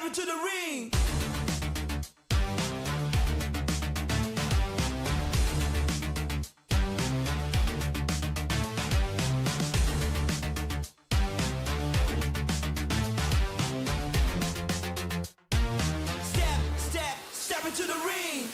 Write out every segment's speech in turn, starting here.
into the ring. Step into the ring.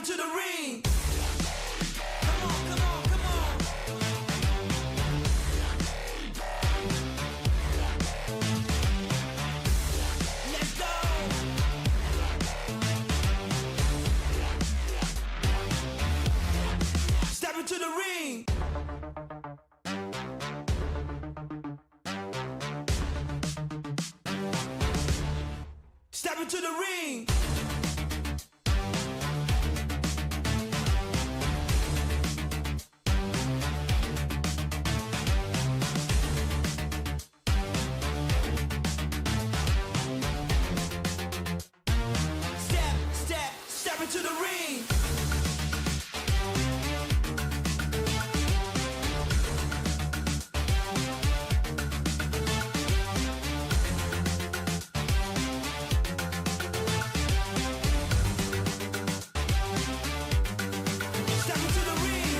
into the ring. Come on, come on, come on. Let's go. Step into the ring. Step into the ring. Step into the ring. Step into the ring.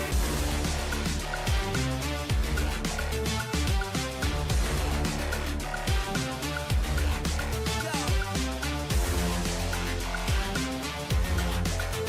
Go.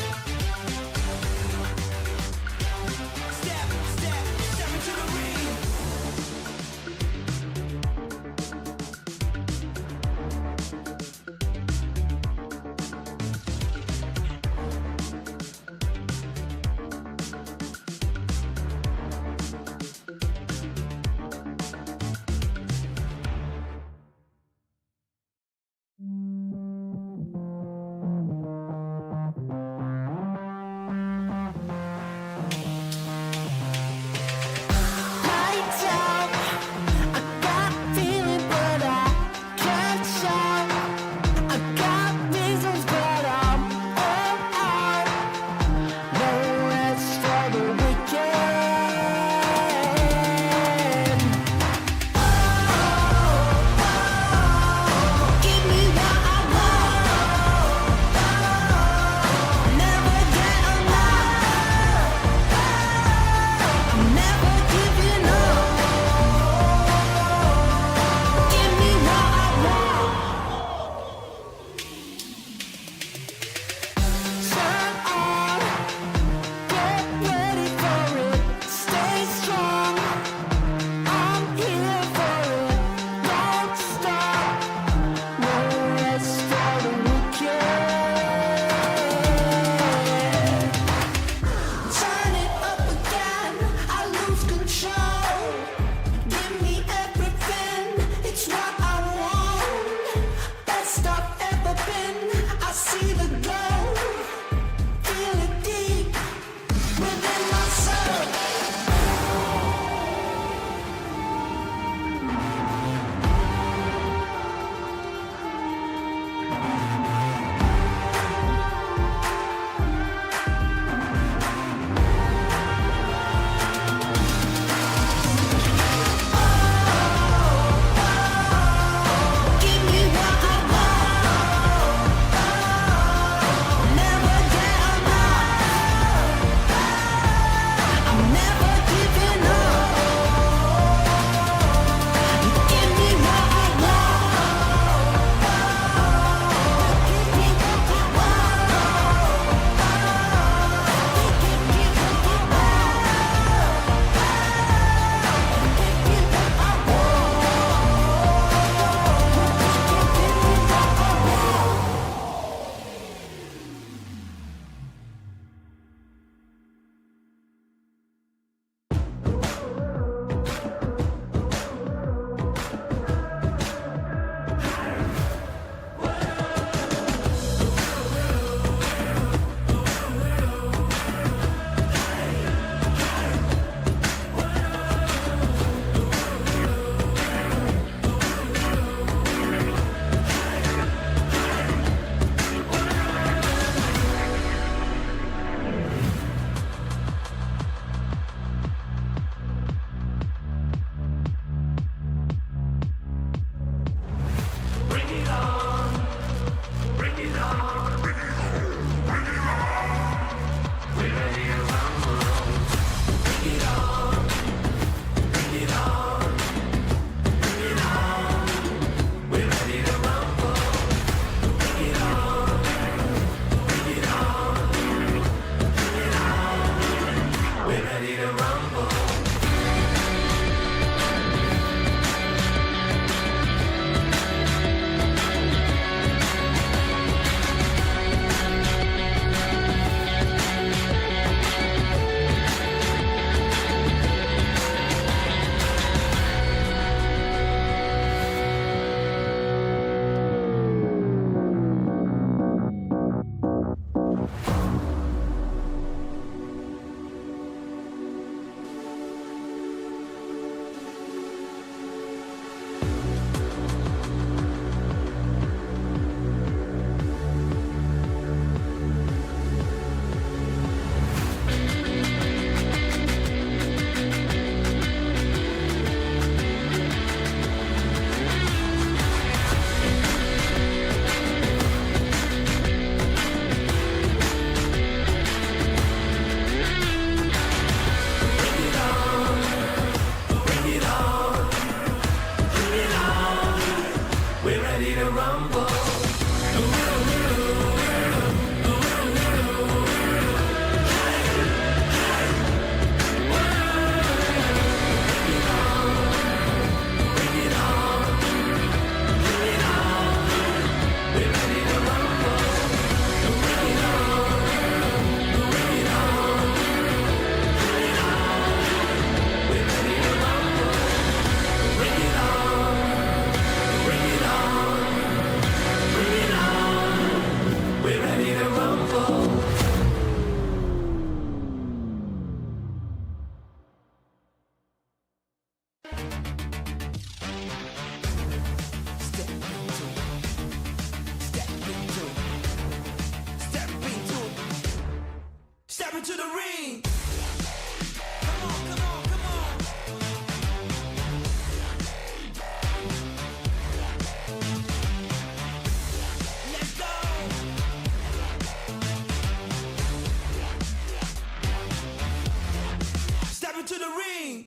into the ring. Come on, come on, come on. Let's go. Step into the ring.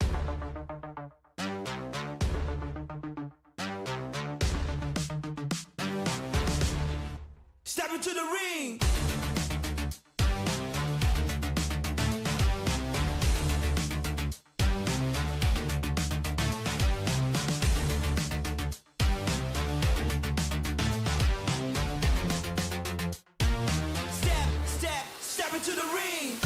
Step into the ring. Step into the ring.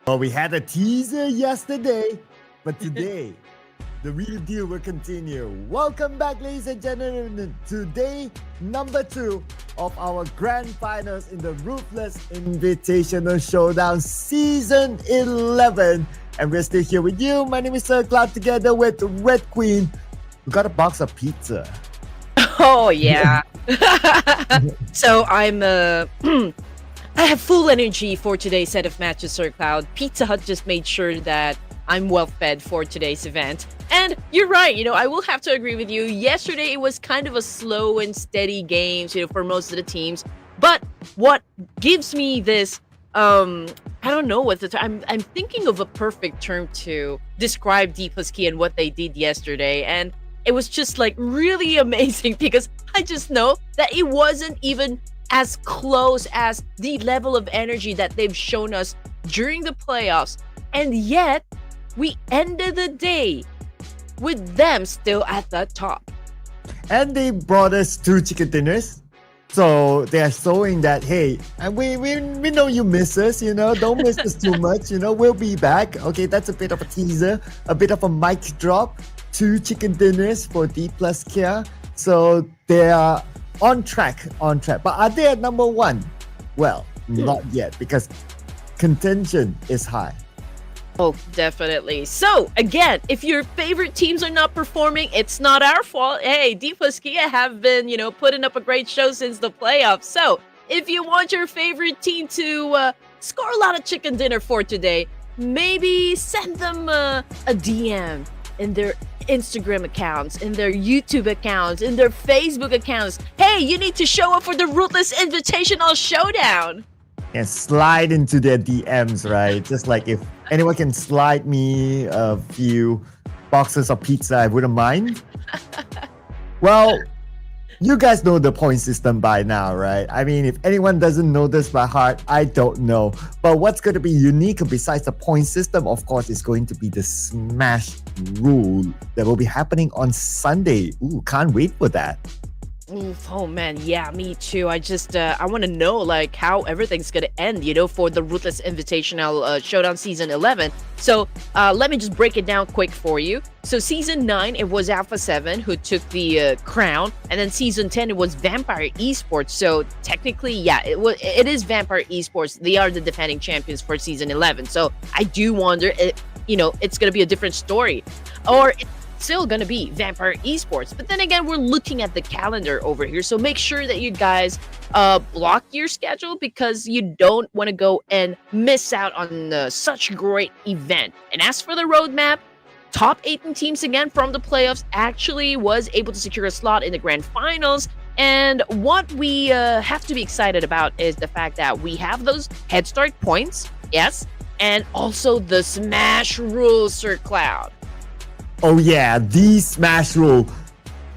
Well, we had a teaser yesterday, but today, the real deal will continue. Welcome back, ladies and gentlemen, to day number 2 of our grand finals in the Ruthless Invitational Showdown Season 11. And we're still here with you. My name is Sir Cloud, together with Red Queen. We got a box of pizza. Oh, yeah. So I'm I have full energy for today's set of matches, Sir Cloud. Pizza Hut just made sure that I'm well fed for today's event. And you're right, I will have to agree with you. Yesterday, it was kind of a slow and steady games, for most of the teams. But what gives me this, I don't know what the term, I'm thinking of a perfect term to describe DPLUS Key and what they did yesterday. And it was just like really amazing because I just know that it wasn't even as close as the level of energy that they've shown us during the playoffs. And yet, we ended the day with them still at the top. And they brought us 2 chicken dinners. So they are showing that, hey, and we know you miss us, don't miss us too much, we'll be back. Okay, that's a bit of a teaser, a bit of a mic drop. 2 chicken dinners for DPLUS Kia. So they are on track. But are they at number 1? Well, not yet, because contention is high. Oh, definitely. So, again, if your favorite teams are not performing, it's not our fault. Hey, DPLUS Kia have been, putting up a great show since the playoffs. So, if you want your favorite team to score a lot of chicken dinner for today, maybe send them a DM in their Instagram accounts, in their YouTube accounts, in their Facebook accounts. Hey, you need to show up for the Ruthless Invitational Showdown. And slide into their DMs, right? Just like if anyone can slide me a few boxes of pizza, I wouldn't mind. Well, you guys know the point system by now, right? I mean, if anyone doesn't know this by heart, I don't know. But what's going to be unique besides the point system, of course, is going to be the Smash rule that will be happening on Sunday. Ooh, can't wait for that. Oh man, yeah, me too. I just I want to know like how everything's gonna end, for the Ruthless Invitational Showdown Season 11. So let me just break it down quick for you. So Season 9, it was Alpha7 who took the crown, and then Season 10 it was Vampire Esports. So technically, yeah, it is Vampire Esports. They are the defending champions for Season 11. So I do wonder, it's gonna be a different story, or still gonna be Vampire Esports. But then again, we're looking at the calendar over here, so make sure that you guys block your schedule because you don't want to go and miss out on such great event. And as for the roadmap, top 18 teams again from the playoffs actually was able to secure a slot in the grand finals. And what we have to be excited about is the fact that we have those head start points, yes, and also the Smash rules, Sir Cloud. Oh yeah, the Smash rule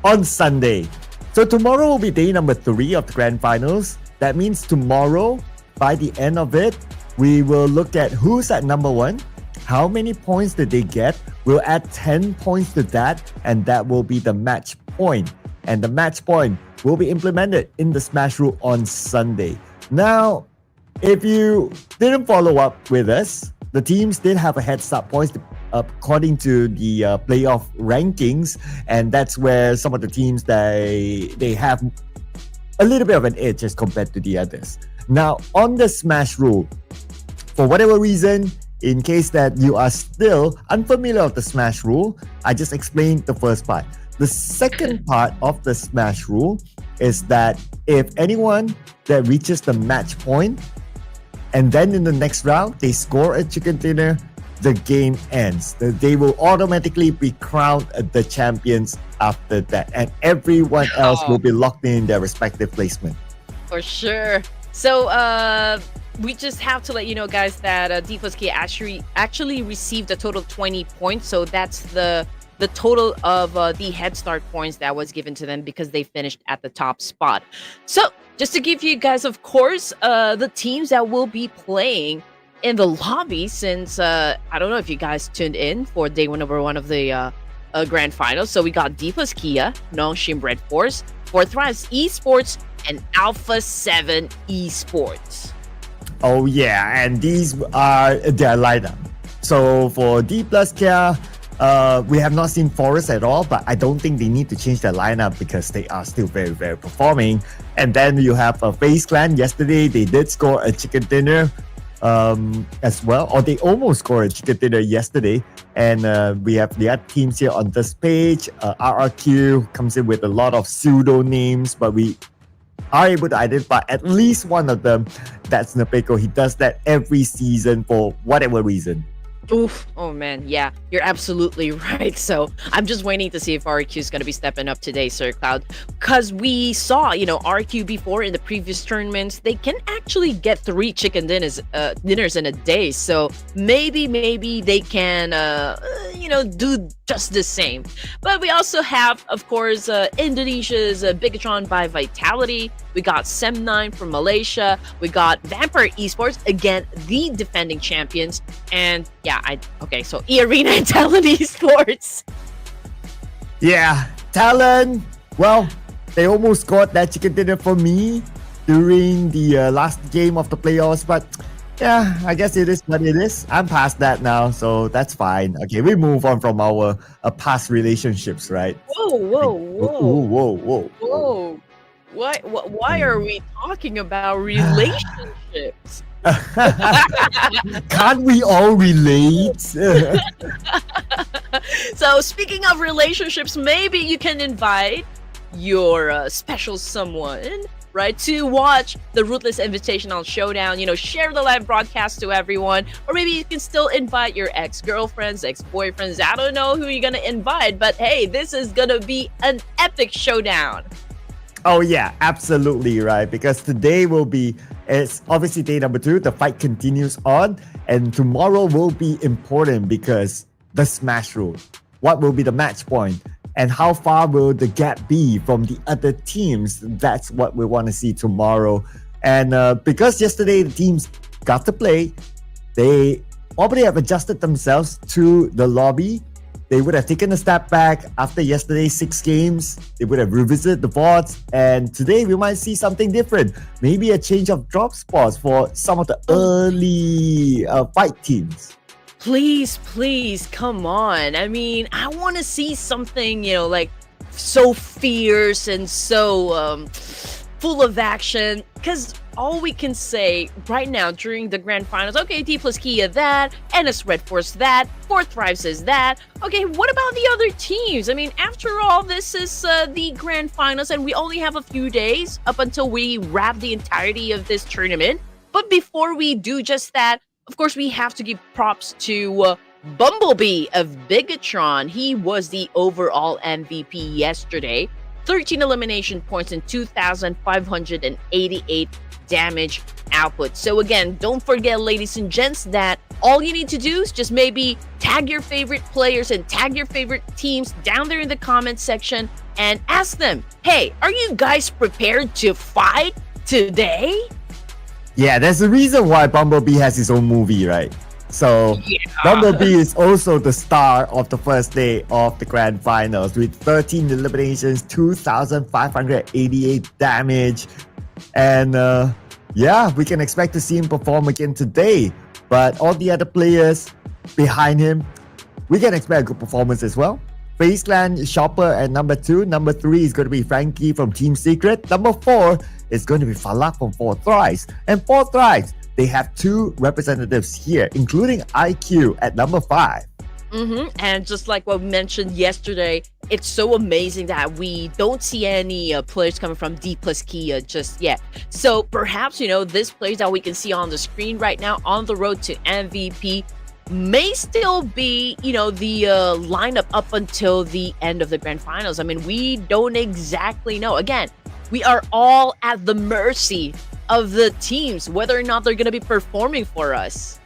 on Sunday. So tomorrow will be day number 3 of the grand finals. That means tomorrow, by the end of it, we will look at who's at number 1, how many points did they get. We'll add 10 points to that, and that will be the match point. And the match point will be implemented in the Smash rule on Sunday. Now, if you didn't follow up with us, the teams did have a head start points according to the playoff rankings, and that's where some of the teams they have a little bit of an edge as compared to the others. Now, on the Smash rule, for whatever reason, in case that you are still unfamiliar with the Smash rule, I just explained the first part. The second part of the Smash rule is that if anyone that reaches the match point and then in the next round they score a chicken dinner, the game ends. They will automatically be crowned the champions after that, and everyone else will be locked in their respective placement. For sure. So we just have to let you know, guys, that DPLUS K actually received a total of 20 points. So that's the total of the head start points that was given to them because they finished at the top spot. So just to give you guys, of course, the teams that will be playing in the lobby, since I don't know if you guys tuned in for day number 1 of the grand finals. So we got DPLUS Kia, Nongshim Redforce, Ruthless Esports, and Alpha7 Esports. Oh yeah, and these are their lineup. So for DPLUS Kia, we have not seen Forest at all, but I don't think they need to change their lineup because they are still very, very performing. And then you have a FaZe Clan. Yesterday, they did score a chicken dinner as well, or they almost scored a chicken dinner yesterday. And we have the other teams here on this page. RRQ comes in with a lot of pseudo names, but we are able to identify at least one of them. That's Nepeko. He does that every season for whatever reason. Oof. Oh man, yeah, you're absolutely right. So I'm just waiting to see if RQ is going to be stepping up today, Sir Cloud. Because we saw, RQ before in the previous tournaments, they can actually get 3 chicken dinners in a day. So maybe they can, do just the same. But we also have, of course, Indonesia's Bigetron By VITALITY. We got Sem9 from Malaysia. We got Vampire Esports, again, the defending champions. And yeah, so E-Arena and Talent Esports. Yeah, Talent. Well, they almost got that chicken dinner for me during the last game of the playoffs, but yeah, I guess it is what it is. I'm past that now, so that's fine. Okay, we move on from our past relationships, right? Whoa. Why are we talking about relationships? Can't we all relate? So speaking of relationships, maybe you can invite your special someone, right, to watch the Ruthless Invitational Showdown. Share the live broadcast to everyone, or maybe you can still invite your ex-girlfriends, ex-boyfriends. I don't know who you're gonna invite, but hey, this is gonna be an epic showdown. Oh yeah, absolutely right. Because today it's obviously day number 2. The fight continues on, and tomorrow will be important because the smash rule. What will be the match point, and how far will the gap be from the other teams? That's what we want to see tomorrow. And because yesterday the teams got to play, they already have adjusted themselves to the lobby. They would have taken a step back after yesterday's 6 games. They would have revisited the boards, and today we might see something different. Maybe a change of drop spots for some of the early fight teams. Please, come on. I mean, I want to see something, so fierce and so full of action. Because all we can say right now during the grand finals, okay, DPLUS Kia that, NS Redforce that, Fourth Thrives is that. Okay, what about the other teams? I mean, after all, this is the grand finals, and we only have a few days up until we wrap the entirety of this tournament. But before we do just that, of course, we have to give props to Bumblebee of Bigetron. He was the overall MVP yesterday. 13 elimination points and 2,588 damage output. So again, don't forget, ladies and gents, that all you need to do is just maybe tag your favorite players and tag your favorite teams down there in the comment section and ask them, hey, are you guys prepared to fight today? Yeah, there's a reason why Bumblebee has his own movie, right? So Bumblebee is also the star of the first day of the grand finals with 13 eliminations, 2,588 damage. And we can expect to see him perform again today. But all the other players behind him, we can expect a good performance as well. FaZe Clan Shopper at number 2. Number 3 is going to be Frankie from Team Secret. Number 4 is going to be Falak from Fourth Thrives. And Fourth Thrives, they have 2 representatives here, including IQ at number 5. And just like what we mentioned yesterday, it's so amazing that we don't see any players coming from DPLUS Kia just yet. So perhaps, this players that we can see on the screen right now on the road to MVP may still be, the lineup up until the end of the grand finals. I mean, we don't exactly know. Again, we are all at the mercy of the teams, whether or not they're going to be performing for us.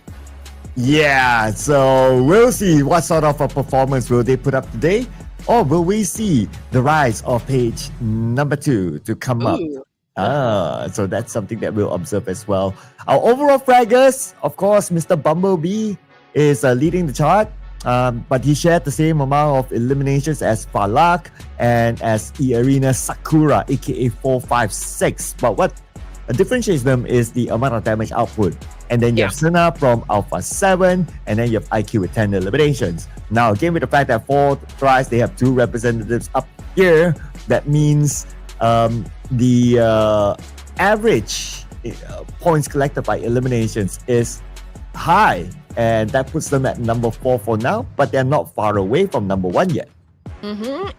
Yeah, so we'll see what sort of a performance will they put up today, or will we see the rise of page number 2 to come up? So that's something that we'll observe as well. Our overall fraggers, of course, Mr. Bumblebee is leading the chart, but he shared the same amount of eliminations as Falak and as E-Arena Sakura, aka 456. But what differentiates them is the amount of damage output. And then you have Sena from Alpha7, and then you have IQ with 10 eliminations. Now, again, with the fact that 4 tries, they have 2 representatives up here, that means the average points collected by eliminations is high, and that puts them at number 4 for now, but they're not far away from number 1 yet.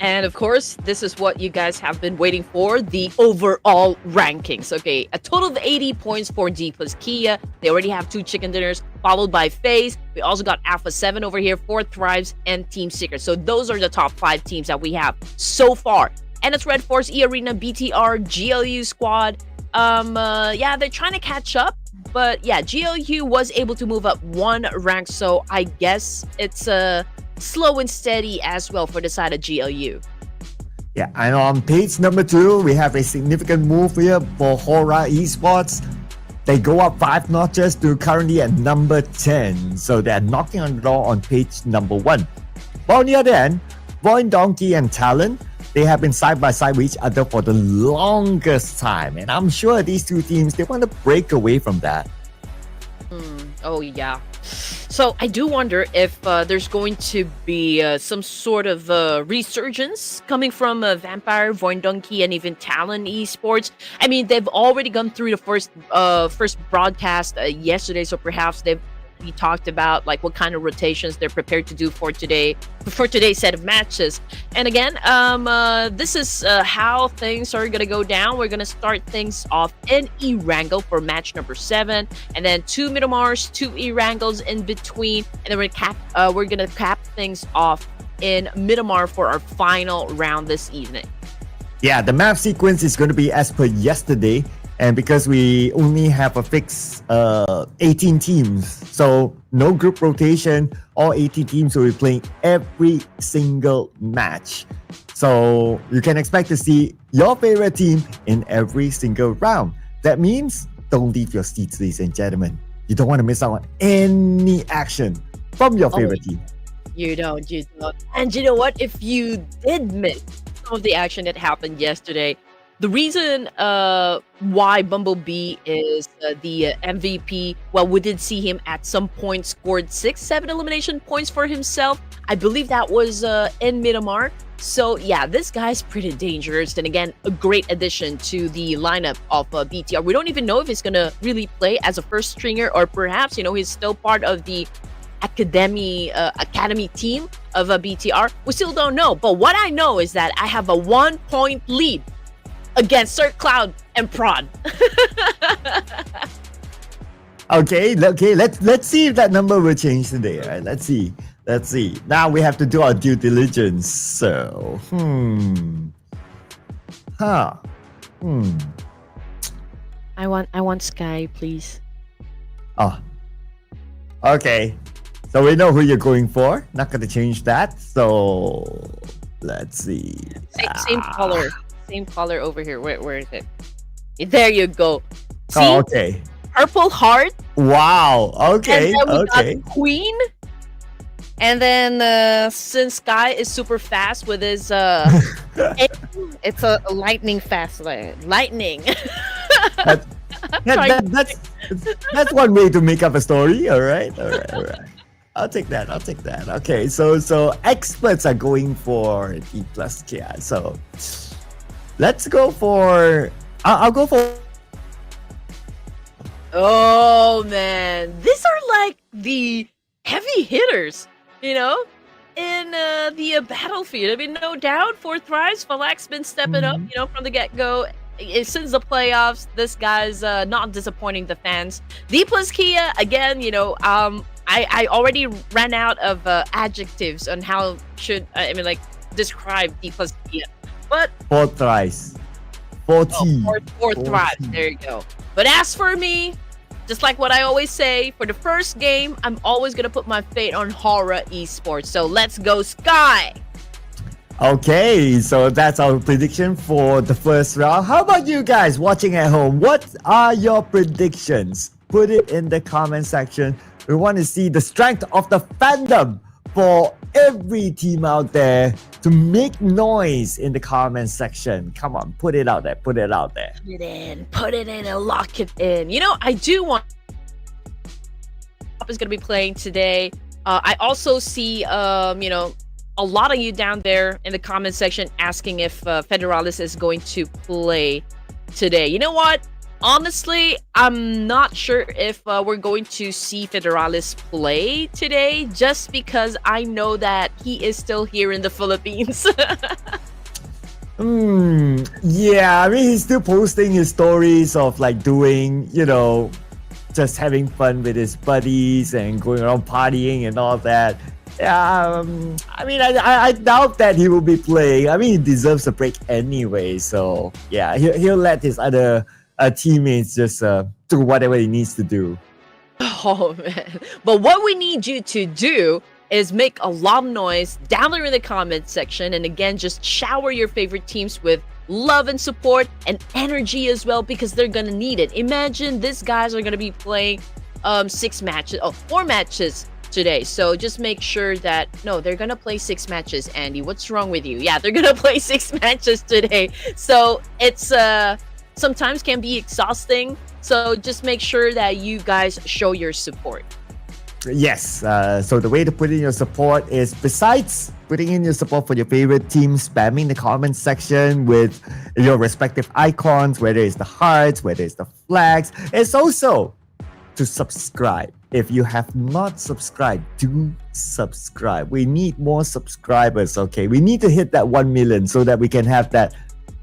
And of course, this is what you guys have been waiting for, the overall rankings. Okay, a total of 80 points for DPLUS Kia. They already have 2 chicken dinners, followed by FaZe. We also got Alpha7 over here, 4 Thrives, and Team Secret. So those are the top 5 teams that we have so far. And it's Redforce, E-Arena, BTR, GLU Squad. Yeah, they're trying to catch up. But yeah, GLU was able to move up 1 rank. So I guess it's slow and steady as well for the side of GLU. Yeah, and on page number 2, we have a significant move here for HORAA Esports. They go up 5 notches to currently at number 10. So they're knocking on the door on page number 1. But on the other hand, VOIN Donkey and Talon, they have been side by side with each other for the longest time. And I'm sure these 2 teams, they want to break away from that. Oh, yeah. So I do wonder if there's going to be some sort of resurgence coming from Vampire, VOIN Donkey, and even Talon Esports. I mean, they've already gone through the first broadcast yesterday, so perhaps we talked about like what kind of rotations they're prepared to do for today's set of matches. And again, this is how things are gonna go down. We're gonna start things off in Erangel for match number 7, and then 2 Miramars, 2 Erangels in between, and then we're gonna cap things off in Miramar for our final round this evening. Yeah, the map sequence is going to be as per yesterday. And because we only have a fixed 18 teams, so no group rotation, all 18 teams will be playing every single match. So you can expect to see your favorite team in every single round. That means don't leave your seats, ladies and gentlemen. You don't want to miss out on any action from your favorite team. You don't. And you know what? If you did miss some of the action that happened yesterday, the reason why Bumblebee is the MVP, well, we did see him at some point scored 6-7 elimination points for himself. I believe that was in Miramar. So yeah, this guy's pretty dangerous. And again, a great addition to the lineup of BTR. We don't even know if he's going to really play as a first stringer, or perhaps, he's still part of the academy team of BTR. We still don't know. But what I know is that I have a 1-point lead against Sir Cloud and Prod. Okay, let's see if that number will change today. All right, let's see. Now we have to do our due diligence. So, I want Sky, please. Oh, okay. So we know who you're going for. Not gonna change that. So let's see. Same color. Same color over here. Where is it? There you go. See? Oh, okay. Purple heart. Wow. Okay. And then we Okay. got Queen. And then since Sky is super fast with his it's a lightning fast lightning. That's one way to make up a story. All right. I'll take that. Okay. So experts are going for DPLUS Kia. So let's go for. I'll go for. Oh man, these are like the heavy hitters, in the battlefield. I mean, no doubt for Thrives, Falak's been stepping up, from the get-go. Since the playoffs, this guy's not disappointing the fans. DPLUS Kia, again, I already ran out of adjectives on how describe DPLUS Kia. But 4 Thrives. 40. Four Thrives, there you go. But as for me, just like what I always say, for the first game, I'm always going to put my fate on HORAA Esports. So let's go, Sky! Okay, so that's our prediction for the first round. How about you guys watching at home? What are your predictions? Put it in the comment section. We want to see the strength of the fandom for every team out there to make noise in the comment section. Come on, put it out there. Put it out there. Put it in, and lock it in. You know, I do want is going to be playing today. I also see, you know, a lot of you down there in the comment section asking if Federalis is going to play today. You know what? Honestly, I'm not sure if we're going to see Federalis play today, just because I know that he is still here in the Philippines. Yeah, I mean, he's still posting his stories of like doing, you know, just having fun with his buddies and going around partying and all that. Yeah, I mean, I doubt that he will be playing. I mean, he deserves a break anyway. So yeah, he'll let his other teammates just do whatever he needs to do. Oh man! But what we need you to do is make a lot of noise down there in the comment section, and again, just shower your favorite teams with love and support and energy as well, because they're gonna need it. Imagine these guys are gonna be playing 4 matches today, so just make sure that they're gonna play 6 matches. Andy, what's wrong with you? Yeah, they're gonna play 6 matches today, so it's sometimes can be exhausting, so just make sure that you guys show your support. Yes, so the way to put in your support is, besides putting in your support for your favorite team, spamming the comment section with your respective icons, whether it's the hearts, whether it's the flags, it's also to subscribe. If you have not subscribed, do subscribe. We need more subscribers, okay? We need to hit that 1 million so that we can have that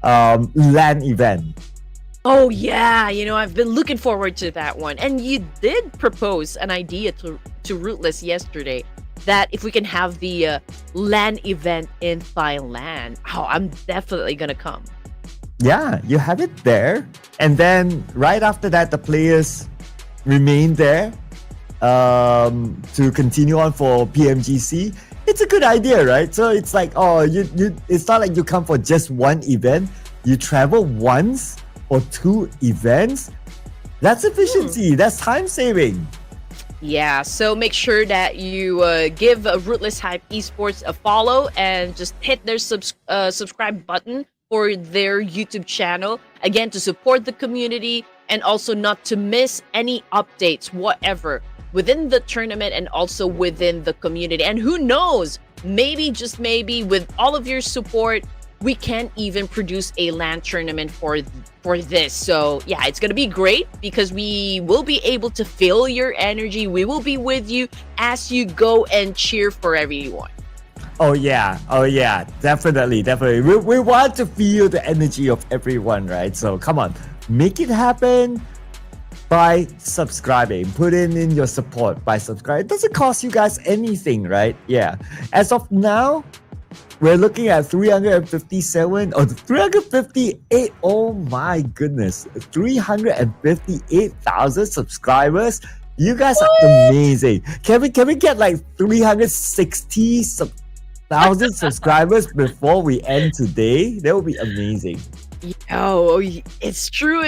LAN event. Oh yeah, you know, I've been looking forward to that one. And you did propose an idea to Ruthless yesterday that if we can have the LAN event in Thailand, I'm definitely gonna come. Yeah, you have it there. And then right after that, the players remain there to continue on for PMGC. It's a good idea, right? So it's like, it's not like you come for just one event. You travel once or 2 events. That's efficiency. That's time saving. Yeah, so make sure that you give Ruthless Esports a follow and just hit their subscribe button for their YouTube channel, again, to support the community and also not to miss any updates whatever within the tournament and also within the community. And who knows, maybe, just maybe, with all of your support, we can even produce a LAN tournament for this. So yeah, it's gonna be great because we will be able to feel your energy. We will be with you as you go and cheer for everyone. Oh yeah, definitely. We want to feel the energy of everyone, right? So come on, make it happen by subscribing. Put in your support by subscribing. It doesn't cost you guys anything, right? Yeah. As of now, we're looking at 357 or 358. Oh my goodness, 358,000 subscribers. You guys are amazing. Can we get like 360,000 subscribers before we end today? That would be amazing. Oh, it's true.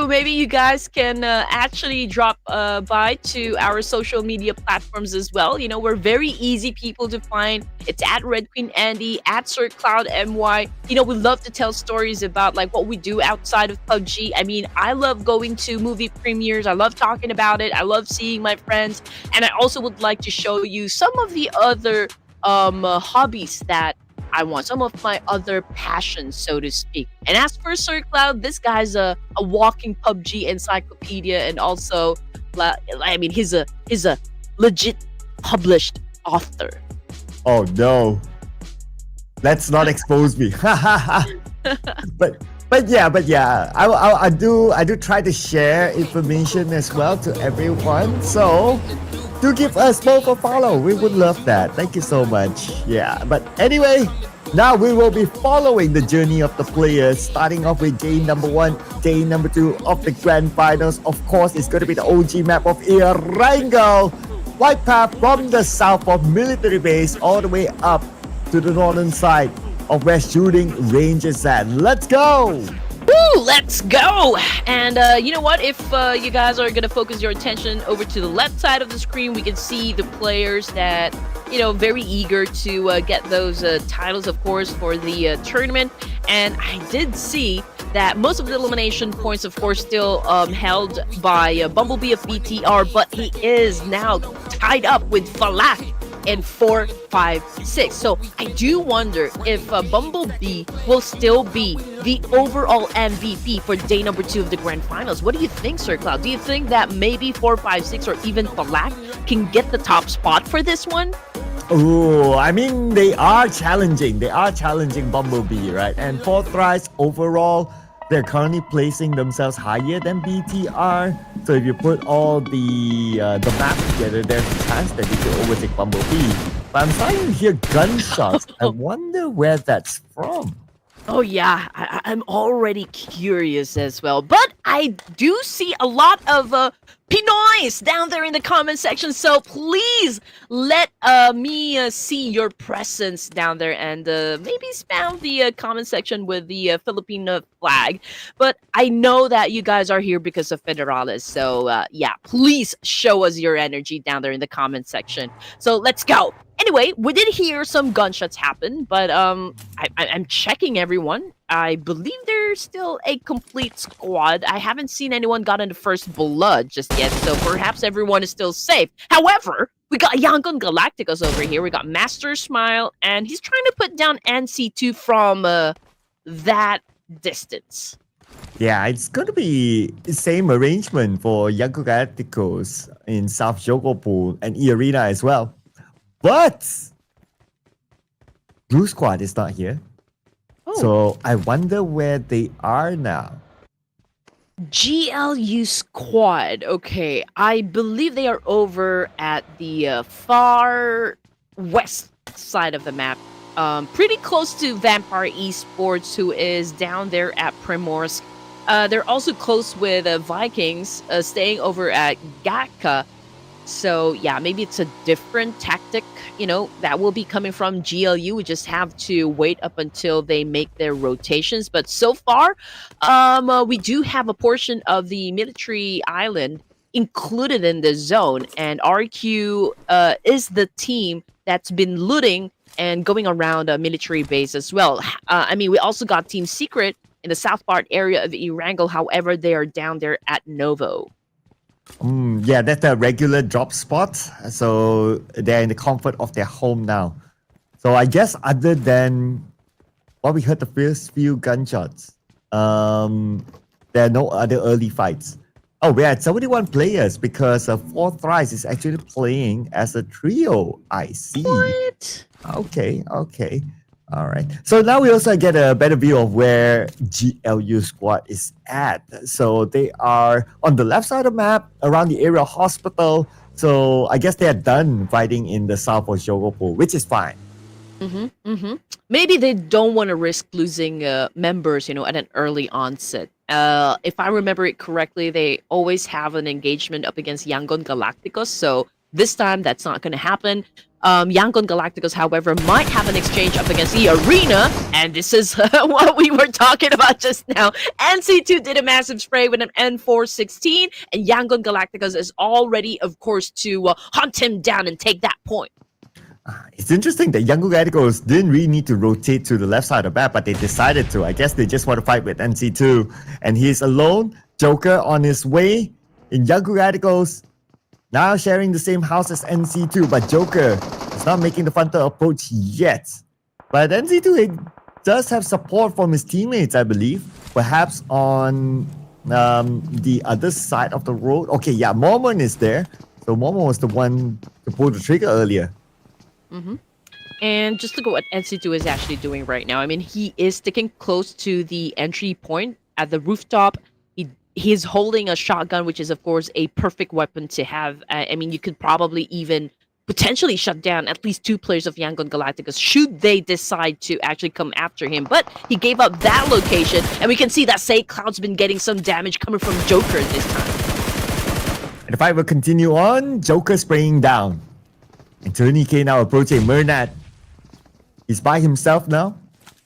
Maybe you guys can actually drop by to our social media platforms as well. You know, we're very easy people to find. It's at Red Queen Andy, at SirCloudMY. You know, we love to tell stories about like what we do outside of PUBG. I mean, I love going to movie premieres. I love talking about it. I love seeing my friends. And I also would like to show you some of the other hobbies that I want, some of my other passions, so to speak. And as for SirCloud, this guy's a walking PUBG encyclopedia, and also, I mean, he's a legit published author. Oh no, let's not expose me. But yeah, I do try to share information as well to everyone. So do give us both a follow. We would love that. Thank you so much. Yeah, but anyway, now we will be following the journey of the players, starting off with game number 1, day number 2 of the grand finals. Of course, it's going to be the OG map of Erangel. White path from the south of military base all the way up to the northern side of where shooting range is at. Let's go! Woo! Let's go! And you know what? If you guys are gonna focus your attention over to the left side of the screen, we can see the players that, you know, very eager to get those titles, of course, for the tournament. And I did see that most of the elimination points, of course, still held by Bumblebee of BTR, but he is now tied up with Falak in 4, 5, 6. So I do wonder if Bumblebee will still be the overall MVP for day number 2 of the grand finals. What do you think, Sir Cloud? Do you think that maybe 4, 5, 6 or even Falak can get the top spot for this one? Oh, I mean, they are challenging. They are challenging Bumblebee, right? And 4 thrice overall, they're currently placing themselves higher than BTR. So if you put all the map together, there's a chance that you could overtake Bumblebee. But I'm starting to hear gunshots. I wonder where that's from. Oh yeah, I'm already curious as well. But I do see a lot of Pinoys down there in the comment section. So please let me see your presence down there and maybe spam the comment section with the Filipino flag. But I know that you guys are here because of Federales. So yeah, please show us your energy down there in the comment section. So let's go. Anyway, we did hear some gunshots happen, but I'm checking everyone. I believe there's still a complete squad. I haven't seen anyone gotten the first blood just yet, so perhaps everyone is still safe. However, we got Yangon Galacticos over here. We got Master Smile, and he's trying to put down NC2 from that distance. Yeah, it's going to be the same arrangement for Yangon Galacticos in South Jogopul and E-Arena as well. But GLU Squad is not here. Oh. So I wonder where they are now. GLU Squad. Okay, I believe they are over at the far west side of the map. Pretty close to Vampire Esports, who is down there at Primorsk. They're also close with Vikings, staying over at Gatka. So yeah, maybe it's a different tactic, you know, that will be coming from GLU. We just have to wait up until they make their rotations. But so far, we do have a portion of the military island included in the zone. And RQ is the team that's been looting and going around a military base as well. I mean, we also got Team Secret in the south part area of Erangel. However, they are down there at Novo. Yeah, that's a regular drop spot. So they're in the comfort of their home now. So I guess other than what we heard the first few gunshots, there are no other early fights. Oh, we're at 71 players because 4 thrice is actually playing as a trio. I see. What? Okay. All right. So now we also get a better view of where GLU Squad is at. So they are on the left side of the map around the area hospital. So I guess they are done fighting in the south of Jogopul, which is fine. Maybe they don't want to risk losing members, you know, at an early onset. If I remember it correctly, they always have an engagement up against Yangon Galacticos. So this time that's not going to happen. Yangon Galacticos, however, might have an exchange up against the Arena, and this is what we were talking about just now. NC2 did a massive spray with an N416, and Yangon Galacticos is all ready, of course, to hunt him down and take that point. It's interesting that Yangon Galacticos didn't really need to rotate to the left side of the map, but they decided to. I guess they just want to fight with NC2, and he's alone. Joker on his way in Yangon Galacticos. Now sharing the same house as NC2, but Joker is not making the frontal approach yet. But NC2 does have support from his teammates, I believe. Perhaps on the other side of the road. Okay, yeah, Mormon is there. So Mormon was the one to pull the trigger earlier. And just look at what NC2 is actually doing right now. I mean, he is sticking close to the entry point at the rooftop. He's holding a shotgun, which is, of course, a perfect weapon to have. I mean, you could probably even potentially shut down at least 2 players of Yangon Galacticos should they decide to actually come after him. But he gave up that location, and we can see that Say Cloud's been getting some damage coming from Joker this time. And the fight will continue on. Joker spraying down. And Tony K now approaching Murnat. He's by himself now.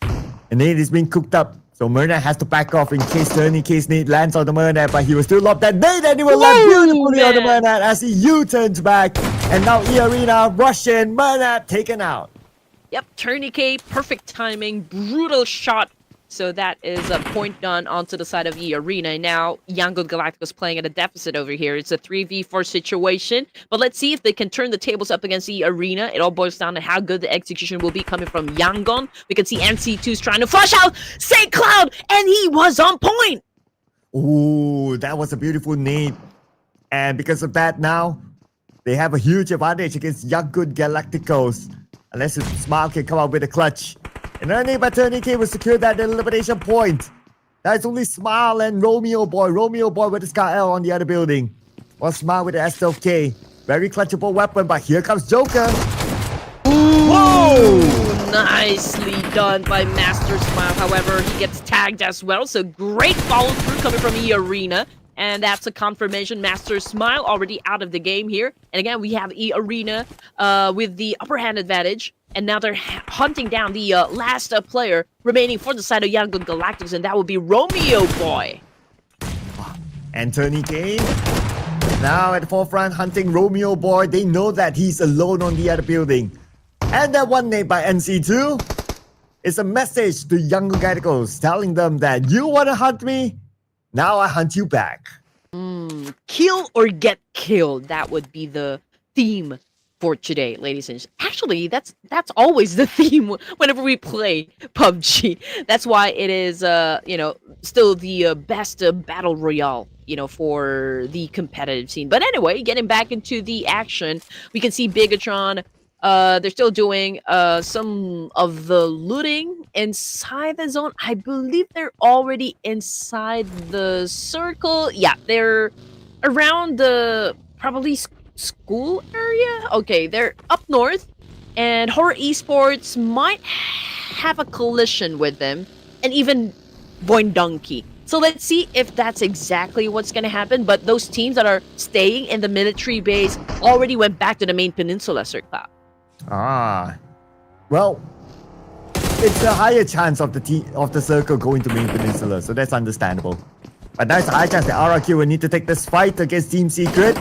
And then he's being cooked up. So Myrna has to back off in case Case nade lands on the Myrna, but he will still lob that nade and he will land beautifully on the Myrna as he U-turns back. And now E-Arena rush in, Myrna taken out. Yep, tourniquet, perfect timing, brutal shot. So that is a point done onto the side of E-Arena. Now, Yangon Galacticos playing at a deficit over here. It's a 3v4 situation. But let's see if they can turn the tables up against E-Arena. It all boils down to how good the execution will be coming from Yangon. We can see NC2's trying to flush out St. Cloud, and he was on point! Ooh, that was a beautiful nade. And because of that now, they have a huge advantage against Yangon Galacticos. Unless Smile can come out with a clutch. And only by Tourniquet will secure that elimination point. That's only Smile and Romeo Boy. Romeo Boy with the Scar L on the other building. Or Smile with the S12K. Very clutchable weapon, but here comes Joker. Whoa! Nicely done by Master Smile. However, he gets tagged as well. So great follow through coming from E-Arena. And that's a confirmation. Master Smile already out of the game here. And again, we have E-Arena with the upper hand advantage. And now they're hunting down the last player remaining for the side of Yangon Galacticos, and that would be Romeo Boy. And Tourniquet now at the forefront hunting Romeo Boy. They know that he's alone on the other building. And that one nade by NC2 is a message to Yangon Galacticos telling them that you want to hunt me? Now I hunt you back. Kill or get killed. That would be the theme for today, ladies and gentlemen. Actually, that's always the theme whenever we play PUBG. That's why it is, still the best battle royale, for the competitive scene. But anyway, getting back into the action, we can see Bigetron. They're still doing some of the looting inside the zone. I believe they're already inside the circle. Yeah, they're around the probably school area. Okay, they're up north, and HORAA Esports might have a collision with them, and even VOIN Donkey. So let's see if that's exactly what's going to happen. But those teams that are staying in the military base already went back to the main peninsula, Sir Cloud. Well, it's a higher chance of the circle going to main peninsula, so that's understandable. But there's a high chance that RRQ will need to take this fight against Team Secret.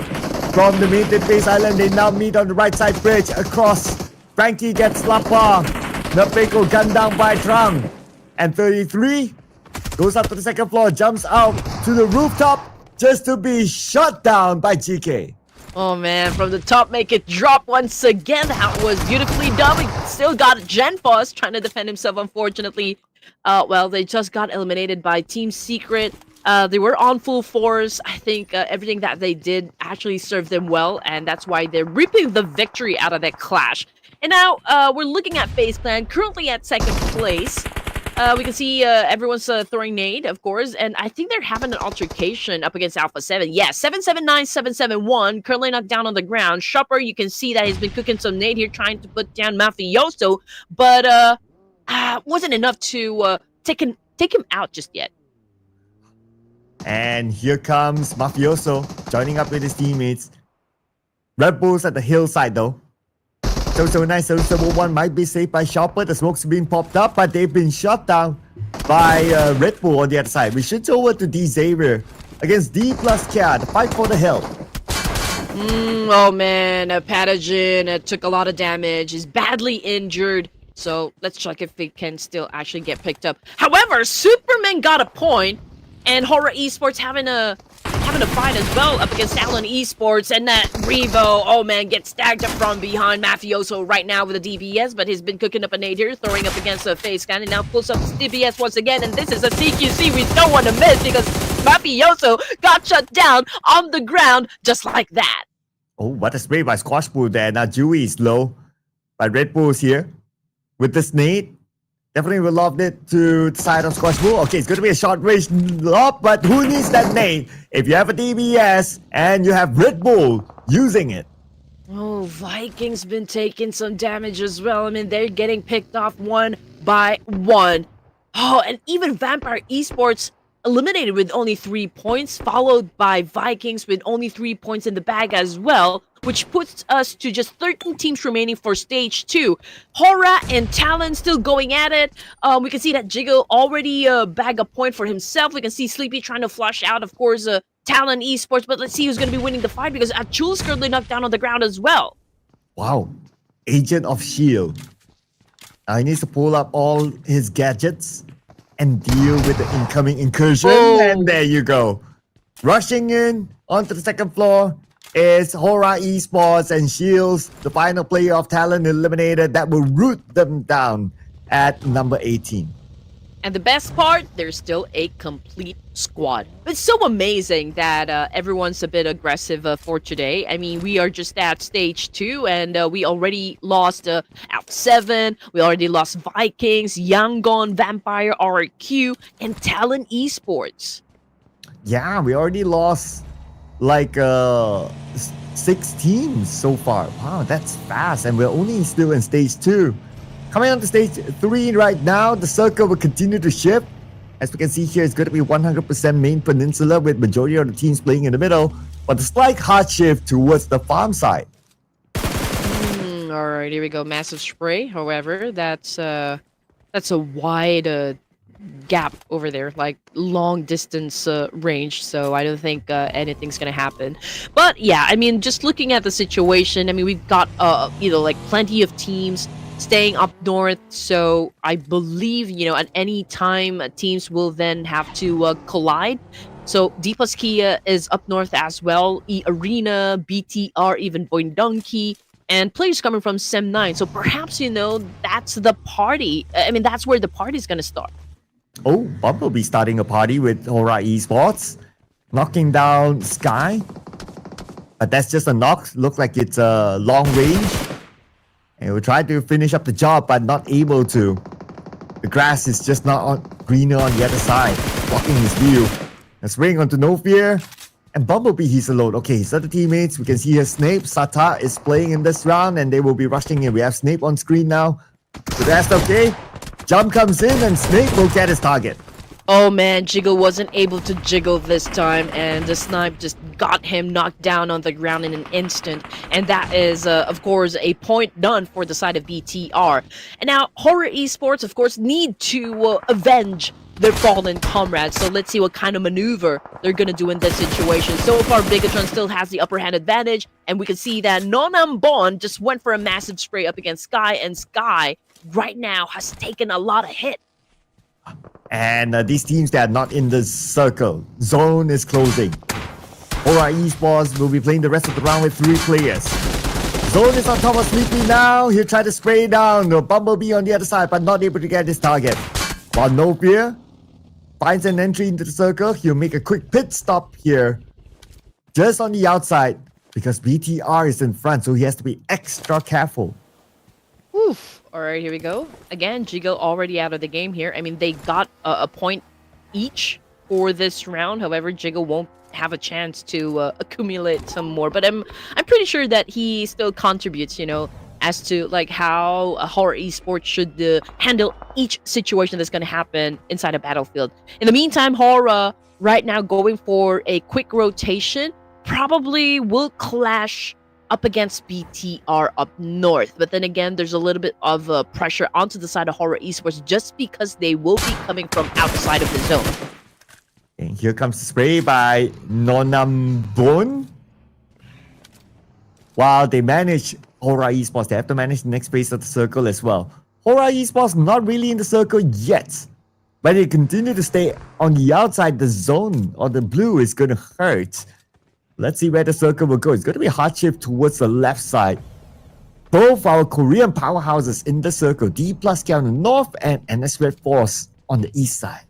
From the main base island, they now meet on the right side bridge across. Frankie gets Slappa. Napeko gunned down by Trung. And 33 goes up to the second floor, jumps out to the rooftop just to be shot down by GK. Oh man, from the top, make it drop once again. That was beautifully done. We still got Genfos trying to defend himself, unfortunately. They just got eliminated by Team Secret. They were on full force. I think everything that they did actually served them well, and that's why they're reaping the victory out of that clash. And now we're looking at FaZe Clan, currently at second place. We can see everyone's throwing nade, of course, and I think they're having an altercation up against Alpha7. Yeah, 779, 771, currently knocked down on the ground. Shopper, you can see that he's been cooking some nade here, trying to put down Mafioso, but wasn't enough to take him out just yet. And here comes Mafioso joining up with his teammates. Red Bulls at the hillside though. So nice, so 1 might be saved by Shopper. The smoke's been popped up, but they've been shot down by Red Bull on the other side. We switch over to D Xavier against DPLUS Kia, the fight for the hill. Oh man, Pathogen took a lot of damage, is badly injured. So let's check if it can still actually get picked up. However, Superman got a point, and HORAA Esports having a fight as well up against Alpha7 Esports, and that Revo, oh man, gets stacked up from behind Mafioso right now with a DPS, but he's been cooking up a nade here, throwing up against a FaZe Clan, and now pulls up his DPS once again, and this is a CQC we don't want to miss because Mafioso got shut down on the ground just like that. Oh, what a spray by Squash Bull there. Now Dewey is low, but Red Bull's here with this nade. Definitely will lob it to the side of Squash Bull. Okay, it's going to be a short range lob, but who needs that nade if you have a DBS and you have Red Bull using it? Oh, Vikings been taking some damage as well. I mean, they're getting picked off one by one. Oh, and even Vampire Esports eliminated with only 3 points, followed by Vikings with only 3 points in the bag as well. which puts us to just 13 teams remaining for stage 2. HORAA and Talon still going at it. We can see that Jiggle already bagged a point for himself. We can see Sleepy trying to flush out, of course, Talon Esports, but let's see who's going to be winning the fight because Achul's currently knocked down on the ground as well. Wow. Agent of Shield. Now he needs to pull up all his gadgets and deal with the incoming incursion. Oh. And there you go. Rushing in onto the second floor is HORAA Esports and Shields, the final player of Talon eliminated that will root them down at number 18. And the best part, there's still a complete squad. It's so amazing that everyone's a bit aggressive for today. I mean, we are just at stage 2 and we already lost Alpha7, we already lost Vikings, Yangon, Vampire, RQ, and Talon Esports. Yeah, we already lost like 6 teams so far. Wow, that's fast. And we're only still in stage 2. Coming on to stage 3 right now, the circle will continue to shift. As we can see here, it's going to be 100% main peninsula with majority of the teams playing in the middle, but a slight hard shift towards the farm side. Alright, here we go. Massive spray. However, that's a wide gap over there, like long distance range, so I don't think anything's gonna happen. But yeah, I mean, just looking at the situation, I mean, we've got like plenty of teams staying up north, so I believe, at any time teams will then have to collide. So DPLUS Kia is up north as well, Arena, BTR, even VOIN Donkey, and players coming from Sem9. So perhaps, that's the party. I mean, that's where the party's gonna start. Oh, Bumblebee starting a party with HORAA Esports, knocking down Sky. But that's just a knock. Looks like it's a long range. And we'll try to finish up the job, but not able to. The grass is just not greener on the other side, blocking his view. Let's ring onto No Fear. And Bumblebee, he's alone. Okay, his other teammates, we can see here Snape, Sata is playing in this round, and they will be rushing in. We have Snape on screen now. The rest okay. Jump comes in, and Snape will get his target. Oh man, Jiggle wasn't able to jiggle this time, and the snipe just got him knocked down on the ground in an instant. And that is, of course, a point done for the side of BTR. And now, HORAA Esports, of course, need to avenge their fallen comrades. So let's see what kind of maneuver they're gonna do in this situation. So far, Bigetron still has the upper hand advantage, and we can see that Nonambon just went for a massive spray up against Sky, and Sky right now has taken a lot of hit. And these teams that are not in the circle, zone is closing. HORAA Esports will be playing the rest of the round with 3 players. Zone is on top of Sleepy now. He'll try to spray down the Bumblebee on the other side, but not able to get his target. While No Fear finds an entry into the circle, he'll make a quick pit stop here, just on the outside, because BTR is in front, so he has to be extra careful. Oof. Alright, here we go. Again, Jiggle already out of the game here. I mean, they got a point each for this round. However, Jiggle won't have a chance to accumulate some more. But I'm pretty sure that he still contributes, as to like how HORAA Esports should handle each situation that's going to happen inside a battlefield. In the meantime, HORAA right now going for a quick rotation probably will clash up against BTR up north. But then again, there's a little bit of pressure onto the side of HORAA Esports just because they will be coming from outside of the zone. And here comes the spray by Nonambon. While they manage HORAA Esports, they have to manage the next phase of the circle as well. HORAA Esports not really in the circle yet, but they continue to stay on the outside. The zone or the blue is going to hurt. Let's see where the circle will go. It's going to be a hard shift towards the left side. Both our Korean powerhouses in the circle. DPLUS Kia on the north and Nongshim Redforce on the east side.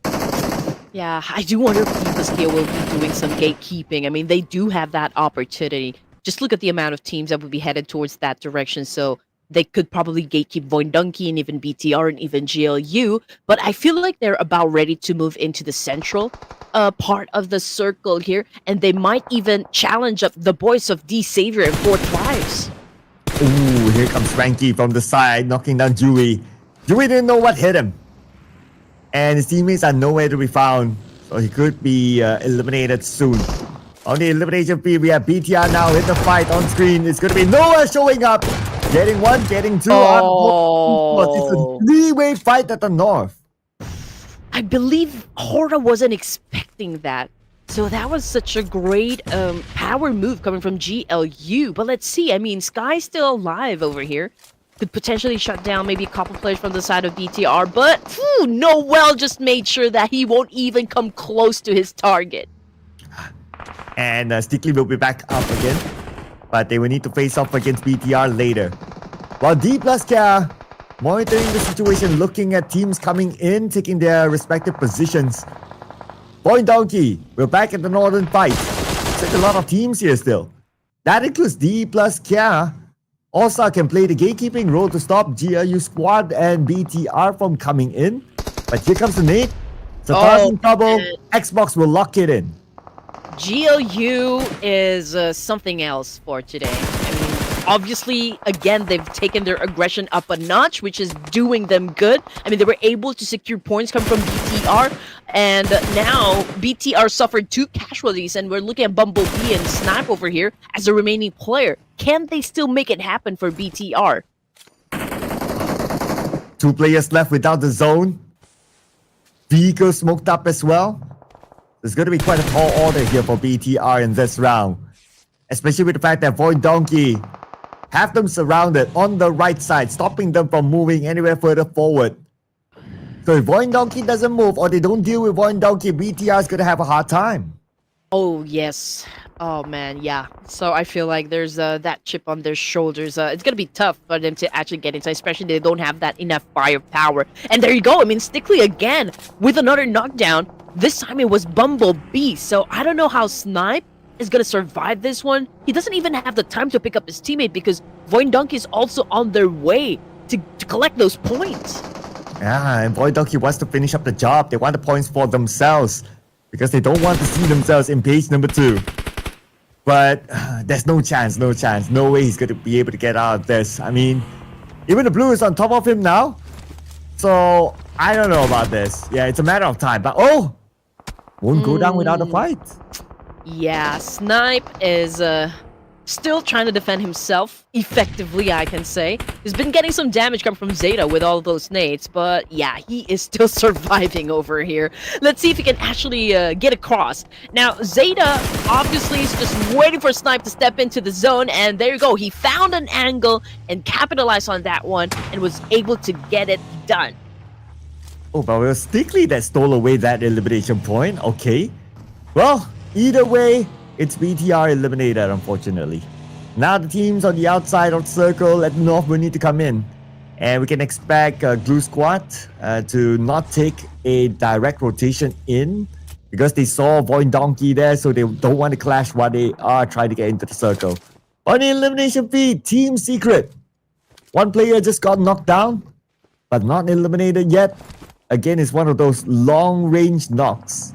Yeah, I do wonder if DPLUS Kia will be doing some gatekeeping. I mean, they do have that opportunity. Just look at the amount of teams that would be headed towards that direction. So they could probably gatekeep VOIN Donkey and even BTR and even GLU. But I feel like they're about ready to move into the central part of the circle here. And they might even challenge up the boys of D Savior and Fourth Lives. Ooh, here comes Frankie from the side, knocking down Dewey. Dewey didn't know what hit him. And his teammates are nowhere to be found. So he could be eliminated soon. On the elimination feed, we have BTR now in the fight on screen. It's going to be Noah showing up. Getting one, getting two. It's a three-way fight at the north. I believe HORAA wasn't expecting that. So that was such a great power move coming from GLU. But let's see. I mean, Sky's still alive over here. Could potentially shut down maybe a couple players from the side of BTR. But Noel just made sure that he won't even come close to his target. And Stickley will be back up again. But they will need to face off against BTR later. While DPLUS are monitoring the situation, looking at teams coming in, taking their respective positions. VOIN Donkey, we're back at the northern fight. Such a lot of teams here still. That includes DPLUS Kia. All-Star can play the gatekeeping role to stop GLU Squad and BTR from coming in. But here comes the nade. Satar's in trouble. Man. Xbox will lock it in. GLU is something else for today. I mean, obviously, again, they've taken their aggression up a notch, which is doing them good. I mean, they were able to secure points coming from BTR, and now BTR suffered 2 casualties, and we're looking at Bumblebee and Snipe over here as a remaining player. Can they still make it happen for BTR? 2 players left without the zone. Vehicle smoked up as well. There's going to be quite a tall order here for BTR in this round. Especially with the fact that VOIN Donkey have them surrounded on the right side, stopping them from moving anywhere further forward. So if VOIN Donkey doesn't move or they don't deal with VOIN Donkey, BTR is going to have a hard time. Oh, yes. Oh, man, yeah. So I feel like there's that chip on their shoulders. It's going to be tough for them to actually get inside, especially they don't have that enough firepower. And there you go. I mean, Stickley again with another knockdown. This time it was Bumblebee. So I don't know how Snipe is going to survive this one. He doesn't even have the time to pick up his teammate because VOIN Donkey is also on their way to collect those points. Yeah, and VOIN Donkey wants to finish up the job. They want the points for themselves because they don't want to see themselves in page number 2. But there's no chance. No way he's going to be able to get out of this. I mean, even the blue is on top of him now. So I don't know about this. Yeah, it's a matter of time. But won't go down without a fight. Yeah, Snipe is still trying to defend himself effectively, I can say. He's been getting some damage coming from Zeta with all those nades, but yeah, he is still surviving over here. Let's see if he can actually get across. Now, Zeta obviously is just waiting for Snipe to step into the zone, and there you go. He found an angle and capitalized on that one and was able to get it done. Oh, but it was Stickley that stole away that elimination point. Okay. Well, either way, it's BTR eliminated, unfortunately. Now the teams on the outside of the circle at the north will need to come in. And we can expect GLU Squad to not take a direct rotation in because they saw VOIN Donkey there, so they don't want to clash while they are trying to get into the circle. On the elimination feed, Team Secret. One player just got knocked down, but not eliminated yet. Again, it's one of those long-range knocks.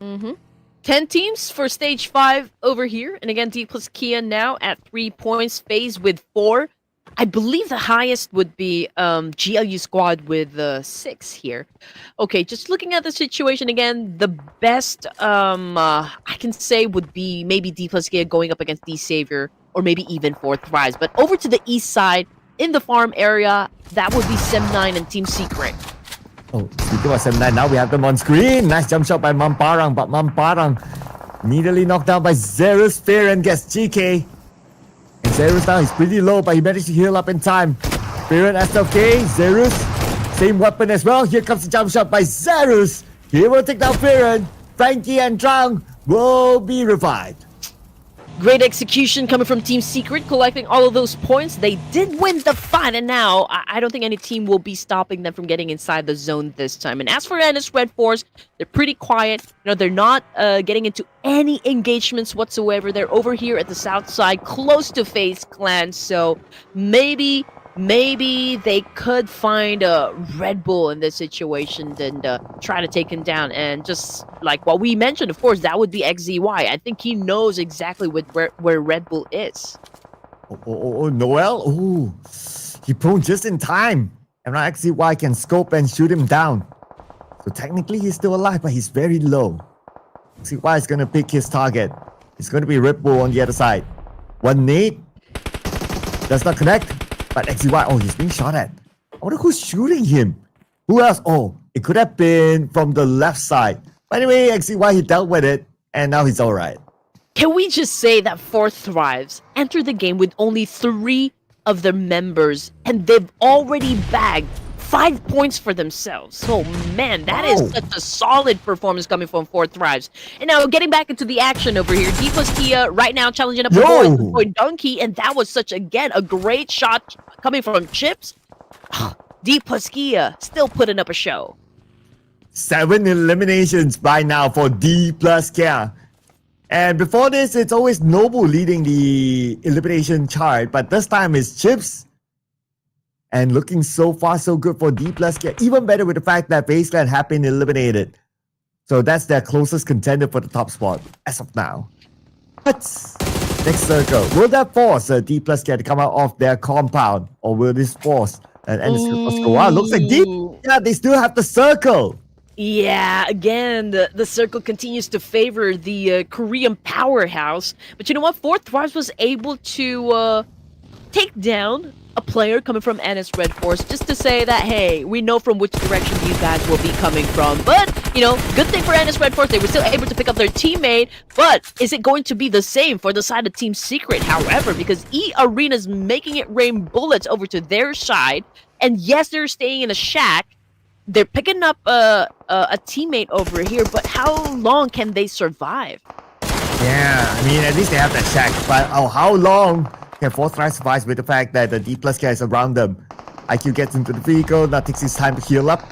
10 teams for stage 5 over here. And again, DPLUS Kia now at 3 points, FaZe with 4. I believe the highest would be GLU Squad with 6 here. Okay, just looking at the situation again, the best I can say would be maybe DPLUS Kia going up against D-Savior or maybe even 4th Rise. But over to the east side, in the farm area, that would be Sem9 and Team Secret. Oh, speaking of Sem9, now we have them on screen. Nice jump shot by Mamparang, but Mamparang immediately knocked down by Zerus. Fearon gets GK. And Zerus now, he's pretty low, but he managed to heal up in time. Fearon SLK, Zerus, same weapon as well. Here comes the jump shot by Zerus. He will take down Fearon. Frankie and Trang will be revived. Great execution coming from Team Secret, collecting all of those points. They did win the fight, and now I don't think any team will be stopping them from getting inside the zone this time. And as for Ruthless Redforce, they're pretty quiet. You know, they're not getting into any engagements whatsoever. They're over here at the south side, close to FaZe Clan. So maybe they could find a Red Bull in this situation and try to take him down. And just like what we mentioned, of course, that would be XZY. I think he knows exactly where Red Bull is. Oh, Noel. Oh, he prone just in time. And now XZY can scope and shoot him down. So technically he's still alive, but he's very low. XZY is going to pick his target. It's going to be Red Bull on the other side. One nade. Does not connect. But XY, oh, he's being shot at. I wonder who's shooting him. Who else? Oh, it could have been from the left side. But anyway, XY, he dealt with it. And now he's alright. Can we just say that Four Thrives entered the game with only 3 of their members, and they've already bagged 5 points for themselves. So man, that is such a solid performance coming from Four Thrives. And now getting back into the action over here, DPLUS Kia right now challenging up the VOIN Donkey, and that was such, again, a great shot coming from Chips. DPLUS Kia still putting up a show. 7 eliminations by now for DPLUS Kia. And before this, it's always Nobu leading the elimination chart, but this time it's Chips. And looking so far so good for DPLUS Kia. Even better with the fact that FaZe Clan have been eliminated. So that's their closest contender for the top spot as of now. But next circle, will that force DPLUS Kia to come out of their compound? Or will this force an N11 go out? Looks like yeah, they still have the circle. Yeah, again, the circle continues to favor the Korean powerhouse. But you know what? Four Thrives was able to take down a player coming from NS Redforce, just to say that, hey, we know from which direction you guys will be coming from. But, you know, good thing for NS Redforce, they were still able to pick up their teammate. But is it going to be the same for the side of Team Secret, however? Because E-Arena's making it rain bullets over to their side. And yes, they're staying in a shack. They're picking up a teammate over here, but how long can they survive? Yeah, I mean, at least they have that shack. But how long can Four Thrives survive with the fact that the DPLUS guy is around them? IQ gets into the vehicle, now takes his time to heal up,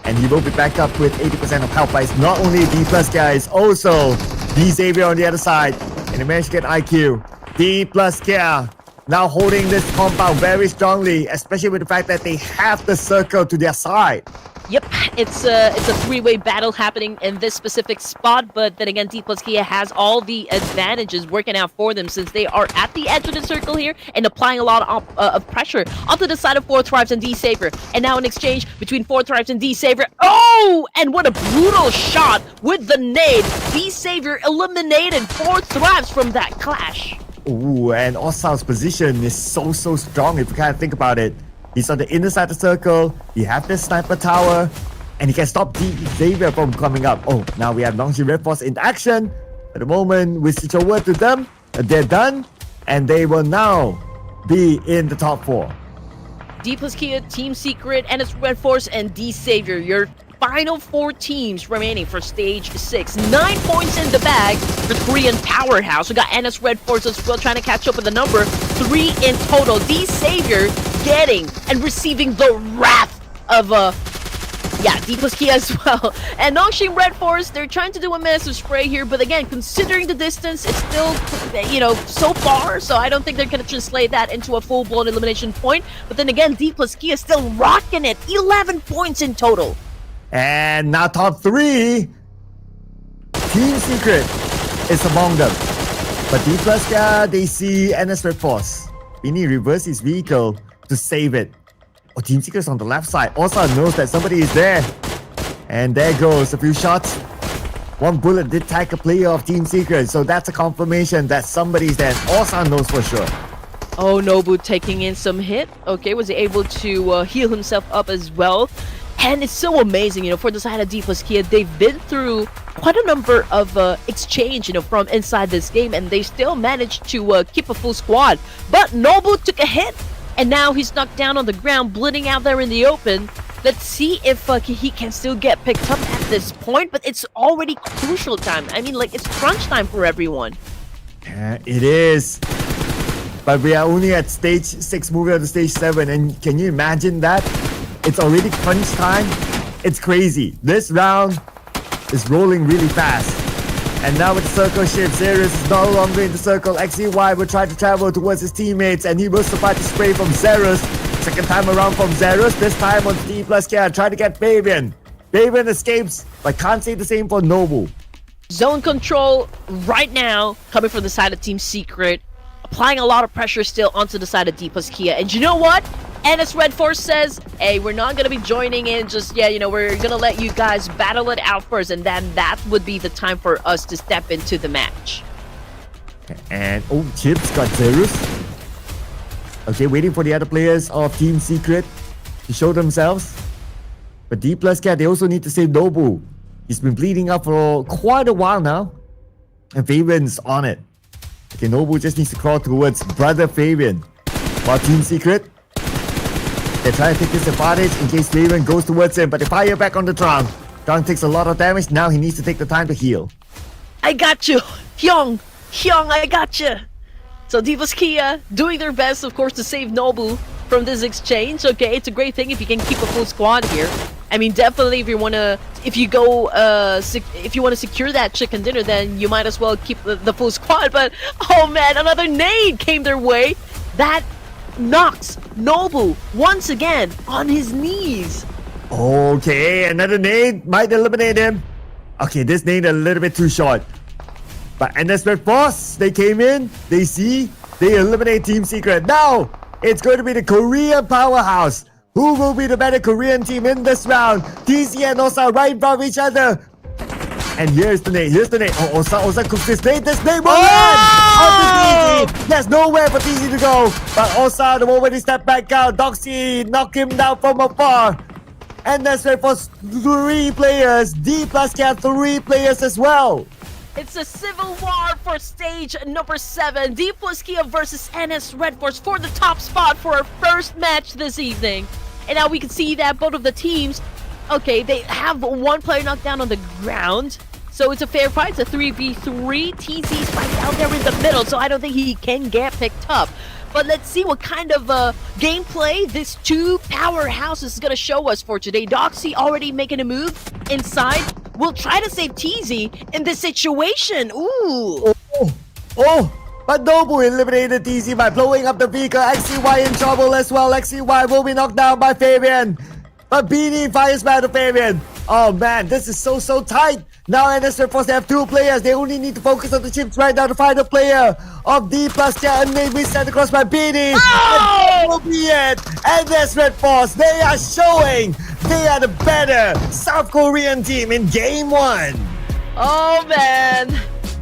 and he will be back up with 80% of health. But it's not only DPLUS guys, also D Xavier on the other side, and they managed to get IQ. DPLUS Kia now holding this compound very strongly, especially with the fact that they have the circle to their side. Yep, it's a three-way battle happening in this specific spot, but then again, DPLUS Kia has all the advantages working out for them since they are at the edge of the circle here and applying a lot of pressure onto the side of Four Thrives and D Saver. And now an exchange between Four Thrives and D Saver. Oh, and what a brutal shot with the nade. D Saver eliminated Four Thrives from that clash. Ooh, and Osao's position is so strong if you kind of think about it. He's on the inner side of the circle, he has the sniper tower, and he can stop Xavier from coming up. Oh, now we have Nongshim Redforce in action. At the moment, we switch over to them. They're done, and they will now be in the top 4. DPLUS Kia, Team Secret, NS Redforce, and D Savior, your final 4 teams remaining for stage 6. 9 points in the bag for Korean powerhouse. We got NS Redforce as well trying to catch up with the number. 3 in total. D Savior getting and receiving the wrath of DPLUS Kia as well. And Nongshim Redforce, they're trying to do a massive spray here, but again, considering the distance, it's still, you know, so far, so I don't think they're going to translate that into a full-blown elimination point. But then again, DPLUS Kia still rocking it. 11 points in total. And now top 3, Team Secret is among them. But DPLUS Kia, they see NS Redforce. Bini reverse his vehicle to save it. Oh, Team Secret's on the left side. Osa knows that somebody is there. And there goes a few shots. One bullet did tag a player of Team Secret, so that's a confirmation that somebody's there. Osa knows for sure. Oh, Nobu taking in some hit. Okay, was able to heal himself up as well. And it's so amazing, you know, for the side of DPLUS Kia, they've been through quite a number of exchange, you know, from inside this game, and they still managed to keep a full squad. But Nobu took a hit, and now he's knocked down on the ground, bleeding out there in the open. Let's see if he can still get picked up at this point, but it's already crucial time. I mean, like, it's crunch time for everyone. Yeah, it is. But we are only at stage 6, moving on to stage 7, and can you imagine that? It's already crunch time. It's crazy. This round is rolling really fast. And now with the circle shift, Zerus is no longer in the circle. XEY will try to travel towards his teammates, and he will survive the spray from Zerus. Second time around from Zerus, this time on DPLUS Kia, trying to get Fabian. Fabian escapes, but can't say the same for Nobu. Zone control right now, coming from the side of Team Secret. Applying a lot of pressure still onto the side of DPLUS Kia. And you know what? NS Redforce says, hey, we're not going to be joining in just yet. You know, we're going to let you guys battle it out first. And then that would be the time for us to step into the match. And Chips got Zerus. Okay, waiting for the other players of Team Secret to show themselves. But DPLUS, they also need to save Nobu. He's been bleeding up for quite a while now. And Fabian's on it. Okay, Nobu just needs to crawl towards brother Fabian. While Team Secret, they're trying to take this advantage in case Fabian goes towards him. But they fire back on the Trang. Trang takes a lot of damage. Now he needs to take the time to heal. I got you, Hyung, I got you. So DPLUS Kia doing their best, of course, to save Nobu from this exchange. Okay, it's a great thing if you can keep a full squad here. I mean, definitely if you want to secure that chicken dinner, then you might as well keep the full squad. But oh man, another nade came their way. That knocks Nobu once again on his knees. Okay, another nade might eliminate him. Okay, this nade a little bit too short. But NS Redforce, they came in, they eliminate Team Secret. Now, it's going to be the Korean powerhouse. Who will be the better Korean team in this round? TC and Osa right above each other. And here's the nade. Oh, Osa cooks this nade. This nade will land! TC. There's nowhere for TC to go. But Osa, the moment he stepped back out, Doxy knocked him down from afar. And that's right for 3 players. DPLUS can 3 players as well. It's a civil war for stage number 7. DPLUS Kia versus NS Redforce for the top spot for our first match this evening. And now we can see that both of the teams, okay, they have one player knocked down on the ground. So it's a fair fight. It's a 3v3. TZ's right down there in the middle, so I don't think he can get picked up. But let's see what kind of gameplay this 2 powerhouses is going to show us for today. Doxy already making a move inside. We'll try to save TZ in this situation. Ooh. But Nobu eliminated TZ by blowing up the vehicle. XCY in trouble as well. XCY will be knocked down by Fabian. But Beanie fires back to Fabian. Oh man, this is so tight. Now NS Redforce, they have 2 players. They only need to focus on the chips right now to find a player of DPLUS, and maybe sent across by Beanie. Oh! And that will be it. NS Redforce, they are showing they are the better South Korean team in Game 1. Oh man,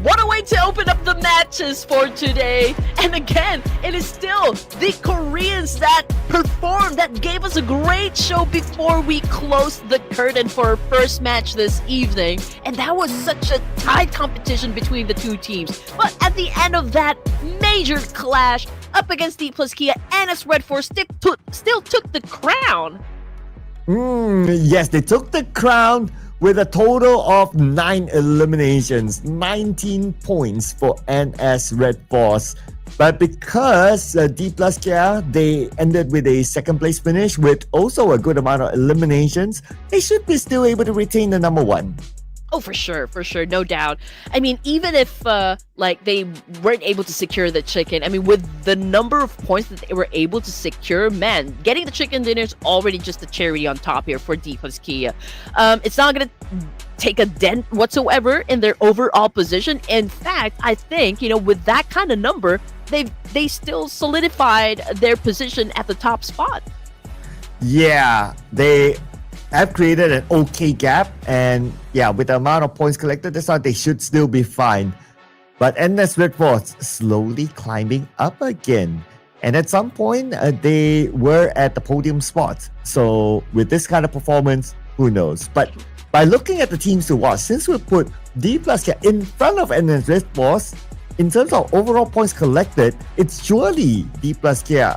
what a way to open up the matches for today. And again, it is still the Koreans that performed, that gave us a great show before we closed the curtain for our first match this evening. And that was such a tight competition between the 2 teams. But at the end of that major clash up against DPLUS Kia, NS Redforce still took the crown. Yes, they took the crown with a total of 9 eliminations, 19 points for NS Redforce. But because DPLUS Kia, they ended with a 2nd place finish with also a good amount of eliminations, they should be still able to retain the number 1. Oh, for sure, no doubt. I mean, even if like they weren't able to secure the chicken, I mean, with the number of points that they were able to secure, man, getting the chicken dinner is already just the cherry on top here for DPLUS Kia. It's not gonna take a dent whatsoever in their overall position. In fact, I think, you know, with that kind of number, they still solidified their position at the top spot. Yeah, they have created an okay gap, and yeah, with the amount of points collected, that's why they should still be fine. But NS Redforce slowly climbing up again, and at some point they were at the podium spot. So with this kind of performance, who knows? But by looking at the teams to watch, since we put DPLUS Kia in front of NS Redforce in terms of overall points collected, it's surely DPLUS Kia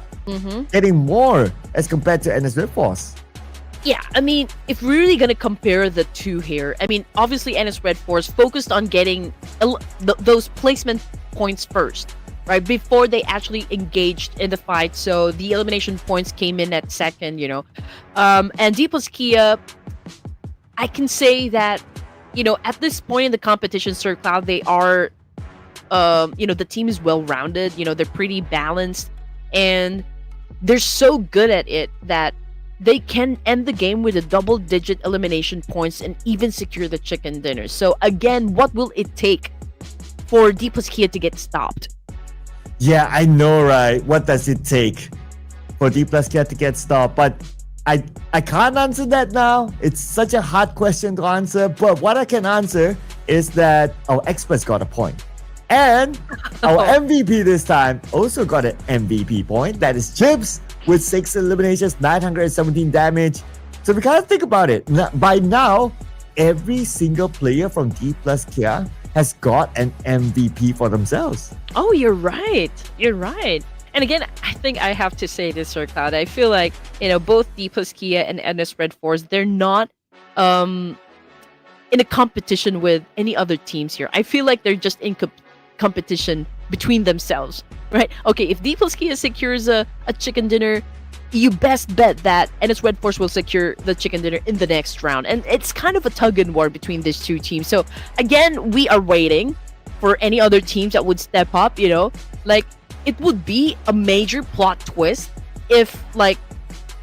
getting more as compared to NS Redforce. Yeah, I mean, if we're really going to compare the 2 here, I mean, obviously NS Redforce focused on getting those placement points first, right? Before they actually engaged in the fight. So the elimination points came in at 2nd, you know. And DPLUS Kia, I can say that, you know, at this point in the competition, Sir Cloud, they are, you know, the team is well-rounded. You know, they're pretty balanced. And they're so good at it that they can end the game with a double-digit elimination points and even secure the chicken dinner. So again, what will it take for DPLUS Kia to get stopped? Yeah, I know, right? What does it take for DPLUS Kia to get stopped? But I can't answer that now. It's such a hard question to answer. But what I can answer is that our experts got a point. And our MVP this time also got an MVP point. That is Chips with 6 eliminations, 917 damage. So we kind of think about it. By now, every single player from DPLUS Kia has got an MVP for themselves. Oh, you're right. You're right. And again, I think I have to say this, Sir Cloud. I feel like, both DPLUS Kia and NS Redforce, they're not in a competition with any other teams here. I feel like they're just in competition between themselves, right? Okay, if DPLUS Kia secures a chicken dinner, you best bet that NS Redforce will secure the chicken dinner in the next round. And it's kind of a tug and war between these two teams. So again, we are waiting for any other teams that would step up, like it would be a major plot twist if like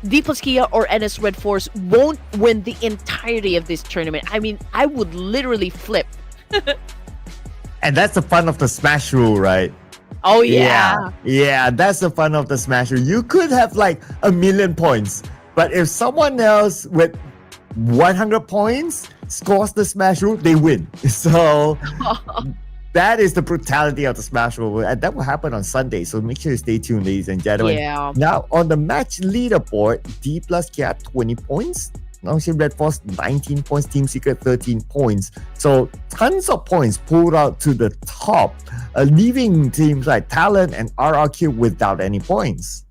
DPLUS Kia or NS Redforce won't win the entirety of this tournament. I mean, I would literally flip. And that's the fun of the Smash rule, right? Oh yeah. Yeah, that's the fun of the Smash rule. You could have like 1,000,000 points, but if someone else with 100 points scores the Smash rule, they win. So that is the brutality of the Smash rule, and that will happen on Sunday. So make sure you stay tuned, ladies and gentlemen. Yeah. Now on the match leaderboard, DPLUS Kia 20 points. Nongshim Redforce 19 points, Team Secret 13 points. So tons of points pulled out to the top, leaving teams like Talon and RRQ without any points.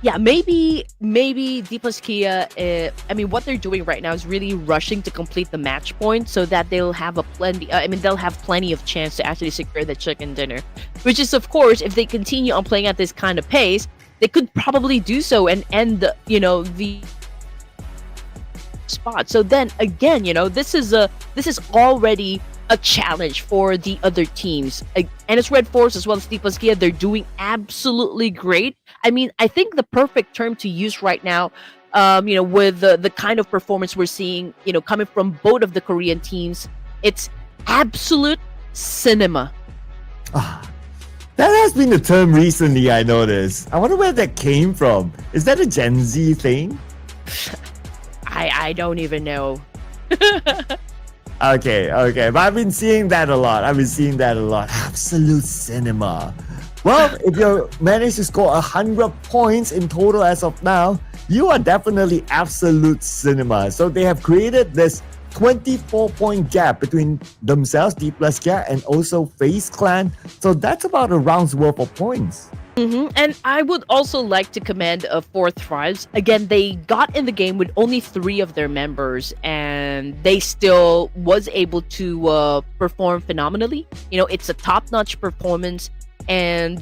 Yeah, maybe DPLUS Kia, what they're doing right now is really rushing to complete the match point so that they'll have they'll have plenty of chance to actually secure the chicken dinner. Which is, of course, if they continue on playing at this kind of pace, they could probably do so and end, the spot. So then again, this is already a challenge for the other teams. NS Redforce as well as DPLUS Kia, they're doing absolutely great. I mean, I think the perfect term to use right now, with the kind of performance we're seeing, coming from both of the Korean teams, it's absolute cinema. That has been the term recently, I noticed. I wonder where that came from. Is that a Gen Z thing? I don't even know. Okay. But I've been seeing that a lot. Absolute cinema. Well, if you manage to score 100 points in total as of now, you are definitely absolute cinema. So they have created this 24-point gap between themselves, DPLUS Kia, and also FaZe Clan. So that's about a round's worth of points. And I would also like to commend Fourth Thrives. Again, they got in the game with only 3 of their members, and they still was able to perform phenomenally. It's a top-notch performance, and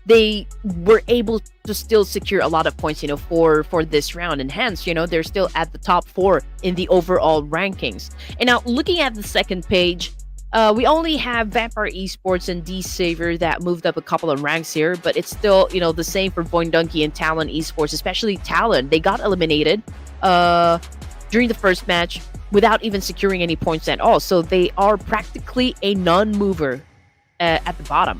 they were able to still secure a lot of points, for this round. And hence, they're still at the top 4 in the overall rankings. And now, looking at the second page, we only have Vampire Esports and D-Saver that moved up a couple of ranks here, but it's still, the same for VOIN Donkey and Talon Esports, especially Talon. They got eliminated during the first match without even securing any points at all. So they are practically a non-mover at the bottom.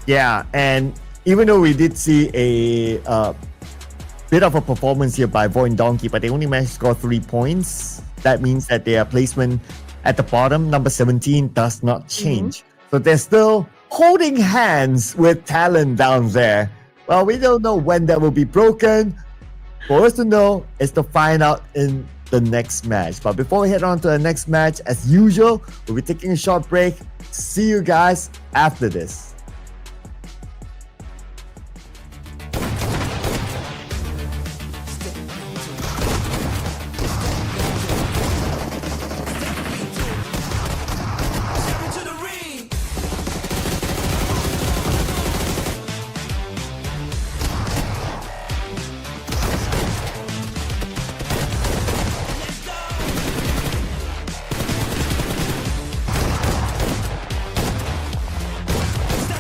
Yeah, and even though we did see a bit of a performance here by VOIN Donkey, but they only managed to score 3 points, that means that their placement at the bottom, number 17, does not change. So they're still holding hands with Talon down there. Well, we don't know when that will be broken. For us to know is to find out in the next match. But before we head on to the next match, as usual, we'll be taking a short break. See you guys after this. Into the ring. Let's go. Step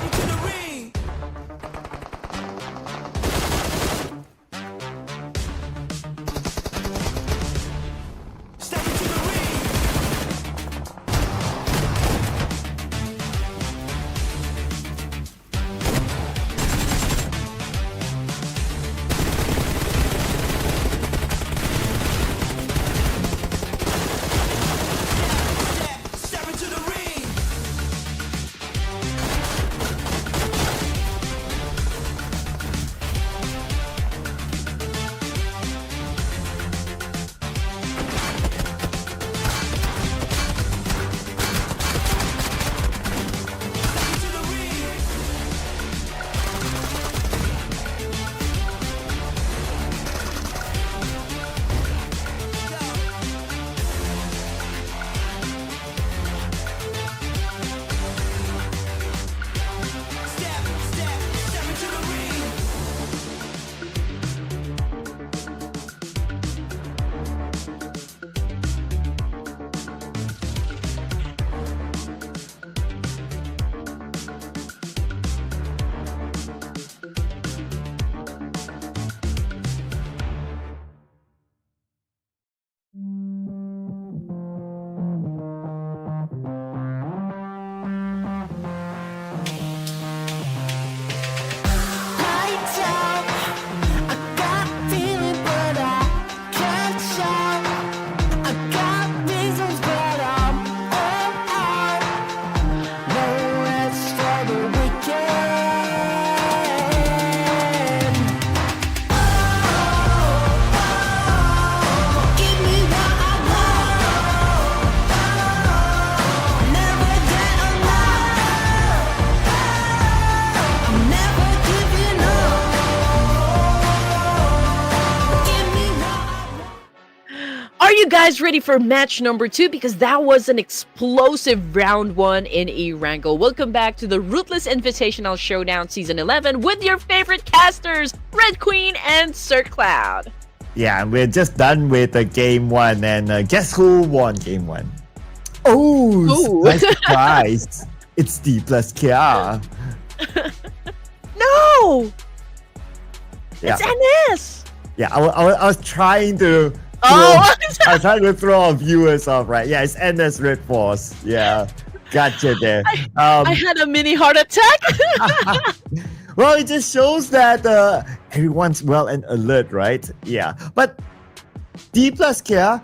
you guys ready for match number 2? Because that was an explosive round 1 in Erangel. Welcome back to the Ruthless Invitational Showdown Season 11 with your favorite casters, Red Queen and Sir Cloud. Yeah, we're just done with game 1, and guess who won game 1? Oh, nice surprise! It's DPLUS Kia. No! Yeah. It's NS! Yeah, I was trying to. Oh! I was trying to throw our viewers off, right? Yeah, it's NS Redforce. Yeah, gotcha there. I had a mini heart attack. Well, it just shows that everyone's well and alert, right? Yeah, but DPLUS Kia,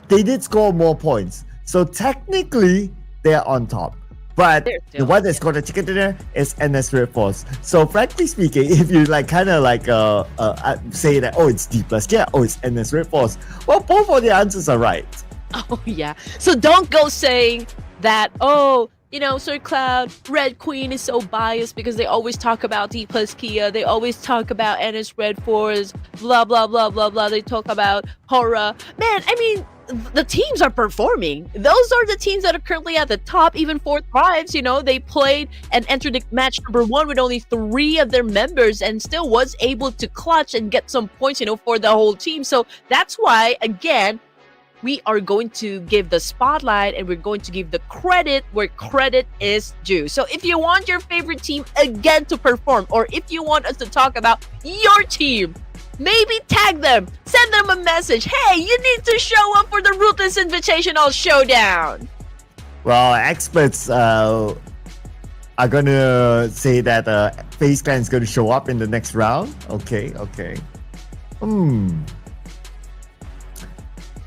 they did score more points, so technically they're on top. But the one that scored the chicken dinner is NS Redforce. So frankly speaking, if you say that, oh, it's DPLUS Kia, oh, it's NS Redforce, well, both of the answers are right. Oh yeah. So don't go saying that, oh, Sir Cloud, Red Queen is so biased because they always talk about DPLUS Kia, they always talk about NS Redforce, blah blah blah blah blah. They talk about HORAA. Man, I mean, the teams are performing. Those are the teams that are currently at the top. Even Fourth Tribes, they played and entered the match number 1 with only 3 of their members and still was able to clutch and get some points, for the whole team. So that's why, again, we are going to give the spotlight and we're going to give the credit where credit is due. So if you want your favorite team again to perform, or if you want us to talk about your team, maybe tag them, send them a message. Hey, you need to show up for the Ruthless Invitational Showdown. Well, experts are gonna say that FaZe Clan is gonna show up in the next round. Okay.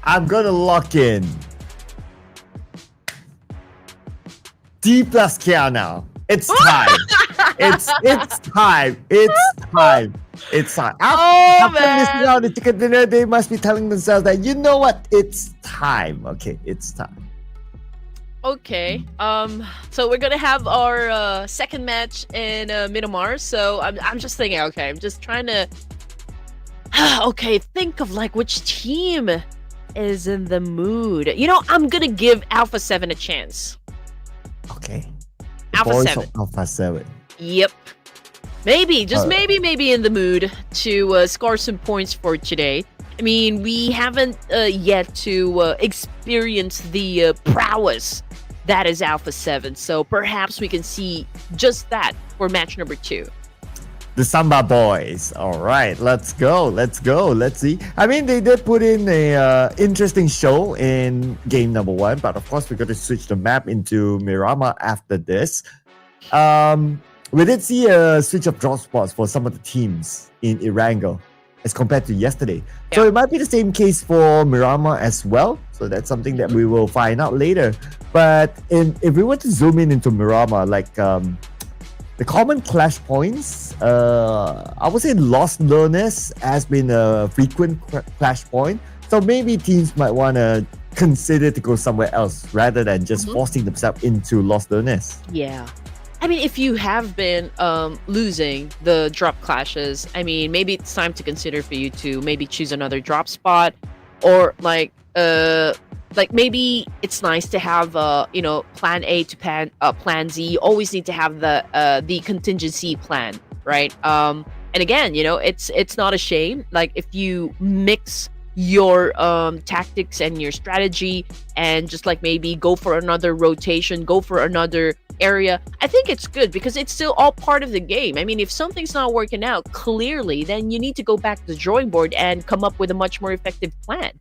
I'm gonna lock in DPLUS Kia now. It's time. It's time. After missing out the chicken dinner, they must be telling themselves that, you know what? It's time. Okay, it's time. Okay. So we're gonna have our second match in Miramar. So I'm just thinking. Okay, I'm just trying to. Okay, think of which team is in the mood. I'm gonna give Alpha7 a chance. Okay. Alpha7. Alpha7. Yep. Maybe, just maybe in the mood to score some points for today. I mean, we haven't yet to experience the prowess that is Alpha7. So perhaps we can see just that for match number 2. The Samba boys. All right, let's go. Let's see. I mean, they did put in a interesting show in game number 1, but of course we're going to switch the map into Miramar after this. We did see a switch of drop spots for some of the teams in Erangel as compared to yesterday. So it might be the same case for Miramar as well. So that's something that we will find out later. But if we were to zoom in into Miramar, the common clash points, I would say lost learners has been a frequent clash point. So maybe teams might want to consider to go somewhere else rather than just forcing themselves into lost learners. Yeah. I mean, if you have been losing the drop clashes, I mean, maybe it's time to consider for you to maybe choose another drop spot, or maybe it's nice to have plan A to plan Z. Always need to have the contingency plan, right? And again, it's not a shame. If you mix your tactics and your strategy and just maybe go for another rotation, go for another area, I think it's good because it's still all part of the game. I mean, if something's not working out clearly, then you need to go back to the drawing board and come up with a much more effective plan.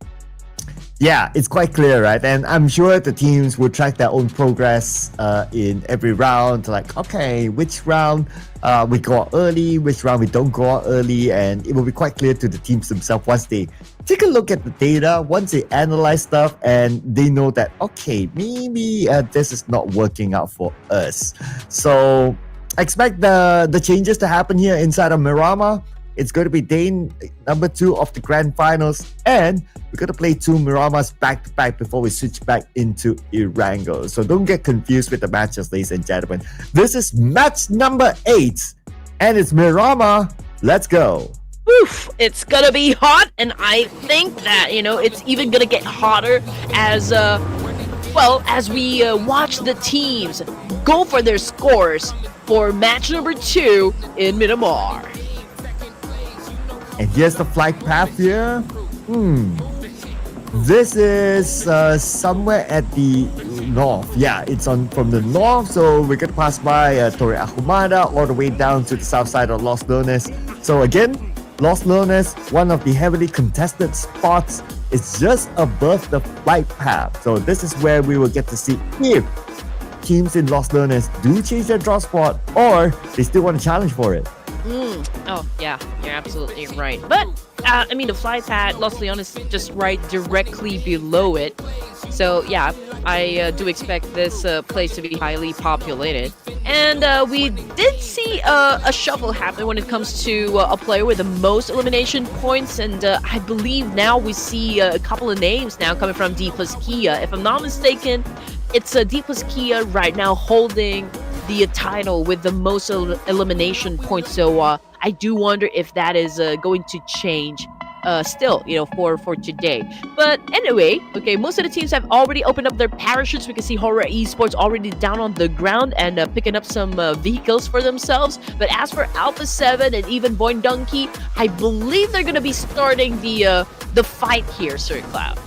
Yeah, it's quite clear, right? And I'm sure the teams will track their own progress in every round. Okay, which round we go out early, which round we don't go out early. And it will be quite clear to the teams themselves once they take a look at the data, once they analyze stuff and they know that, okay, maybe this is not working out for us. So expect the changes to happen here inside of Miramar. It's going to be day number 2 of the grand finals, and we're going to play 2 Miramars back-to-back before we switch back into Erangel. So don't get confused with the matches, ladies and gentlemen. This is match number 8, and it's Miramar. Let's go. Oof, it's gonna be hot, and I think that, it's even gonna get hotter as, as we watch the teams go for their scores for match number 2 in Miramar. And here's the flight path here. This is somewhere at the north. Yeah, it's from the north, so we're gonna pass by Torre Ahumada all the way down to the south side of Los Lunas. So again, Los Lunas, one of the heavily contested spots, is just above the flight path. So this is where we will get to see if teams in Los Lunas do change their drop spot or they still want to challenge for it. Oh, yeah, you're absolutely right. But, the flight pad, Los Leones, is just right directly below it. So, yeah, I do expect this place to be highly populated. And we did see a shuffle happen when it comes to a player with the most elimination points. And I believe now we see a couple of names now coming from DPLUS Kia. If I'm not mistaken, it's DPLUS Kia right now holding the title with the most elimination points. So I do wonder if that is going to change still, for today. But anyway, okay, most of the teams have already opened up their parachutes. We can see HORAA Esports already down on the ground and picking up some vehicles for themselves. But as for Alpha7 and even VOIN Donkey, I believe they're going to be starting the fight here, Sir Cloud.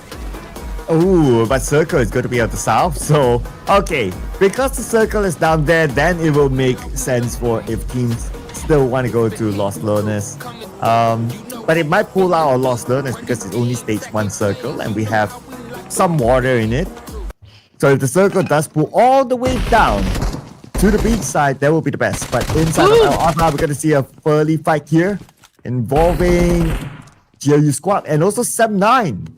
Oh, but Circle is going to be at the south. So, okay, because the Circle is down there, then it will make sense for if teams still want to go to Los Lunas. But it might pull out of Los Lunas because it's only stage 1 Circle and we have some water in it. So if the Circle does pull all the way down to the beach side, that will be the best. But inside of Alpha, we're going to see a early fight here involving GLU Squad and also 7-9.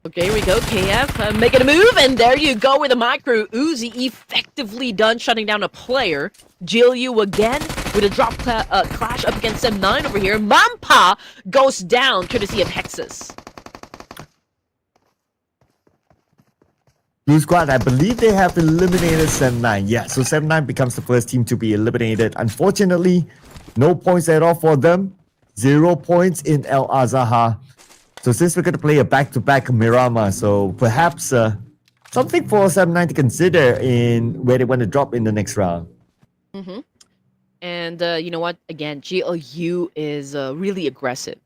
Okay, here we go. KF making a move, and there you go with a micro Uzi, effectively done shutting down a player. GLU again with a drop clash up against M9 over here. Mampa goes down courtesy of Hexus. GLU Squad, I believe they have eliminated 7-9. Yeah, so 7-9 becomes the first team to be eliminated. Unfortunately, no points at all for them. 0 points in El Azaha. So since we're going to play a back-to-back Miramar, so perhaps something for 7-9 to consider in where they want to drop in the next round. And you know what? Again, GLU is really aggressive.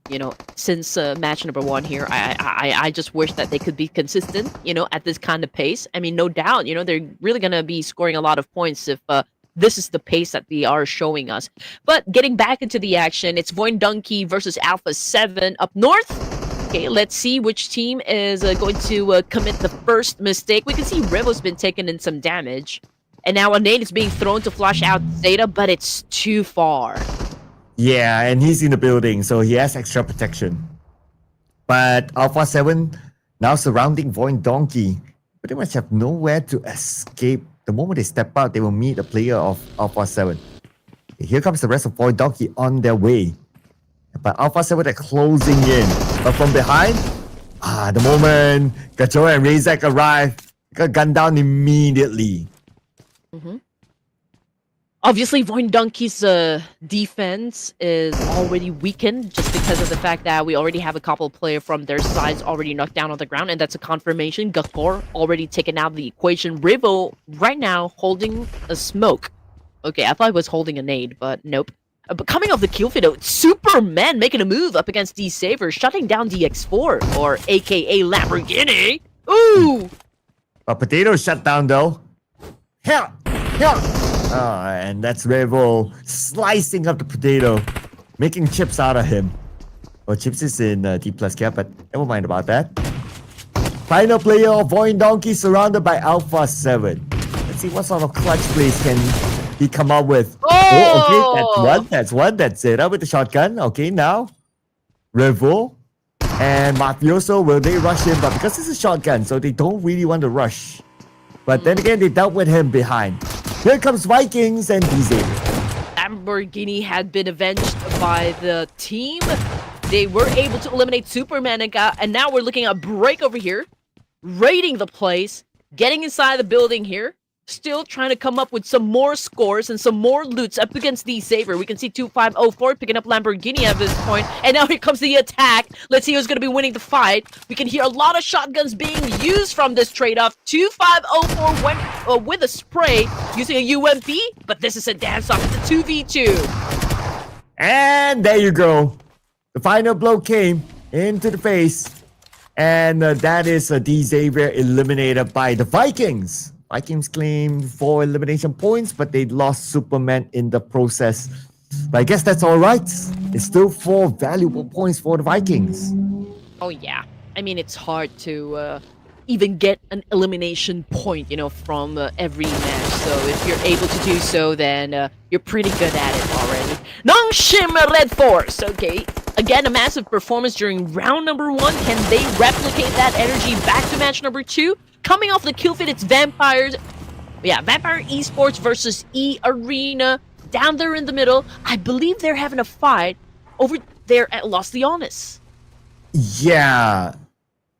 Since match number 1 here, I just wish that they could be consistent. At this kind of pace. I mean, no doubt. They're really gonna be scoring a lot of points if this is the pace that they are showing us. But getting back into the action, it's VOIN Donkey versus Alpha7 up north. Okay, let's see which team is going to commit the first mistake. We can see Revo's been taking in some damage. And now a nade is being thrown to flush out Zeta, but it's too far. Yeah, and he's in the building, so he has extra protection. But Alpha7 now surrounding VOIN Donkey. Pretty much have nowhere to escape. The moment they step out, they will meet a player of Alpha7. Here comes the rest of VOIN Donkey on their way. But Alpha7 are closing in. But from behind, the moment Gachoa and Razak arrive, got gunned down immediately. Obviously, VOIN Donkey's defense is already weakened just because of the fact that we already have a couple players from their sides already knocked down on the ground, and that's a confirmation. Gakor already taken out of the equation. Rivo right now holding a smoke. Okay, I thought he was holding a nade, but nope. But coming off the kill feed, Superman making a move up against D-Saver, shutting down DX4, or aka Lamborghini. Ooh! A potato shut down though. Hell! And that's Revo slicing up the potato, making chips out of him. Oh, chips is in DPLUS cap, but never mind about that. Final player of VOIN Donkey surrounded by Alpha7. Let's see what sort of clutch plays can he come up with. Oh, okay, that's one. That's it. With the shotgun. Okay, now Revo and Mafioso, will they rush him? But because it's a shotgun, so they don't really want to rush. But then again, they dealt with him behind. Here comes Vikings and DZ. Lamborghini had been avenged by the team. They were able to eliminate Superman and now we're looking at Break over here, raiding the place, getting inside the building here. still trying to come up with some more scores and some more loots up against the Saver. We can see 2504 picking up Lamborghini at this point, and now here comes the attack. Let's see who's going to be winning the fight. We can hear a lot of shotguns being used from this trade-off. 2504 went with a spray using a UMP, but this is a dance-off. It's a 2v2. And there you go. The final blow came into the face. And that is D Xavier eliminated by the Vikings. Vikings claimed 4 elimination points, but they lost Superman in the process. But I guess that's all right. It's still 4 valuable points for the Vikings. Oh, yeah. I mean, it's hard to even get an elimination point, you know, from every match. So if you're able to do so, then you're pretty good at it already. Nongshim Redforce, okay. Again, a massive performance during round number 1. Can they replicate that energy back to match number 2? Coming off the kill feed, it's Vampires. Yeah, Vampire Esports versus E Arena. Down there in the middle, I believe they're having a fight over there at Los Leones. Yeah.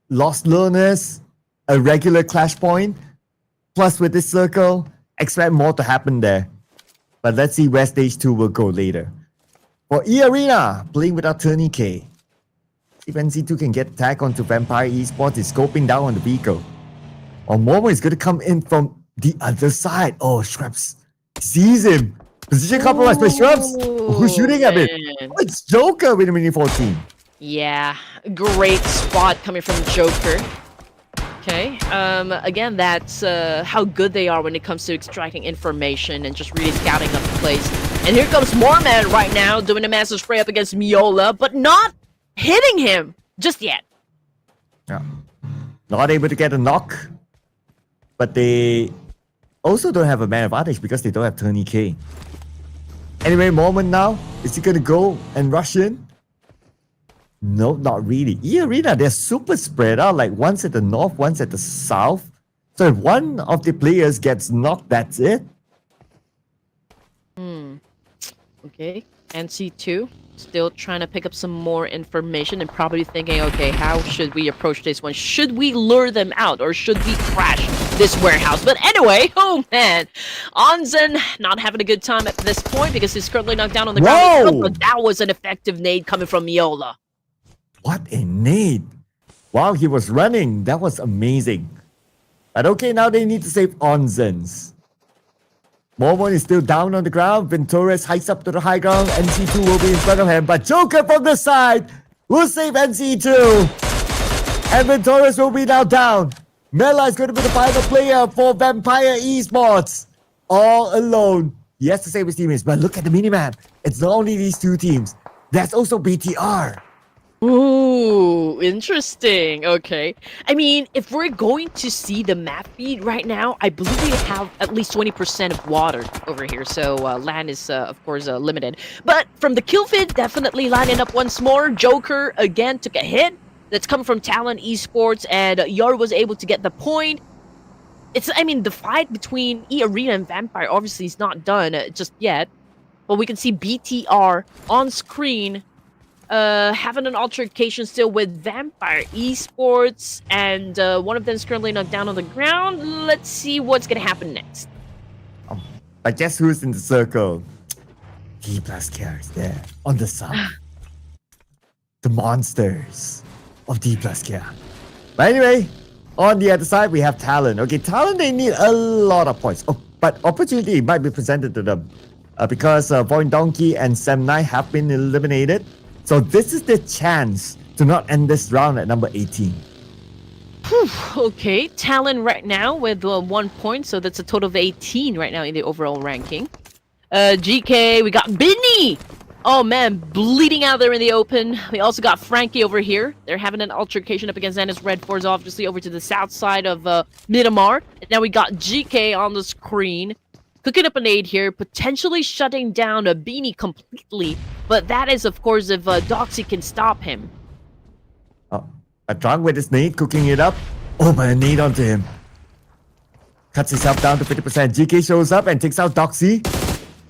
Los Leones, a regular clash point. Plus with this circle, expect more to happen there. But let's see where stage 2 will go later. For E Arena, playing without Turney K. If NC2 can get attack onto Vampire Esports, is scoping down on the vehicle. Or Momo is going to come in from the other side. Oh, Shreps sees him. Position compromise by Shreps. Who's shooting at him? Oh, it's Joker with a mini 14. Yeah, great spot coming from Joker. Okay, again, that's how good they are when it comes to extracting information and just really scouting up the place. And here comes Moorman right now, doing a massive spray up against Miola, but not hitting him just yet. Yeah. Not able to get a knock. But they also don't have a man advantage because they don't have Turney K. Anyway, Moment now. Is he going to go and rush in? No, not really. E Arena, they're super spread out. Like one's at the north, one's at the south. So if one of the players gets knocked, that's it. Okay, NC2 still trying to pick up some more information and probably thinking, okay, how should we approach this one? Should we lure them out or should we crash this warehouse? But anyway, oh man, Onzen not having a good time at this point because he's currently knocked down on the ground. But that was an effective nade coming from Miola. What a nade. While he was running, that was amazing. But okay, now they need to save Onzen's. Momon is still down on the ground. Ventores hikes up to the high ground. NC2 will be in front of him. But Joker from the side will save NC2. And Ventores will be now down. Mela is going to be the final player for Vampire Esports. All alone. He has to save his teammates. But look at the minimap. It's not only these 2 teams. There's also BTR. Ooh, interesting. Okay. I mean, if we're going to see the map feed right now, I believe we have at least 20% of water over here. So land is, of course, limited. But from the kill feed, definitely lining up once more. Joker, again, took a hit. That's coming from Talon Esports, and Yor was able to get the point. I mean, the fight between E Arena and Vampire obviously is not done just yet. But we can see BTR on screen. Having an altercation still with Vampire Esports, and one of them is currently knocked down on the ground. Let's see what's gonna happen next. But guess who's in the circle? DPLUS is there on the side. The monsters of DPLUS. But anyway, on the other side we have Talon. Okay, Talon, they need a lot of points. Oh, but opportunity might be presented to them because VOIN Donkey and Sam9 have been eliminated. So this is the chance to not end this round at number 18. Okay, Talon right now with 1 point, so that's a total of 18 right now in the overall ranking. GK, we got Binny! Oh man, bleeding out there in the open. We also got Frankie over here. They're having an altercation up against Xannis Redforce, obviously over to the south side of Miramar. And now we got GK on the screen. Cooking up a nade here, potentially shutting down a Beanie completely. But that is, of course, if Doxy can stop him. Oh, a drunk with his nade, cooking it up. Oh, but a nade onto him. Cuts himself down to 50%. GK shows up and takes out Doxy.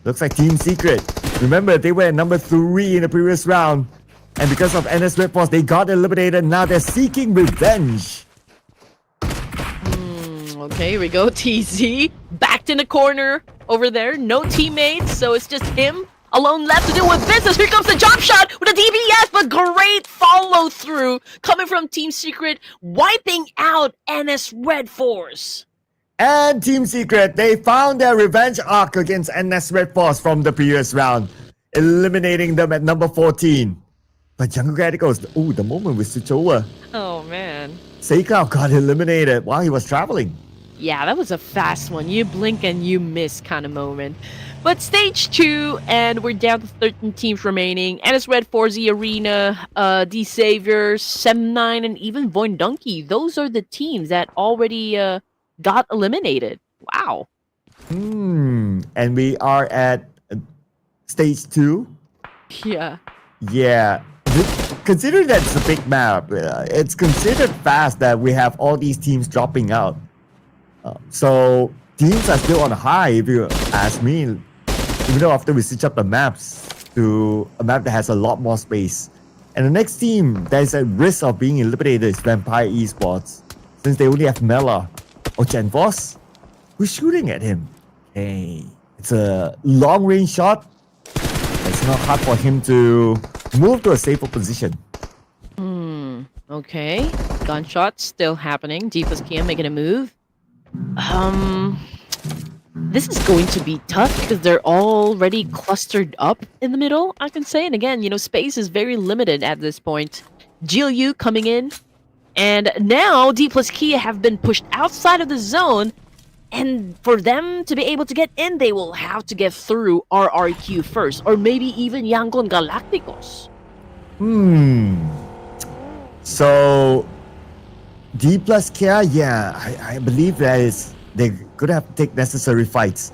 Looks like Team Secret. Remember, they were at number 3 in the previous round. And because of NS Redforce, they got eliminated. Now they're seeking revenge. Okay, here we go. TZ back backed in a corner over there. No teammates, so it's just him alone left to deal with business. Here comes the jump shot with a DBS, but great follow through coming from Team Secret, wiping out NS Redforce. And Team Secret, they found their revenge arc against NS Redforce from the previous round, eliminating them at number 14. But Yangon Galacticos, ooh, the moment we switch over, Oh man. Seikao got eliminated while he was traveling. Yeah, that was a fast one. You blink and you miss kind of moment. But stage 2, and we're down to 13 teams remaining. NS Redforce, the Arena, D Savior, Sem9, and even VOIN Donkey. Those are the teams that already got eliminated. Wow. And we are at stage 2. Yeah. Yeah. Considering that it's a big map, it's considered fast that we have all these teams dropping out. So teams are still on a high, if you ask me, even though after we switch up the maps to a map that has a lot more space. And the next team that is at risk of being eliminated is Vampire Esports, since they only have Mela or Genvos. Who's shooting at him? Hey, it's a long range shot. It's not hard for him to move to a safer position. Okay. Gunshots still happening. DPLUS Kia making a move. This is going to be tough because they're already clustered up in the middle, I can say. And again, space is very limited at this point. GLU coming in. And now DPLUS Kia have been pushed outside of the zone. And for them to be able to get in, they will have to get through RRQ first. Or maybe even Yangon Galacticos. So DPLUS Kia, yeah, I believe they're going to have to take necessary fights.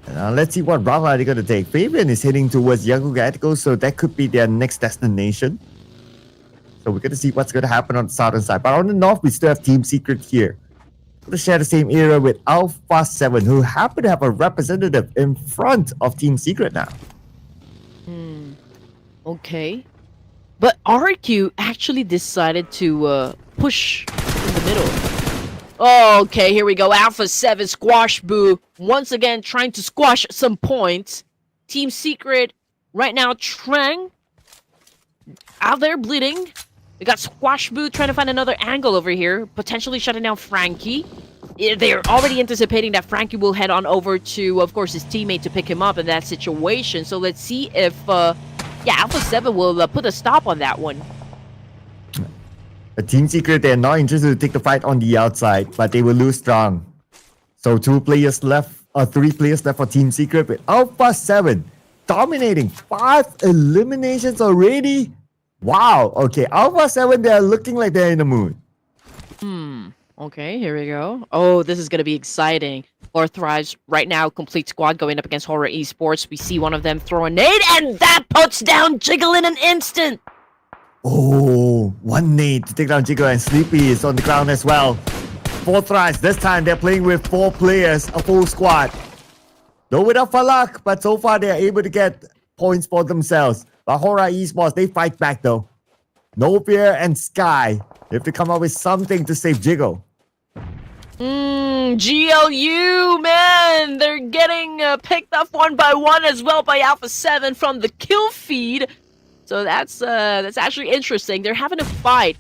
Let's see what round are they going to take. Fabian is heading towards Yangon Galacticos, so that could be their next destination. So we're going to see what's going to happen on the southern side. But on the north, we still have Team Secret here. To share the same era with Alpha7, who happen to have a representative in front of Team Secret now. Okay. But RQ actually decided to push in the middle. Okay, here we go. Alpha7 Squash Boo. Once again, trying to squash some points. Team Secret, right now, Trang out there bleeding. We got Squash Boo trying to find another angle over here, potentially shutting down Frankie. They're already anticipating that Frankie will head on over to, of course, his teammate to pick him up in that situation. So let's see if, Alpha7 will put a stop on that one. Team Secret, they're not interested to take the fight on the outside, but they will lose strong. So 3 players left for Team Secret with Alpha7 dominating 5 eliminations already. Wow, okay, Alpha7, they're looking like they're in the mood. Okay, here we go. Oh, this is going to be exciting. Or Thrives right now, complete squad going up against HORAA Esports. We see one of them throw a nade, and that puts down Jiggle in an instant. Oh, 1 nade to take down Jiggle, and Sleepy is on the ground as well. 4 Thrives, this time they're playing with 4 players, a full squad. Though without luck, but so far they're able to get points for themselves. But HORAA Esports, they fight back though. No Fear and Sky, they have to come up with something to save Jiggle. GLU, man, they're getting picked up one by one as well by Alpha7 from the kill feed. So that's actually interesting. They're having a fight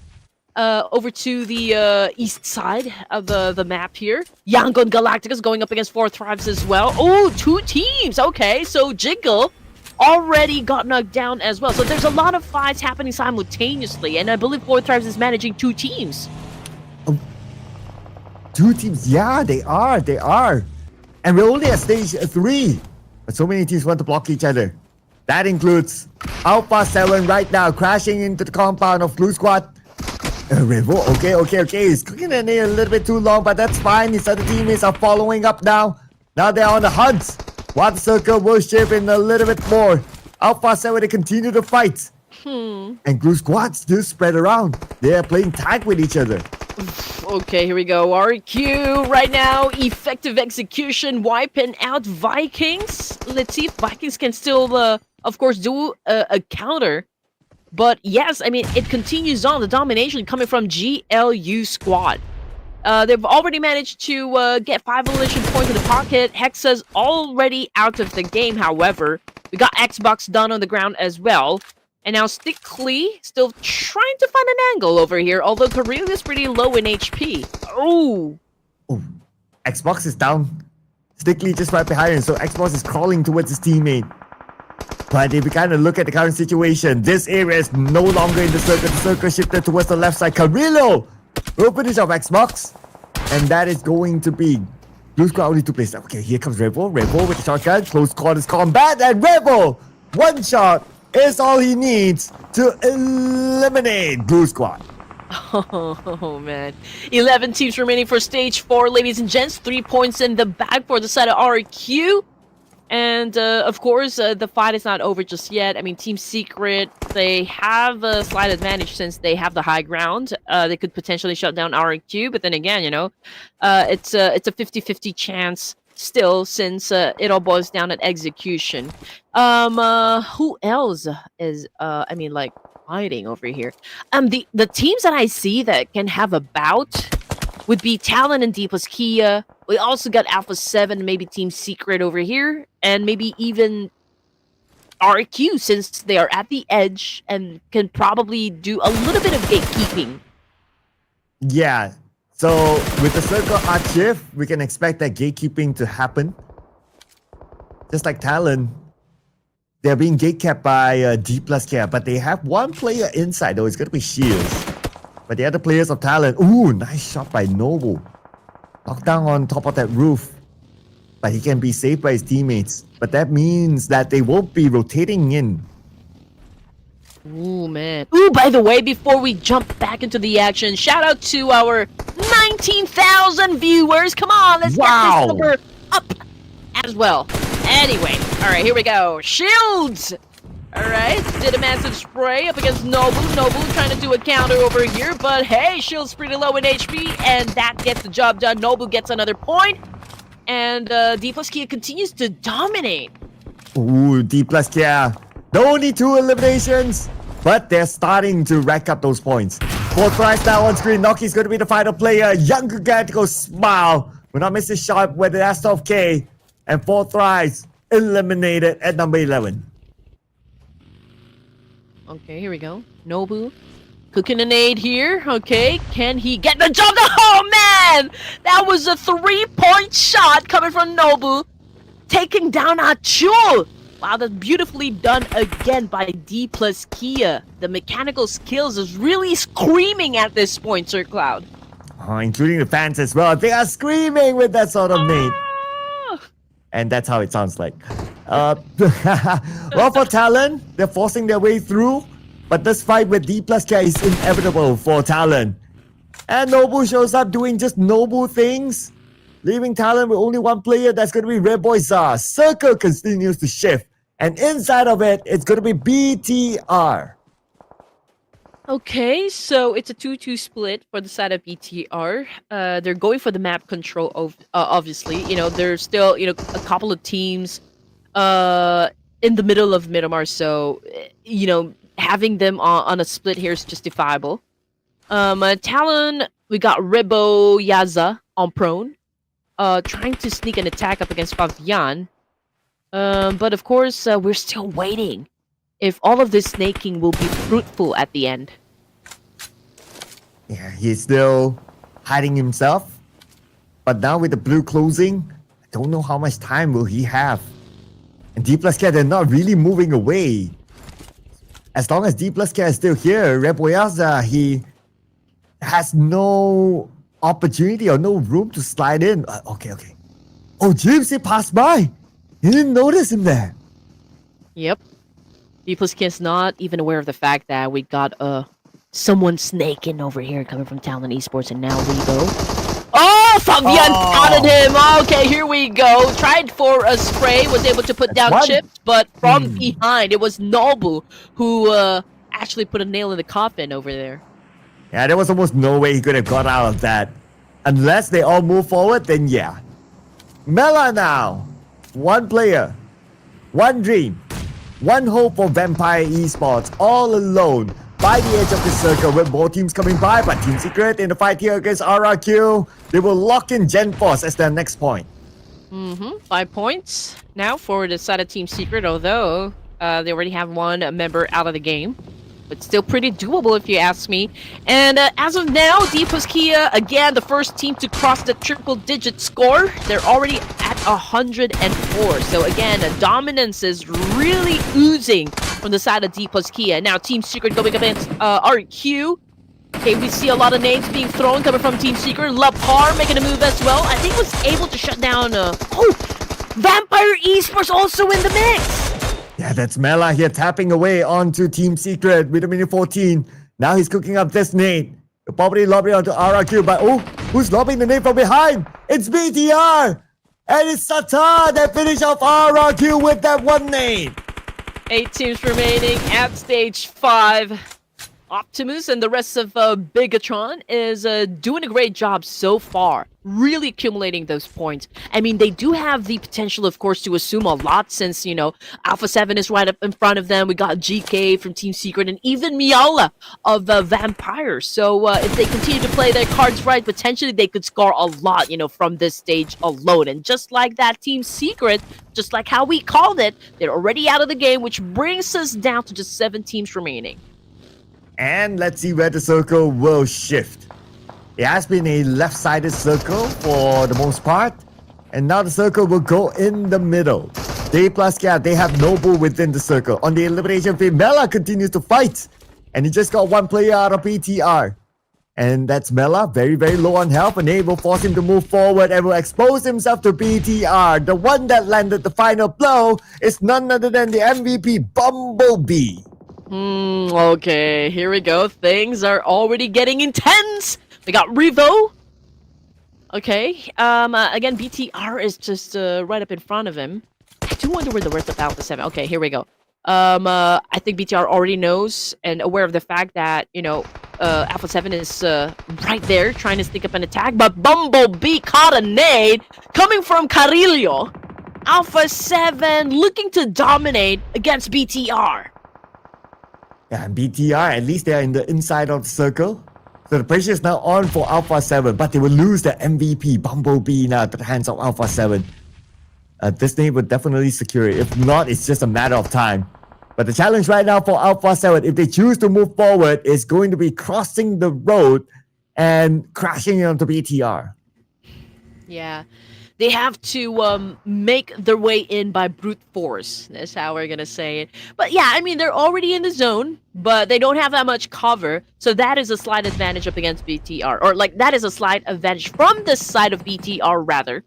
over to the east side of the map here. Yangon Galacticos going up against 4 Thrives as well. Oh, 2 teams. Okay, so Jiggle already got knocked down as well. So there's a lot of fights happening simultaneously, and I believe 4 Thrives is managing 2 teams. 2 teams, yeah, they are. And we're only at stage 3. But so many teams want to block each other. That includes Alpha7 right now, crashing into the compound of GLU Squad. Revo, okay. He's cooking the nail a little bit too long, but that's fine. His other teammates are following up now. Now they're on the hunt. Water Circle will shift in a little bit more. Alpha7, they continue to fight. And GLU Squad still spread around. They are playing tag with each other. Okay, here we go. RQ right now. Effective execution, wiping out Vikings. Let's see if Vikings can still, of course, do a counter. But yes, I mean, it continues on. The domination coming from GLU Squad. They've already managed to get 5 elimination points in the pocket. Hexa's already out of the game, however. We got Xbox done on the ground as well. And now Stickly still trying to find an angle over here, although Kareel is pretty low in HP. Oh! Oh, Xbox is down. Stickly just right behind him, so Xbox is crawling towards his teammate. But if we kind of look at the current situation, this area is no longer in the circle. The circle shifted towards the left side. Carrillo will finish off Xbox. And that is going to be GLU Squad only 2 players. Okay, here comes Rebel. Rebel with the shotgun. Close quarters combat. And Rebel, 1 shot is all he needs to eliminate GLU Squad. Oh, man. 11 teams remaining for stage 4, ladies and gents. 3 points in the bag for the side of RQ. And, of course, the fight is not over just yet. I mean, Team Secret, they have a slight advantage since they have the high ground. They could potentially shut down RQ, but then again, you know, it's a 50-50 chance still since it all boils down at execution. Who else is, I mean, like, fighting over here? The teams that I see that can have a bout would be Talon and DPLUS Kia. We also got Alpha7, maybe Team Secret over here, and maybe even RQ, since they are at the edge and can probably do a little bit of gatekeeping. Yeah, so with the circle art shift, we can expect that gatekeeping to happen. Just like Talon, they're being gatekept by DPLUS Kia, but they have 1 player inside though. It's going to be Shields. But the other players of Talon, ooh, nice shot by Noble. Knocked down on top of that roof. But he can be saved by his teammates. But that means that they won't be rotating in. Ooh, man. Ooh, by the way, before we jump back into the action, shout out to our 19,000 viewers. Come on, let's get this number up as well. Anyway, all right, here we go. Shields! All right, did a massive spray up against Nobu. Nobu trying to do a counter over here, but hey, Shield's pretty low in HP, and that gets the job done. Nobu gets another point, and DPLUS Kia continues to dominate. Ooh, DPLUS Kia. Only 2 eliminations, but they're starting to rack up those points. 4 tries now on screen. Noki's going to be the final player. Yangon Galacticos smile. Will not miss a shot with the last of K. And 4 tries eliminated at number 11. Okay, here we go. Nobu cooking a nade here. Okay, can he get the job done? Oh, man! That was a 3-point shot coming from Nobu. Taking down Achul. Wow, that's beautifully done again by DPLUS Kia. The mechanical skills is really screaming at this point, Sir Cloud. Oh, including the fans as well. They are screaming with that sort of nade. And that's how it sounds like. Well, for Talon, they're forcing their way through. But this fight with DPLUS Kia is inevitable for Talon. And Nobu shows up doing just Nobu things. Leaving Talon with only 1 player, that's going to be Red Boy Zar. Circle continues to shift. And inside of it, it's going to be BTR. Okay, so it's a 2-2 split for the side of BTR. They're going for the map control, obviously. You know, there's still, you know, a couple of teams in the middle of Miramar, so, you know, having them on a split here is justifiable. Talon, we got Rebo Yaza on prone, trying to sneak an attack up against Favian. But of course, we're still waiting if all of this snaking will be fruitful at the end. Yeah, he's still hiding himself. But now with the blue closing, I don't know how much time will he have. And DPLUS Kia, they're not really moving away. As long as DPLUS Kia is still here, Reboyaza, he has no opportunity or no room to slide in. Okay. Oh, Gypsy passed by. He didn't notice him there. Yep. DPLUS Kia is not even aware of the fact that we got someone snaking over here coming from Talon Esports, and now we go. Oh, Fabian spotted him. Okay, here we go. Tried for a spray, was able to put down chips, but from behind, it was Nobu who actually put a nail in the coffin over there. Yeah, there was almost no way he could have got out of that. Unless they all move forward, then yeah. Mela now. 1 player. 1 dream. 1 hope for Vampire Esports. All alone. by the edge of the circle with more teams coming by, but Team Secret in the fight here against RRQ, they will lock in Gen Force as their next point. 5 points now for the side of Team Secret, although they already have one member out of the game. But still pretty doable if you ask me. And as of now, DPLUS Kia, again, the first team to cross the triple-digit score. They're already at 104. So again, dominance is really oozing from the side of DPLUS Kia. Now, Team Secret going against RQ. Okay, we see a lot of names being thrown coming from Team Secret. Lapar making a move as well. I think was able to shut down... Vampire Esports also in the mix! Yeah, that's Mela here tapping away onto Team Secret with a minute 14. Now he's cooking up this nade. He'll probably lob it onto RRQ, but who's lobbing the nade from behind? It's BTR! And it's Satan that finished off RRQ with that one nade. 8 teams remaining at stage 5. Optimus and the rest of Bigetron is doing a great job so far, really accumulating those points. I mean, they do have the potential, of course, to assume a lot since, you know, Alpha7 is right up in front of them. We got GK from Team Secret and even Miaola of Vampire. So if they continue to play their cards right, potentially they could score a lot, you know, from this stage alone. And just like that, Team Secret, just like how we called it, they're already out of the game, which brings us down to just 7 teams remaining. And let's see where the circle will shift. It has been a left-sided circle for the most part. And now the circle will go in the middle. DPLUS, yeah, they have Noble within the circle. On the elimination field, Mela continues to fight. And he just got one player out of BTR. And that's Mela, very, very low on health. And it will force him to move forward and will expose himself to BTR. The one that landed the final blow is none other than the MVP, Bumblebee. Okay, here we go. Things are already getting intense. We got Revo. Okay, again, BTR is just right up in front of him. I do wonder where the rest of Alpha7. Okay, here we go. I think BTR already knows and aware of the fact that, you know, Alpha7 is right there trying to sneak up an attack, but Bumblebee caught a nade coming from Carillo. Alpha7 looking to dominate against BTR. Yeah, and BTR, at least they are in the inside of the circle. So the pressure is now on for Alpha7, but they will lose the MVP, Bumblebee, now to the hands of Alpha7. This name would definitely secure it. If not, it's just a matter of time. But the challenge right now for Alpha7, if they choose to move forward, is going to be crossing the road and crashing onto BTR. Yeah. They have to make their way in by brute force. That's how we're going to say it. But yeah, I mean, they're already in the zone, but they don't have that much cover. So that is a slight advantage up against BTR. Or like, that is a slight advantage from the side of BTR, rather.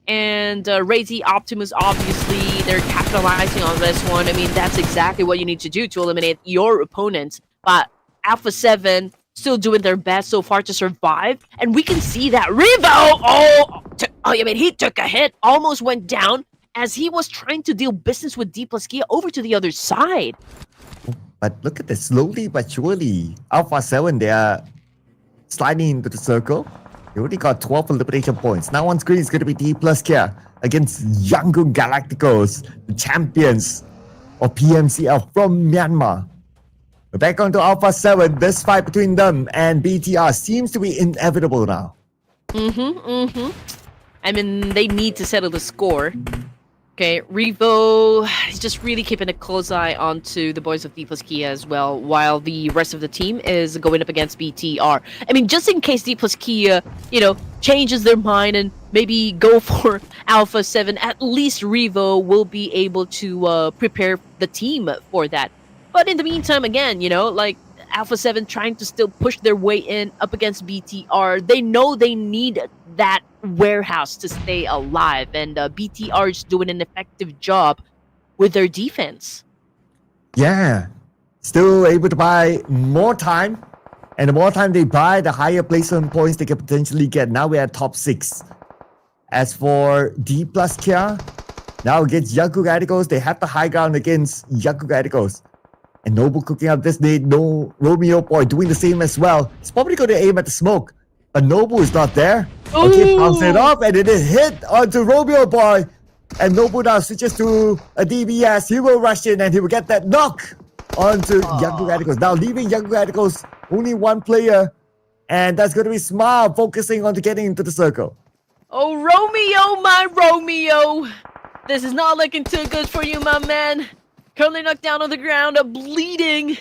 And Razy, Optimus, obviously, they're capitalizing on this one. I mean, that's exactly what you need to do to eliminate your opponents. But Alpha7 still doing their best so far to survive. And we can see that Revo, I mean, he took a hit, almost went down as he was trying to deal business with DPLUS Kia over to the other side. But look at this, slowly but surely, Alpha7, they are sliding into the circle. They already got 12 elimination points. Now on screen is going to be DPLUS Kia against Yangon Galacticos, the champions of PMCL from Myanmar. We're back onto Alpha7. This fight between them and BTR seems to be inevitable now. I mean, they need to settle the score. Okay, Revo is just really keeping a close eye onto the boys of DPLUS Kia as well, while the rest of the team is going up against BTR. I mean, just in case DPLUS Kia, you know, changes their mind and maybe go for Alpha7, at least Revo will be able to prepare the team for that. But in the meantime, again, you know, like, Alpha7 trying to still push their way in up against BTR. They know they need that warehouse to stay alive, and BTR is doing an effective job with their defense. Yeah, still able to buy more time, and the more time they buy, the higher placement points they can potentially get. Now we're at top 6. As for DPLUS Kia, now against Yangon Galacticos, they have the high ground against Yangon Galacticos. And Noble cooking up this day, no Romeo Boy doing the same as well. He's probably going to aim at the smoke, but Noble is not there. Okay, bounce it off, and it is hit onto Romeo Boy. And Noble now switches to a DBS. He will rush in and he will get that knock. onto Yangon Galacticos. Now leaving Yangon Galacticos, only one player, and that's going to be Smile focusing on to getting into the circle. Oh, Romeo, my Romeo. This is not looking too good for you, my man. Currently knocked down on the ground, bleeding.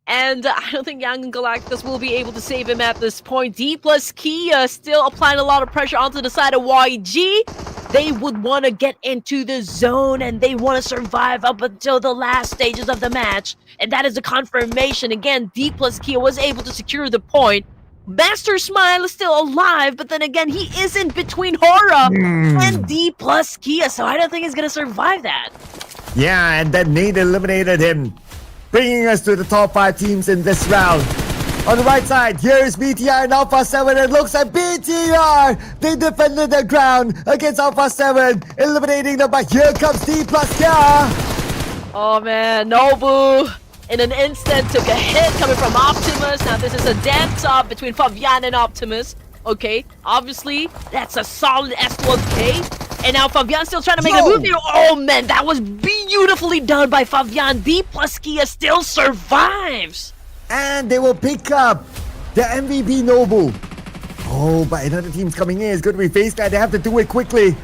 And I don't think Yangon Galacticos will be able to save him at this point. DPLUS Kia still applying a lot of pressure onto the side of YG. They would want to get into the zone and they want to survive up until the last stages of the match. And that is a confirmation. Again, DPLUS Kia was able to secure the point. Master Smile is still alive, but then again, he is in between HORAA and DPLUS Kia, so I don't think he's going to survive that. Yeah, and then Nate eliminated him, bringing us to the top 5 teams in this round. On the right side, here is BTR and Alpha7. It looks like BTR, they defended their ground against Alpha7, eliminating them, but here comes DPLUS Kia. Oh man, Nobu in an instant took a hit coming from Optimus. Now this is a dance-off between Fabian and Optimus. Okay, obviously, that's a solid S12K. And now Fabian still trying to make a move here. Oh man, that was beautifully done by Fabian. DPLUS Kia still survives. And they will pick up the MVP Nobu. Oh, but another team's coming in. It's going to be FaZe Clan. They have to do it quickly.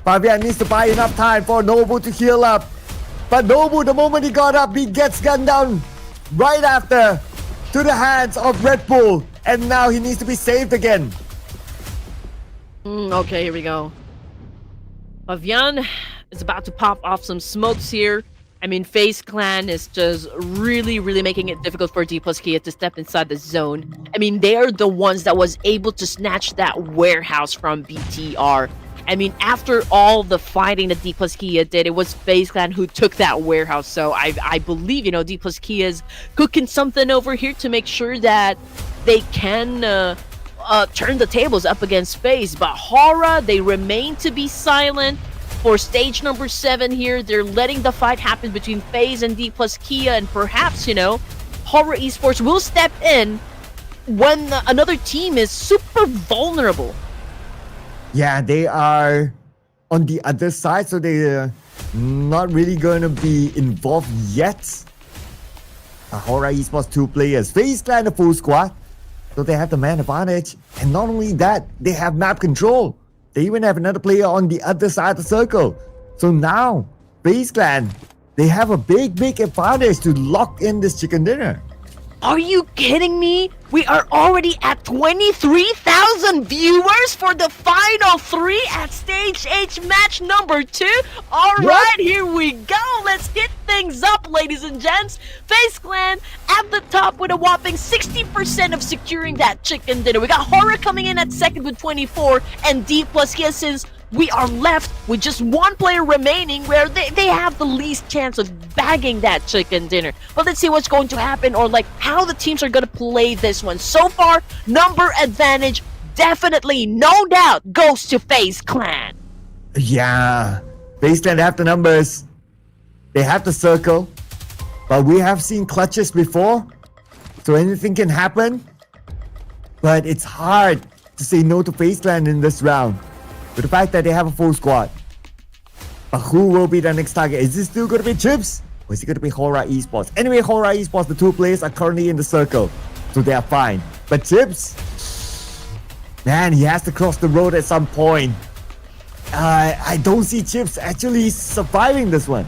Fabian needs to buy enough time for Nobu to heal up. But Nobu, the moment he got up, he gets gunned down right after to the hands of Red Bull. And now he needs to be saved again. Okay, here we go. Fabian is about to pop off some smokes here. I mean, FaZe Clan is just really making it difficult for DPLUS Kia to step inside the zone. I mean, they're the ones that was able to snatch that warehouse from BTR. I mean, after all the fighting that DPLUS Kia did, it was FaZe Clan who took that warehouse. So I believe, you know, DPLUS Kia is cooking something over here to make sure that they can turn the tables up against FaZe. But HORAA, they remain to be silent. For stage number 7 here, they're letting the fight happen between FaZe and DPLUS Kia, and perhaps, you know, HORAA Esports will step in when another team is super vulnerable. Yeah, they are on the other side, so they're not really going to be involved yet. HORAA Esports 2 players, FaZe Clan a full squad, so they have the man advantage. And not only that, they have map control. They even have another player on the other side of the circle. So now, FaZe Clan, they have a big advantage to lock in this chicken dinner. Are you kidding me? We are already at 23,000 viewers for the final 3 at Stage H match number 2. Alright, here we go. Let's hit things up, ladies and gents. FaZe Clan at the top with a whopping 60% of securing that chicken dinner. We got HORAA coming in at second with 24, and DPLUS Kia, since we are left with just one player remaining, where they have the least chance of bagging that chicken dinner. But let's see what's going to happen, or like how the teams are going to play this one. So far, number advantage definitely, no doubt, goes to FaZe Clan. Yeah, FaZe Clan have the numbers. They have the circle. But we have seen clutches before, so anything can happen. But it's hard to say no to FaZe Clan in this round, with the fact that they have a full squad. But who will be the next target? Is this still going to be Chips? Or is it going to be HORAA Esports? Anyway, HORAA Esports, the 2 players are currently in the circle, so they are fine. But Chips, man, he has to cross the road at some point. I don't see Chips actually surviving this one.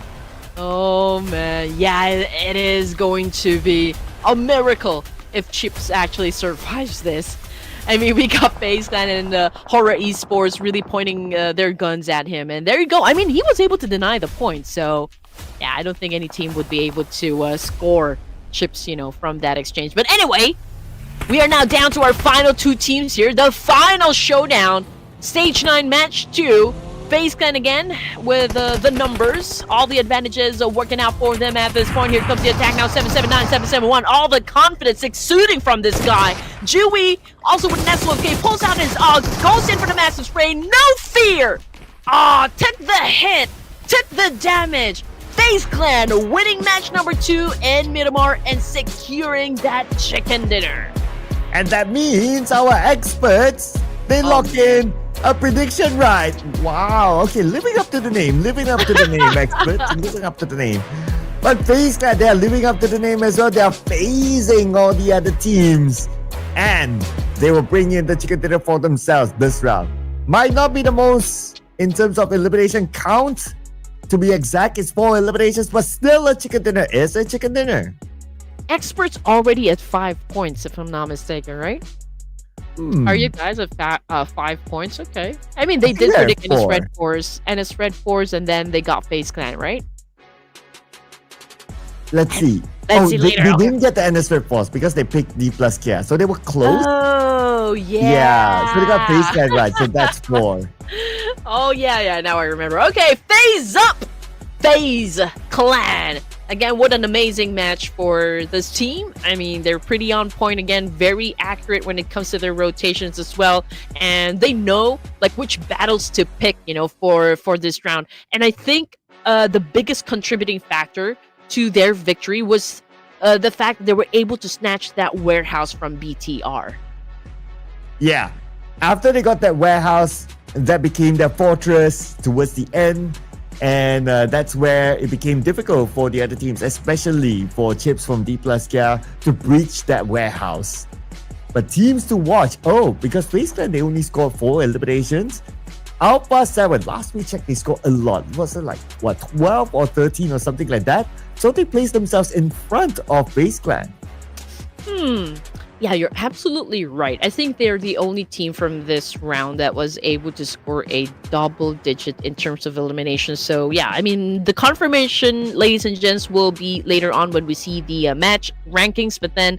Oh man, yeah, it is going to be a miracle if Chips actually survives this. I mean, we got FaZe Clan and HORAA Esports really pointing their guns at him. And there you go. I mean, he was able to deny the point. So, yeah, I don't think any team would be able to score Chips, you know, from that exchange. But anyway, we are now down to our final 2 teams here. The final showdown, Stage 9 Match 2. FaZe Clan again with the numbers. All the advantages are working out for them at this point. Here comes the attack now, 779, 771. All the confidence exuding from this guy. Dewey, also with Nestle, okay, pulls out his goes in for the massive spray. No fear! Took the hit, took the damage. FaZe Clan winning match number 2 in Miramar and securing that chicken dinner. And that means our experts, they lock in a prediction right. Wow. Okay, living up to the name. Living up to the name, experts. Living up to the name. But FaZe Clan, they are living up to the name as well. They are phasing all the other teams. And they will bring in the chicken dinner for themselves this round. Might not be the most in terms of elimination count. To be exact, it's 4 eliminations, but still a chicken dinner is a chicken dinner. Experts already at 5 points, if I'm not mistaken, right? Are you guys at 5 points? Okay. I mean, they did predict NS Redforce, and then they got FaZe Clan, right? Let's see. Let's see later. They didn't get the NS Redforce because they picked DPLUS Kia, so they were close. Oh, yeah. Yeah, so they got FaZe Clan right, so that's 4. Oh, yeah, now I remember. Okay, FaZe up! FaZe Clan. Again, what an amazing match for this team. I mean, they're pretty on point again, very accurate when it comes to their rotations as well. And they know like which battles to pick, for this round. And I think the biggest contributing factor to their victory was the fact that they were able to snatch that warehouse from BTR. Yeah. After they got that warehouse, that became their fortress towards the end. And that's where it became difficult for the other teams, especially for Chips from DPLUS Kia to breach that warehouse. But teams to watch, because FaZe Clan, they only scored 4 eliminations. Alpha7, last we checked, they scored a lot. Was it 12 or 13 or something like that? So they placed themselves in front of FaZe Clan. Yeah, you're absolutely right. I think they're the only team from this round that was able to score a double digit in terms of elimination. So yeah, I mean, the confirmation, ladies and gents, will be later on when we see the match rankings. But then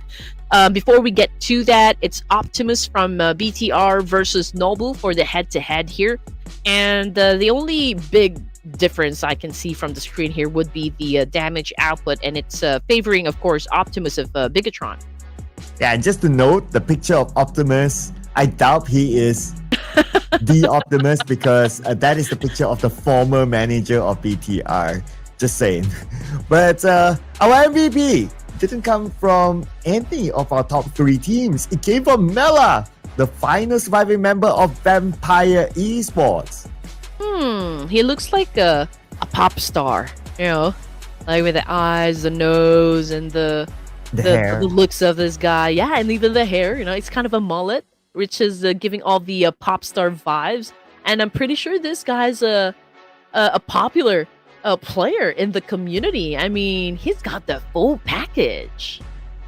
before we get to that, it's Optimus from BTR versus Noble for the head-to-head here. And the only big difference I can see from the screen here would be the damage output. And it's favoring, of course, Optimus of Bigetron. Yeah, and just to note, the picture of Optimus, I doubt he is the Optimus because that is the picture of the former manager of BTR. Just saying. But our MVP didn't come from any of our top 3 teams. It came from Mela, the final surviving member of Vampire Esports. He looks like a pop star, like with the eyes, the nose, and the looks of this guy. Yeah, and even the hair, it's kind of a mullet, which is giving all the pop star vibes. And I'm pretty sure this guy's a popular player in the community. I mean, he's got the full package.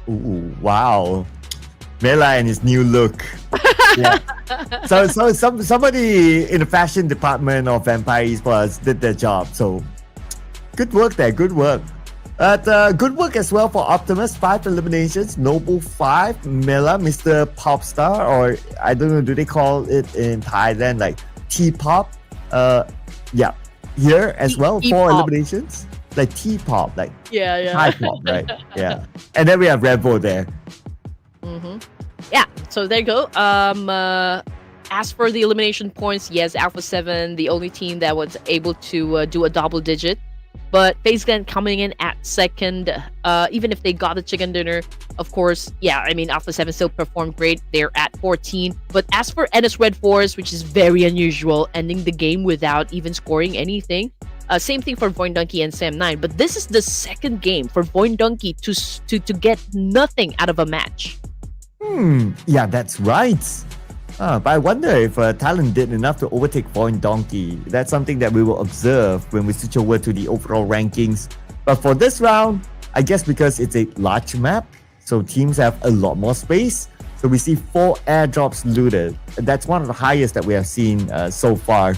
Ooh, wow. Mela and his new look. Yeah. So somebody in the fashion department of Vampire Esports did their job. So good work there, good work. But good work as well for Optimus. 5 eliminations, Noble 5, Mela, Mr. Popstar, or I don't know, do they call it in Thailand like T-pop? Yeah, here as well, 4 eliminations, like T-pop, like Thai pop, right? Yeah, and then we have Red Bull there. Yeah, so there you go. As for the elimination points, yes, Alpha7, the only team that was able to do a double digit. But FaZe Clan coming in at second, even if they got the chicken dinner, of course, yeah, I mean, Alpha7 still performed great. They're at 14. But as for NS Redforce, which is very unusual, ending the game without even scoring anything. Same thing for VOIN Donkey and Sam9. But this is the second game for VOIN Donkey to get nothing out of a match. Yeah, that's right. But I wonder if Talon did enough to overtake VOIN Donkey. That's something that we will observe when we switch over to the overall rankings. But for this round, I guess because it's a large map, so teams have a lot more space. So we see 4 airdrops looted. And that's one of the highest that we have seen so far.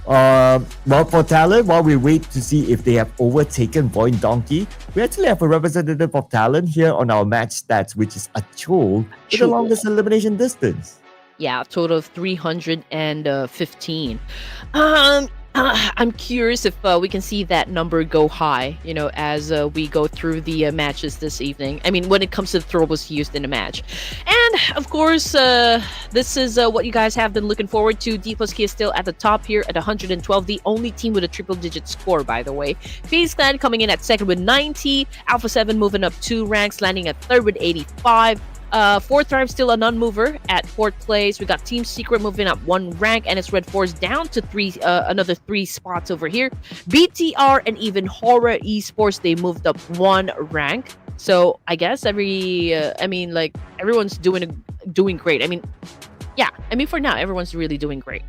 Well, for Talon, while we wait to see if they have overtaken VOIN Donkey, we actually have a representative of Talon here on our match stats, which is Achol with the longest elimination distance. Yeah, total of 315. I'm curious if we can see that number go high, as we go through the matches this evening. I mean, when it comes to the throwables used in a match. And, of course, this is what you guys have been looking forward to. DPLUS is still at the top here at 112, the only team with a triple-digit score, by the way. FaZe Clan coming in at second with 90. Alpha7 moving up 2 ranks, landing at third with 85. Fourth rank still a non-mover at fourth place. We got Team Secret moving up 1 rank, and it's Redforce down to another 3 spots over here. BTR and even HORAA Esports, they moved up 1 rank. So I guess everyone's doing great. For now everyone's really doing great.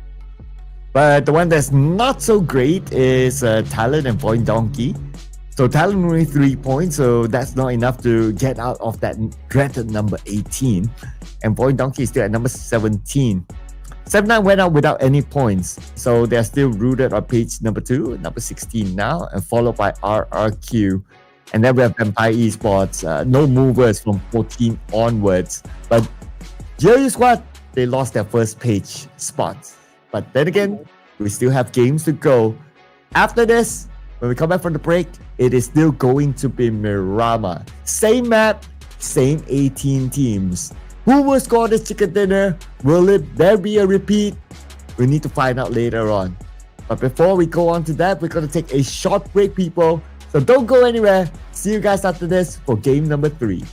But the one that's not so great is Talon and VOIN Donkey. So Talon only 3 points, so that's not enough to get out of that dreaded number 18. And VOIN Donkey is still at number 17. 7-9 went out without any points, so they're still rooted on page number 2, number 16 now, and followed by RRQ. And then we have Vampire Esports, no movers from 14 onwards. But GLU Squad, they lost their first page spots. But then again, we still have games to go. After this, when we come back from the break, it is still going to be Miramar. Same map, same 18 teams. Who will score this chicken dinner? Will there be a repeat? We need to find out later on. But before we go on to that, we're going to take a short break, people. So don't go anywhere. See you guys after this for game number 3.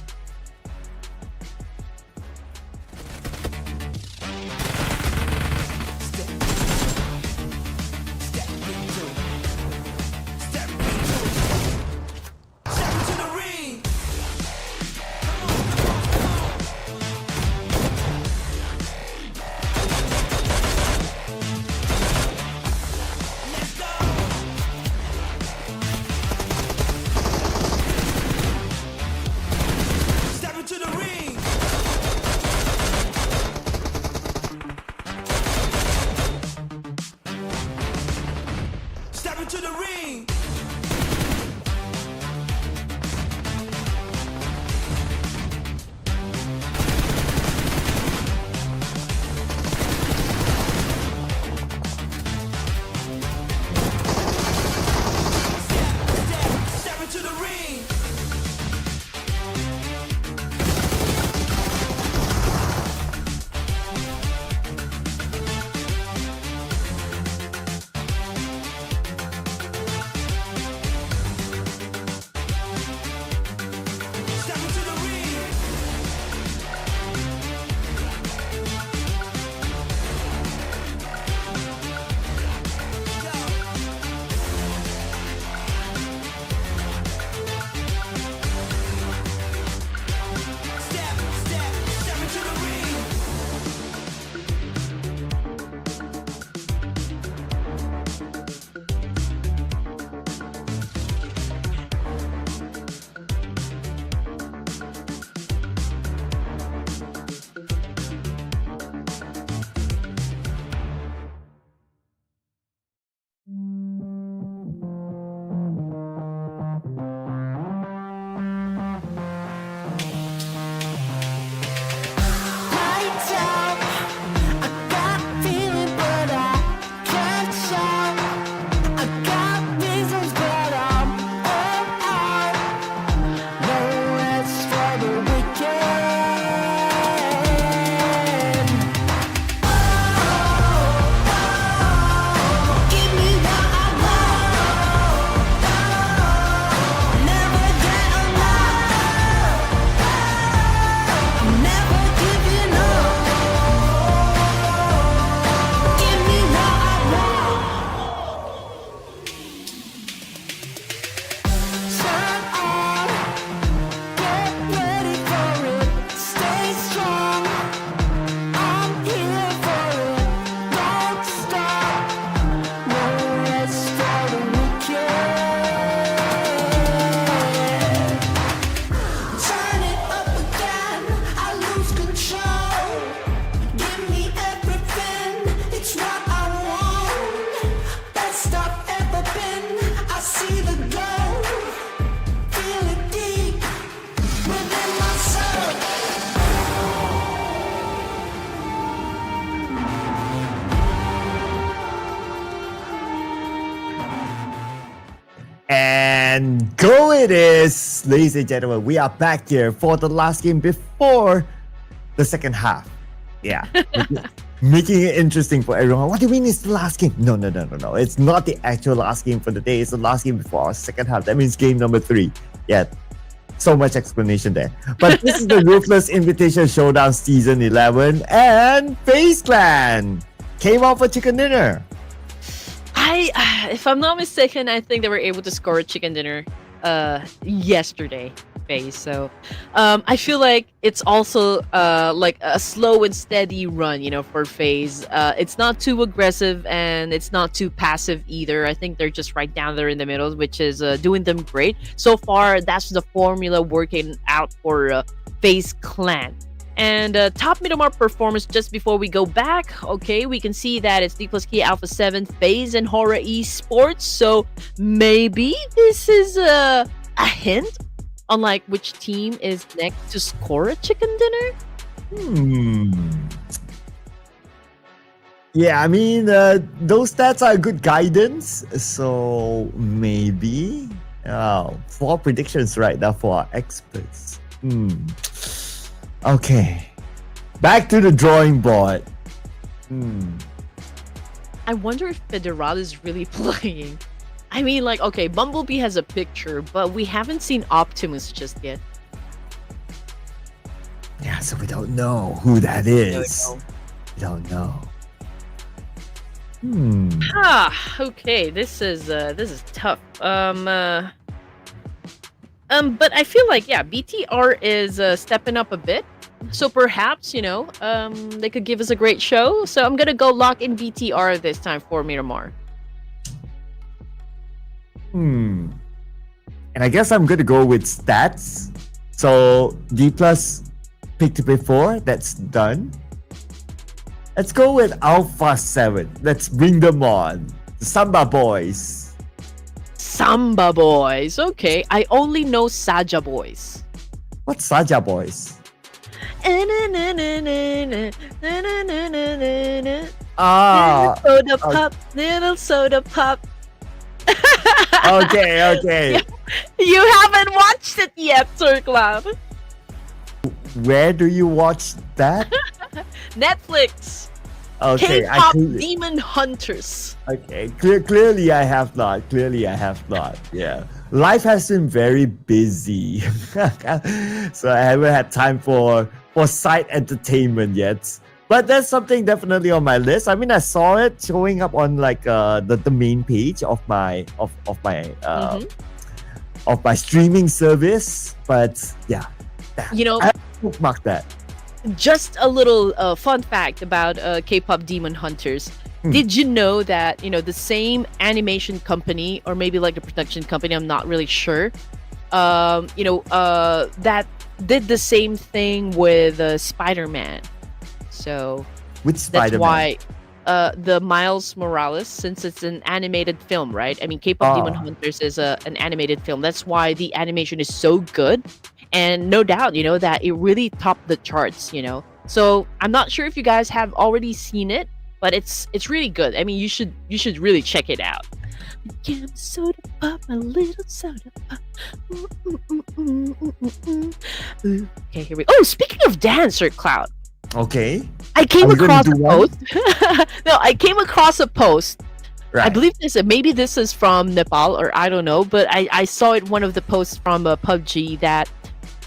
And go it is, ladies and gentlemen. We are back here for the last game before the second half. Yeah. Making it interesting for everyone. What do you mean it's the last game? No. It's not the actual last game for the day. It's the last game before our second half. That means game number 3. Yeah. So much explanation there. But this is the Ruthless Invitational Showdown Season 11, and FaZe Clan came out for chicken dinner. If I'm not mistaken, I think they were able to score a chicken dinner yesterday, FaZe. So I feel like it's also like a slow and steady run, for FaZe. It's not too aggressive and it's not too passive either. I think they're just right down there in the middle, which is doing them great. So far, that's the formula working out for FaZe Clan. And top Miramar performance just before we go back. Okay, we can see that it's DPLUS, Alpha7, FaZe, and HORAA Esports. So maybe this is a hint on like which team is next to score a chicken dinner. Yeah, I mean, those stats are good guidance. So maybe 4 predictions right now for our experts. Okay, back to the drawing board. I wonder if Federal is really playing. I mean, like, okay, Bumblebee has a picture, but we haven't seen Optimus just yet. Yeah, so we don't know who that is. We don't know. Okay, this is tough. But I feel like, yeah, BTR is stepping up a bit. So perhaps, they could give us a great show. So I'm gonna go lock in BTR this time for Miramar. And I guess I'm gonna go with stats. So DPLUS picked before, that's done. Let's go with Alpha7. Let's bring them on. The Samba Boys. Samba Boys. Okay, I only know Saja Boys. What's Saja Boys? Soda pop, little soda pop. Okay. You haven't watched it yet, Sir Cloud. Where do you watch that? Netflix. Okay, K-pop Demon Hunters. Okay, clearly I have not. Yeah, life has been very busy, so I haven't had time for side entertainment yet. But that's something definitely on my list. I mean, I saw it showing up on like the main page of my of my streaming service. But yeah, I bookmarked that. Just a little fun fact about K-pop Demon Hunters. Did you know that the same animation company, or maybe like a production company, I'm not really sure, that did the same thing with Spider-Man. So with Spider-Man, that's why the Miles Morales, since it's an animated film, right? I mean, K-pop Demon Hunters is an animated film. That's why the animation is so good. And no doubt, that it really topped the charts, So I'm not sure if you guys have already seen it, but it's really good. I mean, you should really check it out. Soda pop, a little soda pop. Okay, here we go. Oh, speaking of dancer, Cloud. Okay. I came across a post. No, I came across a post. Right. I believe maybe this is from Nepal, or I don't know, but I saw it one of the posts from PUBG that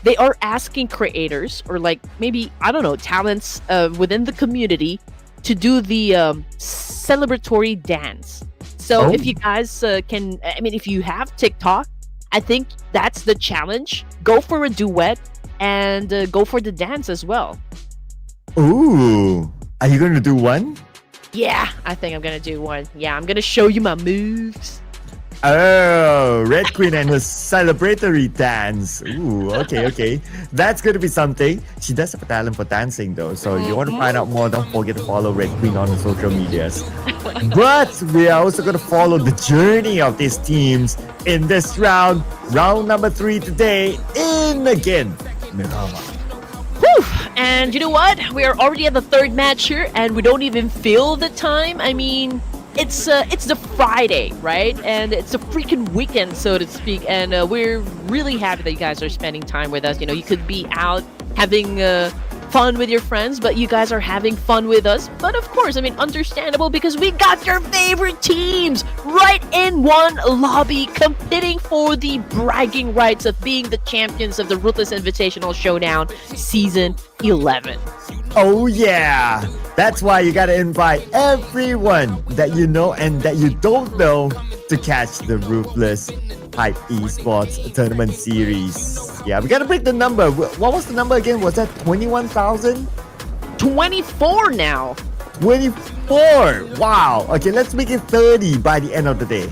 they are asking creators, or like maybe, I don't know, talents within the community to do the celebratory dance. So if you guys can, I mean, if you have TikTok, I think that's the challenge. Go for a duet and go for the dance as well. Ooh, are you going to do one? Yeah, I think I'm going to do one. Yeah, I'm going to show you my moves. Oh, Red Queen and her celebratory dance. Ooh, okay. That's going to be something. She does have a talent for dancing though. So you want to find out more, don't forget to follow Red Queen on the social medias. But we are also going to follow the journey of these teams in this round. Round number 3 today in again, Miramar. Whew. And you know what? We are already at the 3rd match here and we don't even feel the time. I mean, it's the Friday, right? And it's a freaking weekend, so to speak. And we're really happy that you guys are spending time with us. You could be out having fun with your friends, but you guys are having fun with us. But of course, I mean, understandable because we got your favorite teams right in one lobby competing for the bragging rights of being the champions of the Ruthless Invitational Showdown Season 11. Oh yeah! That's why you gotta invite everyone that you know and that you don't know to catch the Ruthless Esports Tournament Series. Yeah, we gotta break the number. What was the number again? Was that 21,000? 24 now. 24! Wow! Okay, let's make it 30 by the end of the day.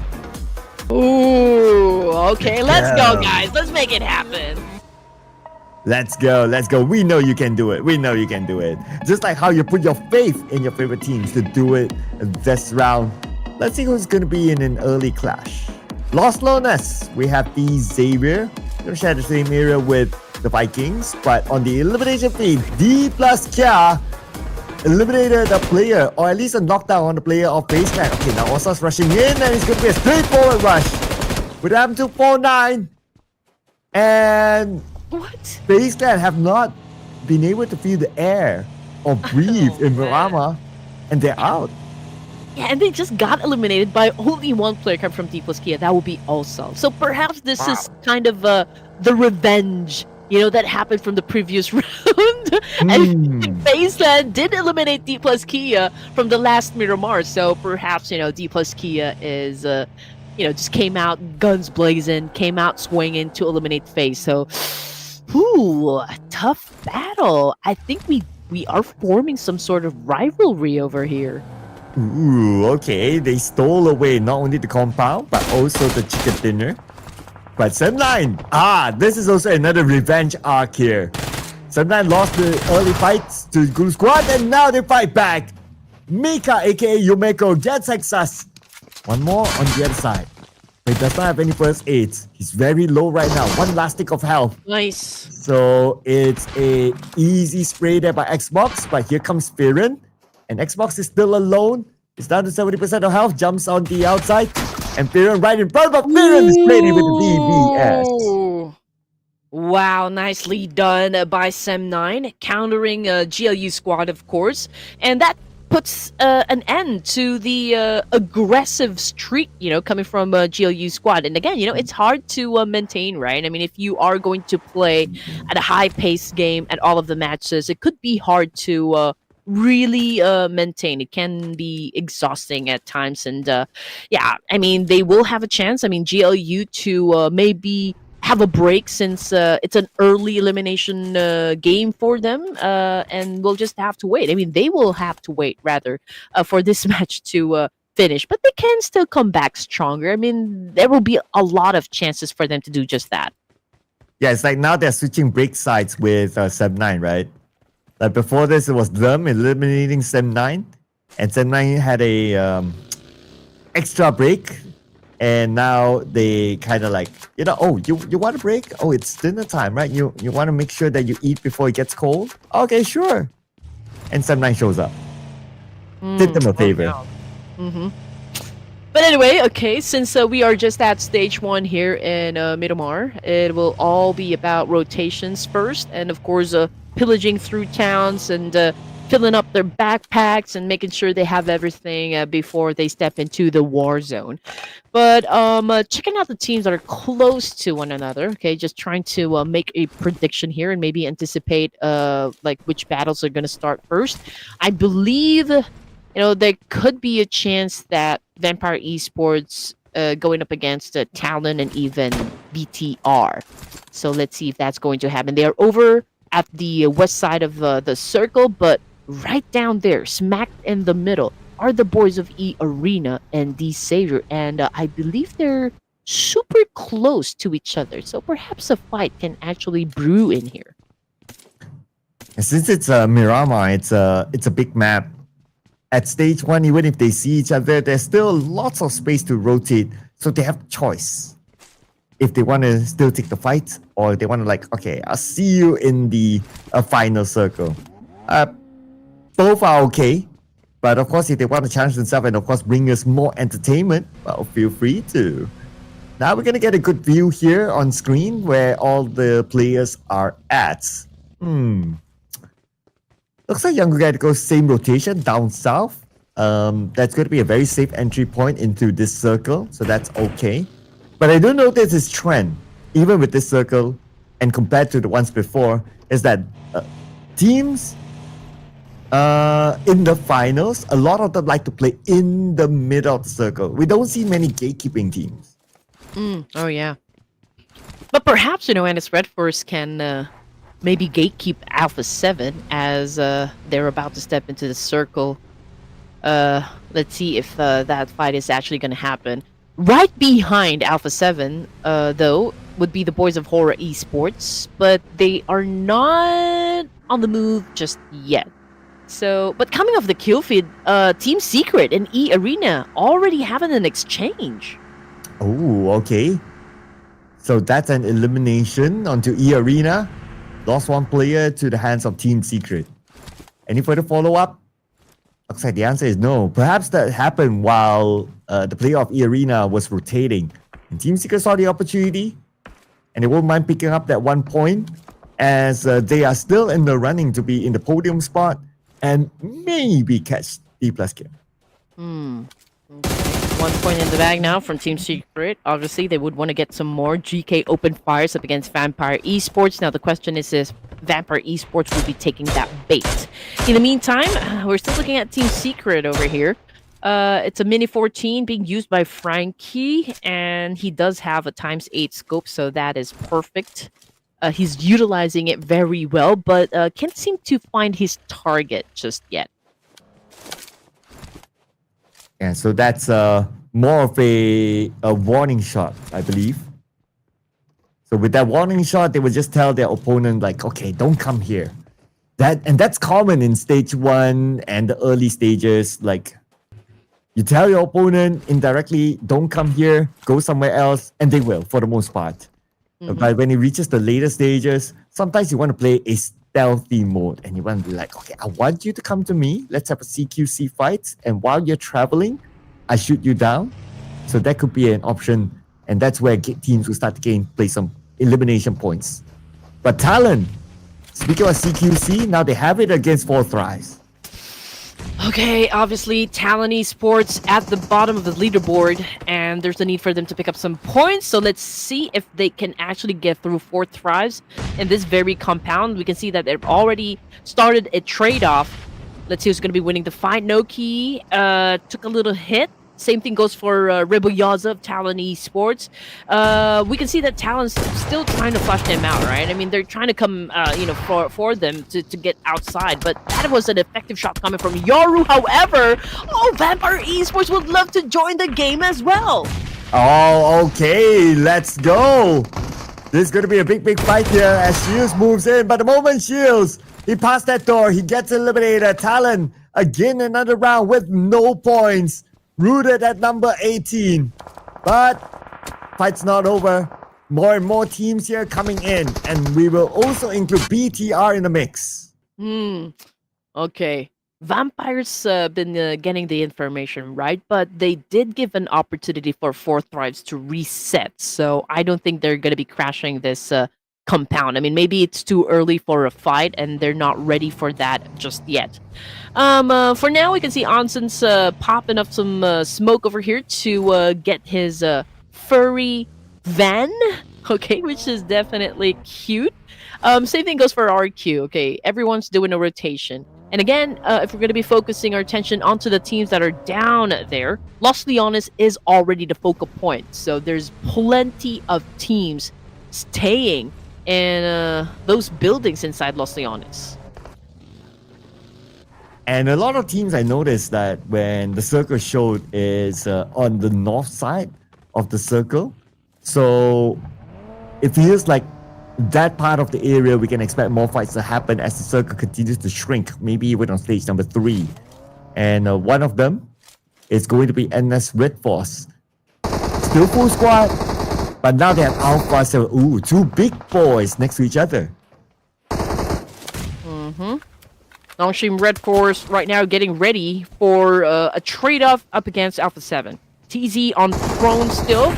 Ooh, okay, let's Yeah. go, guys. Let's make it happen. Let's go, let's go. We know you can do it. We know you can do it. Just like how you put your faith in your favorite teams to do it this round. Let's see who's gonna be in an early clash. Lost Lonus, we have the Xavier. Gonna share the same area with the Vikings, but on the elimination feed, DPLUS Kia eliminated a player, or at least a knockdown on the player of FaZe Clan. Okay, now Osa's rushing in, and it's gonna be a straightforward rush with M249. And What? FaZe Clan have not been able to feel the air or breathe in Miramar, and they're out. Yeah, and they just got eliminated by only one player coming from DPLUS Kia. That would be also. So perhaps this is kind of the revenge, that happened from the previous round. And FaZe Clan did eliminate DPLUS Kia from the last Miramar. So perhaps, DPLUS Kia is, just came out guns blazing, came out swinging to eliminate FaZe. So, tough battle. I think we are forming some sort of rivalry over here. Ooh, okay. They stole away not only the compound, but also the chicken dinner. But Sem9, this is also another revenge arc here. Sem9 lost the early fights to GLU Squad, and now they fight back. Mika, aka Yumeko, gets Exas. One more on the other side. But he does not have any first aids. He's very low right now. One last stick of health. Nice. So it's a easy spray there by Xbox, but here comes Firen. And Xbox is still alone. It's down to 70% of health. Jumps on the outside. And Firen right in front. But Firen is playing with the BBS. Ooh. Wow, nicely done by Sem9, countering GLU Squad, of course. And that puts an end to the aggressive streak, coming from GLU Squad. And again, it's hard to maintain, right? I mean, if you are going to play at a high-paced game at all of the matches, it could be hard to really maintain. It can be exhausting at times. And yeah, I mean, they will have a chance. I mean, GLU to maybe have a break since it's an early elimination game for them, and we'll just have to wait. I mean, they will have to wait rather for this match to finish, but they can still come back stronger. I mean, there will be a lot of chances for them to do just that. Yeah, it's like now they're switching break sides with Sem9, right? Like before this, it was them eliminating Sem9, and Sem9 had a extra break. And now they kind of like, you want a break? Oh, it's dinner time, right? You want to make sure that you eat before it gets cold? Okay, sure. And Sem9 shows up. Did them a favor. But anyway, okay, since we are just at stage 1 here in Miramar, it will all be about rotations first, and of course, pillaging through towns and filling up their backpacks and making sure they have everything before they step into the war zone. But checking out the teams that are close to one another, okay, just trying to make a prediction here and maybe anticipate like which battles are going to start first. I believe, there could be a chance that Vampire Esports going up against Talon and even BTR. So let's see if that's going to happen. They are over at the west side of the circle, but right down there, smack in the middle, are the boys of E Arena and D Savior, and I believe they're super close to each other, so perhaps a fight can actually brew in here. And since it's Miramar, it's a big map. At stage 1, even if they see each other, there's still lots of space to rotate, so they have choice. If they want to still take the fight, or they want to okay, I'll see you in the final circle. Both are okay, but of course, if they want to challenge themselves and of course bring us more entertainment, well, feel free to. Now we're gonna get a good view here on screen where all the players are at. Looks like Yangon Galacticos same rotation down south. That's going to be a very safe entry point into this circle, so that's okay. But I do notice this trend, even with this circle, and compared to the ones before, is that teams in the finals, a lot of them like to play in the middle of the circle. We don't see many gatekeeping teams. Oh yeah. But perhaps, Nongshim Redforce can maybe gatekeep Alpha7 as they're about to step into the circle. Let's see if that fight is actually going to happen. Right behind Alpha7, though, would be the boys of HORAA Esports, but they are not on the move just yet. So, but coming off the kill feed, Team Secret and E Arena already having an exchange. Oh, okay. So that's an elimination onto E Arena. Lost one player to the hands of Team Secret. Any further follow-up? Looks like the answer is no. Perhaps that happened while the player of E Arena was rotating. And Team Secret saw the opportunity, and they won't mind picking up that 1 point, as they are still in the running to be in the podium spot and maybe catch DPLUS kill. Okay. 1 point in the bag now from Team Secret. Obviously, they would want to get some more GK open fires up against Vampire Esports. Now, the question is if Vampire Esports will be taking that bait. In the meantime, we're still looking at Team Secret over here. It's a Mini 14 being used by Frankie, and he does have a ×8 scope, so that is perfect. He's utilizing it very well, but can't seem to find his target just yet. Yeah, so that's more of a warning shot, I believe. So with that warning shot, they would just tell their opponent, like, okay, don't come here. That's common in stage 1 and the early stages. Like, you tell your opponent indirectly, don't come here, go somewhere else, and they will, for the most part. But when it reaches the later stages, sometimes you want to play a stealthy mode, and you want to be like, okay, I want you to come to me, let's have a CQC fight, and while you're traveling, I shoot you down. So that could be an option, and that's where teams will start to play some elimination points. But Talon, speaking of CQC, now they have it against 4 Thrives. Okay, obviously, Talon Esports at the bottom of the leaderboard, and there's a need for them to pick up some points. So let's see if they can actually get through 4 Thrives in this very compound. We can see that they've already started a trade-off. Let's see who's going to be winning the fight. Noki took a little hit. Same thing goes for Rebel Yaza of Talon Esports. We can see that Talon's still trying to flush them out, right? I mean, they're trying to come, for them to get outside. But that was an effective shot coming from Yoru. However, Vampire Esports would love to join the game as well. Oh, okay, let's go. This is going to be a big fight here as Shields moves in. But the moment Shields, he passed that door, he gets eliminated. Talon, again another round with no points. Rooted at number 18. But fight's not over. More and more teams here coming in. And we will also include BTR in the mix. Okay. Vampires been getting the information, right? But they did give an opportunity for 4 Thrives to reset. So I don't think they're going to be crashing this compound. I mean, maybe it's too early for a fight and they're not ready for that just yet. For now, we can see Anson's popping up some smoke over here to get his furry van, okay, which is definitely cute. Same thing goes for RQ, okay, everyone's doing a rotation. And again, if we're going to be focusing our attention onto the teams that are down there, Los Leones is already the focal point. So there's plenty of teams staying in those buildings inside Los Leones. And a lot of teams, I noticed that when the circle showed is on the north side of the circle. So it feels like that part of the area we can expect more fights to happen as the circle continues to shrink, maybe even on stage number 3. And one of them is going to be Nongshim Redforce. Still full squad, but now they have Alpha7. Ooh, 2 big boys next to each other. Nongshim Redforce right now getting ready for a trade-off up against Alpha7. TZ on throne still.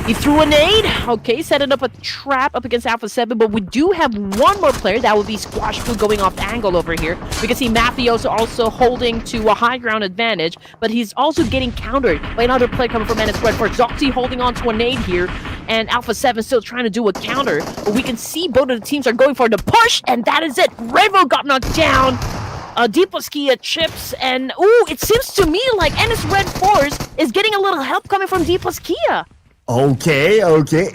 He threw a nade. Okay, setting up a trap up against Alpha7, but we do have one more player. That would be Squash Food going off angle over here. We can see Mafioso also holding to a high ground advantage, but he's also getting countered by another player coming from NS Redforce. Zoxy holding on to a nade here, and Alpha7 still trying to do a counter. But we can see both of the teams are going for the push, and that is it. Revo got knocked down. DPLUS Kia chips, and ooh, it seems to me like NS Redforce is getting a little help coming from DPLUS Kia. Okay,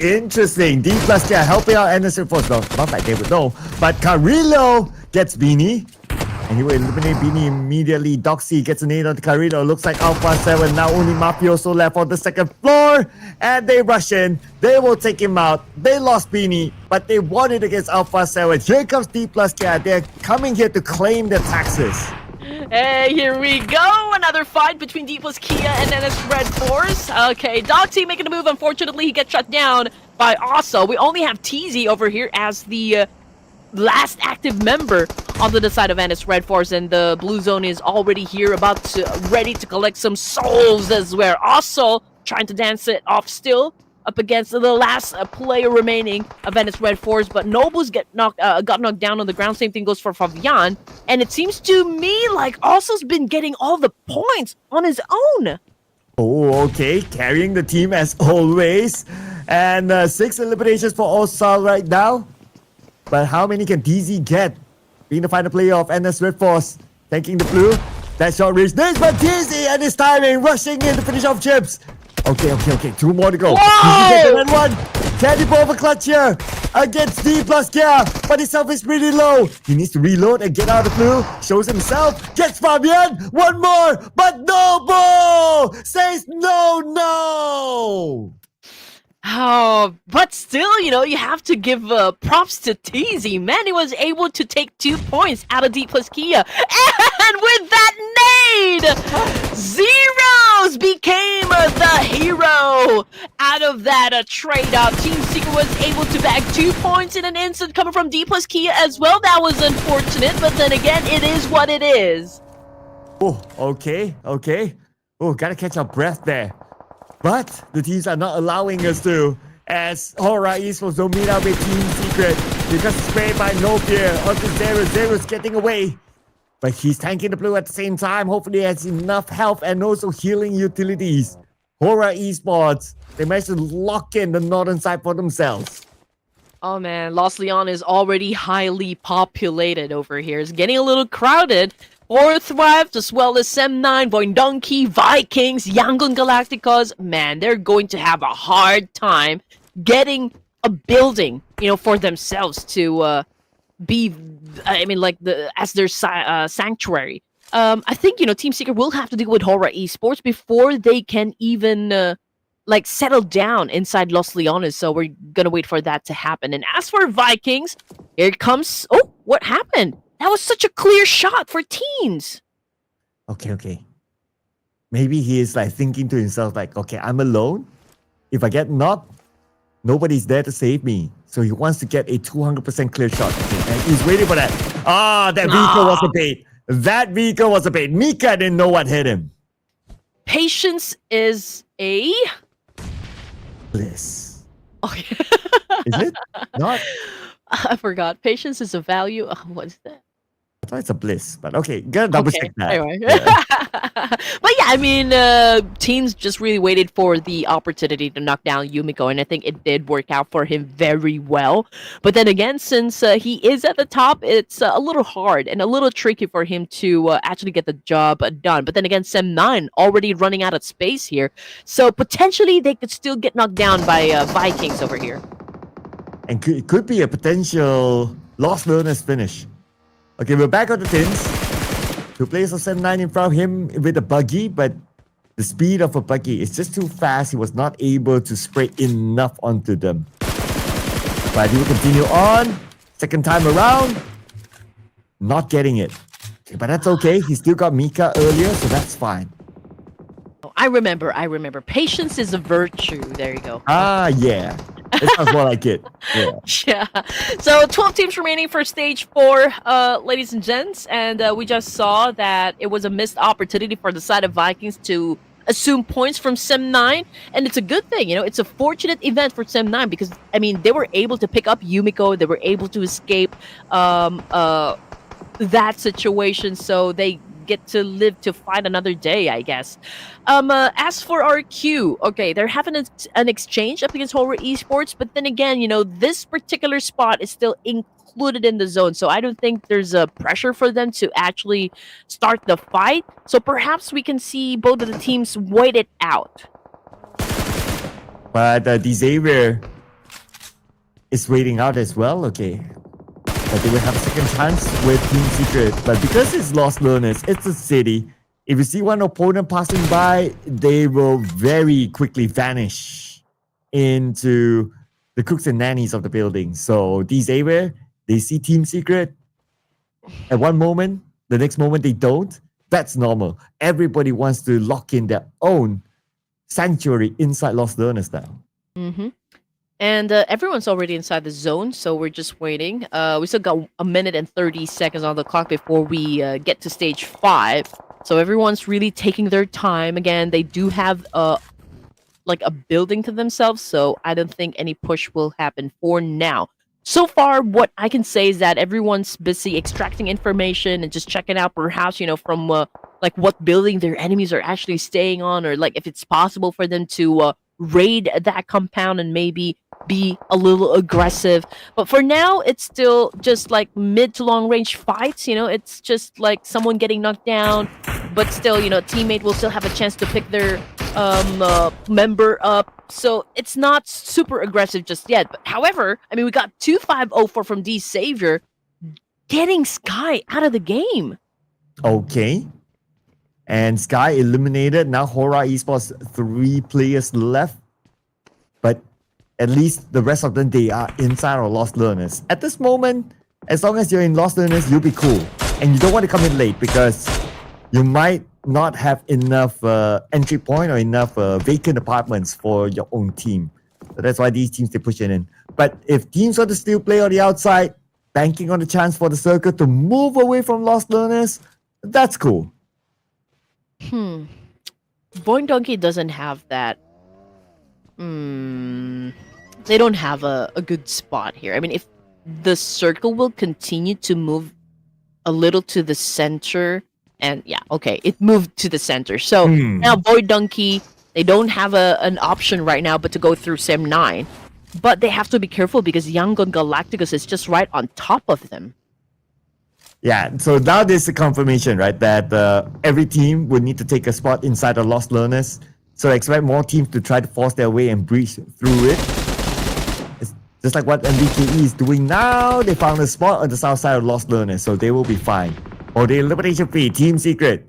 interesting. DPLUS Kia helping out NS Redforce. Well, not like they would know. But Carrillo gets Beanie. And he will eliminate Beanie immediately. Doxy gets a nade on Carrillo. Looks like Alpha7. Now only Mafioso left on the second floor. And they rush in. They will take him out. They lost Beanie, but they won it against Alpha7. Here comes DPLUS Kia. They're coming here to claim their taxes. Hey, here we go. Another fight between DPLUS Kia and NS Redforce. Okay, Doxy making a move. Unfortunately, he gets shut down by Osso. We only have TZ over here as the last active member on the side of NS Redforce, and the blue zone is already here, ready to collect some souls as well. Also trying to dance it off still up against the last player remaining of NS Redforce, but Nobles got knocked down on the ground. Same thing goes for Fabian, and it seems to me like Osso's been getting all the points on his own. Oh, okay. Carrying the team as always. And 6 eliminations for Ossa right now. But how many can DZ get? Being the final player of NS Redforce. Tanking the blue. That shot reached. This by DZ and his timing. Rushing in to finish off chips. Okay. 2 more to go. DZ gets another one. Can he pull over clutch here? Against DPLUS Kia. But his health is pretty low. He needs to reload and get out of the blue. Shows himself. Gets Fabian. One more. But Noble says no. Oh, but still, you have to give props to TZ. Man, he was able to take 2 points out of DPLUS Kia. And with that nade, Zeros became the hero. Out of that trade-off, Team Secret was able to bag 2 points in an instant coming from DPLUS Kia as well. That was unfortunate, but then again, it is what it is. Oh, okay. Oh, gotta catch our breath there. But the teams are not allowing us to, as HORAA Esports don't meet up with Team Secret because sprayed by No Fear onto Zero. Zero's getting away. But he's tanking the blue at the same time. Hopefully he has enough health and also healing utilities. HORAA Esports, they managed to lock in the northern side for themselves. Oh man, Los Leon is already highly populated over here. It's getting a little crowded. Fourth Thrift, as well as Sem9, VOIN Donkey, Vikings, Yangon Galacticos. Man, they're going to have a hard time getting a building, for themselves to be, as their sanctuary. I think, Team Secret will have to deal with HORAA Esports before they can even, settle down inside Los Leones. So we're gonna wait for that to happen. And as for Vikings, here comes... Oh, what happened? That was such a clear shot for teens. Okay. Maybe he is thinking to himself okay, I'm alone. If I get knocked, nobody's there to save me. So he wants to get a 200% clear shot. Okay, and he's waiting for that. That vehicle was a bait. That vehicle was a bait. Mika didn't know what hit him. Patience is a... bliss. Okay. Is it? Not? I forgot. Patience is a value. What is that? I thought it's a bliss, but okay, gotta double check that. Anyway. Yeah. But teams just really waited for the opportunity to knock down Yumiko, and I think it did work out for him very well. But then again, since he is at the top, it's a little hard and a little tricky for him to actually get the job done. But then again, Sem9 already running out of space here, so potentially they could still get knocked down by Vikings over here. And it could be a potential Lost Wilderness finish. Okay, we're back on the tins. 2 players of Sem9 in front of him with a buggy, but the speed of a buggy is just too fast. He was not able to spray enough onto them. But he will continue on. Second time around. Not getting it. Okay, but that's okay. He still got Mika earlier, so that's fine. I remember. Patience is a virtue. There you go. Yeah. That sounds more like it. Yeah. So 12 teams remaining for stage 4, ladies and gents, and we just saw that it was a missed opportunity for the side of Vikings to assume points from Sem9, and it's a good thing. It's a fortunate event for Sem9 because I mean they were able to pick up Yumiko, they were able to escape that situation, so they get to live to fight another day, I guess. As for our queue, okay, they're having an exchange up against HORAA Esports, but then again, this particular spot is still included in the zone, so I don't think there's a pressure for them to actually start the fight. So perhaps we can see both of the teams wait it out. But Xavier is waiting out as well, okay. But they will have a second chance with Team Secret. But because it's Lost Learners, it's a city. If you see one opponent passing by, they will very quickly vanish into the cooks and nannies of the building. So these area, they see Team Secret at one moment, the next moment they don't. That's normal. Everybody wants to lock in their own sanctuary inside Lost Learners now. Mm-hmm. And everyone's already inside the zone, so we're just waiting. We still got a minute and 30 seconds on the clock before we get to stage 5. So everyone's really taking their time. Again, they do have like a building to themselves, so I don't think any push will happen for now. So far, what I can say is that everyone's busy extracting information and just checking out perhaps, from like what building their enemies are actually staying on, or like if it's possible for them to raid that compound and maybe be a little aggressive. But for now, it's still just like mid to long range fights. It's just like someone getting knocked down, but still, a teammate will still have a chance to pick their member up. So it's not super aggressive just yet. But however, I mean, we got 2504 from D Savior getting Sky out of the game. Okay. And Sky eliminated. Now HORAA Esports, 3 players left. But at least the rest of them, they are inside or Lost Learners. At this moment, as long as you're in Lost Learners, you'll be cool. And you don't want to come in late because you might not have enough entry point or enough vacant apartments for your own team. So that's why these teams, they push it in. But if teams want to still play on the outside, banking on the chance for the circle to move away from Lost Learners, that's cool. VOIN Donkey doesn't have that. They don't have a good spot here. I mean, if the circle will continue to move a little to the center, and yeah, okay, it moved to the center. So now VOIN Donkey, they don't have an option right now but to go through Sem9. But they have to be careful because Yangon Galacticos is just right on top of them. Yeah, so now there's a confirmation, right, that every team will need to take a spot inside the Lost Learners. So expect more teams to try to force their way and breach through it. It's just like what MVKE is doing now. They found a spot on the south side of Lost Learners, so they will be fine. Or the elimination fee, Team Secret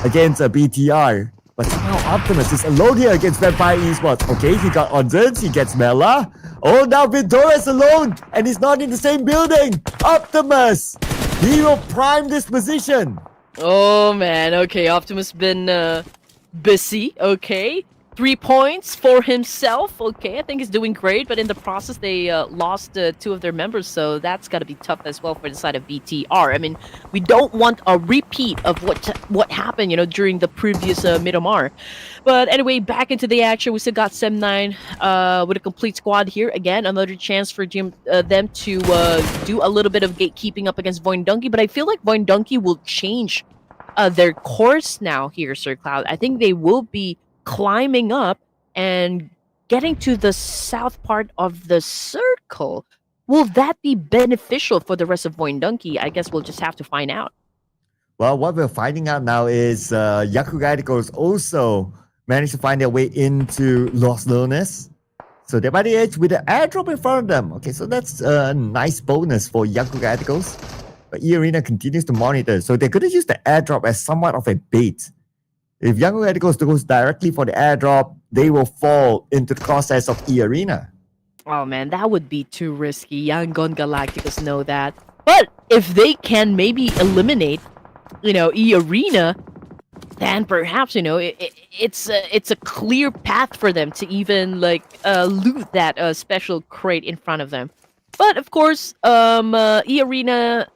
against a BTR. But now Optimus is alone here against Vampire Esports. Okay, he got Onzens, he gets Mela. Oh, now Vintora's alone, and he's not in the same building. Optimus! He will prime this position. Oh man, okay, Optimus been busy, okay. 3 points for himself, okay, I think he's doing great, but in the process they lost 2 of their members, so that's gotta be tough as well for the side of BTR. I mean, we don't want a repeat of what happened, during the previous Miramar. But anyway, back into the action, we still got Sem9 with a complete squad here. Again, another chance for them to do a little bit of gatekeeping up against VOIN Donkey, but I feel like VOIN Donkey will change their course now here, Sir Cloud. I think they will be climbing up and getting to the south part of the circle. Will that be beneficial for the rest of VOIN Donkey? I guess we'll just have to find out. Well, what we're finding out now is Yangon Galacticos also managed to find their way into Lost Learners. So they're by the edge with the airdrop in front of them. Okay, so that's a nice bonus for Yangon Galacticos. But E-Arena continues to monitor. So they're going to use the airdrop as somewhat of a bait. If Yangon Galacticos goes directly for the airdrop, they will fall into the crosshairs of E-Arena. Oh man, that would be too risky. Yangon Galacticos know that. But if they can maybe eliminate, E-Arena, then perhaps, it's a clear path for them to even loot that special crate in front of them. But of course, E-Arena,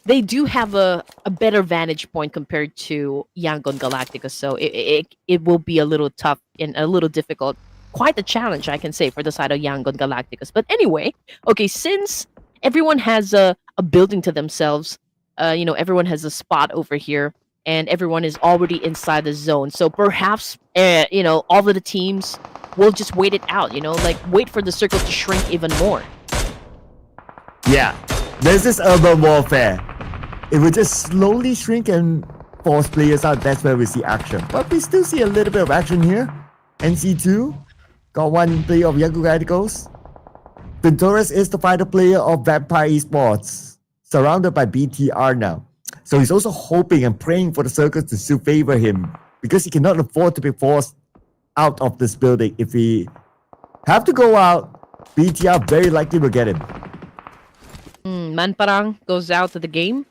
they do have a better vantage point compared to Yangon Galacticos, so it will be a little tough and a little difficult. Quite a challenge, I can say, for the side of Yangon Galacticos. But anyway, okay, since everyone has a building to themselves, everyone has a spot over here, and everyone is already inside the zone. So perhaps, all of the teams will just wait it out, like wait for the circle to shrink even more. Yeah, there's this urban warfare. It will just slowly shrink and force players out. That's where we see action. But we still see a little bit of action here. NC2 got one player of Yangon Galacticos. Venturas is the fighter player of Vampire Esports, surrounded by BTR now. So he's also hoping and praying for the circles to still favor him, because he cannot afford to be forced out of this building. If he have to go out, BTR very likely will get him. Manparang goes out of the game.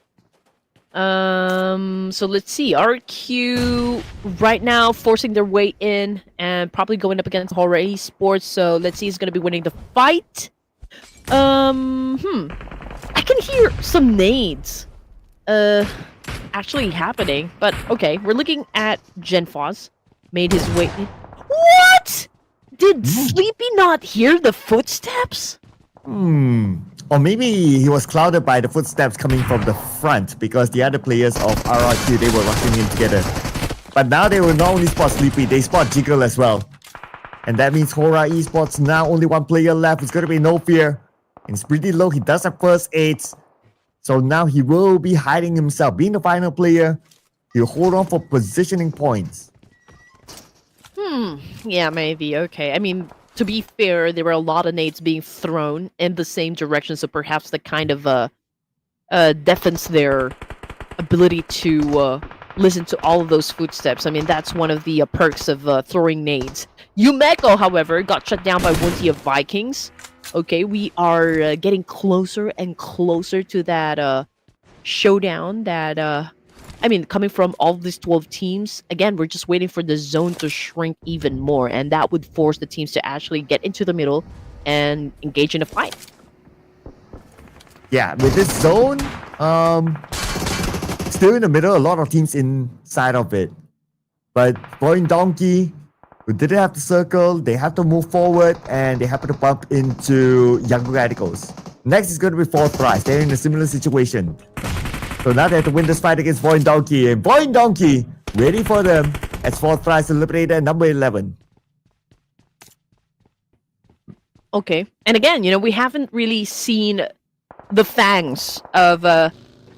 So let's see. RQ right now forcing their way in and probably going up against HORAA Esports. So let's see who's gonna be winning the fight. I can hear some nades actually happening, but okay, we're looking at Genfos. Made his way in. What? Did Sleepy not hear the footsteps? Or maybe he was clouded by the footsteps coming from the front, because the other players of RRQ, they were rushing in together. But now they will not only spot Sleepy, they spot Jiggle as well. And that means HORAA Esports now only one player left. It's going to be No Fear. And it's pretty low. He does have first aids. So now he will be hiding himself. Being the final player, he'll hold on for positioning points. Yeah, maybe. Okay. I mean, to be fair, there were a lot of nades being thrown in the same direction, so perhaps the kind of deafens their ability to listen to all of those footsteps. I mean, that's one of the perks of throwing nades. Yumeko, however, got shut down by Wunti of Vikings. Okay, we are getting closer and closer to that showdown that coming from all these 12 teams, again, we're just waiting for the zone to shrink even more, and that would force the teams to actually get into the middle and engage in a fight. Yeah, with this zone, still in the middle, a lot of teams inside of it. But VOIN Donkey, who didn't have the circle, they have to move forward, and they happen to bump into Yangon Galacticos. Next is going to be fourth prize. They're in a similar situation. So now they have to win this fight against VOIN Donkey. And VOIN Donkey waiting for them as fourth prize eliminator at number 11. Okay. And again, we haven't really seen the fangs of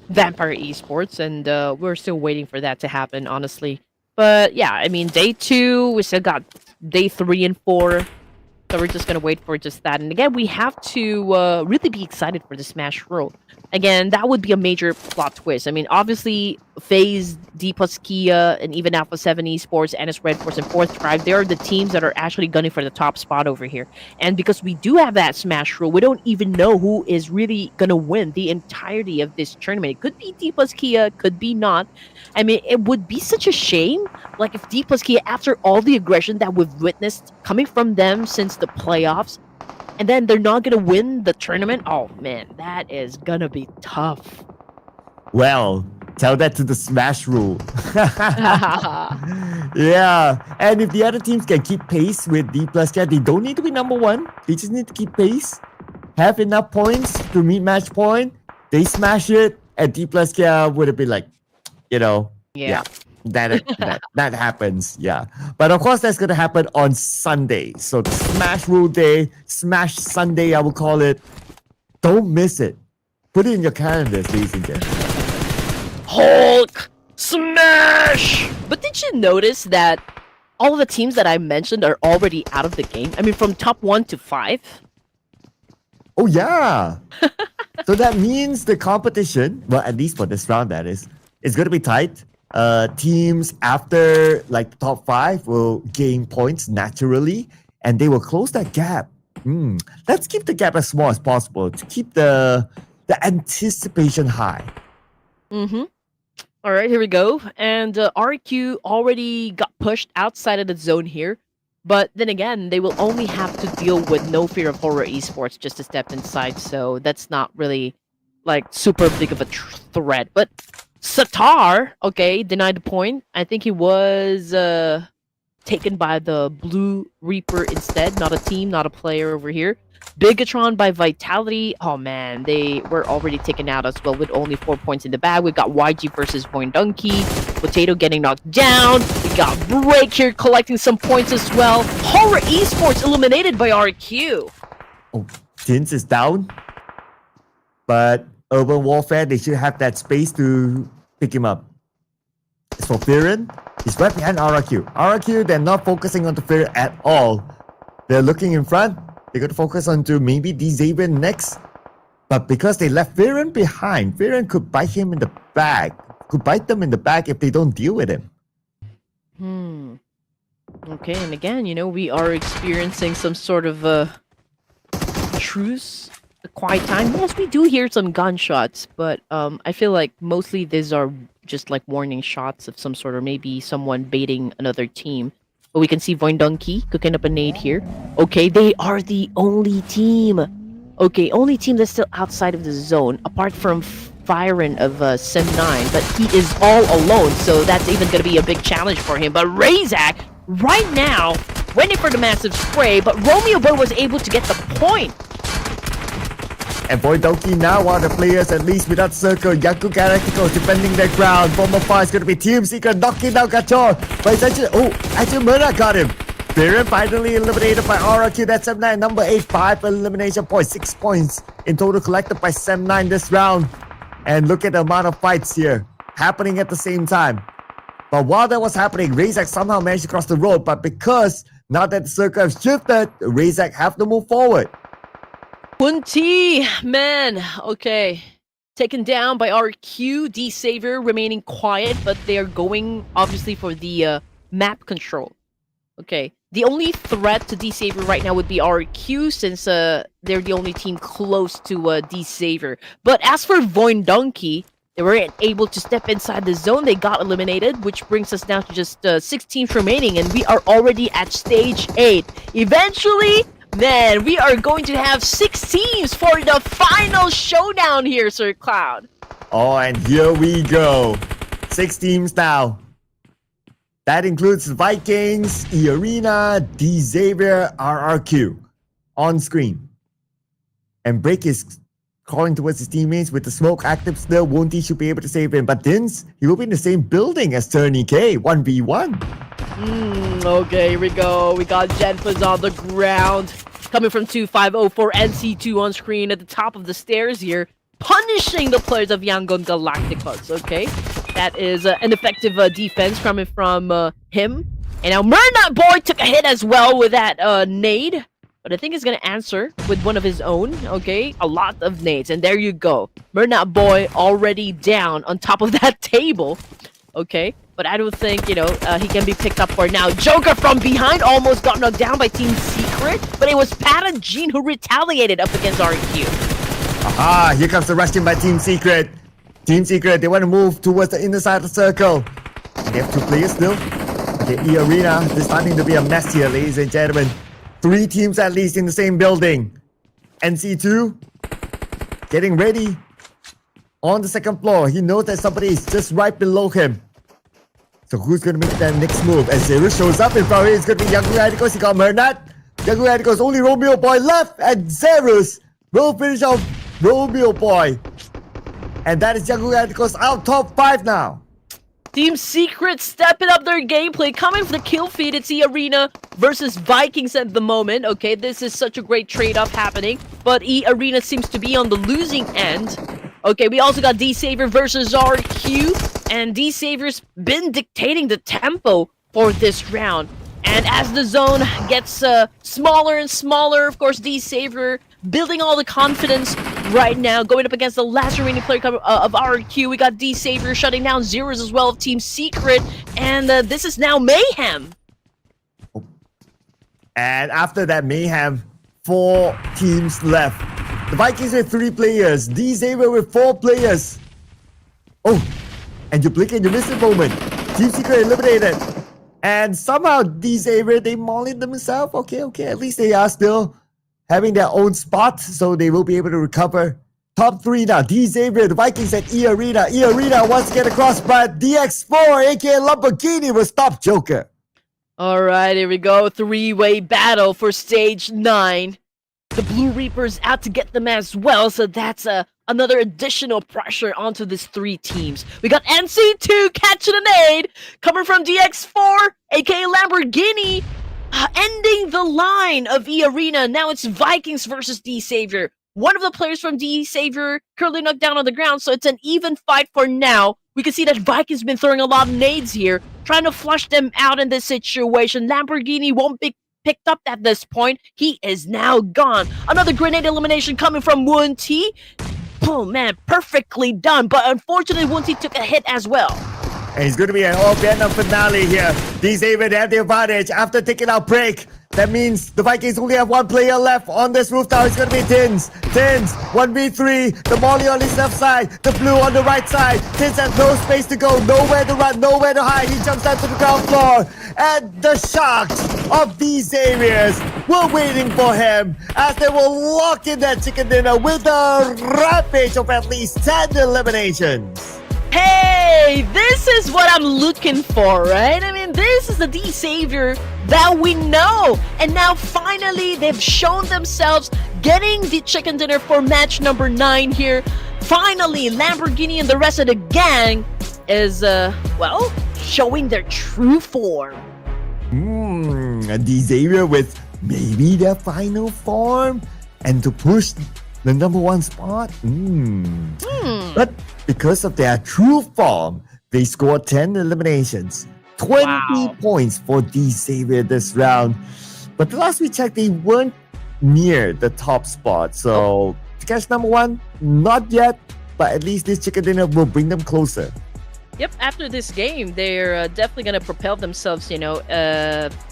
Vampire Esports, and we're still waiting for that to happen, honestly. But yeah, I mean, day 2, we still got day 3 and 4. So we're just going to wait for just that. And again, we have to really be excited for the Smash Roll. Again, that would be a major plot twist. I mean, obviously, FaZe, DPLUS, Kia, and even Alpha7 Esports, NS Redforce, and Fourth Tribe, they are the teams that are actually gunning for the top spot over here. And because we do have that Smash Roll, we don't even know who is really going to win the entirety of this tournament. It could be DPLUS, Kia, could be not. I mean, it would be such a shame, like if DPLUS, Kia, after all the aggression that we've witnessed coming from them since the playoffs, and then they're not going to win the tournament. Oh, man, that is going to be tough. Well, tell that to the Smash Rule. Yeah, and if the other teams can keep pace with DPLUS, they don't need to be number 1. They just need to keep pace, have enough points to meet match point. They smash it, and DPLUS would have been like, Yeah. That happens, yeah. But of course, that's going to happen on Sunday. So the Smash Rule Day, Smash Sunday, I will call it. Don't miss it. Put it in your calendars, ladies and gentlemen. Hulk smash! But did you notice that all of the teams that I mentioned are already out of the game? I mean, from top 1 to 5. Oh, yeah. So that means the competition, well, at least for this round, that is going to be tight. Teams after like the top 5 will gain points naturally, and they will close that gap. Let's keep the gap as small as possible to keep the anticipation high. All right, here we go. And RQ already got pushed outside of the zone here. But then again, they will only have to deal with No Fear of HORAA Esports just to step inside. So that's not really like super big of a threat. But Satar, okay, denied the point. I think he was taken by the Blue Reaper instead. Not a team, not a player over here. Bigetron by Vitality. Oh man, they were already taken out as well with only 4 points in the bag. We got YG versus VOIN Donkey. Potato getting knocked down. We got Break here collecting some points as well. HORAA Esports eliminated by RQ. Oh, Tins is down. But Urban Warfare, they should have that space to pick him up. As for Firen, he's right behind RQ. RQ, they're not focusing on the Firen at all. They're looking in front. They're going to focus on to maybe Xavier next. But because they left Firen behind, Firen could bite him in the back. Could bite them in the back if they don't deal with him. Okay, and again, you know, we are experiencing some sort of truce, a quiet time. Yes, we do hear some gunshots, but I feel like mostly these are just like warning shots of some sort, or maybe someone baiting another team. But we can see VOIN Donkey cooking up a nade here. Okay, they are the only team. Okay, only team that's still outside of the zone, apart from Firen of Sem9. But he is all alone, so that's even going to be a big challenge for him. But Razak, right now, went in for the massive spray, but Romeo Boy was able to get the point. And VOIN Donkey now are the players, at least without Circle. Yangon Galacticos defending their ground. From afar, it's going to be Team Secret knocking down Gachor. But it's actually Murna got him. Firen finally eliminated by RQ. That's Sem9, number 8, 5 elimination points, 6 points in total collected by Sem9 this round. And look at the amount of fights here happening at the same time. But while that was happening, Razak somehow managed to cross the road. But because now that the circle has shifted, Razak have to move forward. Punti, man, okay. Taken down by RQ, D-Saver remaining quiet, but they are going, obviously, for the map control. Okay, the only threat to D-Saver right now would be RQ, since they're the only team close to D-Saver. But as for VOIN Donkey, they weren't able to step inside the zone. They got eliminated, which brings us down to just 6 teams remaining, and we are already at stage 8. Eventually, man, we are going to have 6 teams for the final showdown here, Sir Cloud. Oh, and here we go. 6 teams now. That includes Vikings, E-Arena, D-Xavier, RRQ on screen. And Break is calling towards his teammates with the smoke active still. Wonty should be able to save him. But Dins, he will be in the same building as Turney K, 1v1. Okay, here we go. We got Jenfas on the ground. Coming from 2504 NC2 on screen at the top of the stairs here. Punishing the players of Yangon Galacticos, okay? That is an effective defense coming from him. And now Murnat Boy took a hit as well with that nade. But I think he's going to answer with one of his own, okay? A lot of nades. And there you go. Murnat Boy already down on top of that table, okay? But I don't think, you know, he can be picked up for now. Joker from behind almost got knocked down by Team Secret. But it was Pat and Jean who retaliated up against RQ. Aha, here comes the rush team by Team Secret. Team Secret, they want to move towards the inner side of the circle. They have 2 players still. Okay, E-Arena, there's starting to be a mess here, ladies and gentlemen. 3 teams at least in the same building. NC2, getting ready. On the 2nd floor, he knows that somebody is just right below him. So who's going to make that next move? As Zero shows up in front of him, it's going to be Yangon Galacticos. He got Murnat. Yangon Galacticos, only Romeo Boy left. And Zerus will finish off Romeo Boy. And that is Yangon Galacticos out top 5 now. Team Secret stepping up their gameplay. Coming for the kill feed. It's E-Arena versus Vikings at the moment. Okay, this is such a great trade-off happening. But E-Arena seems to be on the losing end. Okay, we also got D-Saver versus RQ. And D-Saver's been dictating the tempo for this round. And as the zone gets smaller and smaller, of course, D-Saver building all the confidence right now, going up against the last remaining player of RQ. We got D-Saver shutting down Zeros as well of Team Secret. And this is now Mayhem. And after that Mayhem, 4 teams left. The Vikings with 3 players. D-Saver with 4 players. Oh, and you blink and you miss the moment. Team Secret eliminated. And somehow D-Saver, they mollied themselves. Okay, at least they are still having their own spot, so they will be able to recover Top 3 now. D Xavier, the Vikings, and E Arena. E Arena wants to get across, but DX4, aka Lamborghini, will stop Joker. All right, here we go. Three-way battle for stage 9. The Blue Reapers out to get them as well, so that's another additional pressure onto these 3 teams. We got NC2 catching an aid coming from DX4, aka Lamborghini, ending the line of E Arena. Now it's Vikings versus D Xavier. One of the players from D Xavier currently knocked down on the ground, so it's an even fight for now. We can see that Vikings been throwing a lot of nades here, trying to flush them out in this situation. Lamborghini won't be picked up at this point. He is now gone. Another grenade elimination coming from Woon T. Oh man, perfectly done, but unfortunately Woon T took a hit as well. And it's going to be an all-Vietnam finale here. D Xavier, they have the advantage after taking out break. That means the Vikings only have 1 player left on this rooftop. It's going to be Tins. Tins, 1v3. The Molly on his left side. The Blue on the right side. Tins has no space to go. Nowhere to run. Nowhere to hide. He jumps down to the ground floor. And the Sharks of these areas were waiting for him as they will lock in that chicken dinner with a rampage of at least 10 eliminations. Hey, this is what I'm looking for, right? I mean, this is the D Xavier that we know. And now finally they've shown themselves getting the chicken dinner for match number 9 here. Finally, Lamborghini and the rest of the gang is, well, showing their true form. D Xavier with maybe their final form and to push the number 1 spot. But because of their true form, they scored 10 eliminations. 20 points for D Xavier this round. But the last we checked, they weren't near the top spot. So to catch number 1, not yet. But at least this chicken dinner will bring them closer. Yep, after this game, they're definitely going to propel themselves, you know,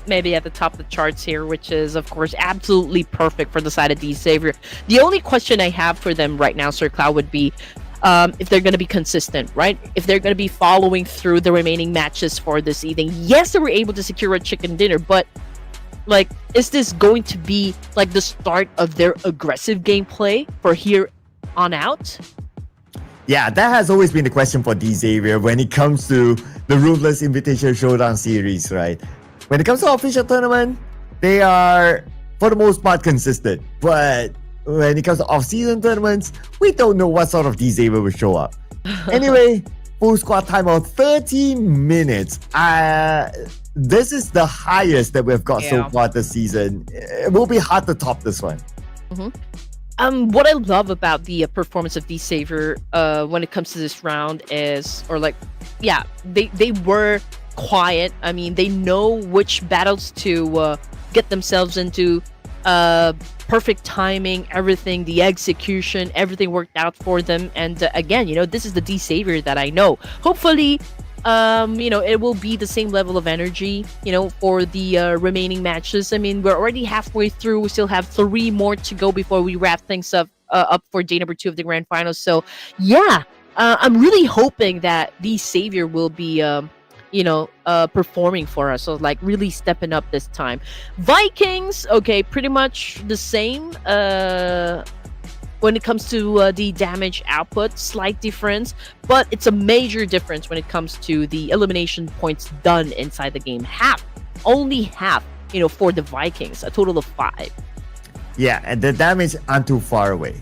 maybe at the top of the charts here, which is, of course, absolutely perfect for the side of D Xavier. The only question I have for them right now, Sir Cloud, would be if they're going to be consistent, right? If they're going to be following through the remaining matches for this evening. Yes, they were able to secure a chicken dinner, but, like, is this going to be, like, the start of their aggressive gameplay for here on out? Yeah, that has always been the question for D Xavier when it comes to the Ruthless Invitational Showdown series, right? When it comes to official tournament, they are, for the most part, consistent. But when it comes to off-season tournaments, we don't know what sort of D Xavier will show up. Anyway, full squad timeout, 30 minutes. This is the highest that we've got so far this season. It will be hard to top this one. What I love about the performance of D Xavier when it comes to this round is, or like, yeah, they were quiet. I mean, they know which battles to get themselves into. Perfect timing, everything, the execution, everything worked out for them. And again, you know, this is the D Xavier that I know. Hopefully, you know, it will be the same level of energy, you know, for the remaining matches. I mean, we're already halfway through. We still have 3 more to go before we wrap things up for day number 2 of the grand finals. So yeah, I'm really hoping that D Xavier will be you know, performing for us. So like really stepping up this time. Vikings, okay, pretty much the same. When it comes to the damage output, slight difference, but it's a major difference when it comes to the elimination points done inside the game. Only half, you know, for the Vikings, a total of 5. Yeah, and the damage aren't too far away.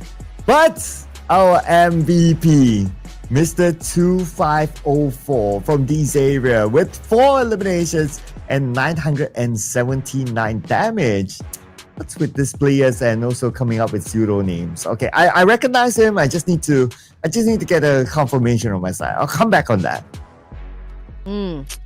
But our MVP, Mr. 2504 from D Xavier with 4 eliminations and 979 damage. What's with these players and also coming up with pseudo names? Okay, I recognize him. I just need to get a confirmation on my side. I'll come back on that.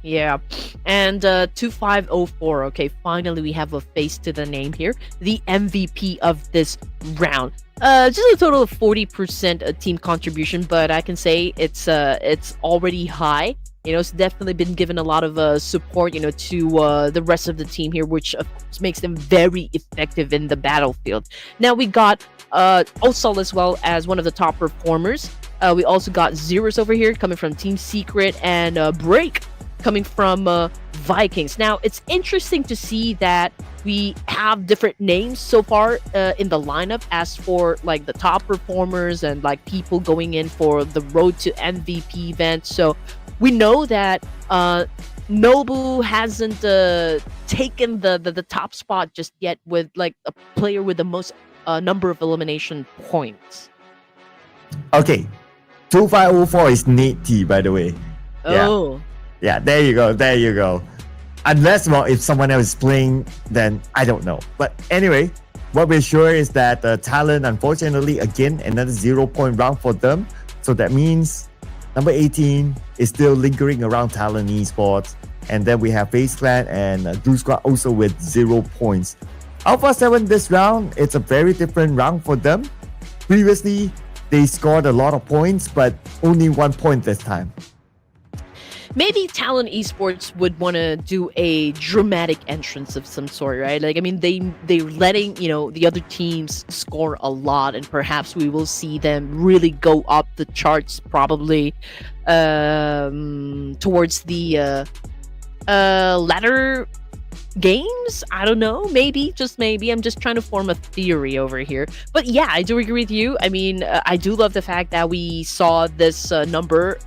Yeah. And 2504. Okay, finally we have a face to the name here. The MVP of this round. Just a total of 40% team contribution, but I can say it's already high. You know, it's definitely been given a lot of support, you know, to the rest of the team here, which of course makes them very effective in the battlefield. Now we got Osal as well as one of the top performers. We also got Zeros over here coming from Team Secret and Break coming from Vikings. Now it's interesting to see that we have different names so far in the lineup as for like the top performers and like people going in for the road to MVP event. So we know that Nobu hasn't taken the top spot just yet with like a player with the most number of elimination points. Okay, 2504 is Nate T, by the way. Oh. Yeah, there you go. Unless, well, if someone else is playing, then I don't know. But anyway, what we're sure is that Talon, unfortunately, again, another 0-point round for them. So that means number 18 is still lingering around Talon Esports. And then we have FaZe Clan and GLU Squad also with 0 points. Alpha7 this round, it's a very different round for them. Previously, they scored a lot of points, but only 1 point this time. Maybe Talon Esports would want to do a dramatic entrance of some sort, right? Like, I mean, they're letting, you know, the other teams score a lot, and perhaps we will see them really go up the charts probably towards the latter games. I don't know, maybe, just maybe. I'm just trying to form a theory over here. But yeah, I do agree with you. I mean, I do love the fact that we saw this number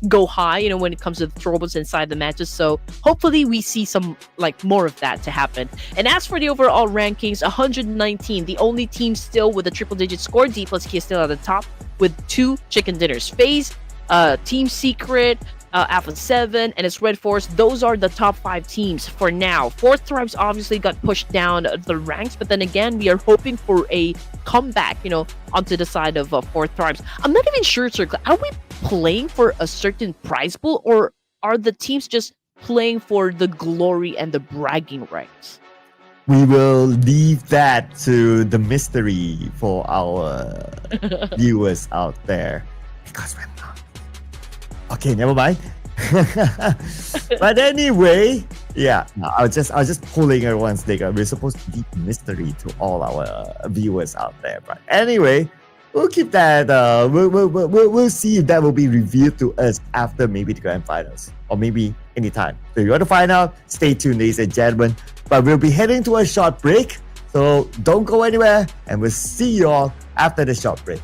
go high, you know, when it comes to the throwables inside the matches. So hopefully we see some like more of that to happen. And as for the overall rankings, 119, the only team still with a triple digit score. DPLUS is still at the top with 2 chicken dinners. FaZe, Team Secret, Alpha7 and its Redforce, those are the top 5 teams for now. Fourth Tribes obviously got pushed down the ranks, but then again, we are hoping for a comeback, you know, onto the side of Fourth Tribes. I'm not even sure, sir, are we playing for a certain prize pool, or are the teams just playing for the glory and the bragging rights? We will leave that to the mystery for our viewers out there, because we're not. Okay, never mind. But anyway, yeah, I was just pulling everyone's leg. We're supposed to keep mystery to all our viewers out there. But anyway, we'll keep that. We'll see if that will be revealed to us after maybe the grand finals, or maybe anytime. So if you want to find out, stay tuned, ladies and gentlemen. But we'll be heading to a short break, so don't go anywhere, and we'll see you all after the short break.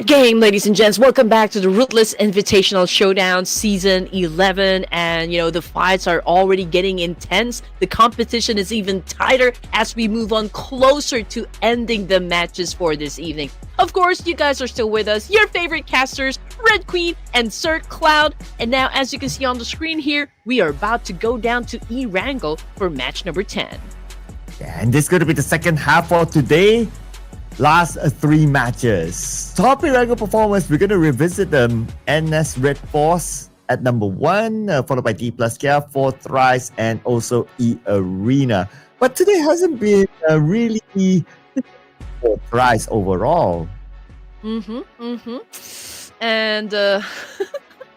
Good game, ladies and gents. Welcome back to the Ruthless Invitational Showdown Season 11. And, the fights are already getting intense. The competition is even tighter as we move on closer to ending the matches for this evening. Of course, you guys are still with us. Your favorite casters, Red Queen and Sir Cloud. And now, as you can see on the screen here, we are about to go down to Erangel for match number 10. Yeah, and this is going to be the second half for today. Last 3 matches. Top Erangel performance, we're going to revisit them. NS Redforce at number 1, followed by DPLUS, 4th Rise, and also E-Arena. But today hasn't been really 4th Rise overall. And I'm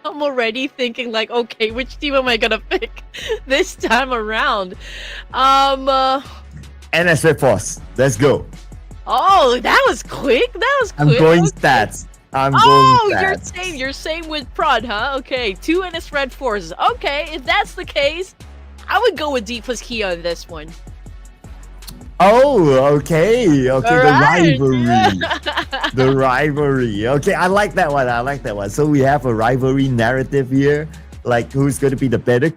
already thinking like, okay, which team am I going to pick this time around? NS Redforce, let's go. Oh, that was quick. I'm going stats. You're same with Prod, huh? Okay, 2 NS Redforce. Okay, if that's the case, I would go with DPLUS Key on this one. Oh, okay. All the right. rivalry. The rivalry. Okay, I like that one. So we have a rivalry narrative here. Like, who's going to be the better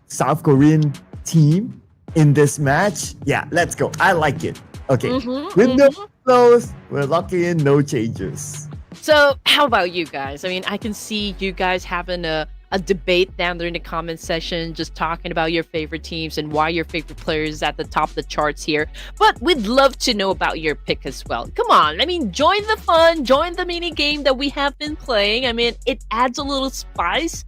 South Korean team in this match? Yeah, let's go. I like it. Okay, window closed. We're locking in, no changes. So, how about you guys? I mean, I can see you guys having a debate down there in the comment section, just talking about your favorite teams and why your favorite players is at the top of the charts here. But we'd love to know about your pick as well. Come on, I mean, join the fun, join the mini game that we have been playing. I mean, it adds a little spice,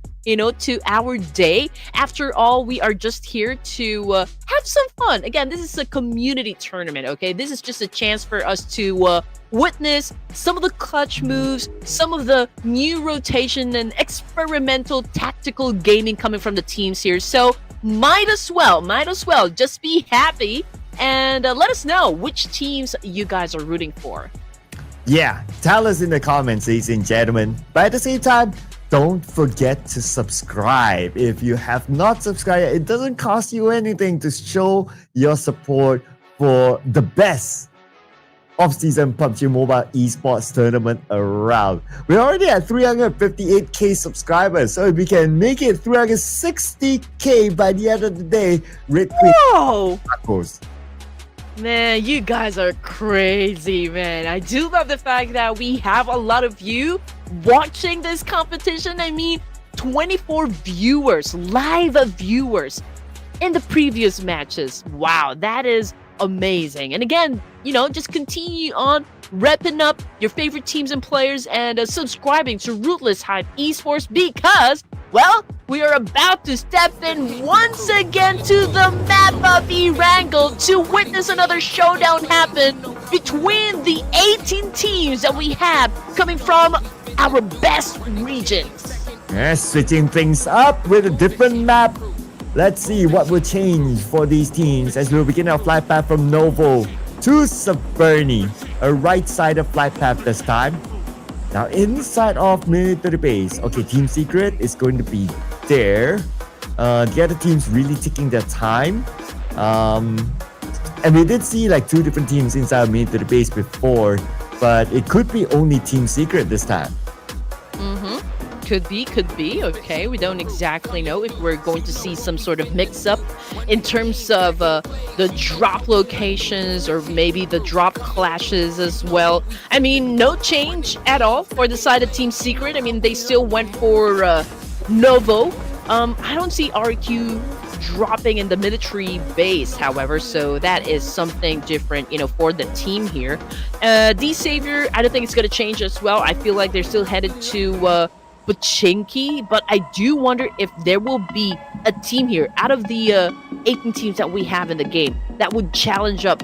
to our day. After all, we are just here to have some fun. Again, this is a community tournament, okay? This is just a chance for us to witness some of the clutch moves, some of the new rotation and experimental tactical gaming coming from the teams here. So might as well just be happy and let us know which teams you guys are rooting for. Yeah, tell us in the comments, ladies and gentlemen. But at the same time, don't forget to subscribe. If you have not subscribed, it doesn't cost you anything to show your support for the best off-season PUBG Mobile Esports tournament around. We're already at 358k subscribers, so if we can make it 360k by the end of the day, Red Queen tacos. Man, you guys are crazy, man. I do love the fact that we have a lot of you watching this competition. I mean, 24 viewers, live viewers in the previous matches. Wow, that is amazing. And again, just continue on repping up your favorite teams and players and subscribing to Ruthless Esports because, well, we are about to step in once again to the map of Erangel to witness another showdown happen between the 18 teams that we have coming from our best regions. Yes, switching things up with a different map. Let's see what will change for these teams as we'll begin our flight path from Novo to Saberni, a right-sided flight path this time. Now inside of military base, okay, Team Secret is going to be there. The other teams really taking their time. And we did see like 2 different teams inside of military base before, but it could be only Team Secret this time. Could be. Okay, we don't exactly know if we're going to see some sort of mix-up in terms of the drop locations or maybe the drop clashes as well. I mean, no change at all for the side of Team Secret. I mean, they still went for Novo. I don't see RQ dropping in the military base, however, so that is something different, for the team here. D-Savior, I don't think it's going to change as well. I feel like they're still headed to Pochinki, but I do wonder if there will be a team here out of the 18 teams that we have in the game that would challenge up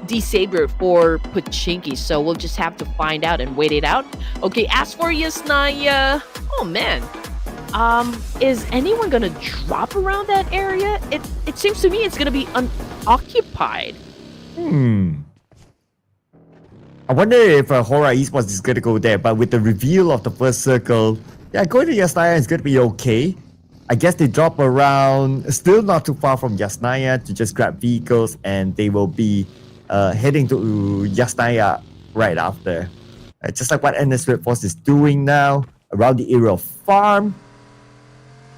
D-Saber for Pochinki. So we'll just have to find out and wait it out. Okay, as for Yasnaya, oh man, is anyone gonna drop around that area? It seems to me it's gonna be unoccupied. I wonder if HORAA Esports is going to go there, but with the reveal of the first circle, yeah, going to Yasnaya is going to be okay. I guess they drop around, still not too far from Yasnaya to just grab vehicles, and they will be heading to Yasnaya right after. Just like what Nongshim Redforce is doing now around the area of farm.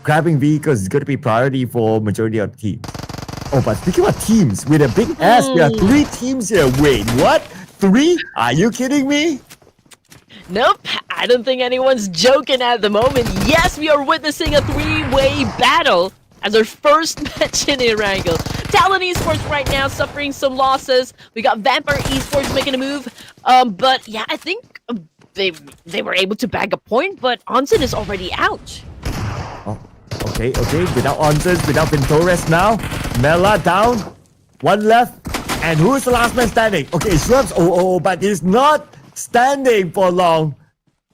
Grabbing vehicles is going to be priority for majority of the team. Oh, but speaking of teams, with a big S, we have 3 teams here. Wait, what? 3? Are you kidding me? Nope, I don't think anyone's joking at the moment. Yes, we are witnessing a 3-way battle as our first match in Erangel. Talon Esports right now suffering some losses. We got Vampire Esports making a move. But yeah, I think they were able to bag a point, but Onsen is already out. Oh, okay. Without Onsen, without Ventores now. Mela down. 1 left. And who's the last man standing? Okay, Shrubs. Oh, but he's not standing for long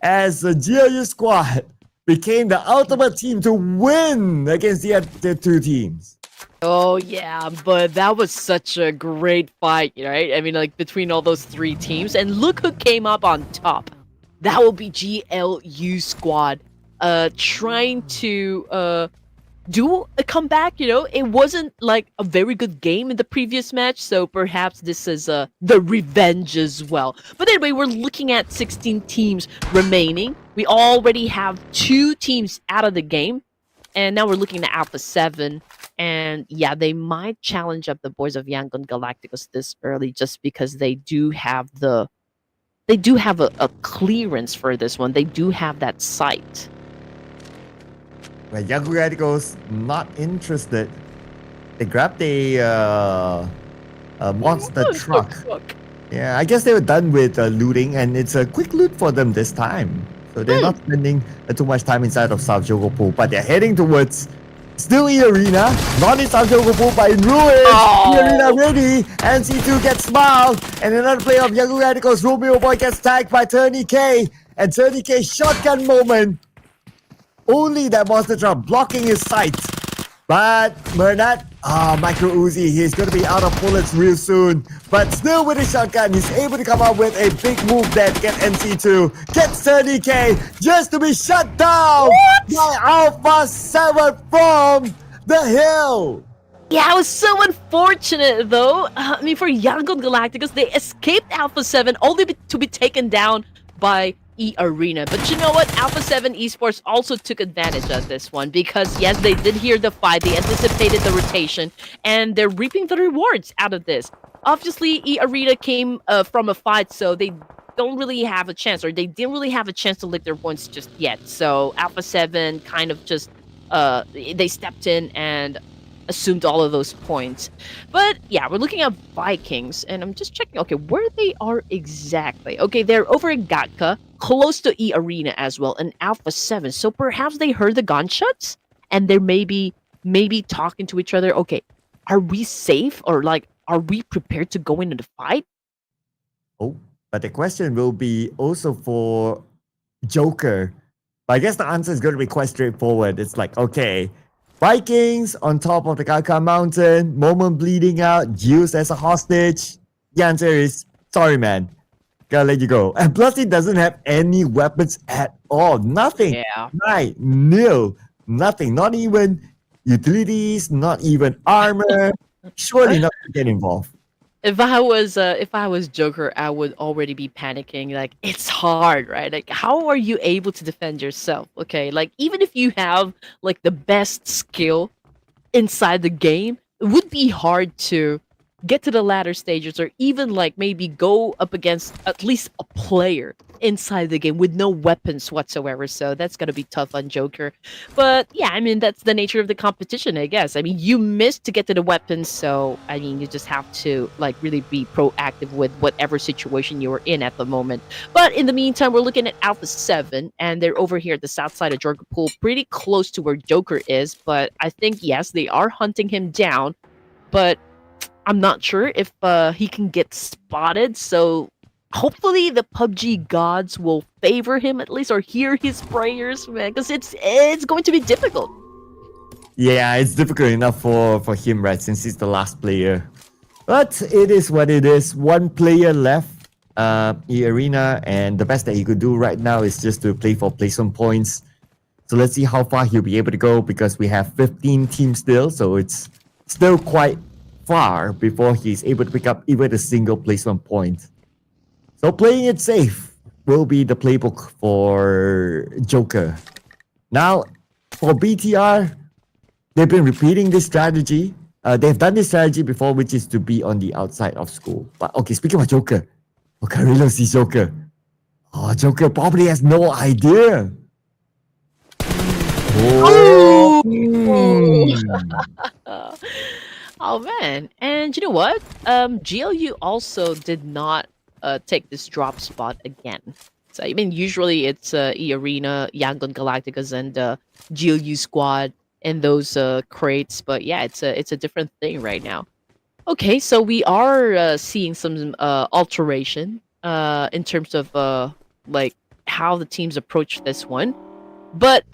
as the GLU Squad became the ultimate team to win against the other 2 teams. Oh yeah, but that was such a great fight, right? I mean, like between all those 3 teams, and look who came up on top. That will be GLU Squad, trying to do a comeback. It wasn't like a very good game in the previous match, so perhaps this is the revenge as well. But anyway, we're looking at 16 teams remaining. We already have 2 teams out of the game, and now we're looking at Alpha7. And yeah, they might challenge up the boys of Yangon Galacticos this early, just because they do have a clearance for this one. They do have that sight. Well, Yangon Galacticos not interested. They grabbed a monster truck. Yeah, I guess they were done with looting, and it's a quick loot for them this time. So they're not spending too much time inside of South Jogo Pool, but they're heading towards still E Arena, not in South Jogo Pool, but in ruins. E Arena ready. NC2 gets smiled, and another player of Yangon Galacticos, Romeo Boy, gets tagged by Turny K, and Turny K shotgun moment. Only that monster truck blocking his sight. But Mernat, Micro Uzi, he's going to be out of bullets real soon. But still with his shotgun, he's able to come up with a big move there to get NC2. Gets 30k just to be shut down by Alpha7 from the hill. Yeah, it was so unfortunate though. I mean, for Yangon Galacticos, they escaped Alpha7 only to be taken down by E Arena. But you know what? Alpha7 Esports also took advantage of this one, because yes, they did hear the fight, they anticipated the rotation, and they're reaping the rewards out of this. Obviously, E Arena came from a fight, so they don't really have a chance, or they didn't really have a chance to lick their points just yet. So Alpha7 kind of just they stepped in and assumed all of those points. But yeah, we're looking at Vikings, and I'm just checking, okay, where they are exactly. Okay, they're over in Gatka, close to E Arena as well, and Alpha7. So perhaps they heard the gunshots, and they're maybe talking to each other. Okay, are we safe, or like, are we prepared to go into the fight? Oh, but the question will be also for Joker. But I guess the answer is going to be quite straightforward. It's like, okay, Vikings on top of the Kaka Mountain, Moment bleeding out, used as a hostage. The answer is, sorry man, gotta let you go. And plus he doesn't have any weapons at all. Nothing. Yeah. Right. Nil. Nothing. Not even utilities, not even armor. Surely not to get involved. If I was Joker, I would already be panicking. Like, it's hard, right? Like, how are you able to defend yourself? Okay, like, even if you have like the best skill inside the game, it would be hard to get to the latter stages, or even like maybe go up against at least a player inside the game with no weapons whatsoever. So that's gonna be tough on Joker. But yeah, I mean, that's the nature of the competition, I guess. I mean, you missed to get to the weapons, so I mean, you just have to like really be proactive with whatever situation you're in at the moment. But in the meantime, we're looking at Alpha7, and they're over here at the south side of Joker Pool, pretty close to where Joker is. But I think, yes, they are hunting him down, but I'm not sure if he can get spotted, so hopefully the PUBG gods will favor him at least, or hear his prayers, man, because it's going to be difficult. Yeah, it's difficult enough for him, right, since he's the last player. But it is what it is. One player left, E Arena, and the best that he could do right now is just to play for placement points. So let's see how far he'll be able to go, because we have 15 teams still, so it's still quite far before he's able to pick up even a single placement point. So playing it safe will be the playbook for Joker. Now, for BTR, they've been repeating this strategy. They've done this strategy before, which is to be on the outside of school. But okay, speaking of Joker, Carrillo sees Joker. Oh, Joker probably has no idea. Oh. Oh man, and you know what? GLU also did not take this drop spot again. So I mean, usually it's E-Arena, Yangon Galacticos, and GLU Squad in those crates, but yeah, it's a different thing right now. Okay, so we are seeing some alteration in terms of like how the teams approach this one. But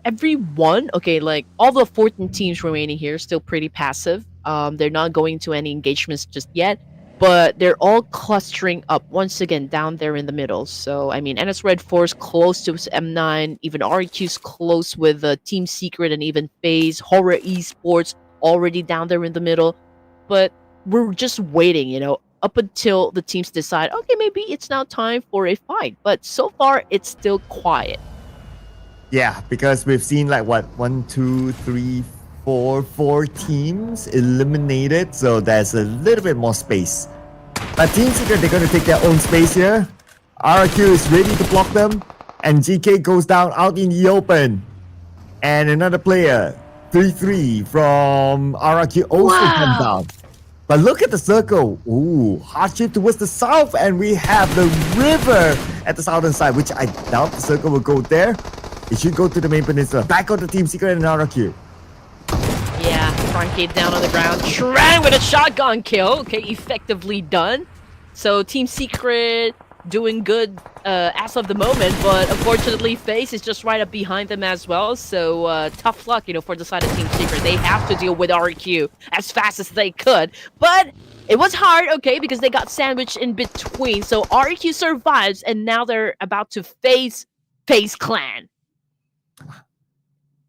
everyone, okay, like all the 14 teams remaining here, still pretty passive. They're not going to any engagements just yet, but they're all clustering up once again down there in the middle. So I mean, NS Redforce close to M9, even REQ's close with Team Secret and even FaZe, HORAA Esports already down there in the middle. But we're just waiting, you know, up until the teams decide, okay, maybe it's now time for a fight. But so far, it's still quiet. Yeah, because we've seen like what, 1, 2, 3, 4 teams eliminated, so there's a little bit more space. But Team Secret, they're going to take their own space here. RQ is ready to block them, and GK goes down out in the open. And another player, 3-3 from RQ also comes down. But look at the circle. Ooh, hardship towards the south, and we have the river at the southern side, which I doubt the circle will go there. It should go to the main peninsula. Back on the Team Secret and RQ. Yeah, Truncate down on the ground. Tran with a shotgun kill. Okay, effectively done. So Team Secret doing good as of the moment, but unfortunately FaZe is just right up behind them as well. So tough luck, you know, for the side of Team Secret. They have to deal with RQ as fast as they could. But it was hard, okay, because they got sandwiched in between. So RQ survives, and now they're about to face FaZe Clan.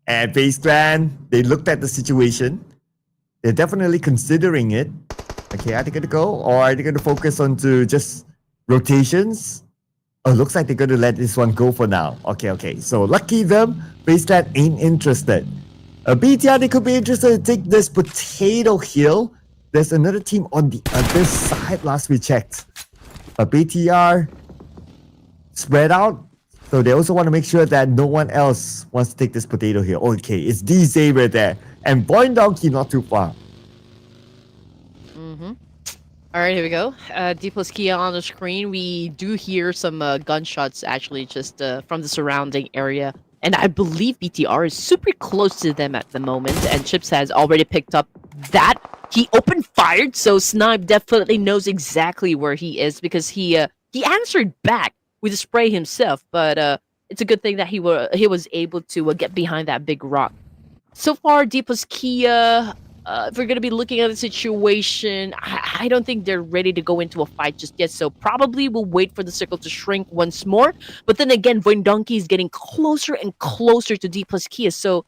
And FaZe Clan, they looked at the situation. They're definitely considering it. Okay, are they going to go? Or are they going to focus on to just rotations? Oh, looks like they're going to let this one go for now. Okay. So lucky them, FaZe Clan ain't interested. BTR, they could be interested to take this potato hill. There's another team on the other side last we checked. But BTR spread out. So they also want to make sure that no one else wants to take this potato here. Okay, it's D Xavier there. And VOIN Donkey not too far. All right, here we go. DPLUS Kia on the screen. We do hear some gunshots actually just from the surrounding area. And I believe BTR is super close to them at the moment. And Chips has already picked up that. He opened fired, so Snipe definitely knows exactly where he is because he answered back with a spray himself. But it's a good thing that he was able to get behind that big rock. So far, DPLUS Kia, if we're going to be looking at the situation, I don't think they're ready to go into a fight just yet. So probably we'll wait for the circle to shrink once more. But then again, VOIN Donkey is getting closer and closer to DPLUS Kia. So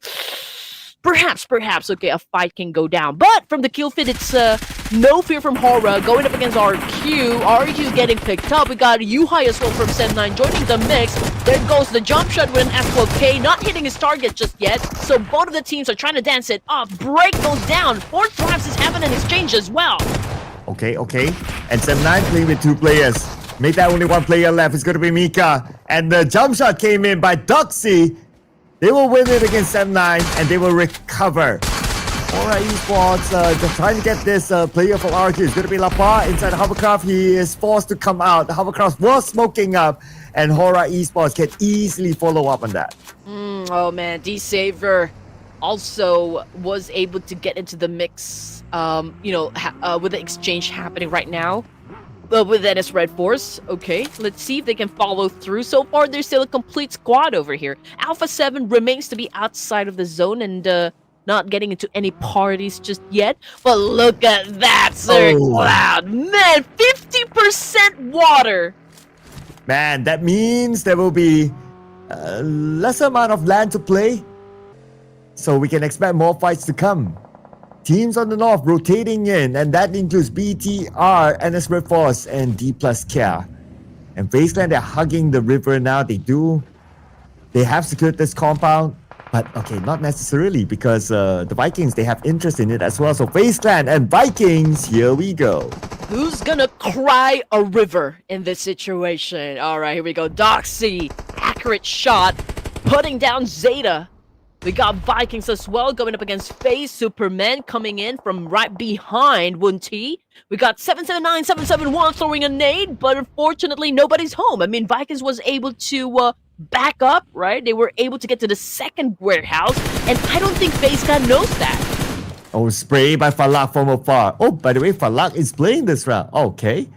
perhaps, okay, a fight can go down. But from the kill feed, it's no fear from HORAA going up against RQ. RQ is getting picked up. We got Yuhai as well from Sen9 joining the mix. There goes the jump shot with an S12K, not hitting his target just yet. So both of the teams are trying to dance it up. Break goes down. 4 traps is happening in exchange as well. Okay. And Sen9 playing with 2 players. Made that only 1 player left. It's going to be Mika. And the jump shot came in by Duxie. They will win it against M9 and they will recover. HORAA Esports just trying to get this player from RQ. It's going to be Lapa inside the hovercraft. He is forced to come out. The hovercraft was smoking up, and HORAA Esports can easily follow up on that. Oh man, D-Saver also was able to get into the mix, with the exchange happening right now. But with NS Redforce, okay, let's see if they can follow through. So far, there's still a complete squad over here. Alpha7 remains to be outside of the zone and not getting into any parties just yet. But look at that, Sir Cloud. Man, 50% water. Man, that means there will be a lesser amount of land to play. So we can expect more fights to come. Teams on the north rotating in, and that includes BTR, NS Redforce, and DPLUS Kia. And FaZe Clan, they're hugging the river now. They have secured this compound. But okay, not necessarily because the Vikings, they have interest in it as well. So FaZe Clan and Vikings, here we go. Who's gonna cry a river in this situation? All right, here we go. Doxy, accurate shot, putting down Zeta. We got Vikings as well going up against FaZe. Superman coming in from right behind Wunti. We got 779, 771 throwing a nade, but unfortunately nobody's home. I mean, Vikings was able to back up, right? They were able to get to the second warehouse, and I don't think FaZe Clan knows that. Oh, spray by Falak from afar. Oh, by the way, Falak is playing this round. Okay.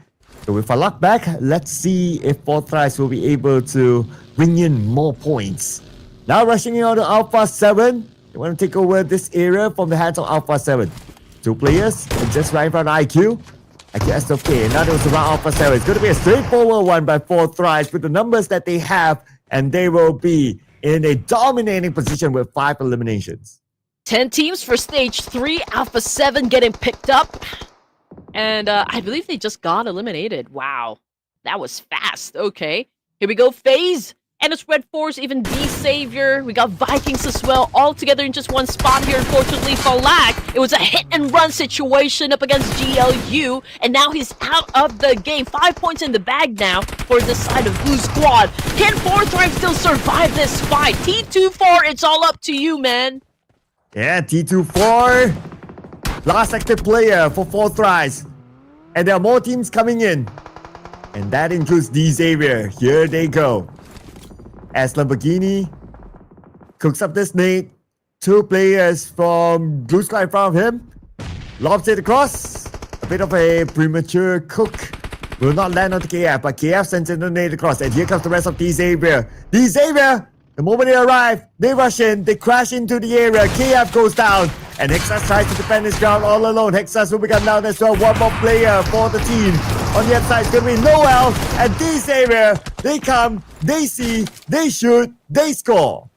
So with Falak back, let's see if Forthrice will be able to bring in more points. Now rushing in on to Alpha7. They want to take over this area from the hands of Alpha7. Two players just right in front of IQ. IQ SFK, and now it was around Alpha7. It's going to be a straightforward one by Forthrice with the numbers that they have, and they will be in a dominating position with 5 eliminations. 10 teams for stage 3, Alpha7 getting picked up. And I believe they just got eliminated. Wow, that was fast. Okay, here we go, FaZe. And it's Redforce, even D-Savior. We got Vikings as well, all together in just one spot here. Unfortunately, Falak, it was a hit-and-run situation up against GLU, and now he's out of the game. 5 points in the bag now for the side of GLU Squad. Can Forthrice still survive this fight? T24, it's all up to you, man. Yeah, T24. Last active player for Forthrice. And there are more teams coming in. And that includes D-Savior. Here they go. As Lamborghini cooks up this nade, 2 players from GLU Squad in front of him. Lobs it across. A bit of a premature cook. Will not land on the KF, but KF sends in the nade across. And here comes the rest of D-Savior. D-Savior, the moment they arrive, they rush in, they crash into the area. KF goes down. And Hexas tries to defend his ground all alone. Hexas will become down as well. One more player for the team. On the other side, it's going to be Noel and D-Savior. They come, they see, they shoot, they score.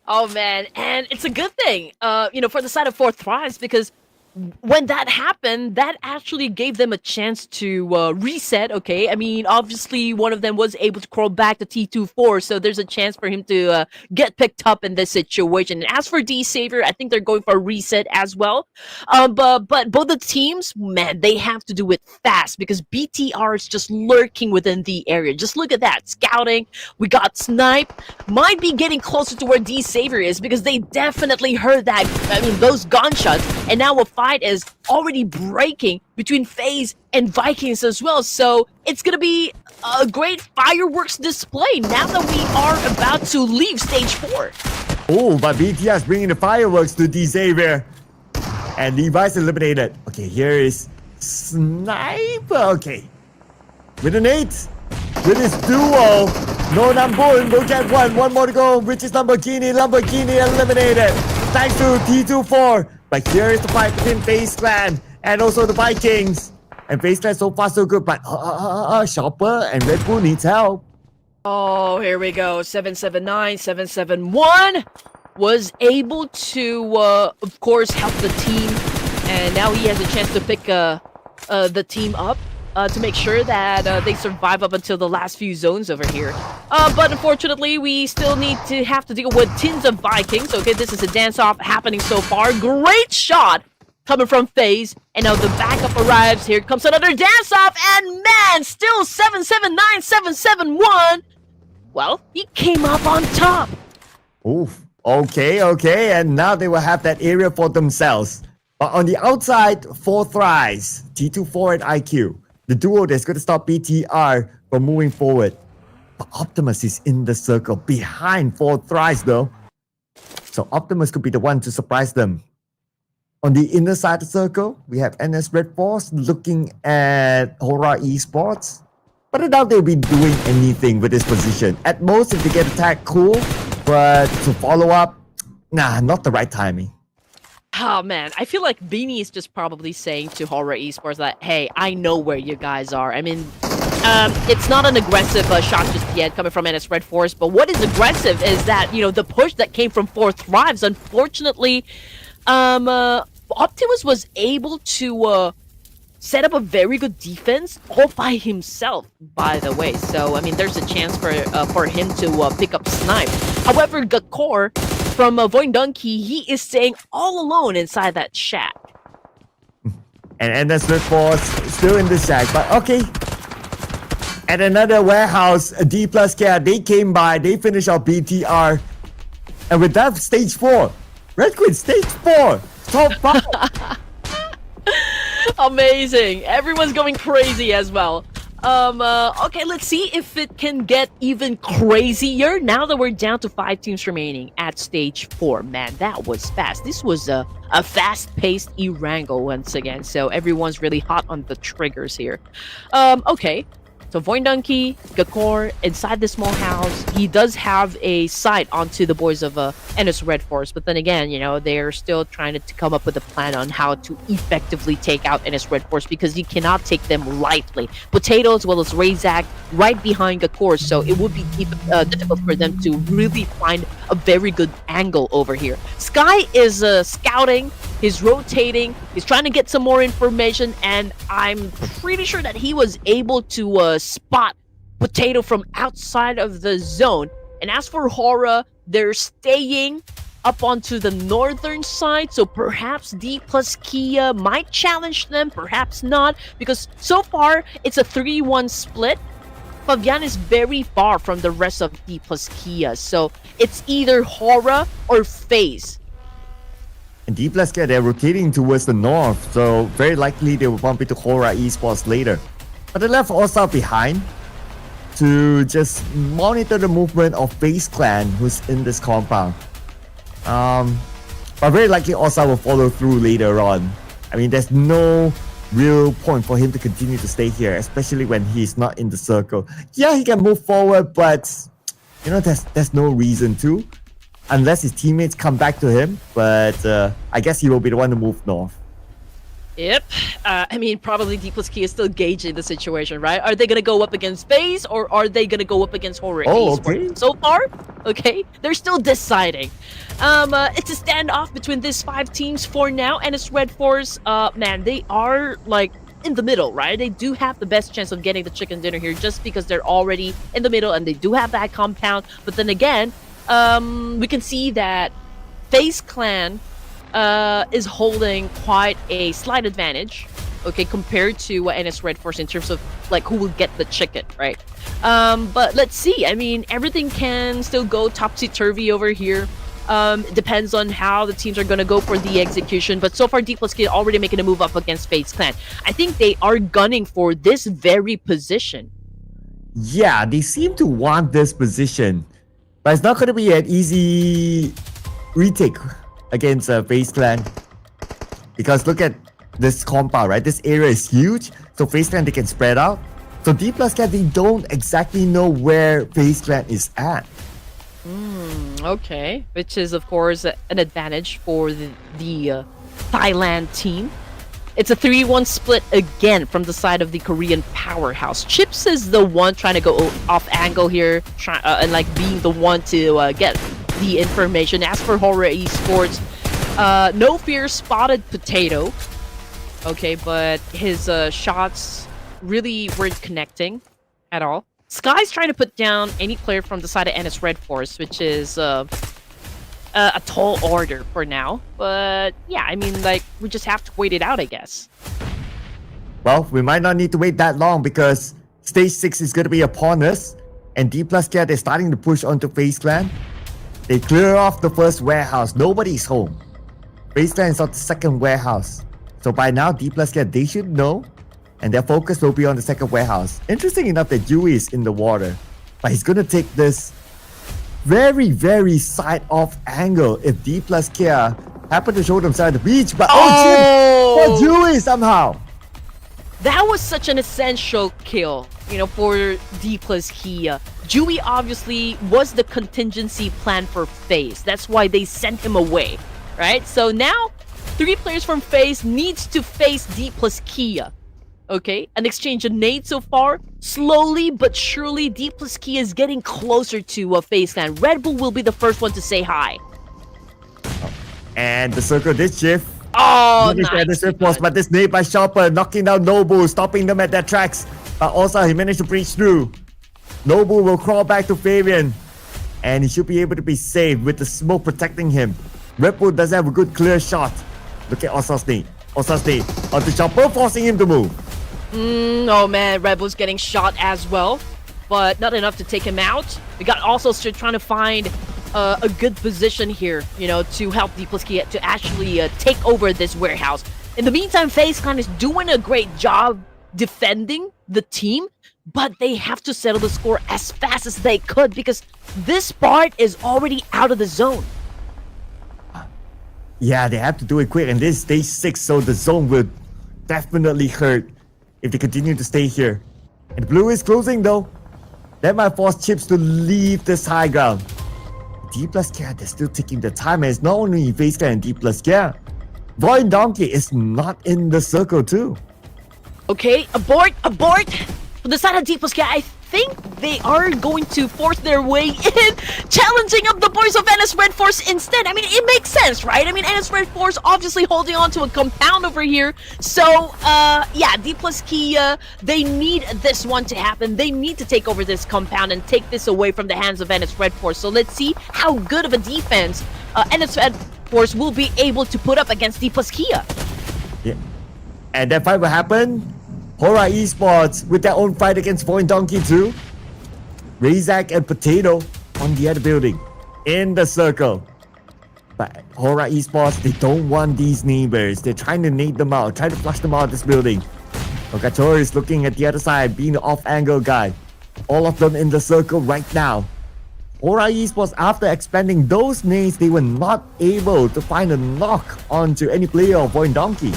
Oh, man. And it's a good thing, for the side of Forthrice, because when that happened, that actually gave them a chance to reset, okay? I mean, obviously, one of them was able to crawl back to T24, so there's a chance for him to get picked up in this situation. And as for D-Savior, I think they're going for a reset as well. But both the teams, man, they have to do it fast because BTR is just lurking within the area. Just look at that. Scouting. We got Snipe. Might be getting closer to where D-Savior is because they definitely heard that, those gunshots. And now a fight is already breaking between FaZe and Vikings as well. So it's going to be a great fireworks display now that we are about to leave stage 4. Oh, but BTR is bringing the fireworks to D-Savior. And Levi's eliminated. Okay, here is Sniper. Okay. With an 8. With his duo. No Nambun will get one. One more to go, which is Lamborghini. Lamborghini eliminated. Thanks to T24. But here is the fight between FaZe Clan and also the Vikings. And FaZe Clan so far so good, but Chopper and Red Bull needs help. Oh, here we go. 779, 771 was able to, of course, help the team. And now he has a chance to pick the team up to make sure that they survive up until the last few zones over here. But unfortunately, we still need to have to deal with tons of Vikings. Okay, this is a dance-off happening so far. Great shot coming from FaZe. And now the backup arrives. Here comes another dance-off. And man, still 779, 771. Well, he came up on top. Oof. Okay. And now they will have that area for themselves. But on the outside, Forthrice, T24 and IQ. The duo that's going to stop BTR from moving forward. But Optimus is in the circle behind Forthrice though. So Optimus could be the one to surprise them. On the inner side of the circle, we have NS Redforce looking at HORAA Esports. But I doubt they'll be doing anything with this position. At most, if they get attacked, cool. But to follow up, nah, not the right timing. Oh man, I feel like Beanie is just probably saying to HORAA Esports that, hey, I know where you guys are. I mean, it's not an aggressive shot just yet coming from NS Redforce, but what is aggressive is that, the push that came from set up a very good defense all by himself, by the way. So, I mean, there's a chance for him to pick up snipe. However, Gakor from VOIN Donkey, he is staying all alone inside that shack. And Endless Redforce still in the shack, but okay. At another warehouse, DPLUS Care, they came by, they finished our BTR. And with that, stage 4. Red Queen, stage 4. Top 5. Amazing. Everyone's going crazy as well. Okay, let's see if it can get even crazier now that we're down to 5 teams remaining at stage 4. Man, that was fast. This was a fast-paced Erangel once again, so everyone's really hot on the triggers here. Okay. So VOIN Donkey, Gakor, inside the small house, he does have a sight onto the boys of NS Redforce, but then again, you know, they're still trying to come up with a plan on how to effectively take out NS Redforce because you cannot take them lightly. Potato as well as Razak right behind Gakor, so it would be difficult for them to really find a very good angle over here. Sky is scouting, he's rotating, he's trying to get some more information, and I'm pretty sure that he was able to spot Potato from outside of the zone. And as for HORAA, they're staying up onto the northern side, so perhaps DPLUS Kia might challenge them, perhaps not, because so far it's a 3-1 split. Fabian is very far from the rest of DPLUS Kia, so it's either HORAA or FaZe. And DPLUS Care, they're rotating towards the north, so very likely they will bump into HORAA Esports later. But they left Osa behind to just monitor the movement of FaZe Clan, who's in this compound. But very likely Osa will follow through later on. I mean, there's no real point for him to continue to stay here, especially when he's not in the circle. Yeah, he can move forward, but you know, there's no reason to, unless his teammates come back to him. But I guess he will be the one to move north. Yep. I mean, probably DPLUS Kia is still gauging the situation, right? Are they going to go up against FaZe or are they going to go up against HORAA Esports? Okay. So far, okay, they're still deciding. It's a standoff between these 5 teams for now. And it's Redforce, man, they are like in the middle, right? They do have the best chance of getting the chicken dinner here just because they're already in the middle and they do have that compound. But then again, we can see that FaZe Clan is holding quite a slight advantage, okay, compared to NS Redforce in terms of like who will get the chicken, right? But let's see. I mean, everything can still go topsy-turvy over here. It depends on how the teams are going to go for the execution. But so far, DPLUS Kia already making a move up against FaZe Clan. I think they are gunning for this very position. Yeah, they seem to want this position, but it's not going to be an easy retake against FaZe Clan, because look at this compound, right? This area is huge, so FaZe Clan, they can spread out. So DPLUS Clan, they don't exactly know where FaZe Clan is at. Okay, which is of course an advantage for the Thailand team. It's a 3-1 split again from the side of the Korean powerhouse. Chips is the one trying to go off angle here, and like being the one to get the information. As for HORAA Esports, No Fear spotted Potato. Okay, but his shots really weren't connecting at all. Sky's trying to put down any player from the side of NS Redforce, which is a tall order for now. But yeah, I mean, like, we just have to wait it out, I guess. Well, we might not need to wait that long because stage 6 is going to be upon us, and DPLUS Care, they're starting to push onto FaZe Clan. They clear off the first warehouse. Nobody's home. FaZe Clan is on the second warehouse. So by now, DPLUS Care, they should know, and their focus will be on the second warehouse. Interesting enough that Yui is in the water, but he's going to take this very, very side-off angle if DPLUS Care happen to show themselves at the beach. But oh, Yui somehow. That was such an essential kill, you know, for DPLUS Kia. Dewey obviously was the contingency plan for FaZe. That's why they sent him away, right? So now, 3 players from FaZe needs to face DPLUS Kia. Okay, an exchange of nades so far. Slowly but surely, DPLUS Kia is getting closer to FaZe Clan. Red Bull will be the first one to say hi. And the circle did shift. Oh, This nice. Redforce, but this nade by Chopper knocking down Nobu, stopping them at their tracks. But also he managed to breach through. Nobu will crawl back to Fabian, and he should be able to be saved with the smoke protecting him. Red Bull doesn't have a good clear shot. Look at Osa's nade. Osa's nade onto Chopper, forcing him to move. Oh man, Red Bull's getting shot as well, but not enough to take him out. We got also trying to find a good position here, you know, to help DPLUS to actually take over this warehouse. In the meantime, FaZe Clan is doing a great job defending the team, but they have to settle the score as fast as they could because this part is already out of the zone. Yeah, they have to do it quick, and this is stage 6, so the zone will definitely hurt if they continue to stay here. And blue is closing though. That might force Chips to leave this high ground. DPLUS, yeah, they're still taking the time, and it's not only FaZe Clan and DPLUS, yeah. VOIN Donkey is not in the circle too. Okay, abort! From the side of DPLUS, I think they are going to force their way in, challenging up the boys of NS Redforce instead. I mean, it makes sense, right? I mean, NS Redforce obviously holding on to a compound over here. So, yeah, DPLUS, they need this one to happen. They need to take over this compound and take this away from the hands of NS Redforce. So let's see how good of a defense NS Redforce will be able to put up against DPLUS. Yeah. And that fight will happen. HORAA Esports with their own fight against VOIN Donkey too. Razak and Potato on the other building in the circle. But HORAA Esports, they don't want these neighbors. They're trying to nade them out, trying to flush them out of this building. Okator is looking at the other side, being the off-angle guy. All of them in the circle right now. HORAA Esports, after expanding those nades, they were not able to find a knock onto any player of VOIN Donkey.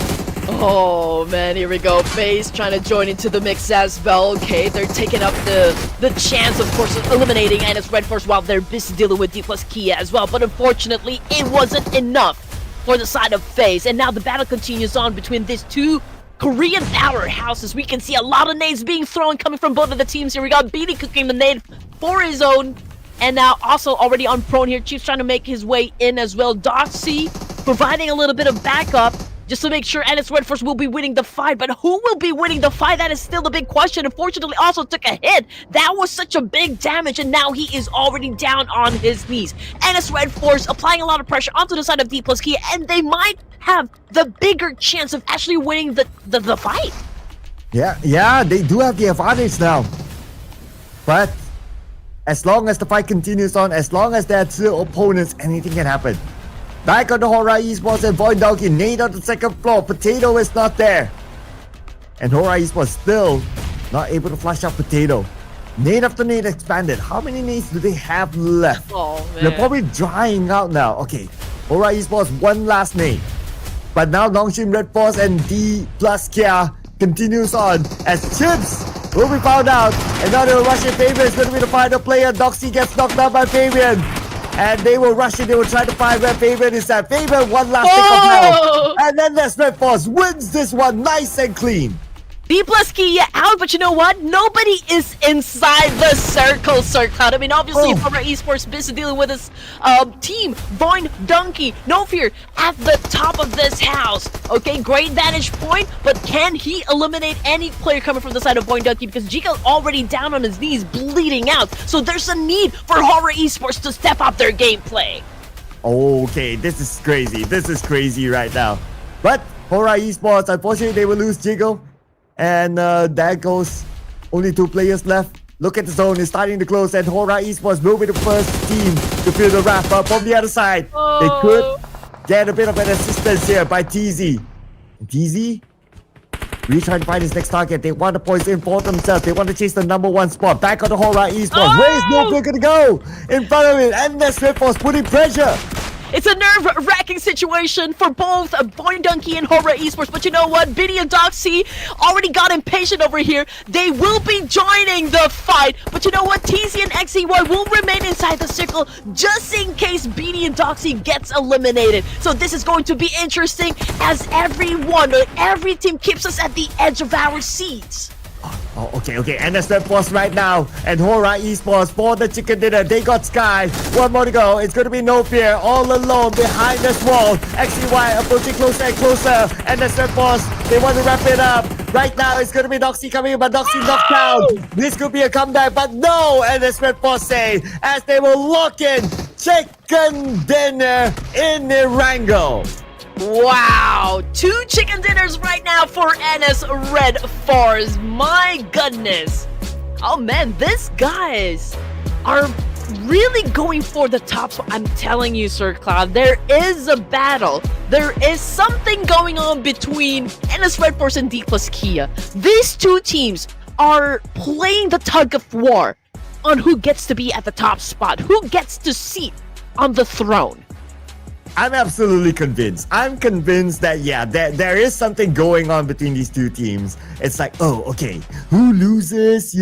Oh man, here we go. FaZe trying to join into the mix as well. Okay, they're taking up the chance, of course, of eliminating NS Redforce while they're busy dealing with DPLUS Kia as well. But unfortunately, it wasn't enough for the side of FaZe. And now the battle continues on between these two Korean powerhouses. We can see a lot of nades being thrown coming from both of the teams here. We got Beatty cooking the nade for his own. And now also already on prone here. Chief's trying to make his way in as well. Doxy providing a little bit of backup just to make sure NS Redforce will be winning the fight. But who will be winning the fight? That is still the big question. Unfortunately, also took a hit. That was such a big damage, and now he is already down on his knees. NS Redforce applying a lot of pressure onto the side of DPLUS Kia, and they might have the bigger chance of actually winning the fight. Yeah, they do have the advantage now. But as long as the fight continues on, as long as there are two opponents, anything can happen. Back on the HORAA Esports and VOIN Donkey, nade on the second floor. Potato is not there. And HORAA Esports still not able to flush out Potato. Nade after nade expanded. How many nades do they have left? Oh, man. They're probably drying out now. Okay, HORAA Esports, one last nade. But now Nongshim Redforce and DPLUS Kia continues on as Chips will be found out. And now they will rush in. Fabian is going to be the final player. Doxy gets knocked down by Fabian. And they will rush in, they will try to find where Fabian is at. Fabian, one last pick of health. And then NS Redforce wins this one nice and clean. DPLUS Kia out, but you know what? Nobody is inside the circle. I mean, obviously, HORAA Esports busy dealing with his team. VOIN Donkey, no fear, at the top of this house. Okay, great vantage point, but can he eliminate any player coming from the side of VOIN Donkey? Because Jiga already down on his knees, bleeding out. So there's a need for HORAA Esports to step up their gameplay. Okay, this is crazy. This is crazy right now. But HORAA Esports, unfortunately, they will lose Jiggle. And there goes only two players left. Look at the zone, it's starting to close, and HORAA Esports will be the first team to feel the wrap up from the other side. They could get a bit of an assistance here by TZ. TZ really trying to find his next target. They want the points in for themselves. They want to chase the #1 spot. Back on the HORAA Esports. Where is Nova gonna go? In front of it, and NS Redforce putting pressure. It's a nerve-wracking situation for both VOIN Donkey and HORAA Esports, but you know what? Biddy and Doxy already got impatient over here. They will be joining the fight, but you know what? TZ and XEY will remain inside the circle just in case Biddy and Doxy gets eliminated. So this is going to be interesting as every team keeps us at the edge of our seats. Oh, okay. And that's Redforce right now. And HORAA Esports for the chicken dinner. They got Sky. One more to go. It's going to be No Fear all alone behind this wall. XCY approaching closer and closer. And that's Redforce. They want to wrap it up. Right now, it's going to be Doxy coming in, but Doxy knocked down. This could be a comeback, but no. And that's Redforce say as they will lock in chicken dinner in Erangel. Wow, 2 chicken dinners right now for NS Redforce. My goodness. Oh man, these guys are really going for the top spot. I'm telling you, Sir Cloud, there is a battle. There is something going on between NS Redforce and DPLUS Kia. These 2 teams are playing the tug of war on who gets to be at the top spot, who gets to seat on the throne. I'm absolutely convinced. I'm convinced that, yeah, there is something going on between these 2 teams. It's like, oh, okay, who loses,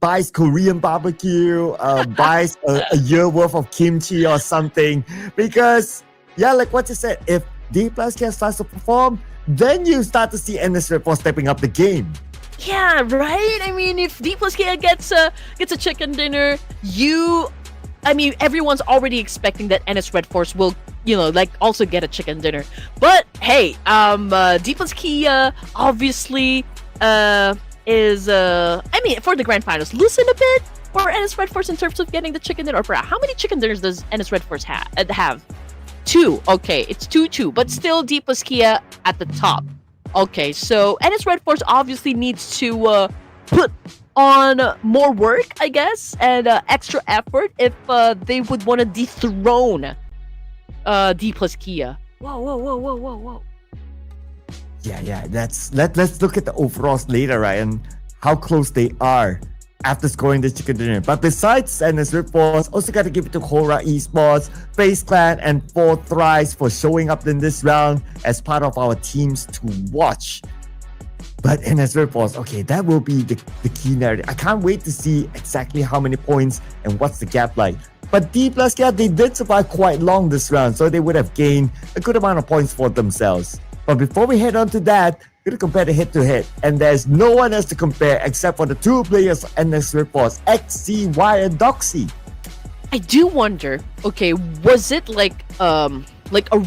buys Korean barbecue, buys a year worth of kimchi or something. Because, yeah, like what you said, if DPLUS can start to perform, then you start to see NS Redforce stepping up the game. Yeah, right? I mean, if DPLUS Kia gets a chicken dinner, everyone's already expecting that NS Redforce will, also get a chicken dinner. But hey, DPLUS Kia obviously is for the grand finals, loosen a bit for NS Redforce in terms of getting the chicken dinner. Or how many chicken dinners does NS Redforce have? 2. Okay, it's 2-2, but still DPLUS Kia at the top. Okay, so NS Redforce obviously needs to put on more work, I guess, and extra effort if they would want to dethrone DPLUS Kia. Whoa. Yeah. Let's look at the overalls later, right? And how close they are after scoring the chicken dinner. But besides NS Redforce, also got to give it to HORAA Esports, FaZe Clan, and 4Thrice for showing up in this round as part of our teams to watch. But NS Redforce, okay, that will be the key narrative. I can't wait to see exactly how many points and what's the gap like. But DPLUS, yeah, they did survive quite long this round, so they would have gained a good amount of points for themselves. But before we head on to that, we're going to compare the head-to-head. And there's no one else to compare except for the 2 players of NS Redforce, XCY and Doxy. I do wonder, okay, was it like a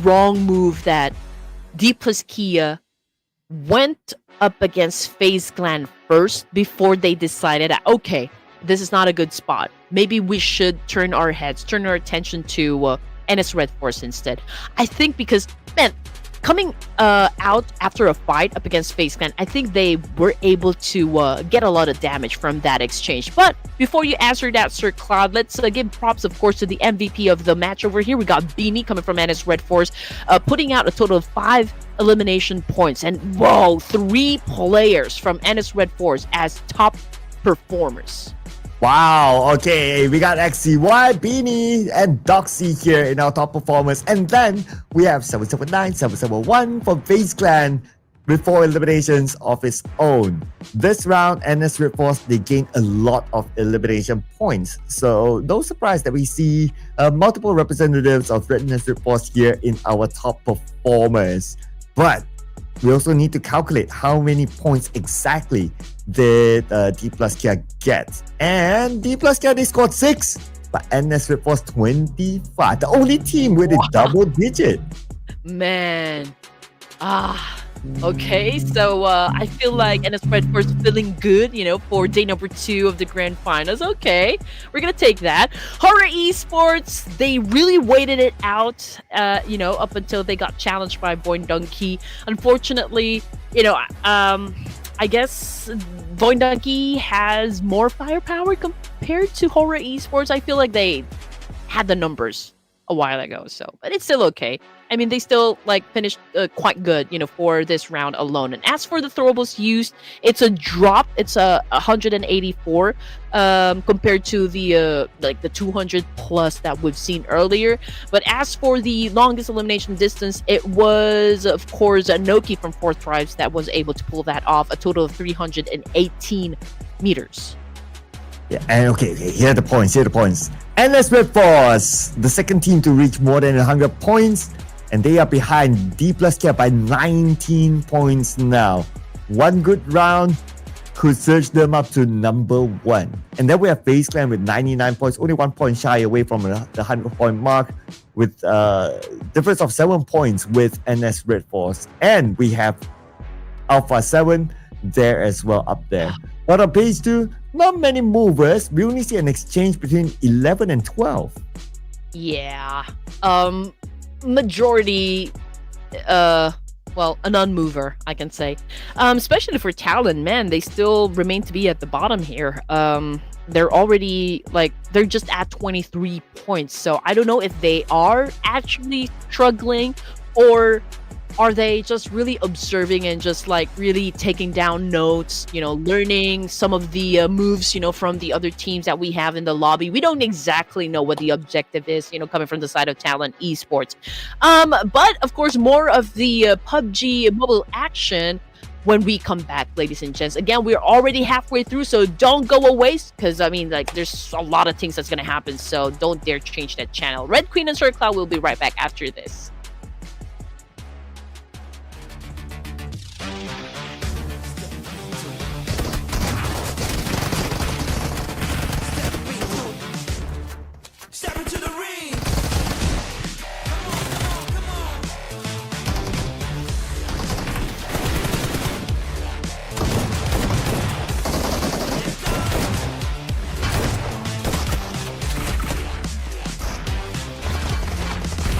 wrong move that DPLUS Kia went up against FaZe Clan first before they decided that, okay, this is not a good spot. Maybe we should turn our attention to NS Redforce instead. I think because, man, coming out after a fight up against FaZe Clan, I think they were able to get a lot of damage from that exchange. But before you answer that, Sir Cloud, let's give props, of course, to the MVP of the match over here. We got Beanie coming from NS Redforce, putting out a total of 5 elimination points. And whoa, 3 players from NS Redforce as top performers. Wow, okay, we got XCY, Beanie, and Doxy here in our top performers. And then we have 779, 771 from FaZe Clan with 4 eliminations of its own. This round, NS Redforce, they gained a lot of elimination points. So no surprise that we see multiple representatives of NS Redforce here in our top performers. But we also need to calculate how many points exactly did DPLUS Kia get. And DPLUS Kia, they scored 6, but NS Redforce 25. The only team with a double digit. Man. Okay, so I feel like NS Redforce feeling good, for day number 2 of the grand finals. Okay, we're gonna take that. HORAA Esports, they really waited it out, up until they got challenged by VOIN Donkey. Unfortunately, I guess VOIN Donkey has more firepower compared to HORAA Esports. I feel like they had the numbers a while ago, but it's still okay. I mean, they still finished quite good, for this round alone. And as for the throwables used, it's a drop. It's a 184 compared to the 200 plus that we've seen earlier. But as for the longest elimination distance, it was, of course, Noki from 4Thrice that was able to pull that off, a total of 318 meters. Yeah, and okay, here are the points. NS Redforce, the second team to reach more than 100 points, and they are behind DPLUS Kia by 19 points now. One good round, could surge them up to number 1. And then we have FaZe Clan with 99 points, only 1 point shy away from the 100-point mark, with difference of 7 points with NS Redforce. And we have Alpha7 there as well up there. But on page 2, not many movers. We only see an exchange between 11 and 12. Yeah. Majority, well, a non-mover, I can say. Especially for Talon, man, they still remain to be at the bottom here. They're already, like, they're just at 23 points. So I don't know if they are actually struggling, or are they just really observing and just like really taking down notes, you know, learning some of the moves, you know, from the other teams that we have in the lobby. We don't exactly know what the objective is, you know, coming from the side of Talon Esports. But of course, more of the PUBG mobile action when we come back, ladies and gents. Again, we're already halfway through, so don't go away, because I mean, like, there's a lot of things that's gonna happen, so don't dare change that channel. Red Queen and Sir Cloud will be right back after this. Step into the ring.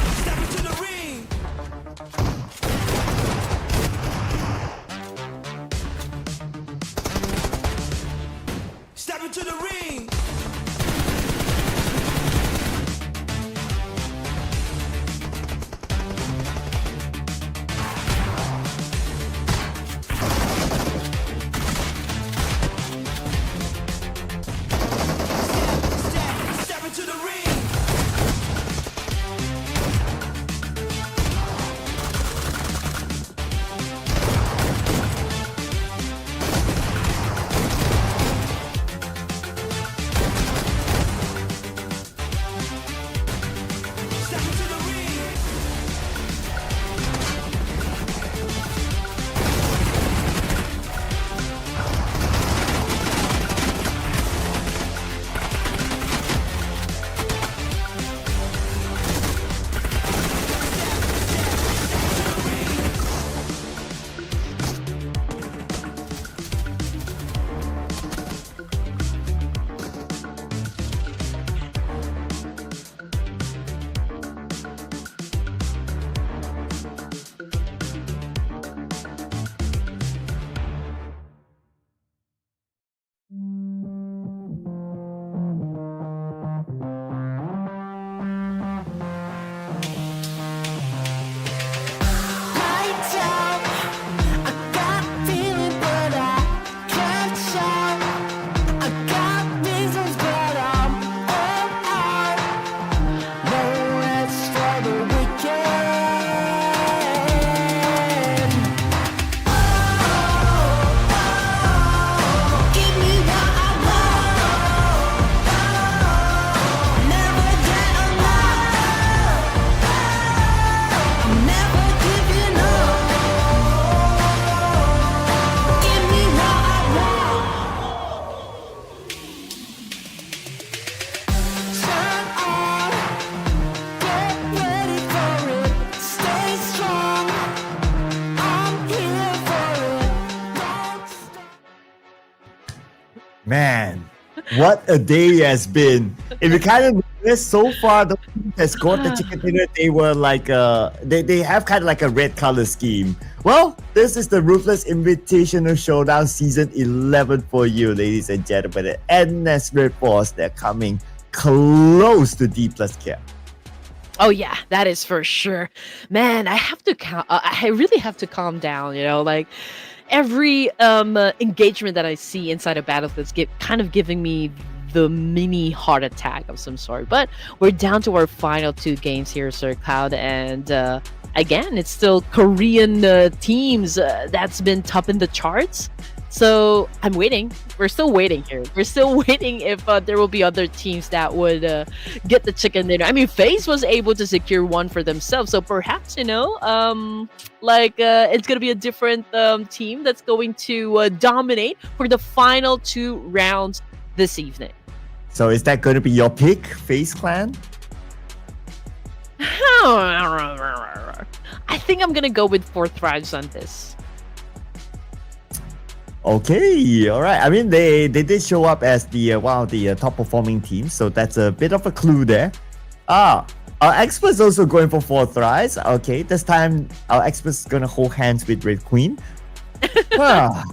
Step into the ring. Step into the ring. Step into the ring. Step into the ring. Lights out. I got feeling, but I can't shout. I got reasons, but I'm all out. No rest for the weekend. Give me what I want. Never get enough. I'm never giving up. Give me what I want. Turn on, get ready for it. Stay strong. I'm here for it. Don't stop. Man, what a day it has been. If you kind of notice, so far the team that scored the chicken dinner, they were like they have kind of like a red color scheme. Well, this is the Ruthless Invitational Showdown Season 11 for you, ladies and gentlemen. And NS Redforce, they're coming close to DPLUS cap. Oh yeah, that is for sure. Man, I have to I really have to calm down, you know, like every engagement that I see inside of Battlefield is kind of giving me the mini heart attack of some sort. But we're down to our final 2 games here, Sir Cloud, and again, it's still Korean teams that's been topping the charts. So I'm waiting. We're still waiting here. We're still waiting if there will be other teams that would get the chicken dinner. I mean, FaZe was able to secure one for themselves, so perhaps it's gonna be a different team that's going to dominate for the final 2 rounds this evening. So is that going to be your pick, FaZe Clan? I think I'm gonna go with 4 Thrives on this. Okay, all right. I mean, they did show up as the one of the top performing teams, so that's a bit of a clue there. Our experts also going for 4 Thrives. Okay, this time our experts gonna hold hands with Red Queen. Ah.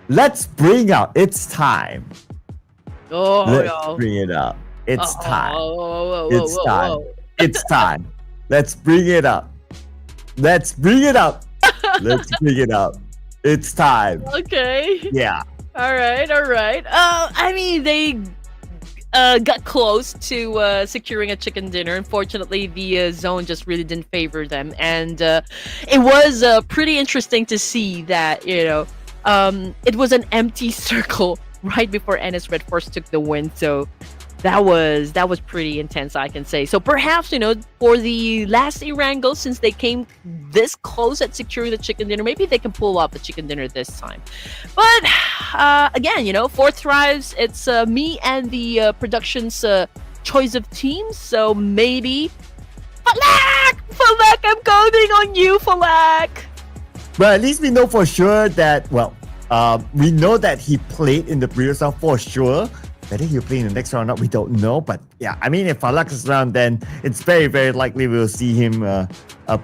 Let's bring out. It's time. Oh, Let's no. bring it up. It's time. Whoa, It's time. It's time. Let's bring it up. Let's bring it up. Let's bring it up. It's time. Okay. Yeah. All right. I mean, they got close to securing a chicken dinner. Unfortunately, the zone just really didn't favor them, and it was pretty interesting to see that it was an empty circle right before NS Redforce took the win. So that was pretty intense, I can say. So perhaps for the last Erangel, since they came this close at securing the chicken dinner, maybe they can pull off the chicken dinner this time. But again, 4 Thrives, it's me and the production's choice of teams. So maybe Falak, I'm counting on you, Falak. But at least we know for sure that, we know that he played in the previous round for sure. Whether he'll play in the next round or not, we don't know. But yeah, I mean, if Falak is around, then it's very, very likely we'll see him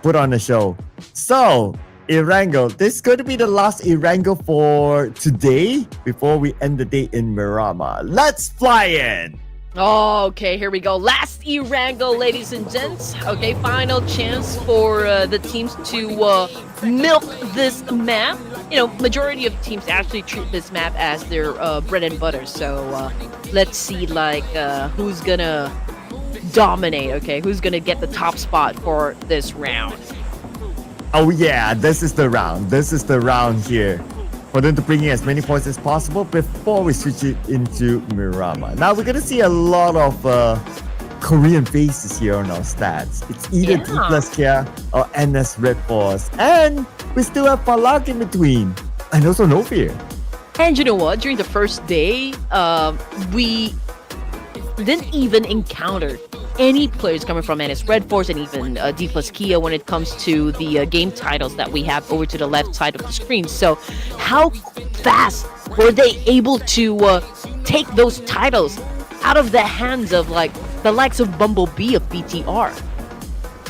put on the show. So, Erangel, this is going to be the last Erangel for today before we end the day in Miramar. Let's fly in! Oh, okay, here we go. Last Erangel, ladies and gents. Okay, final chance for the teams to milk this map. Majority of teams actually treat this map as their bread and butter. So let's see, who's gonna dominate. Okay, who's gonna get the top spot for this round? Oh yeah, this is the round. This is the round here. For them to bring in as many points as possible before we switch it into Miramar. Now we're gonna see a lot of Korean faces here on our stats. It's either DPLUS here or NS Redforce. And we still have Falak in between. And also No Fear. And you know what? During the first day, we didn't even encounter any players coming from NS Redforce and even DPLUS Kia when it comes to the game titles that we have over to the left side of the screen. So how fast were they able to take those titles out of the hands of the likes of Bumblebee of BTR?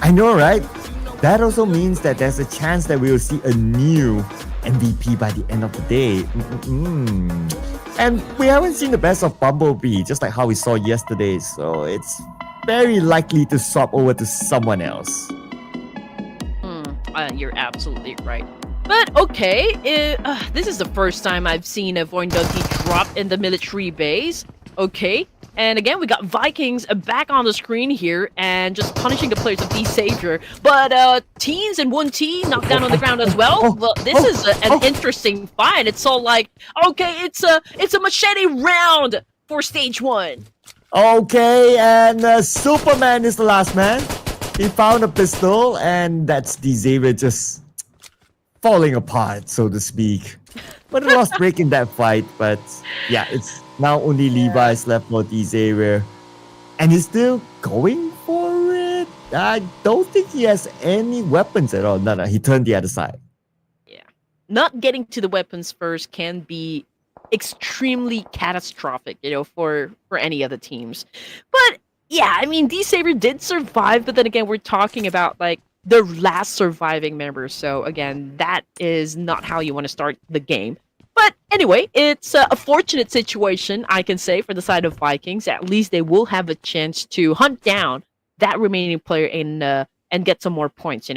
I know, right? That also means that there's a chance that we will see a new MVP by the end of the day. And we haven't seen the best of Bumblebee, just like how we saw yesterday. So it's very likely to swap over to someone else. You're absolutely right. But okay, this is the first time I've seen a VOIN Donkey drop in the military base. Okay, and again, we got Vikings back on the screen here and just punishing the players of the Savior. But Teens and 1T knocked down on the ground as well. Well, this is an interesting fight. It's all okay, it's a machete round for stage 1. Okay, and Superman is the last man. He found a pistol, and that's the Xavier just falling apart, so to speak. But a lost break in that fight, but yeah, it's now only Levi's left for the Xavier. And he's still going for it. I don't think he has any weapons at all. No, he turned the other side. Yeah. Not getting to the weapons first can be extremely catastrophic, for any other teams. But yeah, I mean, D-Saber did survive, but then again, we're talking about the last surviving member. So again, that is not how you want to start the game. But anyway, it's a fortunate situation, I can say, for the side of Vikings. At least they will have a chance to hunt down that remaining player and get some more points,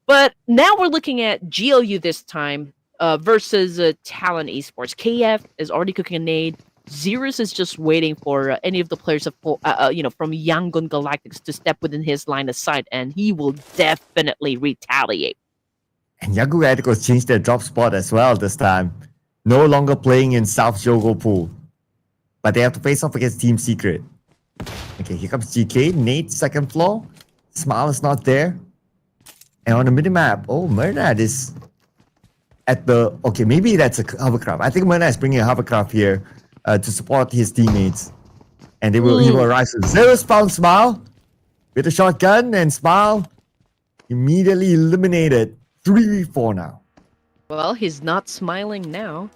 But now we're looking at GLU this time versus Talon Esports. KF is already cooking a nade. Xerus is just waiting for any of the players of from Yangon Galacticos to step within his line of sight, and he will definitely retaliate. And Yangon Galacticos changed their drop spot as well this time. No longer playing in South Jogo Pool. But they have to face off against Team Secret. Okay, here comes GK. Nate, second floor. Smile is not there. And on the minimap, Mernad is at the... Okay, maybe that's a hovercraft. I think Mernad is bringing a hovercraft here to support his teammates. And he will arrive with 0 spawn Smile with a shotgun, and Smile immediately eliminated. 3v4 now. Well, he's not smiling now.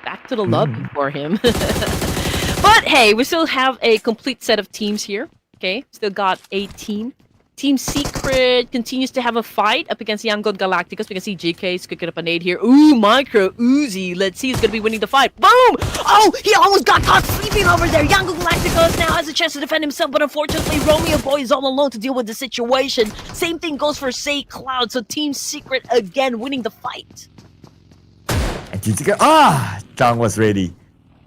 Back to the lobby for him. But hey, we still have a complete set of teams here. Okay, still got 18. Team Secret continues to have a fight up against Yangon Galacticos. We can see GK is cooking up a nade here. Ooh, Micro Uzi. Let's see who's going to be winning the fight. Boom! Oh, he almost got caught sleeping over there. Yangon Galacticos now has a chance to defend himself, but unfortunately, Romeo Boy is all alone to deal with the situation. Same thing goes for Say Cloud. So Team Secret again winning the fight. And Team Secret... Zhang was ready.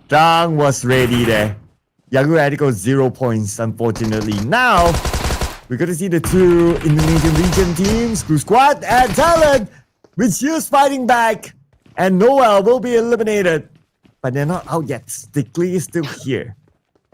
Zhang was ready there. Yangon Galacticos 0 points, unfortunately. Now... we're going to see the two Indonesian region teams, GLU Squad and Talent, with Hughes fighting back. And Noel will be eliminated. But they're not out yet. Stickley is still here.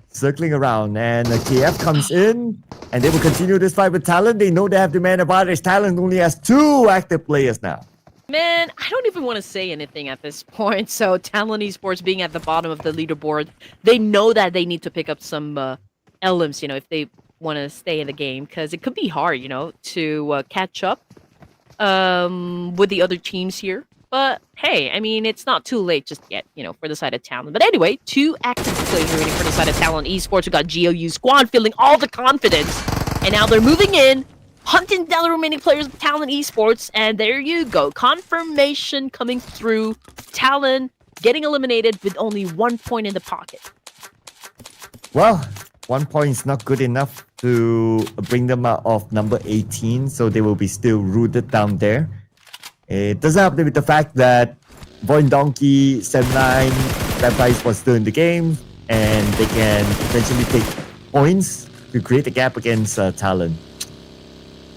Circling around. And KF comes in. And they will continue this fight with Talent. They know they have the man advantage. Talent only has 2 active players now. Man, I don't even want to say anything at this point. So Talent Esports being at the bottom of the leaderboard, they know that they need to pick up some LMs, if they want to stay in the game, because it could be hard, to catch up with the other teams here. But hey, I mean, it's not too late just yet, for the side of Talent. But anyway, 2 active players remaining for the side of Talent Esports. We got GLU Squad feeling all the confidence, and now they're moving in, hunting down the remaining players of Talent Esports, and there you go, confirmation coming through. Talent getting eliminated with only 1 point in the pocket. Well, 1 point is not good enough to bring them out of number 18, so they will be still rooted down there. It doesn't have to do with the fact that VOIN Donkey, 7-9, Vampires was still in the game, and they can eventually take points to create a gap against Talent.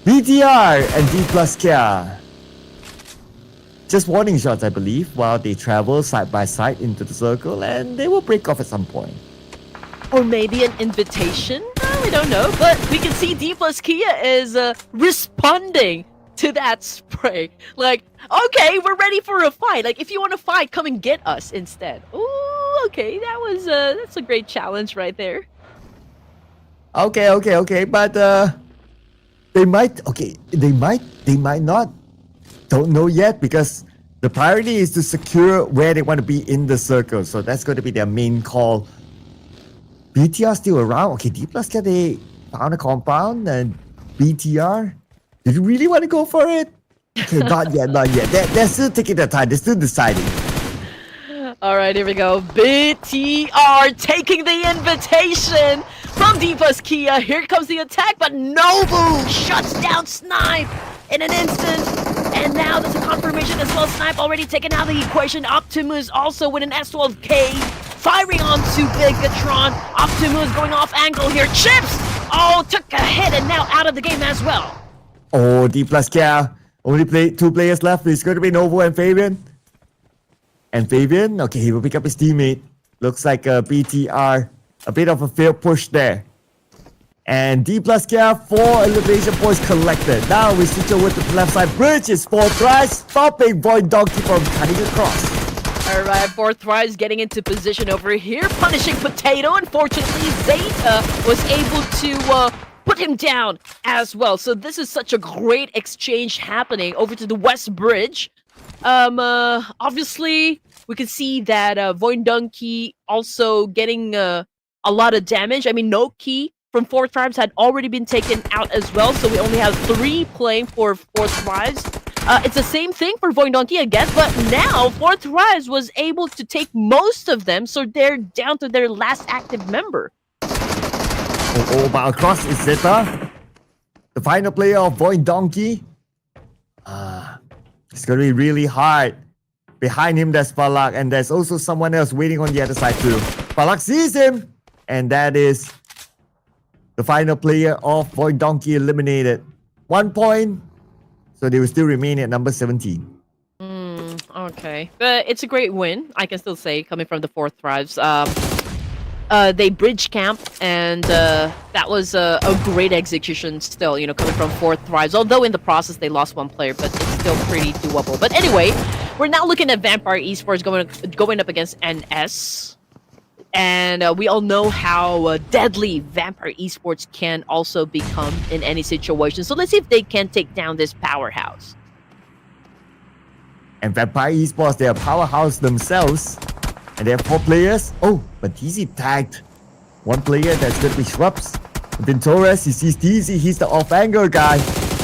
BTR and DPLUS Kia. Just warning shots, I believe, while they travel side by side into the circle, and they will break off at some point. Or maybe an invitation? We don't know, but we can see DPLUS Kia is responding to that spray. Like, okay, we're ready for a fight. Like, if you want to fight, come and get us instead. Ooh, okay, that's a great challenge right there. Okay, but they might not. Don't know yet, because the priority is to secure where they want to be in the circle. So that's going to be their main call. BTR still around. Okay, DPLUS Kia, they found a compound, and BTR, did you really want to go for it? Okay, not yet. They're still taking their time. They're still deciding. All right, here we go. BTR taking the invitation from DPLUS Kia. Here comes the attack, but Nobu shuts down Snipe in an instant. And now there's a confirmation as well. Snipe already taken out of the equation. Optimus also with an S12K. Firing onto Bigetron. Optimus going off angle here. Chips! Oh, took a hit and now out of the game as well. Oh, DPLUS Kia. Only 2 players left. It's going to be Novo and Fabian. And Fabian, okay, he will pick up his teammate. Looks like BTR. A bit of a failed push there. And DPLUS Kia, 4 elimination points collected. Now we switch over to the left side. Bridge is 4 tries, stopping VOIN Donkey from cutting across. Alright, 4th tries getting into position over here, punishing Potato. Unfortunately, Zeta was able to put him down as well. So this is such a great exchange happening over to the West Bridge. Obviously, we can see that VOIN Donkey also getting a lot of damage. I mean, no key from 4 tribes had already been taken out as well, so we only have 3 playing for 4th tribes. It's the same thing for VOIN Donkey again, but now 4th tribes was able to take most of them, so they're down to their last active member. But across is Zeta, the final player of VOIN Donkey. It's going to be really hard. Behind him, there's Falak, and there's also someone else waiting on the other side too. Palak sees him, and that is the final player of VOIN Donkey eliminated. 1 point, so they will still remain at number 17. Okay, but it's a great win. I can still say, coming from the Fourth Thrives. They bridge camp, and that was a great execution. Still, coming from Fourth Thrives. Although in the process they lost 1 player, but it's still pretty doable. But anyway, we're now looking at Vampire Esports going up against NS. And we all know how deadly Vampire Esports can also become in any situation. So let's see if they can take down this powerhouse. And Vampire Esports, they are powerhouse themselves. And they have 4 players. Oh, but TZ tagged 1 player. That's going to be Shrubs. Then Torres, he sees TZ. He's the off-angle guy.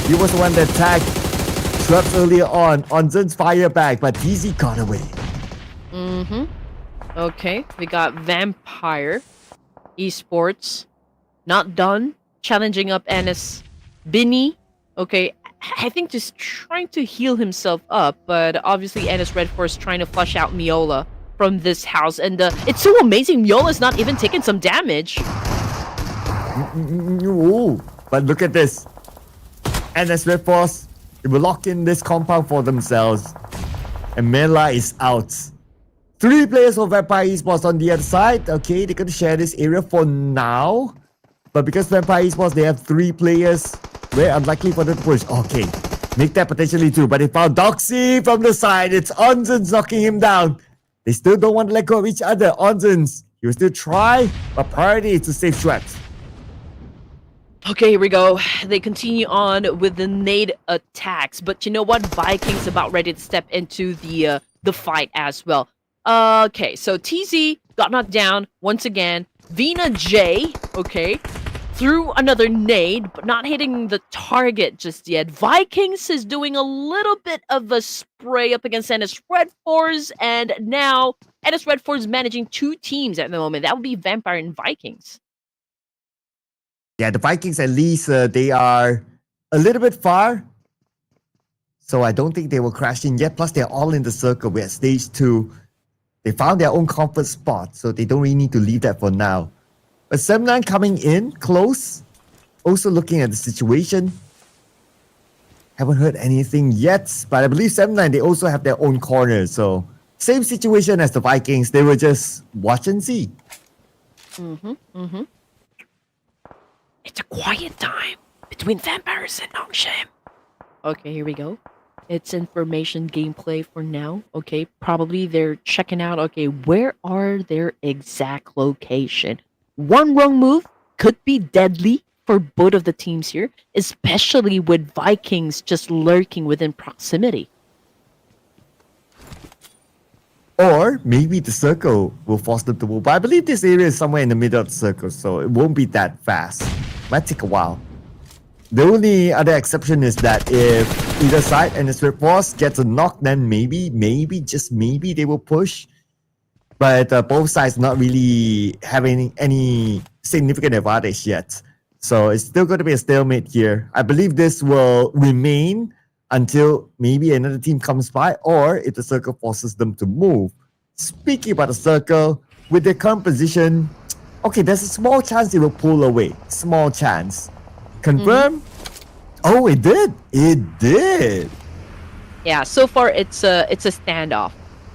He was the one that tagged Shrubs earlier on. Onzen's fire back, but TZ got away. Okay, we got Vampire Esports. Not done. Challenging up NS. Binny. Okay, I think just trying to heal himself up, but obviously NS Redforce trying to flush out Miola from this house, and it's so amazing Miola's not even taking some damage. Ooh, but look at this. NS Redforce, they will lock in this compound for themselves. And Mela is out. 3 players for Vampire Esports on the other side. Okay, they're going to share this area for now. But because Vampire Esports, they have 3 players, very unlikely for them to push. Okay, make that potentially 2. But they found Doxy from the side. It's Onzen's knocking him down. They still don't want to let go of each other. Onzen's, he will still try, but priority is to save Schweppes. Okay, here we go. They continue on with the nade attacks, but you know what? Vikings about ready to step into the fight as well. Okay, so TZ got knocked down once again. Vina J, okay, threw another nade, but not hitting the target just yet. Vikings is doing a little bit of a spray up against NS Redforce, and now NS Redforce managing 2 teams at the moment. That would be Vampire and Vikings. Yeah, the Vikings at least, they are a little bit far. So I don't think they will crash in yet. Plus, they're all in the circle. We're at stage 2. They found their own comfort spot, so they don't really need to leave that for now. But 7-9 coming in close. Also looking at the situation. Haven't heard anything yet, but I believe 7-9, they also have their own corner. So same situation as the Vikings. They will just watch and see. It's a quiet time between vampires and Nongshim. Okay, here we go. It's information gameplay for now. Okay, probably they're checking out, okay, where are their exact location? One wrong move could be deadly for both of the teams here, especially with Vikings just lurking within proximity. Or maybe the circle will force them to move. But I believe this area is somewhere in the middle of the circle, so it won't be that fast. Might take a while. The only other exception is that if either side and the Swift Force gets a knock, then maybe, just maybe they will push. But both sides not really having any significant advantage yet. So it's still going to be a stalemate here. I believe this will remain until maybe another team comes by, or if the circle forces them to move. Speaking about the circle, with their current position, okay, there's a small chance it will pull away. Small chance. Confirm? Oh, it did. It did. Yeah, so far it's a standoff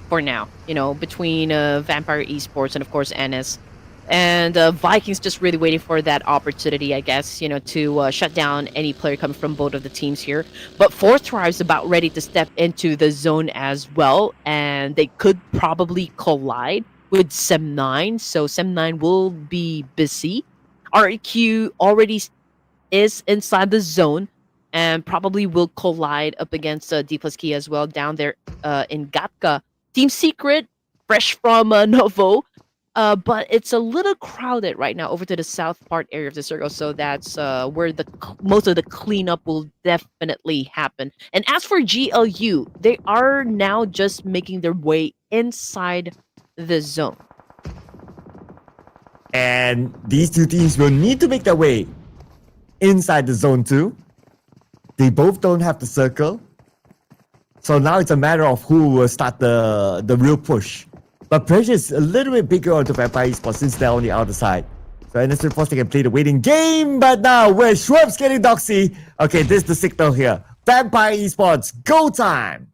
for now, between Vampire Esports and of course NS. And Vikings just really waiting for that opportunity, I guess, to shut down any player coming from both of the teams here. But Fourth Thrive's about ready to step into the zone as well, and they could probably collide with Sem9, so Sem9 will be busy. RQ already is inside the zone and probably will collide up against DPLUS Key as well down there in Gatka. Team Secret, fresh from Novo, but it's a little crowded right now over to the south part area of the circle, so that's where most of the cleanup will definitely happen. And as for GLU, they are now just making their way inside the zone. And these two teams will need to make their way inside the zone too. They both don't have the circle. So now it's a matter of who will start the real push. But pressure is a little bit bigger onto Vampire Esports since they're on the outer side. So Innocent Force, they can play the waiting game, but now where Schwab's getting Doxy. Okay, this is the signal here. Vampire Esports, go time!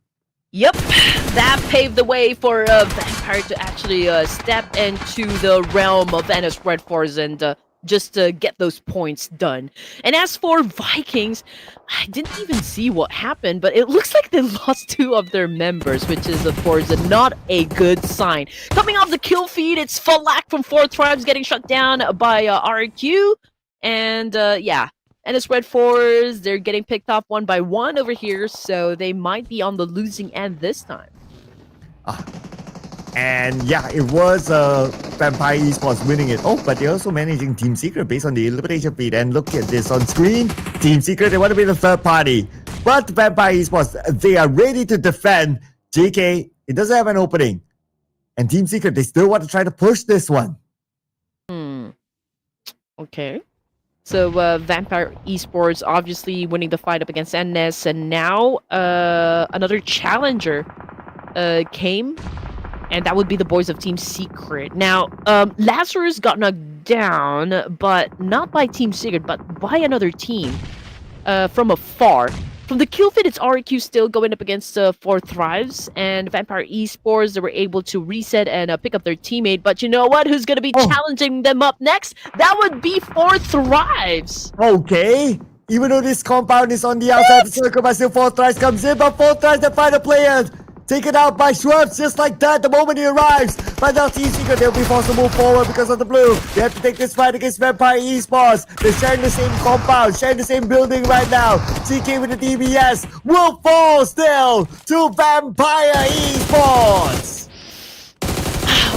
Yep, that paved the way for Vampire to actually step into the realm of Nongshim Redforce and just get those points done. And as for Vikings, I didn't even see what happened, but it looks like they lost 2 of their members, which is, of course, not a good sign. Coming off the kill feed, it's Falak from 4 Tribes getting shut down by RQ. And yeah, Nongshim Redforce, they're getting picked off 1 by 1 over here, so they might be on the losing end this time. And yeah, it was Vampire Esports winning it. Oh, but they're also managing Team Secret based on the elimination feed. And look at this on screen. Team Secret, they want to be the third party. But Vampire Esports, they are ready to defend. JK, it doesn't have an opening. And Team Secret, they still want to try to push this one. Okay. So Vampire Esports obviously winning the fight up against NS. And now another challenger came. And that would be the boys of Team Secret. Now, Lazarus got knocked down, but not by Team Secret, but by another team from afar. From the kill feed, it's RQ still going up against 4 Thrives, and Vampire Esports, they were able to reset and pick up their teammate. But you know what? Who's going to be challenging them up next? That would be 4 Thrives. Okay. Even though this compound is on the outside of the circle, but still 4 Thrives comes in, but 4 Thrives, the final players. Taken out by Schwabs just like that the moment he arrives. But now Team Secret, they'll be forced to move forward because of the blue. They have to take this fight against Vampire Esports. They're sharing the same compound, sharing the same building right now. CK with the DBS will fall still to Vampire Esports.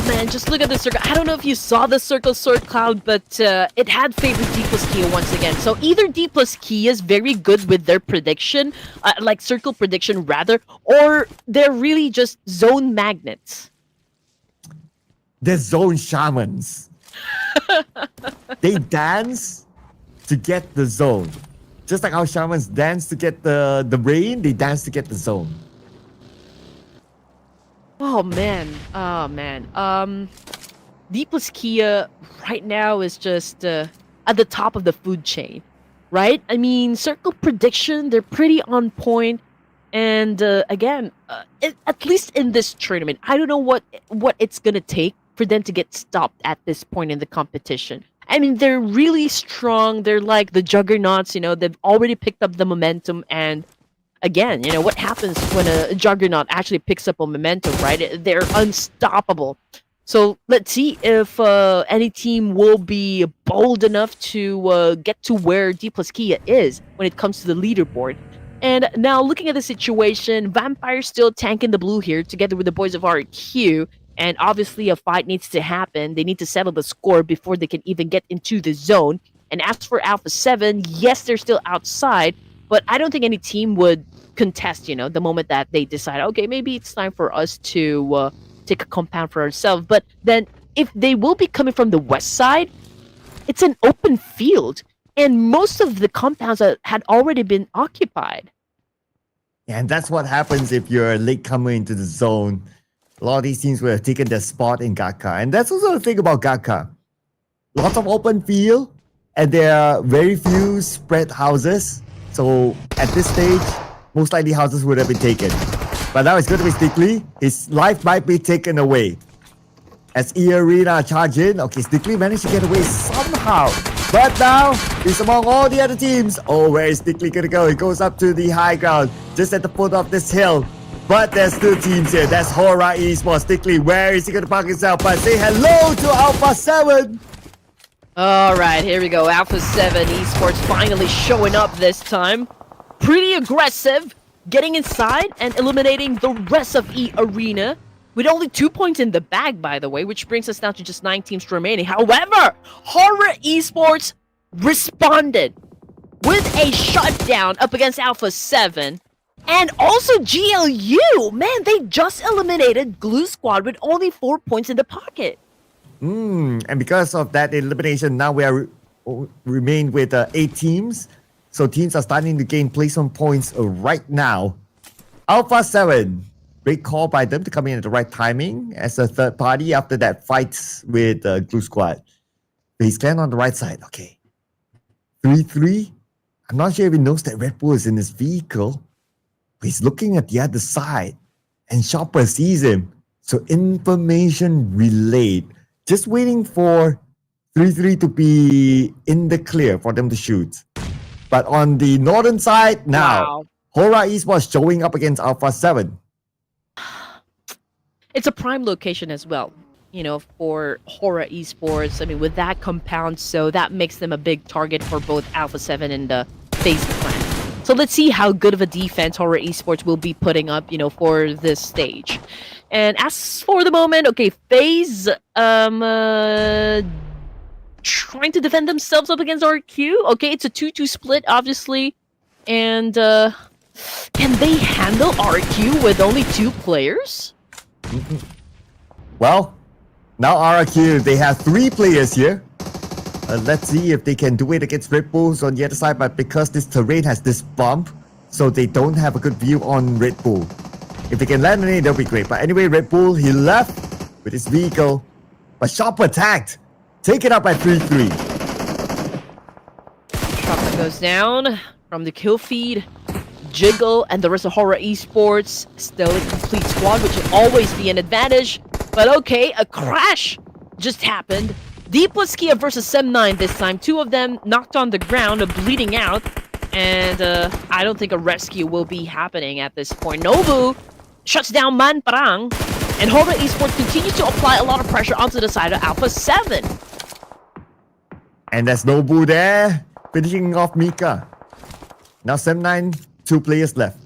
Oh man, just look at the circle. I don't know if you saw the circle sword cloud, but it had favored DPLUS Kia once again. So either DPLUS Kia is very good with their prediction, like circle prediction rather, or they're really just zone magnets. They're zone shamans. They dance to get the zone. Just like how shamans dance to get the rain, they dance to get the zone. Oh man, DPLUS Kia right now is just at the top of the food chain, right? I mean, circle prediction, they're pretty on point, and again, at least in this tournament, I don't know what it's gonna take for them to get stopped at this point in the competition. I mean, they're really strong. They're like the juggernauts, you know. They've already picked up the momentum, and again, you know, what happens when a juggernaut actually picks up a momentum, right? They're unstoppable. So let's see if any team will be bold enough to get to where DPLUS Kia is when it comes to the leaderboard. And now looking at the situation, Vampire still tanking the blue here together with the boys of RQ. And obviously a fight needs to happen. They need to settle the score before they can even get into the zone. And as for Alpha7, yes, they're still outside. But I don't think any team would contest, you know, the moment that they decide, okay, maybe it's time for us to take a compound for ourselves. But then if they will be coming from the west side, it's an open field. And most of the compounds had already been occupied. And that's what happens if you're a latecomer into the zone. A lot of these teams would have taken their spot in Gatka. And that's also the thing about Gatka. Lots of open field, and there are very few spread houses. So at this stage, most likely houses would have been taken. But now it's going to be Stickley. His life might be taken away. As E-Arena charge in, okay, Stickley managed to get away somehow. But now, he's among all the other teams. Oh, where is Stickley going to go? He goes up to the high ground, just at the foot of this hill. But there's still teams here. That's HORAA Esports. Stickley, where is he going to park himself? But say hello to Alpha7. All right, here we go. Alpha7 Esports finally showing up this time. Pretty aggressive, getting inside and eliminating the rest of E-Arena. With only 2 points in the bag, by the way, which brings us down to just 9 teams remaining. However, HORAA Esports responded with a shutdown up against Alpha7. And also GLU. Man, they just eliminated GLU Squad with only 4 points in the pocket. And because of that elimination, now we are remain with 8 teams. So teams are starting to gain placement points right now. Alpha7 great call by them to come in at the right timing as a third party after that fight with GLU Squad. FaZe Clan on the right side. Okay. 3-3. I'm not sure if he knows that Red Bull is in his vehicle. But he's looking at the other side. And Chopper sees him. So information relayed. Just waiting for 3-3 to be in the clear for them to shoot. But on the northern side, now, HORAA Esports showing up against Alpha7. It's a prime location as well, you know, for HORAA Esports. I mean, with that compound, so that makes them a big target for both Alpha7 and the FaZe Clan. So let's see how good of a defense HORAA Esports will be putting up, you know, for this stage. And as for the moment, okay, FaZe trying to defend themselves up against RQ. Okay, it's a 2-2 split, obviously. And can they handle RQ with only 2 players? Well, now RQ, they have 3 players here. Let's see if they can do it against Red Bulls on the other side, but because this terrain has this bump, so they don't have a good view on Red Bull. If they can land on it, that'll be great. But anyway, Red Bull, he left with his vehicle, but Chopper attacked. Take it up by 3-3. Chopper goes down from the kill feed. Jiggle and the rest of HORAA Esports still a complete squad, which will always be an advantage. But okay, a crash just happened. DPLUS Kia versus Sem9 this time. 2 of them knocked on the ground, bleeding out. And I don't think a rescue will be happening at this point. Nobu shuts down Man Parang. And HORAA Esports continues to apply a lot of pressure onto the side of Alpha7. And there's Nobu there, finishing off Mika. Now Sem9, 2 players left.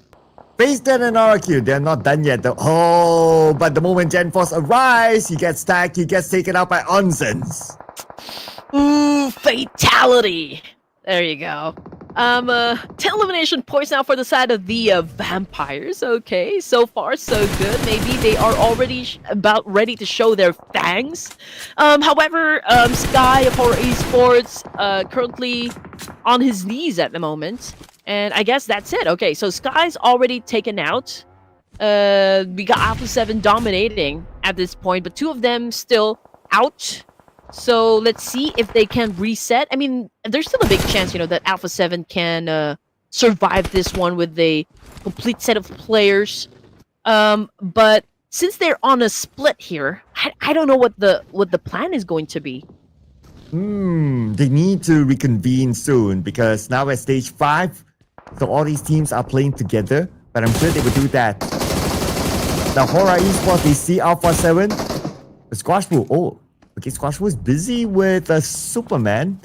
FaZe Clan and RQ, they're not done yet though. Oh, but the moment GenForce arrives, he gets tagged, he gets taken out by Onsens. Ooh, fatality! There you go. 10 elimination points now for the side of the vampires. Okay, so far so good. Maybe they are already about ready to show their fangs. However, Sky of HORAA Esports currently on his knees at the moment. And I guess that's it. Okay, so Sky's already taken out. We got Alpha7 dominating at this point, but 2 of them still out. So let's see if they can reset. I mean, there's still a big chance, you know, that Alpha7 can survive this one with a complete set of players. But since they're on a split here, I don't know what the plan is going to be. They need to reconvene soon because now at stage 5, so all these teams are playing together, but I'm sure they will do that. Now HORAA Esports, they see Alpha7. The Squashpool, okay, Squashpool is busy with Superman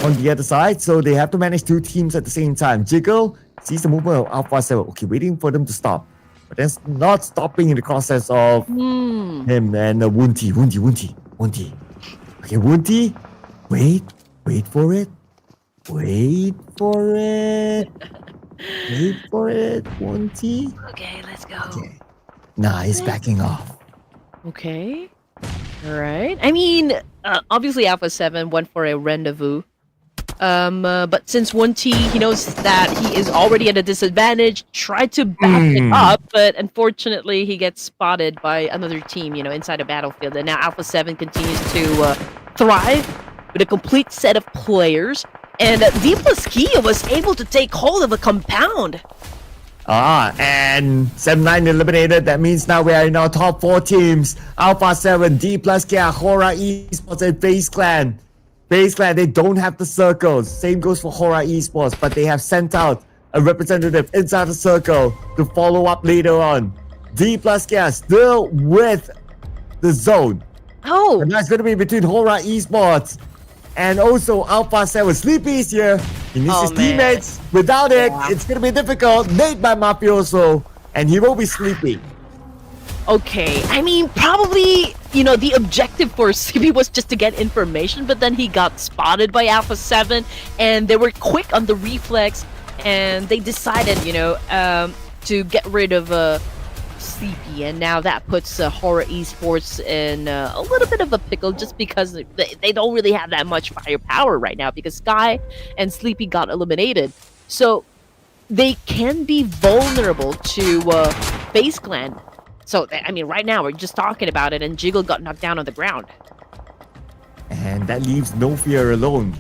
on the other side, so they have to manage 2 teams at the same time. Jiggle sees the movement of Alpha7, okay, waiting for them to stop. But then not stopping in the process of him and Wunti. Okay, Wunti, wait for it. Wait for it, Wunti. Okay, let's go. Okay. Nah, he's backing off. Okay. Alright. I mean, obviously Alpha7 went for a rendezvous. But since 1T, he knows that he is already at a disadvantage, tried to back it up, but unfortunately he gets spotted by another team, you know, inside a battlefield. And now Alpha7 continues to thrive with a complete set of players. And DPLUS Kia was able to take hold of a compound. And Sem9 eliminated. That means now we are in our top 4 teams. Alpha7, DPLUS Kia, HORAA Esports, and FaZe Clan. FaZe Clan, they don't have the circles. Same goes for HORAA Esports, but they have sent out a representative inside the circle to follow up later on. DPLUS Kia still with the zone. Oh. And that's going to be between HORAA Esports and also Alpha7. Sleepy's here. He needs his teammates. Without it, it's going to be difficult. Made by Mafioso. And he will be sleepy. Okay, I mean, probably, you know, the objective for Sleepy was just to get information, but then he got spotted by Alpha7, and they were quick on the reflex, and they decided, you know, to get rid of Sleepy, and now that puts HORAA Esports in a little bit of a pickle just because they don't really have that much firepower right now because Sky and Sleepy got eliminated. So they can be vulnerable to FaZe Clan. So, I mean, right now we're just talking about it, and Jiggle got knocked down on the ground. And that leaves No Fear alone.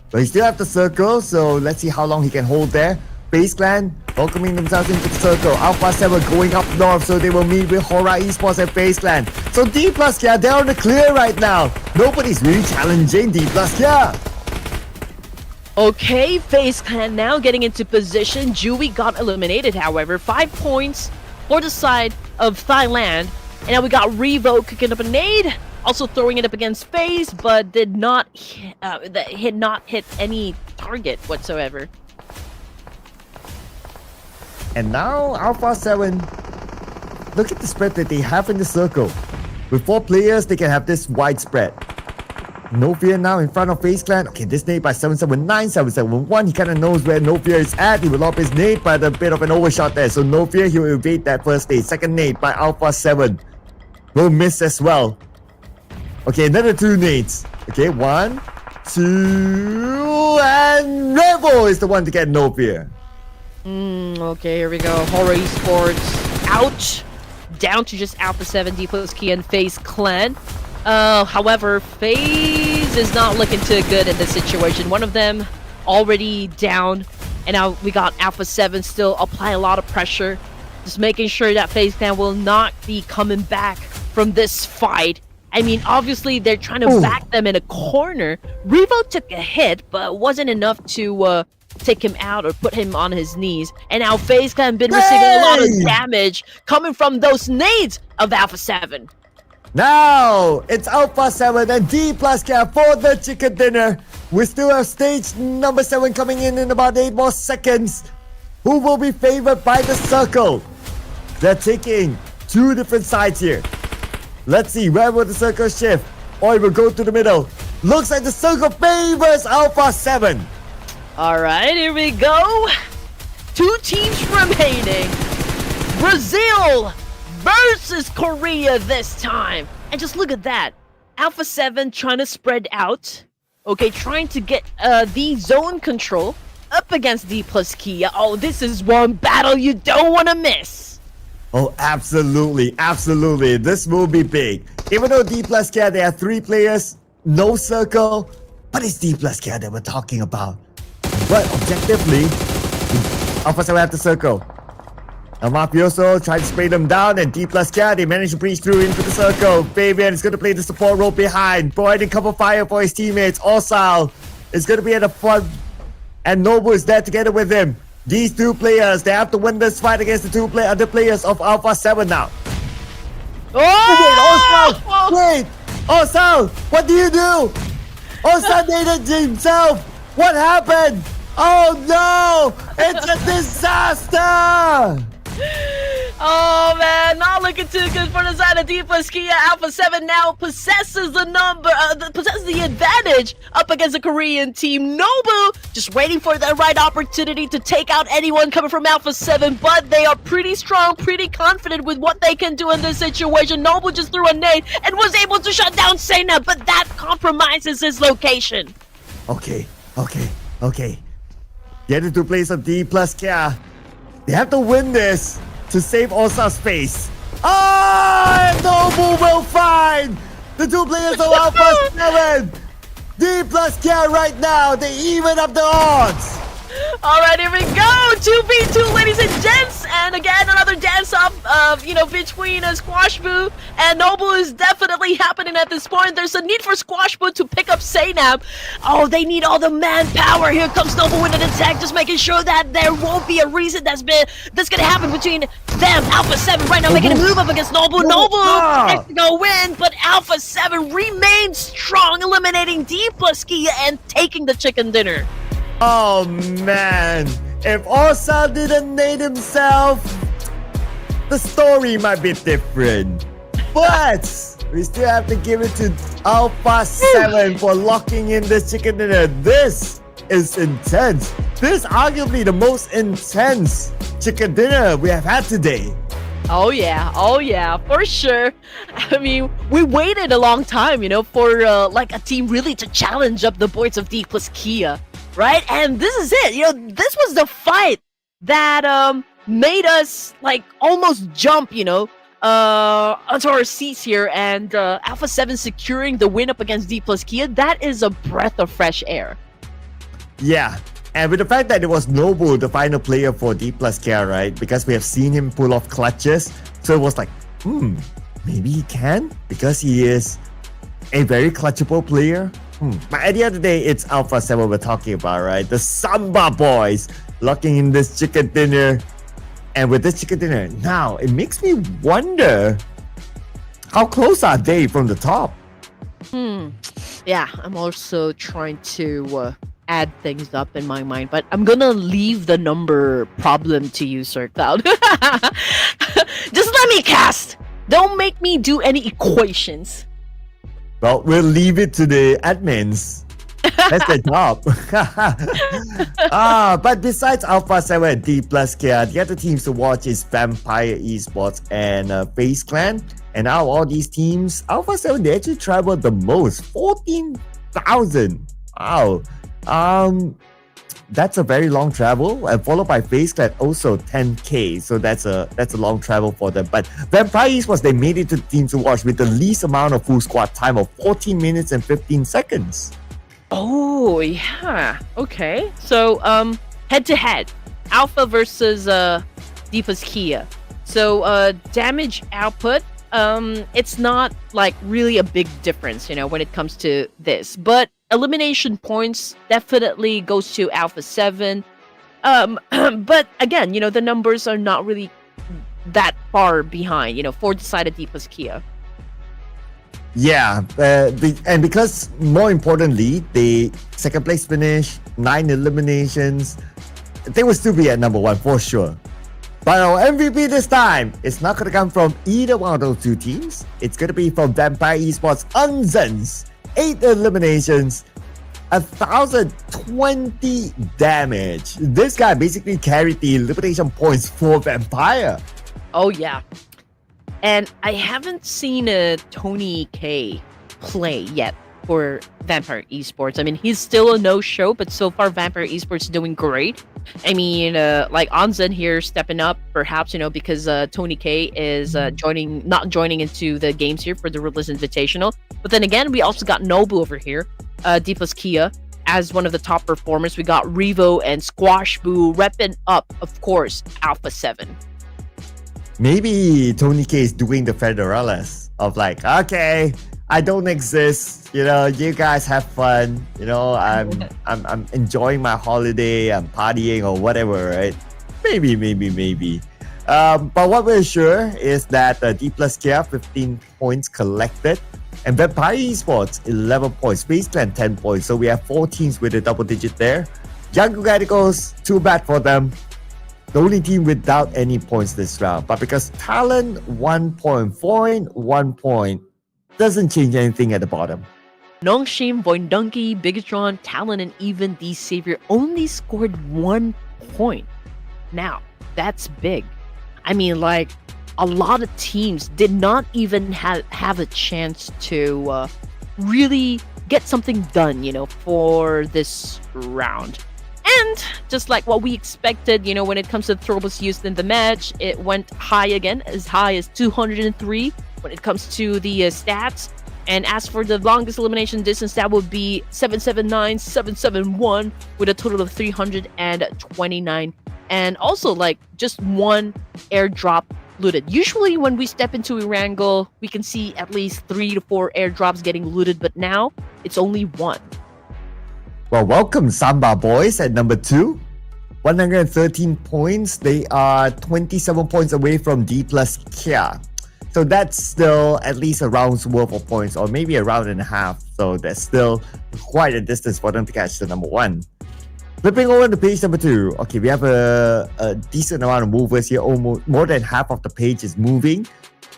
But he still have the circle, so let's see how long he can hold there. FaZe Clan welcoming themselves into the circle. Alpha7 going up north, so they will meet with HORAA Esports and FaZe Clan. So DPLUS, yeah, they're on the clear right now. Nobody's really challenging DPLUS, yeah. Okay, FaZe Clan now getting into position. Jui got eliminated, however. 5 points for the side of Thailand. And now we got Revo cooking up a nade. Also throwing it up against FaZe, but did not hit any target whatsoever. And now Alpha7, look at the spread that they have in the circle. With 4 players, they can have this wide spread. No Fear now in front of FaZe Clan. Okay, this nade by 779, 771. He kind of knows where No Fear is at. He will lob his nade, but a bit of an overshot there. So No Fear, he will evade that first nade. Second nade by Alpha7 will miss as well. Okay, another 2 nades. Okay, 1, 2, and Revo is the one to get No Fear. Okay, here we go. HORAA Esports out. Down to just Alpha7, DPLUS, Key, and FaZe Clan. However, FaZe is not looking too good in this situation. One of them already down. And now we got Alpha7 still applying a lot of pressure. Just making sure that FaZe Clan will not be coming back from this fight. I mean, obviously, they're trying to back them in a corner. Revo took a hit, but wasn't enough to take him out or put him on his knees. And now FaZe Clan been receiving a lot of damage coming from those nades of Alpha7. Now, it's Alpha7 and DPLUS Cap for the chicken dinner. We still have stage number 7 coming in about 8 more seconds. Who will be favored by the circle? They're taking 2 different sides here. Let's see, where will the circle shift? Or it will go to the middle. Looks like the circle favors Alpha7. Alright, here we go. 2 teams remaining. Brazil versus Korea this time. And just look at that. Alpha7 trying to spread out. Okay, trying to get the zone control up against DPLUS Kia. Oh, this is one battle you don't want to miss. Oh, absolutely, absolutely. This will be big. Even though DPLUS Kia, they have 3 players, no circle, but it's DPLUS Kia that we're talking about. But objectively, Alpha7 have the circle. Now Mafioso tried to spray them down, and DPLUS Kia, they managed to breach through into the circle. Fabian is going to play the support role behind, providing cover fire for his teammates. Osal is going to be at the front, and Nobu is there together with him. These 2 players, they have to win this fight against the 2 other players of Alpha7 now. Oh! Wait, Osal, what do you do? Osal naded himself. What happened? Oh no! It's a disaster! Oh man, not looking too good for the side of DPLUS Kia. Alpha7 now possesses the advantage up against the Korean team. Nobu just waiting for the right opportunity to take out anyone coming from Alpha7, but they are pretty strong, pretty confident with what they can do in this situation. Nobu just threw a nade and was able to shut down Sena, but that compromises his location. Okay. Get into place of DPLUS Kia. They have to win this to save Osa's face. And Nobu will find the 2 players of Alpha7. DPLUS Kia right now, they even up the odds. Alright, here we go! 2v2, ladies and gents! And again, another dance-off of, between Squash Boo and Noble is definitely happening at this point. There's a need for Squash Boo to pick up Saynab. Oh, they need all the manpower. Here comes Noble with an attack, just making sure that there won't be a reason that's gonna happen between them. Alpha7 right now making a move up against Noble. Noble has to go win, but Alpha7 remains strong, eliminating DPLUS Kia and taking the chicken dinner. Oh man, if Osal didn't nade himself, the story might be different. But we still have to give it to Alpha7 for locking in this chicken dinner. This is intense. This is arguably the most intense chicken dinner we have had today. Oh yeah, for sure. I mean, we waited a long time, for like a team really to challenge up the boards of DPLUS Kia. Right? And this is it. This was the fight that made us like almost jump, onto our seats here, and Alpha7 securing the win up against DPLUS Kia. That is a breath of fresh air. Yeah. And with the fact that it was Noble, the final player for DPLUS Kia, right? Because we have seen him pull off clutches. So it was like, maybe he can? Because he is a very clutchable player. But at the end of the day, it's Alpha7 we're talking about, right? The Samba boys locking in this chicken dinner. And with this chicken dinner, now it makes me wonder, how close are they from the top? Yeah, I'm also trying to add things up in my mind, but I'm gonna leave the number problem to you, Sir Cloud. Just let me cast. Don't make me do any equations. Well, we'll leave it to the admins. That's their job. But besides Alpha7 and DPLUS Kia, the other teams to watch is Vampire Esports and FaZe Clan. And out of all these teams, Alpha7, they actually traveled the most, 14,000. Wow. That's a very long travel, and followed by FaZe Clan also 10k. So that's a long travel for them. But Vampire Esports, they made it to the team to watch with the least amount of full squad time of 14 minutes and 15 seconds. Oh yeah. Okay. So head to head, Alpha versus DPLUS Kia. So damage output, it's not like really a big difference, when it comes to this. But elimination points definitely goes to Alpha7. But again, the numbers are not really that far behind, for the side of DPLUS Kia. Yeah, and because more importantly, the second place finish, 9 eliminations, they will still be at number 1 for sure. But our MVP this time is not going to come from either one of those two teams. It's going to be from Vampire Esports Unzens. 8 eliminations, 1,020 damage. This guy basically carried the elimination points for Vampire. Oh yeah. And I haven't seen a Tony K play yet for Vampire Esports. I mean, he's still a no-show, but so far Vampire Esports is doing great. I mean, like Onzen here stepping up, perhaps, because Tony K is not joining into the games here for the Ruthless Invitational. But then again, we also got Nobu over here, DPLUS Kia, as one of the top performers. We got Revo and Squash Boo repping up, of course, Alpha7. Maybe Tony K is doing the Federales of like, okay, I don't exist. You guys have fun. I'm enjoying my holiday. I'm partying or whatever, right? Maybe. But what we're sure is that DPLUS Kia 15 points collected, and Vampire Esports 11 points. FaZe Clan 10 points. So we have 4 teams with a double digit there. Yangon Galacticos, too bad for them. The only team without any points this round. But because Talent 1 point, VOIN 1 point, doesn't change anything at the bottom. Nongshim, VOIN Donkey, Bigetron, Talent, and even the Savior only scored 1 point. Now, that's big. I mean, like, a lot of teams did not even have a chance to really get something done, for this round. And just like what we expected, when it comes to throwables used in the match, it went high again, as high as 203 when it comes to the stats. And as for the longest elimination distance, that would be 779, 771 with a total of 329. And also, like, just 1 airdrop looted. Usually when we step into Erangel, we can see at least 3 to 4 airdrops getting looted, but now it's only 1. Well, welcome Samba boys at number 2. 113 points. They are 27 points away from DPLUS Kia. So that's still at least a round's worth of points, or maybe a round and a half. So that's still quite a distance for them to catch the number 1. Flipping over to page number 2. Okay, we have a decent amount of movers here. Almost more than half of the page is moving.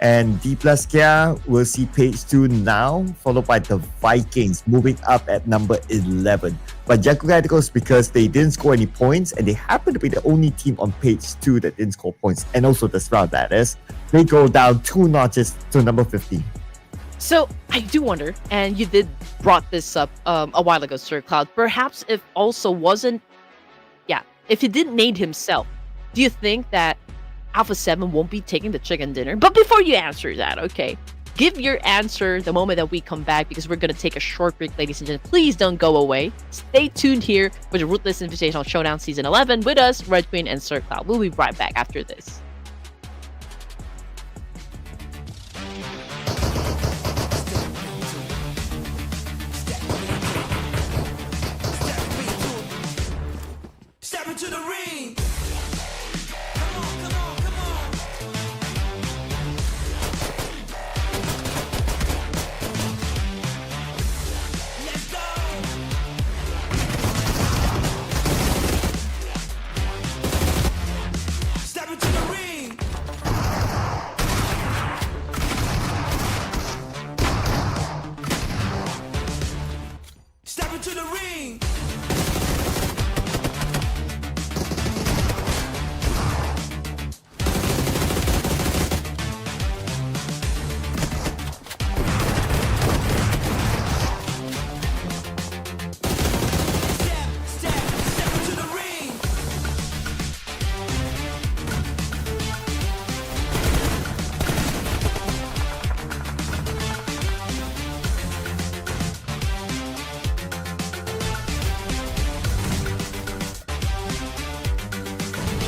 And DPLUS Kia will see page 2 now, followed by the Vikings moving up at number 11. But Yangon Galacticos, because they didn't score any points, and they happen to be the only team on page 2 that didn't score points, and also this round, that is, they go down 2 notches to number 15. So I do wonder, and you did brought this up a while ago, Sir Cloud, perhaps if he didn't nade himself do you think that Alpha7 won't be taking the chicken dinner? But before you answer that, okay, give your answer the moment that we come back, because we're going to take a short break, ladies and gentlemen. Please don't go away. Stay tuned here for the Ruthless Invitational Showdown Season 11 with us, Red Queen and Sir Cloud. We'll be right back after this. Step into the ring. Come on, come on, come on. Let's go. Step into the ring. Step into the ring. Step into the ring. Step into the ring.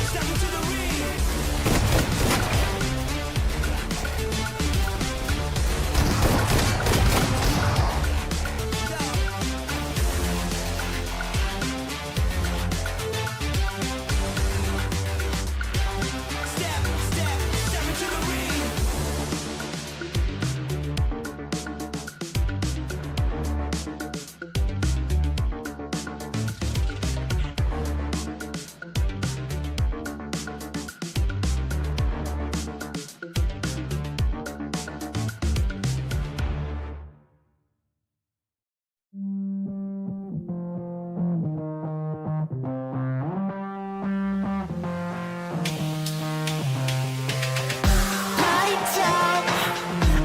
Step into the ring. Lights out.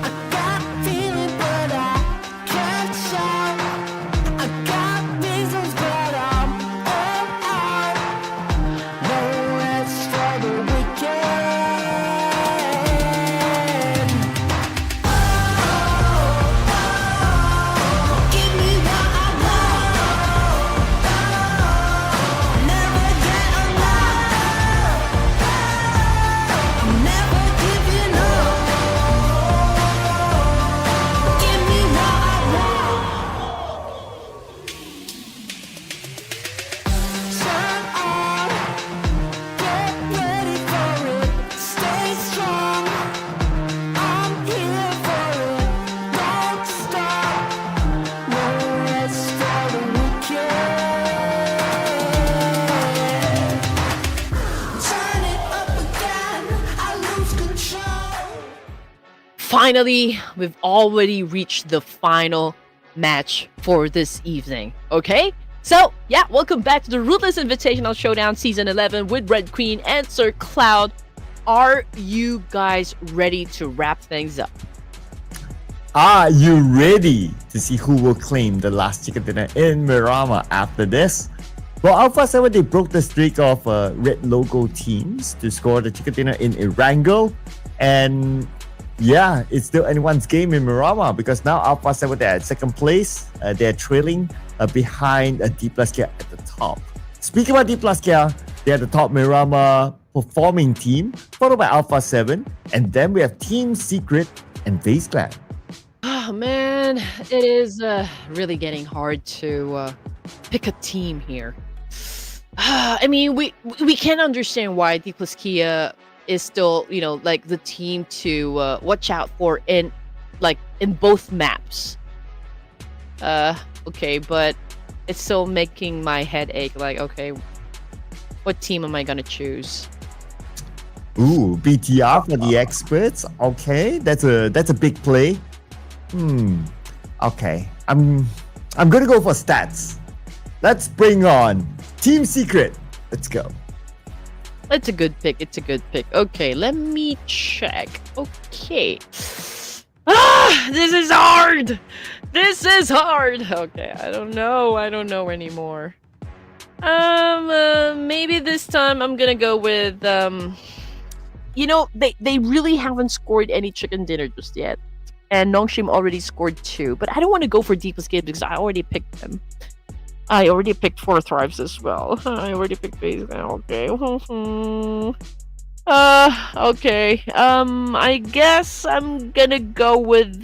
I got feeling, but I can't shout. I got reasons, but I'm all out. No rest for the weekend. Give me what I want. Never get enough. I'm never giving up. Give me what I want. Turn on, get ready for it. Stay strong. I'm here for it. Don't stop. No rest for the weekend. Turn it up again. I lose control. Finally, we've already reached the final match for this evening, okay? So, yeah, welcome back to the Ruthless Invitational Showdown Season 11 with Red Queen and Sir Cloud. Are you guys ready to wrap things up? Are you ready to see who will claim the last chicken dinner in Miramar after this? Well, Alpha7, they broke the streak of red logo teams to score the chicken dinner in Erangel. And yeah, it's still anyone's game in Miramar, because now Alpha7, they're at second place. They're trailing behind DPLUS at the top. Speaking about DPLUS, they're the top Miramar performing team, followed by Alpha7. And then we have Team Secret and FaZe Clan. Oh man, it is really getting hard to pick a team here. I mean, we can understand why DPLUS Kia is still, you know, like the team to watch out for in both maps. Okay, but it's still making my head ache. Like, okay, what team am I gonna choose? Ooh, BTR for the experts. Okay, that's a big play. Okay, I'm gonna go for stats. Let's bring on Team Secret. Let's go. It's a good pick. It's a good pick. Okay, let me check. Okay. This is hard. This is hard. Okay, I don't know. I don't know anymore. Maybe this time I'm gonna go with you know, they really haven't scored any chicken dinner just yet, and Nongshim already scored 2. But I don't want to go for DPLUS Kid because I already picked them. I already picked 4 Thrives as well. I already picked FaZe Clan. Okay. Okay. I guess I'm gonna go with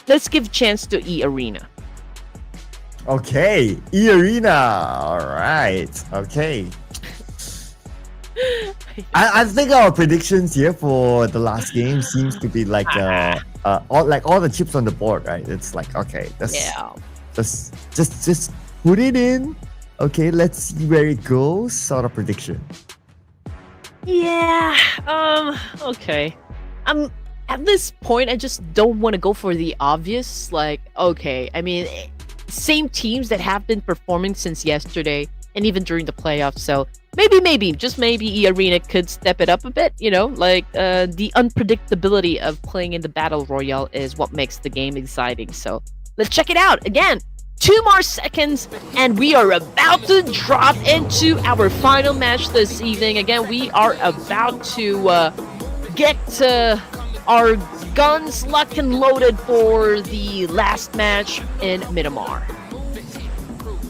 let's give chance to E Arena. Okay, E Arena. All right. Okay. I think our predictions here for the last game seems to be like all the chips on the board, right? It's like, okay, just put it in. Okay, let's see where it goes. Sort of prediction. Yeah. Okay. At this point, I just don't want to go for the obvious. Like, okay, I mean, same teams that have been performing since yesterday and even during the playoffs. So maybe, just maybe E Arena could step it up a bit. You know, like the unpredictability of playing in the battle royale is what makes the game exciting. So let's check it out again. 2 more seconds, and we are about to drop into our final match this evening. Again, we are about to get our guns locked and loaded for the last match in Miramar.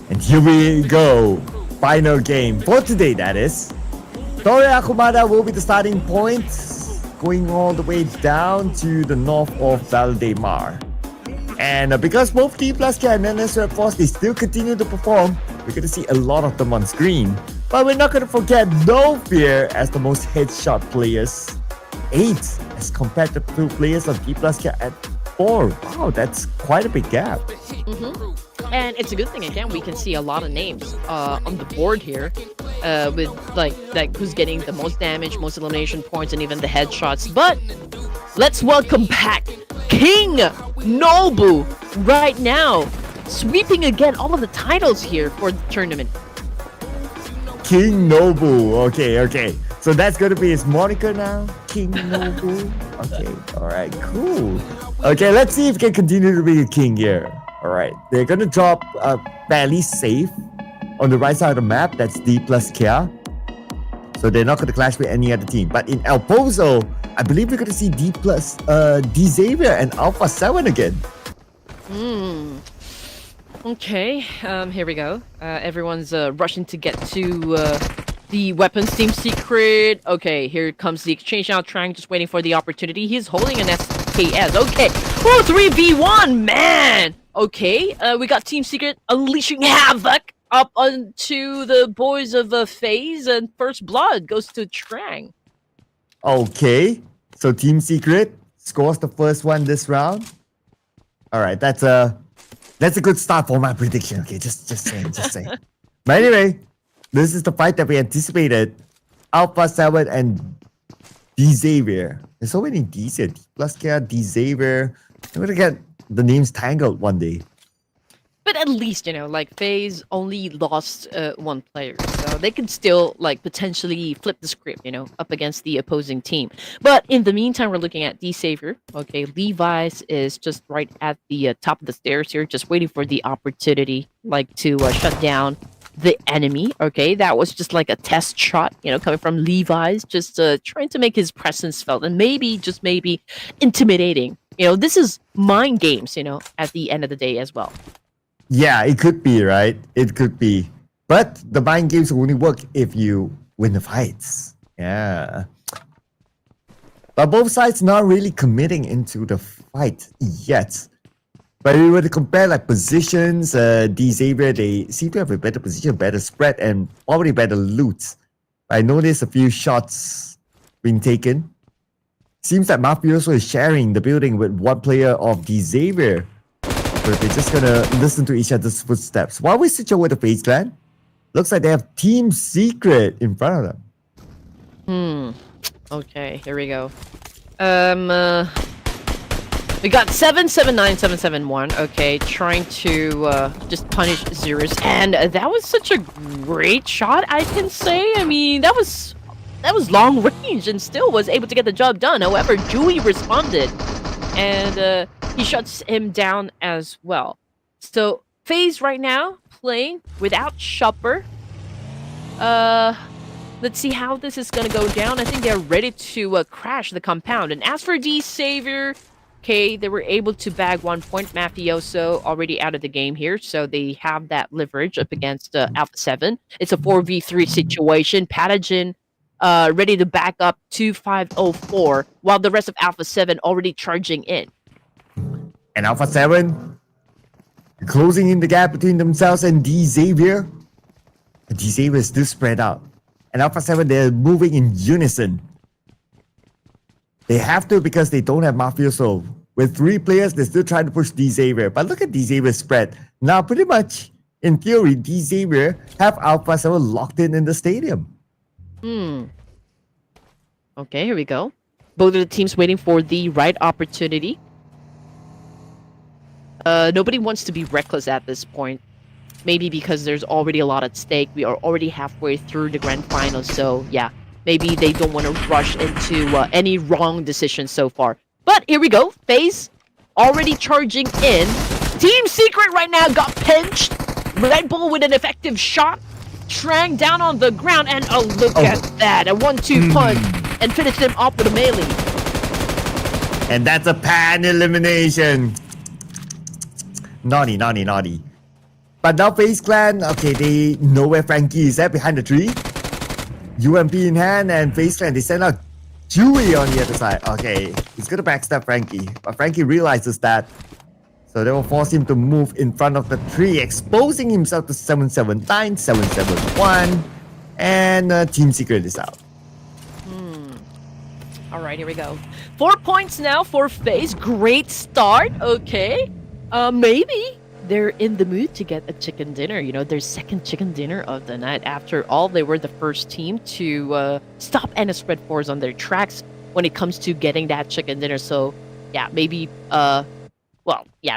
And here we go. Final game for today, that is. Torre Akumada will be the starting point, going all the way down to the north of Valdemar. And because both DPLUS and Nongshim Redforce, they still continue to perform, we're going to see a lot of them on screen. But we're not going to forget No Fear as the most headshot players. 8 as compared to 2 players of DPLUS at 4. Wow, that's quite a big gap. And it's a good thing, again, we can see a lot of names on the board here with like who's getting the most damage, most elimination points, and even the headshots. But let's welcome back King Nobu right now, sweeping again all of the titles here for the tournament. King Nobu. Okay. So that's going to be his moniker now. King Nobu. Okay. All right. Cool. Okay. Let's see if he can continue to be a king here. All right. They're going to drop fairly safe on the right side of the map. That's DPLUS Kia. So they're not going to clash with any other team. But in El Pozo, I believe we're going to see DPLUS, D-Xavier and Alpha7 again. Okay, here we go. Everyone's rushing to get to the weapons team secret. Okay, here comes the exchange now. Trang just waiting for the opportunity. He's holding an SKS. Okay, 3v1, man! Okay, we got team secret unleashing havoc up onto the boys of FaZe, and first blood goes to Trang. Okay, so Team Secret scores the first one this round. All right, that's a good start for my prediction. Okay, just saying. But anyway, this is the fight that we anticipated. Alpha7 and D-Xavier. There's so many D's here. DPLUS, D-Xavier. I'm gonna get the names tangled one day. But at least, you know, like FaZe only lost 1 player, so they could still like potentially flip the script, you know, up against the opposing team. But in the meantime, we're looking at D-Xavier. Okay, Levi's is just right at the top of the stairs here, just waiting for the opportunity, like to shut down the enemy. Okay, that was just like a test shot, you know, coming from Levi's, just trying to make his presence felt, and maybe, just maybe, intimidating. You know, this is mind games, you know, at the end of the day as well. Yeah, it could be, right? It could be. But the mind games will only work if you win the fights. Yeah. But both sides not really committing into the fight yet. But if we were to compare like positions, D-Xavier, they seem to have a better position, better spread, and probably better loot. I noticed a few shots being taken. Seems like Mafioso is sharing the building with 1 player of D-Xavier. So they're just gonna listen to each other's footsteps. While we switch over to FaZe Clan, looks like they have Team Secret in front of them. Okay, here we go. We got 779771. Okay, trying to just punish Zeros, and that was such a great shot, I can say. I mean, that was long range and still was able to get the job done. However, Dewey responded, and he shuts him down as well. So FaZe right now playing without Shopper. Let's see how this is gonna go down. I think they're ready to crash the compound. And as for D Savior, okay, they were able to bag 1 point. Mafioso already out of the game here, so they have that leverage up against Alpha7. It's a 4v3 situation. Pathogen ready to back up 2504, while the rest of Alpha7 already charging in. And Alpha7 closing in the gap between themselves and D Xavier. D Xavier is still spread out. And Alpha7, they're moving in unison. They have to because they don't have Mafioso. With 3 players, they're still trying to push D Xavier. But look at D Xavier's spread. Now, pretty much, in theory, D Xavier have Alpha7 locked in the stadium. Okay, here we go. Both of the teams waiting for the right opportunity. Nobody wants to be reckless at this point. Maybe because there's already a lot at stake. We are already halfway through the grand final, so yeah, maybe they don't want to rush into any wrong decisions so far. But here we go. FaZe already charging in. Team Secret right now got pinched. Red Bull with an effective shot. Trang down on the ground, and look at that. A 1-2 punch and finish them off with a melee. And that's a pan elimination. Naughty, naughty, naughty. But now FaZe Clan, okay, they know where Frankie is at behind the tree. UMP in hand, and FaZe Clan, they send out Chewy on the other side. Okay, he's gonna backstab Frankie. But Frankie realizes that. So they will force him to move in front of the tree, exposing himself to 779, 771. And Team Secret is out. All right, here we go. 4 points now for FaZe. Great start. Okay. Maybe they're in the mood to get a chicken dinner. You know, their second chicken dinner of the night. After all, they were the first team to stop NS Redforce on their tracks when it comes to getting that chicken dinner. So, yeah, maybe,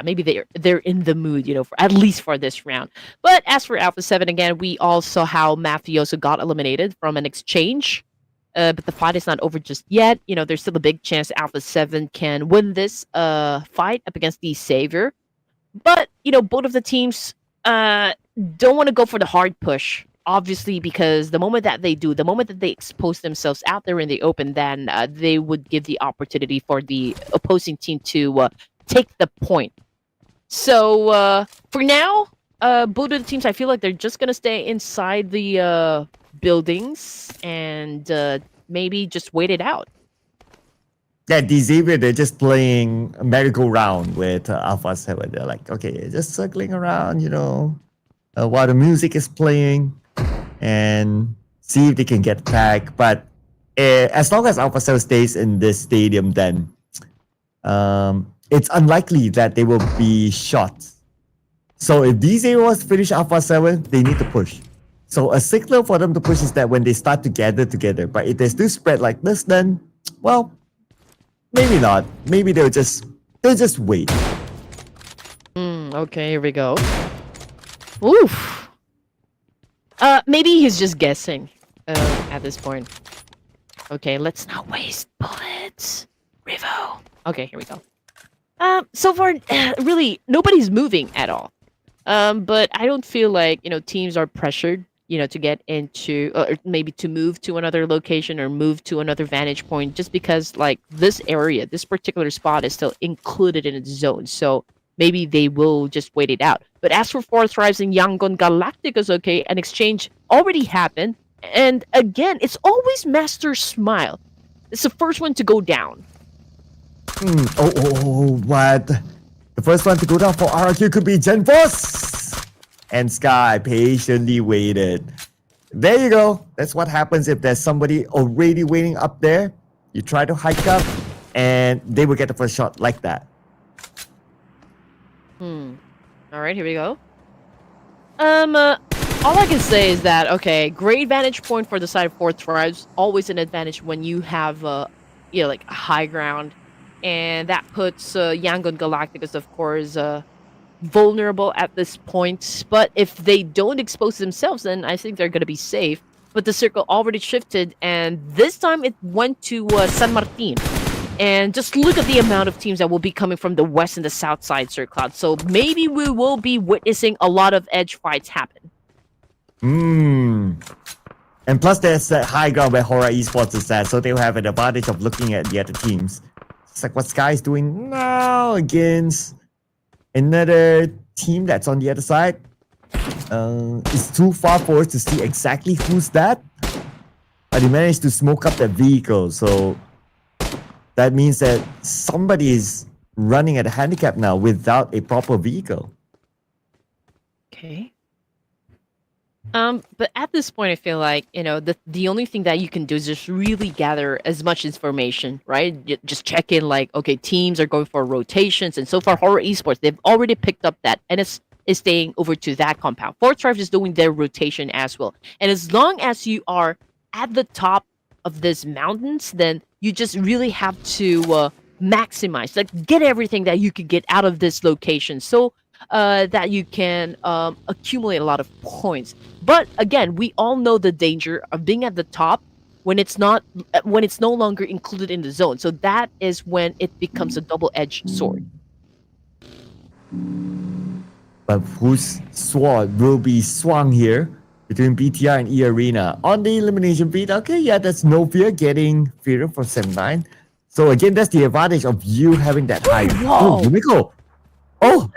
maybe they're in the mood, you know, for at least for this round. But as for Alpha7, again, we all saw how Mafioso got eliminated from an exchange. But the fight is not over just yet. You know, there's still a big chance Alpha7 can win this fight up against the Savior. But, you know, both of the teams don't want to go for the hard push, obviously, because the moment that they do, the moment that they expose themselves out there in the open, then they would give the opportunity for the opposing team to take the point. So, for now, both of the teams, I feel like they're just going to stay inside the buildings and maybe just wait it out. Yeah, D Xavier, they're just playing a merry-go-round with Alpha7. They're like, okay, just circling around, you know, while the music is playing and see if they can get back. But as long as Alpha7 stays in this stadium, then it's unlikely that they will be shot. So if D Xavier wants to finish Alpha7, they need to push. So a signal for them to push is that when they start to gather together. But if they still spread like this, then, well, maybe not. Maybe they'll just wait. Okay, here we go. Oof. Maybe he's just guessing at this point. Okay, let's not waste bullets. Rivo. Okay, here we go. So far, really, nobody's moving at all. But I don't feel like, you know, teams are pressured, you know, to get into, or maybe to move to another location or move to another vantage point, just because, like, this area, this particular spot is still included in its zone. So maybe they will just wait it out. But as for Fourth Rise and Yangon Galacticos, okay, an exchange already happened. And again, it's always Master Smile. It's the first one to go down. What? The first one to go down for RRQ could be GenForce. And Sky patiently waited. There you go. That's what happens if there's somebody already waiting up there. You try to hike up, and they will get the first shot like that. All right, here we go. All I can say is that, okay, great vantage point for the side of Fourth Tribes. Always an advantage when you have, you know, like a high ground. And that puts Yangon Galacticos, of course, vulnerable at this point. But if they don't expose themselves, then I think they're going to be safe. But the circle already shifted, and this time it went to San Martin. And just look at the amount of teams that will be coming from the west and the south side, Sir Cloud. So maybe we will be witnessing a lot of edge fights happen. And plus, there's that high ground where HORAA Esports is at, so they'll have an advantage of looking at the other teams. It's like what Sky is doing now against another team that's on the other side. It's too far for us to see exactly who's that. But he managed to smoke up that vehicle, so that means that somebody is running at a handicap now without a proper vehicle. Okay. But at this point, I feel like, the only thing that you can do is just really gather as much information, right? Just check in, like, okay, teams are going for rotations, and so far, HORAA Esports, they've already picked up that, and is staying over to that compound. Fourth Drive is doing their rotation as well. And as long as you are at the top of these mountains, then you just really have to maximize, like, get everything that you could get out of this location, so that you can accumulate a lot of points. But again, we all know the danger of being at the top when it's no longer included in the zone. So that is when it becomes a double-edged sword. But whose sword will be swung here between BTR and E Arena on the elimination feed? Okay, yeah, that's no fear getting Fear for 7-9. So again, that's the advantage of you having that high. Whoa. Oh, Yumiko. Oh,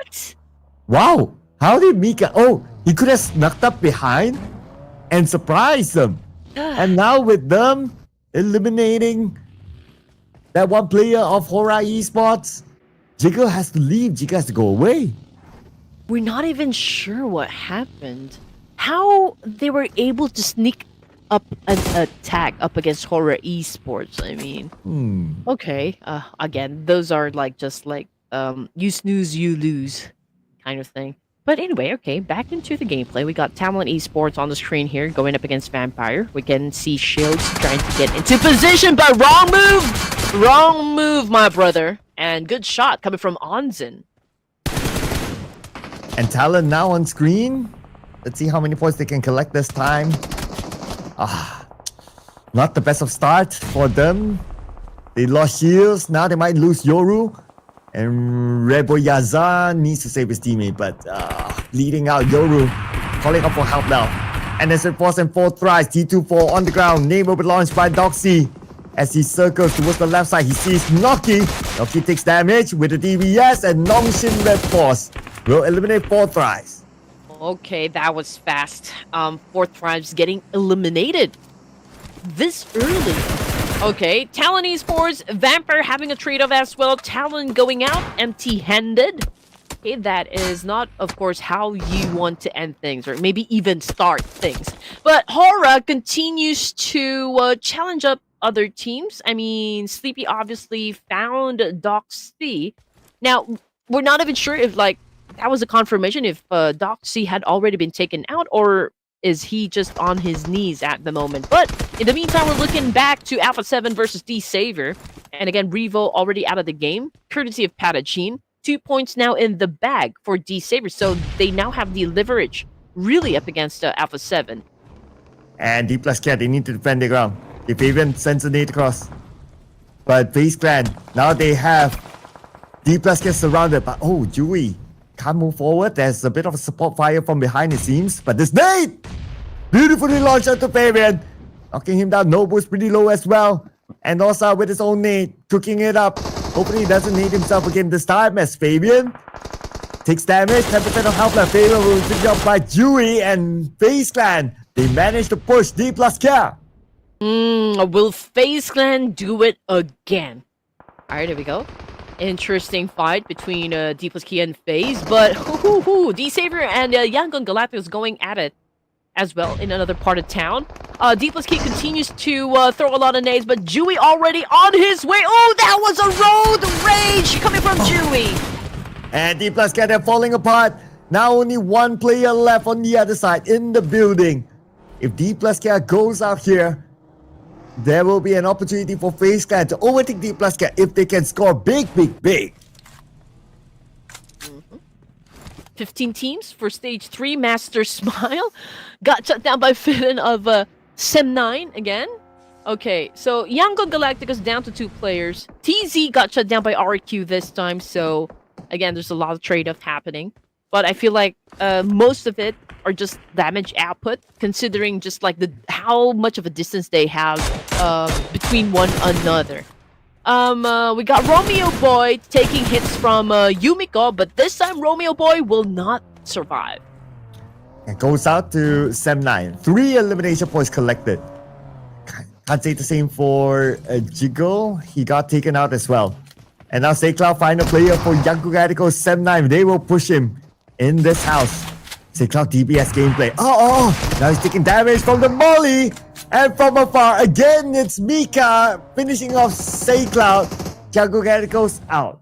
wow. How did Mika? Oh, he could have snuck up behind and surprised them. And now with them eliminating that one player of HORAA Esports, Jiggle has to leave. Jiggle has to go away. We're not even sure what happened. How they were able to sneak up an attack up against HORAA Esports. I mean, okay. Again, those are just like you snooze, you lose kind of thing. But anyway, okay, back into the gameplay. We got Talent Esports on the screen here going up against Vampire. We can see Shields trying to get into position, but wrong move! Wrong move, my brother. And good shot coming from Onzen. And Talon now on screen. Let's see how many points they can collect this time. Not the best of start for them. They lost Shields. Now they might lose Yoru. And Reboyazan needs to save his teammate, but leading out Yoru, calling up for help now. And as Redforce and 4th Thrice, T24 on the ground. Name will be launched by Doxy. As he circles towards the left side, he sees Noki. Noki takes damage with the DBS, and Nongshim Redforce will eliminate 4th Thrice. Okay, that was fast. 4th Thrive's getting eliminated this early. Okay, Talon Esports, Vampire having a trade-off as well. Talon going out empty-handed. Okay, that is not, of course, how you want to end things, or maybe even start things. But HORAA continues to challenge up other teams. I mean, Sleepy obviously found Doxy. Now, we're not even sure if, that was a confirmation if Doxy had already been taken out, or is he just on his knees at the moment. But in the meantime, we're looking back to Alpha7 versus D-Savior. And again, Revo already out of the game, courtesy of Patagene. 2 points now in the bag for D-Savior. So they now have the leverage really up against Alpha7. And DPLUS Cat, they need to defend the ground. If even sends a nade across. But FaZe Clan, now they have DPLUS Cat surrounded. But Dewey can't move forward. There's a bit of a support fire from behind, it seems. But this nade! Beautifully launched out to Fabian. Knocking him down. Nobu's pretty low as well. And also with his own nade, cooking it up. Hopefully he doesn't nade himself again this time as Fabian takes damage. 10% of health left. Fabian will be picked up by Dewey and FaZe Clan. They managed to push D+K. Will FaZe Clan do it again? Alright, here we go. Interesting fight between D+K and FaZe, but D-Savior and Yangon Galacticos going at it as well in another part of town. D+K continues to throw a lot of nades, but Dewey already on his way. Oh, that was a road rage coming from Dewey. And D+K, they're falling apart. Now only one player left on the other side in the building. If D+K goes out here, there will be an opportunity for FaZe Clan to overtake D+K if they can score big. 15 teams for stage 3. Master Smile got shut down by Finn of Sem9 again. Okay, so Yangon Galacticos down to 2 players. TZ got shut down by RQ this time, so again, there's a lot of trade-off happening. But I feel like most of it are just damage output, considering just like how much of a distance they have between one another. We got Romeo Boy taking hits from Yumiko, but this time Romeo Boy will not survive. It goes out to Sem9. 3 elimination points collected. Can't say the same for Jiggle. He got taken out as well. And now SayCloud, final player for Yangon Galacticos, Sem9. They will push him in this house. SayCloud DBS gameplay. Oh, now he's taking damage from the Molly. And from afar, again, it's Mika finishing off SayCloud. Yangon Galacticos out.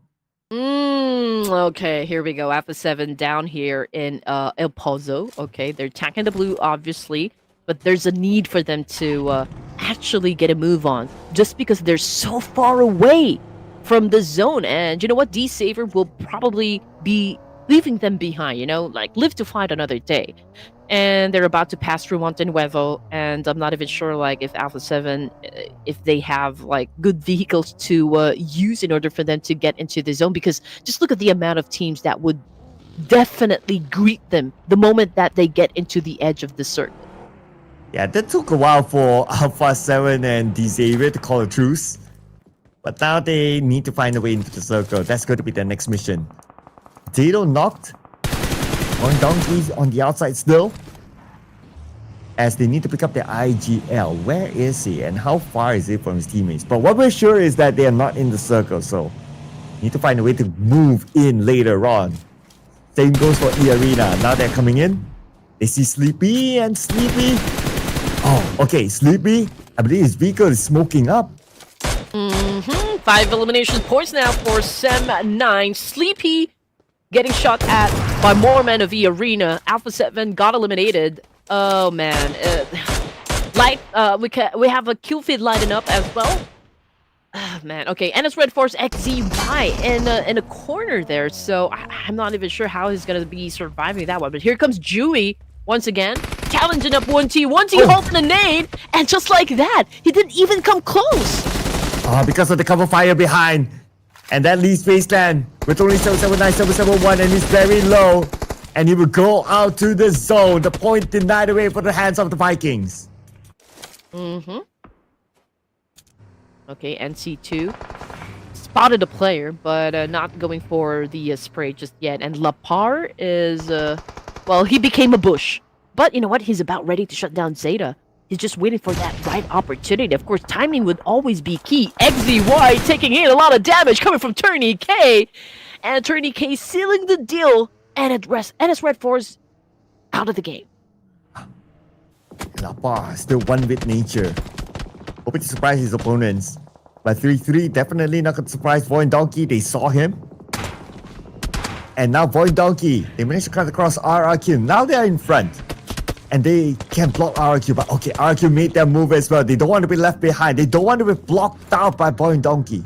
Okay, here we go. Alpha7 down here in El Pozo. Okay, they're attacking the blue, obviously. But there's a need for them to actually get a move on. Just because they're so far away from the zone. And you know what? D-Saver will probably be leaving them behind, you know? Like, live to fight another day. And they're about to pass through Montenuevo. And I'm not even sure, like, if Alpha7, if they have, like, good vehicles to use in order for them to get into the zone. Because just look at the amount of teams that would definitely greet them the moment that they get into the edge of the circle. Yeah, that took a while for Alpha7 and D-Saver to call a truce. But now they need to find a way into the circle. That's going to be their next mission. Potato knocked. VOIN Donkey on the outside still. As they need to pick up their IGL. Where is he and how far is he from his teammates? But what we're sure is that they are not in the circle. So need to find a way to move in later on. Same goes for E-Arena. Now they're coming in. They see Sleepy and Sleepy. Oh, okay, Sleepy. I believe his vehicle is smoking up. 5 elimination points now for Sem9. Sleepy getting shot at by more men of E-Arena. Alpha7 got eliminated. Oh man. We have a kill feed lighting up as well. Oh, man, okay. NS Redforce XZY in a corner there. So I'm not even sure how he's gonna be surviving that one. But here comes Dewey once again, challenging up 1T. 1T holding a nade, and just like that, he didn't even come close. Because of the cover fire behind. And that leaves FaZe Clan with only 779, 771, and he's very low. And he will go out to the zone. The point denied away for the hands of the Vikings. Okay, NC2 spotted a player, but not going for the spray just yet. And Lapar is, well, he became a bush. But you know what? He's about ready to shut down Zeta. He's just waiting for that right opportunity. Of course, timing would always be key. XZY taking in a lot of damage coming from Turney K. And Turney K sealing the deal. And NS Redforce out of the game. Lapar still one with nature. Hoping to surprise his opponents. But 3-3 definitely not going to surprise VOIN Donkey. They saw him. And now VOIN Donkey, they managed to cut across RRQ. Now they are in front. And they can block RRQ. But okay, RRQ made their move as well. They don't want to be left behind. They don't want to be blocked out by VOIN Donkey.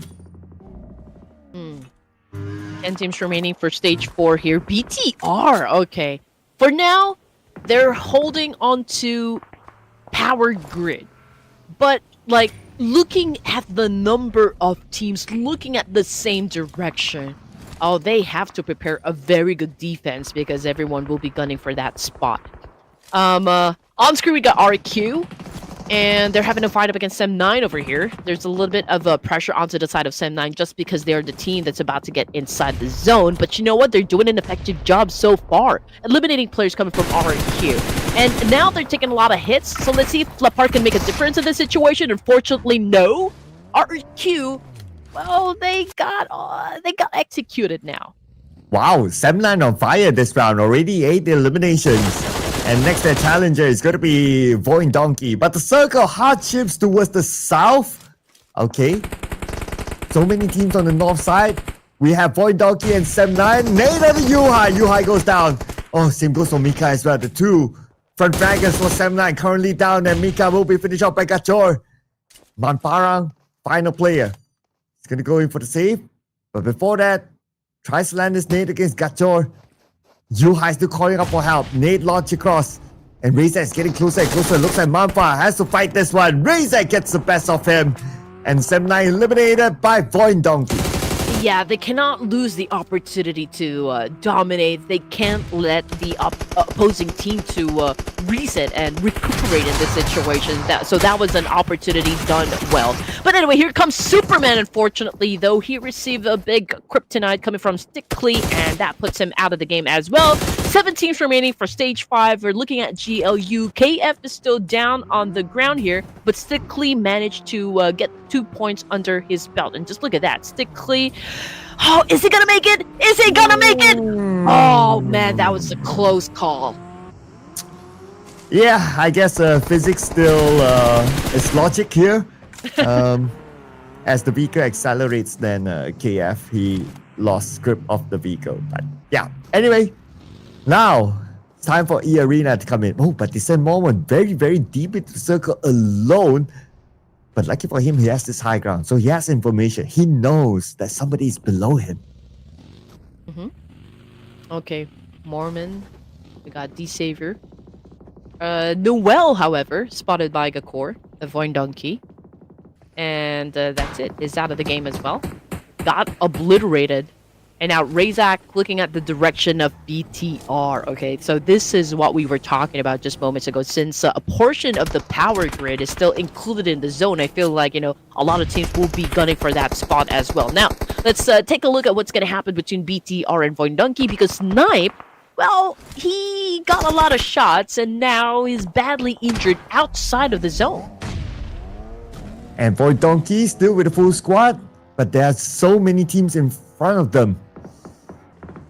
10 teams remaining for stage 4 here. BTR, okay. For now, they're holding on to Power Grid. But, like, looking at the number of teams looking at the same direction, oh, they have to prepare a very good defense because everyone will be gunning for that spot. On screen we got RQ, and they're having a fight up against Sem9 over here. There's a little bit of pressure onto the side of Sem9 just because they're the team that's about to get inside the zone. But you know what? They're doing an effective job so far, eliminating players coming from RQ. And now they're taking a lot of hits, so let's see if Lapar can make a difference in this situation. Unfortunately, no. RQ, well, they got executed now. Wow, Sem9 on fire this round. Already 8 eliminations. And next their challenger is going to be VOIN Donkey. But the circle hardships towards the south. Okay. So many teams on the north side. We have VOIN Donkey and Sem9. Nade on the Yuhai. Yuhai goes down. Oh, same goes for Mika as well. The two front flaggers for Sem9 currently down. And Mika will be finished off by Gachor. Manparang, final player. He's going to go in for the save. But before that, tries to land his nade against Gachor. Yuhai still calling up for help. Nade launch across. And Razak is getting closer and closer. Looks like Manfa has to fight this one. Razak gets the best of him. And 7-9 eliminated by VOIN Donkey. Yeah, they cannot lose the opportunity to dominate. They can't let the opposing team to reset and recuperate in this situation. So that was an opportunity done well. But anyway, here comes Superman, unfortunately, though. He received a big kryptonite coming from Stickley, and that puts him out of the game as well. 7 teams remaining for Stage 5. We're looking at GLU. KF is still down on the ground here, but Stickley managed to get 2 points under his belt. And just look at that. Stickley... Oh, is he gonna make it? Is he gonna make it? Oh, man, that was a close call. Yeah, I guess physics still is logic here. As the vehicle accelerates, then KF, he lost grip of the vehicle. But yeah, anyway, now it's time for E-Arena to come in. Oh, but they sent Mormon very, very deep into the circle alone. But lucky for him, he has this high ground. So he has information. He knows that somebody is below him. Okay, Mormon. We got D-Savior. Noel, however, spotted by Gakor, the VOIN Donkey. And that's it. Is out of the game as well. Got obliterated. And now Razak looking at the direction of BTR. Okay, so this is what we were talking about just moments ago. Since a portion of the power grid is still included in the zone, I feel like, you know, a lot of teams will be gunning for that spot as well. Now, let's take a look at what's going to happen between BTR and VOIN Donkey, because Snipe, well, he got a lot of shots and now is badly injured outside of the zone. And VOIN Donkey still with a full squad, but there are so many teams in front of them.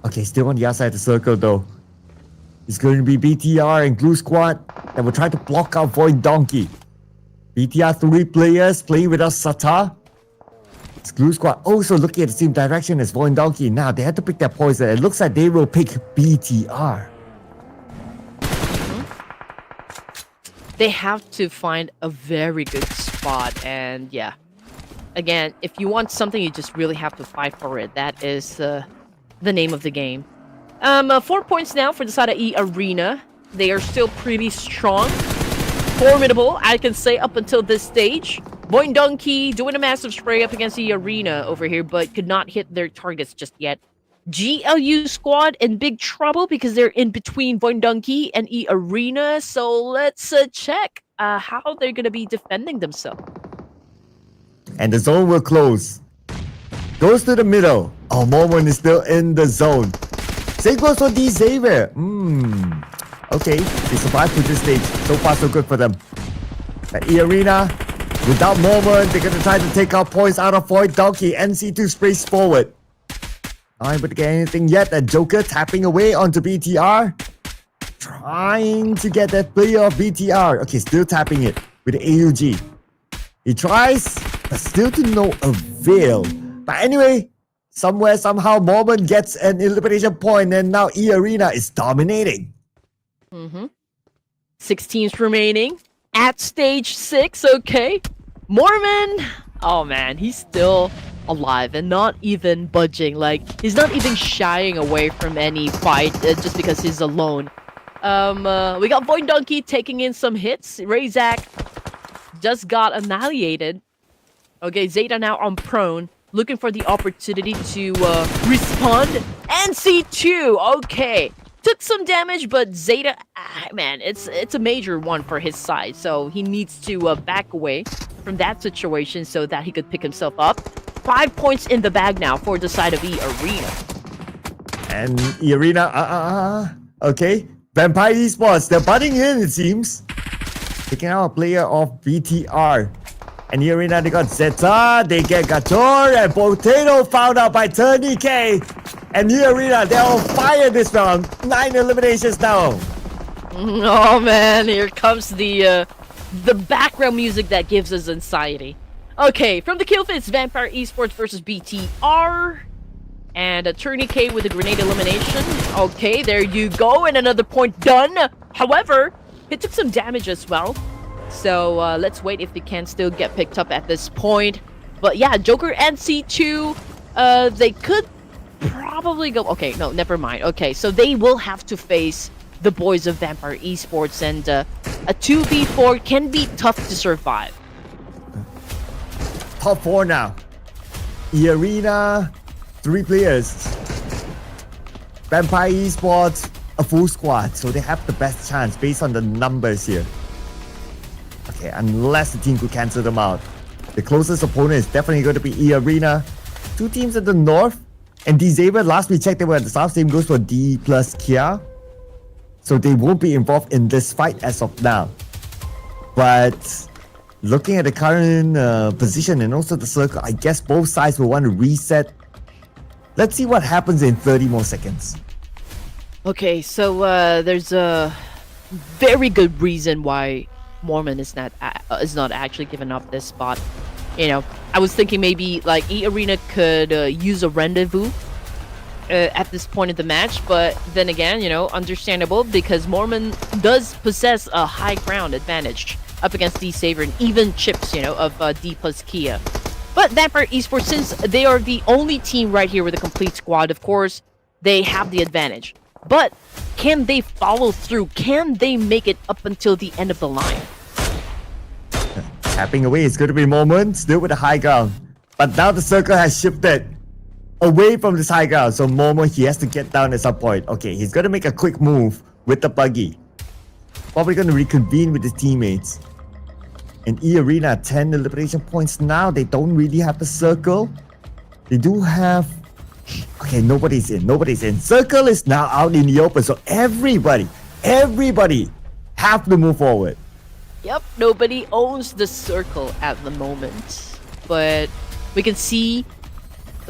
Okay, still on the outside of the circle though. It's going to be BTR and GLU Squad that will try to block out VOIN Donkey. BTR 3 players playing without Sata. It's GLU Squad also looking at the same direction as VOIN Donkey. Now they have to pick their poison. It looks like they will pick BTR. They have to find a very good spot, and yeah. Again, if you want something, you just really have to fight for it. That is the name of the game. 4 points now for the side of E-Arena. They are still pretty strong. Formidable, I can say, up until this stage. VOIN Donkey doing a massive spray up against E-Arena over here, but could not hit their targets just yet. GLU Squad in big trouble because they're in between VOIN Donkey and E-Arena. So let's check how they're going to be defending themselves. And the zone will close. Goes to the middle. Oh, Mormon is still in the zone. Same goes for D-Xavier. Okay, they survived to this stage. So far, so good for them. At E-Arena, without Mormon, they're going to try to take out points out of VOIN Donkey. NC2 sprays forward. Not able to get anything yet. That Joker tapping away onto BTR. Trying to get that player of BTR. Okay, still tapping it with the AUG. He tries, but still to no avail. But anyway, somewhere, somehow, Mormon gets an elimination point, and now E-Arena is dominating. 6 teams remaining at stage 6, okay. Mormon, oh man, he's still alive and not even budging. Like, he's not even shying away from any fight just because he's alone. We got VOIN Donkey taking in some hits. Razak just got annihilated. Okay, Zeta now on prone, looking for the opportunity to respond. NC2, okay. Took some damage, but Zeta, man, it's a major one for his side. So he needs to back away from that situation so that he could pick himself up. 5 points in the bag now for the side of E-Arena. And E-Arena, okay. Vampire Esports, they're butting in, it seems. Taking out a player of BTR. And E-Arena, they got Zeta, they get Gator, and Potato found out by Turny K. And E-Arena, they're on fire this round. 9 eliminations now. Oh man, here comes the background music that gives us anxiety. Okay, from the kill feeds, Vampire Esports versus BTR. And a Turny K with a grenade elimination. Okay, there you go, and another point done. However, it took some damage as well. So let's wait if they can still get picked up at this point. But yeah, Joker and C2, they could probably go... Okay, no, never mind. Okay, so they will have to face the boys of Vampire Esports, and a 2v4 can be tough to survive. Top 4 now. Arena, 3 players. Vampire Esports, a full squad, so they have the best chance based on the numbers here. Okay, unless the team could cancel them out. The closest opponent is definitely going to be Arena. 2 teams at the north. And DZaber, last we checked, they were at the south. Same goes for DPLUS Kia. So they won't be involved in this fight as of now. But looking at the current position and also the circle, I guess both sides will want to reset. Let's see what happens in 30 more seconds. Okay, so there's a very good reason why Mormon is not actually giving up this spot. You know, I was thinking maybe like Arena could use a rendezvous at this point of the match, but then again, you know, understandable because Mormon does possess a high ground advantage up against DZaber and even Chips, you know, of DPLUS Kia. But Vampire Esports, since they are the only team right here with a complete squad, of course, they have the advantage. But can they follow through? Can they make it up until the end of the line? Tapping away is going to be Moment, still with the high ground. But now the circle has shifted away from this high ground. So Momo, he has to get down at some point. Okay, he's going to make a quick move with the buggy. Probably going to reconvene with his teammates. And Arena, 10 elimination points now. They don't really have the circle. They do have... Okay, nobody's in. Circle is now out in the open. So everybody have to move forward. Yep, nobody owns the circle at the moment. But we can see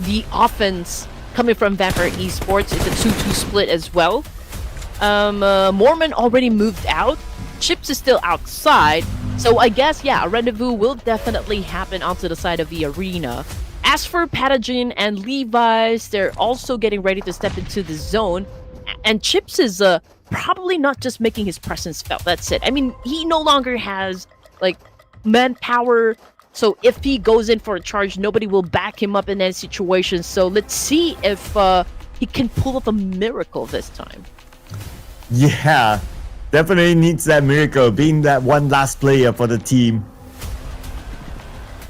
the offense coming from Vampire Esports. It's a 2-2 split as well. Mormon already moved out. Chips is still outside. So I guess, yeah, a rendezvous will definitely happen onto the side of the arena. As for Pathogen and Levi's, they're also getting ready to step into the zone. And Chips is probably not just making his presence felt. That's it. I mean, he no longer has, like, manpower. So if he goes in for a charge, nobody will back him up in that situation. So let's see if he can pull off a miracle this time. Yeah, definitely needs that miracle, being that one last player for the team.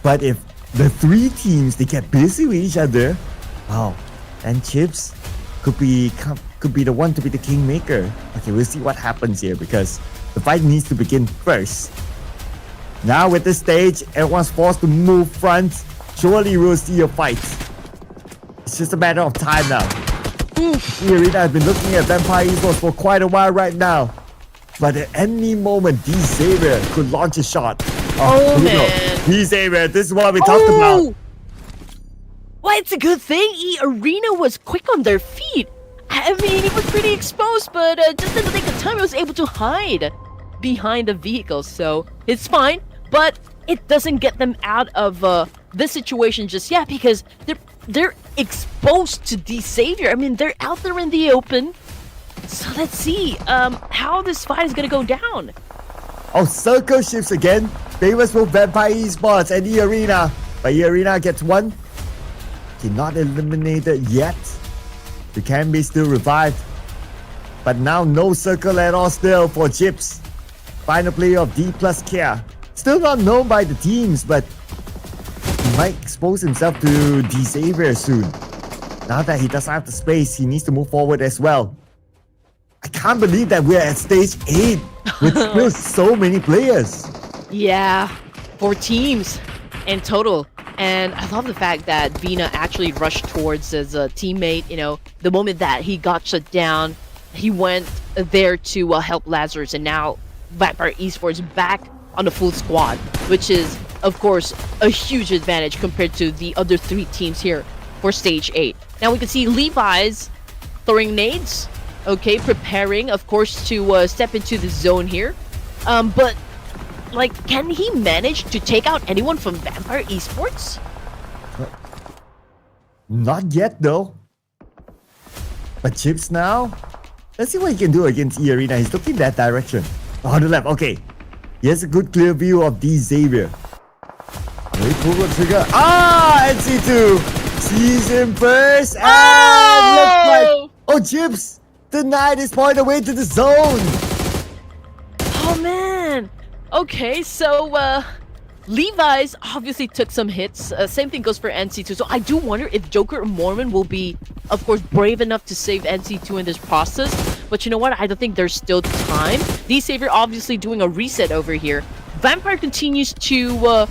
But if the 3 teams, they get busy with each other, wow, and Chips could be the one to be the kingmaker. Okay, we'll see what happens here because the fight needs to begin first. Now with this stage, everyone's forced to move front. Surely we'll see a fight. It's just a matter of time now. Arena has been looking at Vampire Esports for quite a while right now. But at any moment, DZaber could launch a shot. Oh man. DZaber, this is what we talked about. Well, it's a good thing Arena was quick on their feet. I mean, he was pretty exposed, but just in the nick of time, he was able to hide behind the vehicle. So it's fine, but it doesn't get them out of this situation just yet because they're exposed to DZaber. I mean, they're out there in the open. So let's see how this fight is gonna go down. Oh, circle shifts again. Famous for Vampire Esports and Arena. But Arena gets one. Okay, not eliminated yet. They can be still revived. But now no circle at all still for Chips. Final player of DPLUS Kia. Still not known by the teams, but he might expose himself to DZaber soon. Now that he doesn't have the space, he needs to move forward as well. I can't believe that we're at stage 8 with still so many players. Yeah, 4 teams in total. And I love the fact that Vina actually rushed towards his teammate. You know, the moment that he got shut down, he went there to help Lazarus. And now Vampire Esports back on the full squad, which is, of course, a huge advantage compared to the other 3 teams here for stage 8. Now we can see Levi's throwing nades. Okay, preparing, of course, to step into the zone here. But, like, can he manage to take out anyone from Vampire Esports? Not yet, though. But Chips now? Let's see what he can do against Arena. He's looking that direction. On the left, okay. He has a good clear view of DZaber. He pull the trigger. NC2 sees him first. And looks like... Oh, Chips! denied his point away to the zone. Oh man. Okay, so Levi's obviously took some hits. Same thing goes for NC2. So I do wonder if Joker or Mormon will be, of course, brave enough to save NC2 in this process. But you know what? I don't think there's still time. D-Savior obviously doing a reset over here. Vampire continues to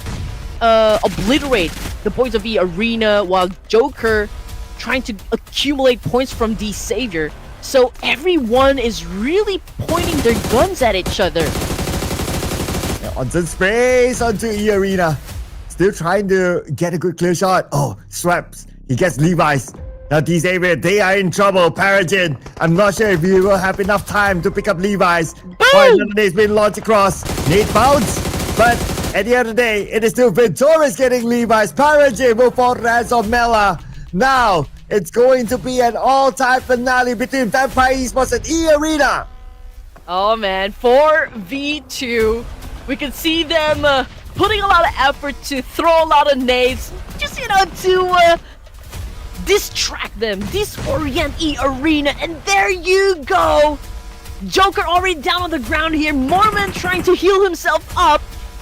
obliterate the points of the arena while Joker trying to accumulate points from D-Savior. So everyone is really pointing their guns at each other. Onsen sprays onto E Arena. Still trying to get a good clear shot. Oh, Swaps. He gets Levi's. Now D-Savior, they are in trouble. Paragin, I'm not sure if he will have enough time to pick up Levi's. Boom! It's been launched across. Nate bounce. But at the end of the day, it is still Ventoris getting Levi's. Paragin will fall to the hands of Mela. Now, it's going to be an all-time finale between Vampire Esports and E Arena. Oh man, 4v2. We can see them putting a lot of effort to throw a lot of nades, just, you know, to distract them, disorient E Arena, and there you go! Joker already down on the ground here, Mormon trying to heal himself up.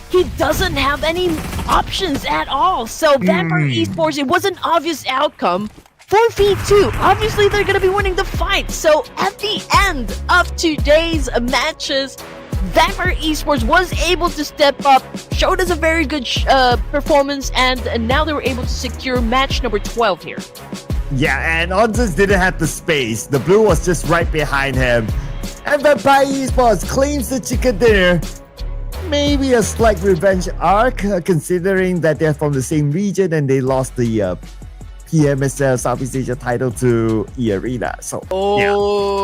He doesn't have any options at all, so Vampire Esports, it was an obvious outcome. 4v2, obviously they're gonna be winning the fight, so at the end of today's matches, Vampire Esports was able to step up, showed us a very good performance, and now they were able to secure match number 12 here. Yeah, and Onzens didn't have the space. The blue was just right behind him. And Vampire Esports claims the chicken dinner. Maybe a slight revenge arc, considering that they're from the same region and they lost the PMSL Southeast Asia title to E Arena. So, yeah.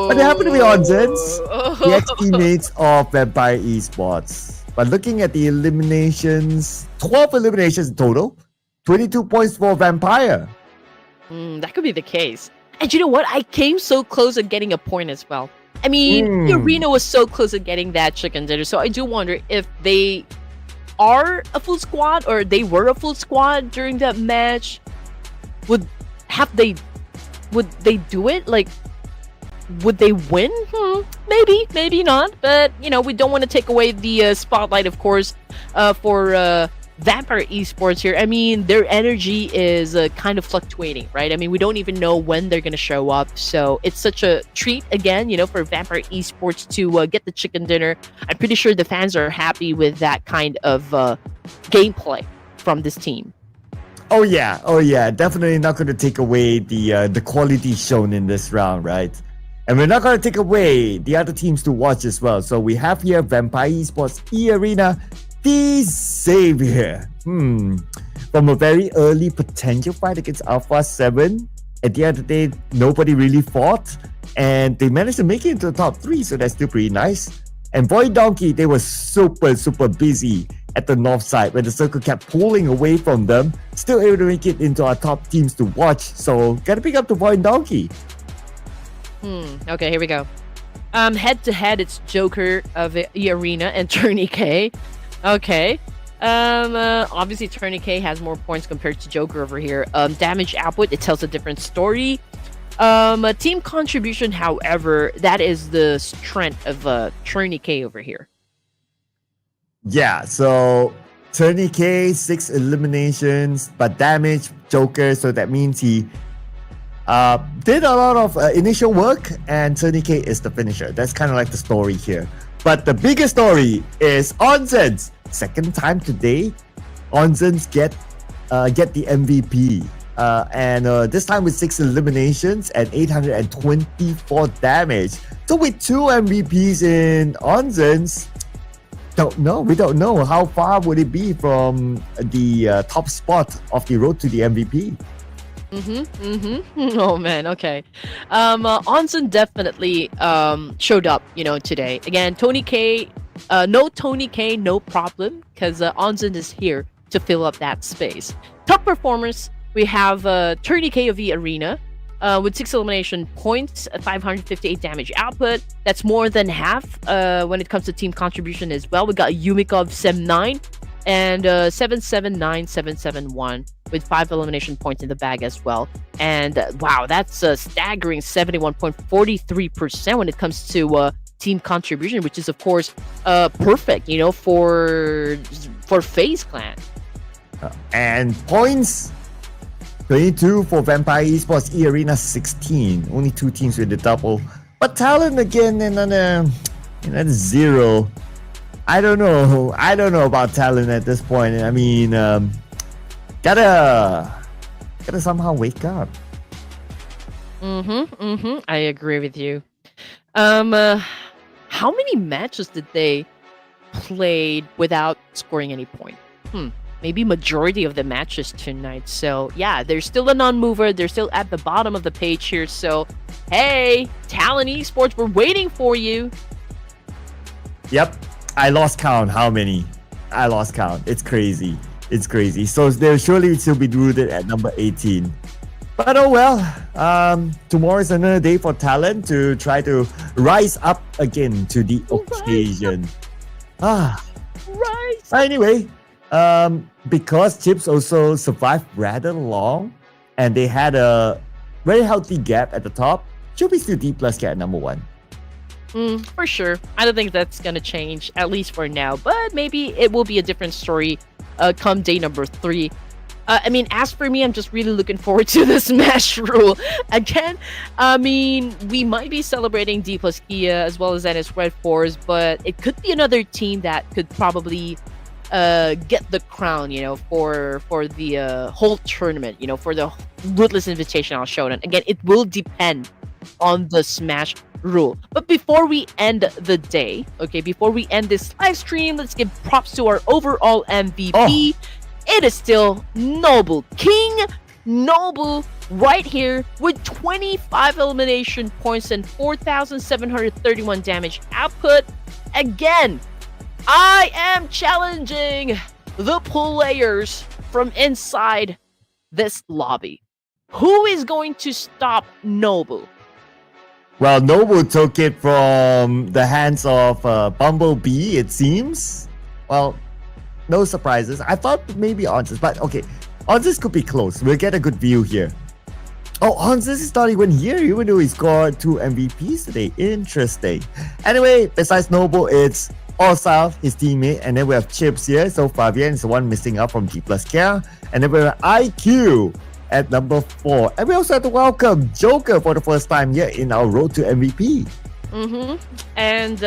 But they happen to be Onzens, the ex-teammates of Vampire Esports. But looking at the eliminations, 12 eliminations in total, 22 points for Vampire. That could be the case. And you know what? I came so close at getting a point as well. I mean, the arena was so close at getting that chicken dinner. So I do wonder if they are a full squad or they were a full squad during that match. Would they do it? Like, would they win? Maybe, maybe not. But, you know, we don't want to take away the spotlight, of course, for Vampire Esports here. I mean, their energy is kind of fluctuating, right? I mean, we don't even know when they're going to show up. So it's such a treat, again, you know, for Vampire Esports to get the chicken dinner. I'm pretty sure the fans are happy with that kind of gameplay from this team. Oh yeah, definitely not going to take away the quality shown in this round, right? And we're not going to take away the other teams to watch as well. So we have here Vampire Esports, E Arena, D-Savior. From a very early potential fight against Alpha7, at the end of the day, nobody really fought, and they managed to make it into the top 3, so that's still pretty nice. And VOIN Donkey, they were super busy at the north side when the circle kept pulling away from them, still able to make it into our top teams to watch. So gotta pick up the VOIN Donkey. Okay, here we go. Head to head, it's Joker of the Arena and Tourniquet. Okay. Obviously Tourniquet has more points compared to Joker over here. Damage output, it tells a different story. Team contribution, however, that is the strength of Tourniquet over here. Yeah, so Tourniquet, 6 eliminations, but damage, Joker, so that means he did a lot of initial work, and Tourniquet is the finisher. That's kind of like the story here. But the bigger story is Onzens. Second time today, Onzens get the MVP. And this time with 6 eliminations and 824 damage. So with 2 MVPs in Onzens, we don't know how far would it be from the top spot of the road to the MVP. Oh man, okay. Onsen definitely showed up, you know, today. Again, Tony K, no Tony K, no problem, because Onsen is here to fill up that space. Top performers, we have Tourniquet of the Arena with 6 elimination points, 558 damage output. That's more than half when it comes to team contribution as well. We got Yumiko of 7-9 and 779, 771. with 5 elimination points in the bag as well. And wow, that's a staggering 71.43% when it comes to team contribution, which is of course perfect, you know, for FaZe Clan. And points 22 for Vampire Esports, E Arena 16. Only 2 teams with the double. But Talent again in another 0. I don't know about Talent at this point. I mean, gotta somehow wake up. I agree with you. How many matches did they play without scoring any point? Maybe majority of the matches tonight. So yeah, they're still a non-mover. They're still at the bottom of the page here. So hey, Talent Esports, we're waiting for you. Yep, I lost count. How many? I lost count. It's crazy. So they'll surely still be rooted at number 18. But oh well, tomorrow is another day for Talent to try to rise up again to the occasion. Rise. Anyway, because Chips also survived rather long and they had a very healthy gap at the top, should be still DPLUS get number 1. For sure. I don't think that's gonna change, at least for now. But maybe it will be a different story come day number 3. I mean, as for me, I'm just really looking forward to the Smash rule. Again, I mean, we might be celebrating DPLUS Kia as well as Nongshim Redforce, but it could be another team that could probably get the crown, you know, for the whole tournament, you know, for the Ruthless Invitational Showdown. Again, it will depend on the Smash rule. But before we end the day, okay, before we end this live stream, let's give props to our overall MVP. It is still Noble King Noble right here with 25 elimination points and 4,731 damage output. Again, I am challenging the players from inside this lobby. Who is going to stop Noble? Well, Noble took it from the hands of Bumblebee, it seems. Well, no surprises. I thought maybe Onsis, but okay. Onsis could be close. We'll get a good view here. Oh, Onsis is not even here, even though he scored 2 MVPs today. Interesting. Anyway, besides Noble, it's Osaf, his teammate, and then we have Chips here. So Fabian is the one missing out from DPLUS Care. And then we have IQ at number 4. And we also have to welcome Joker for the first time here in our road to MVP. And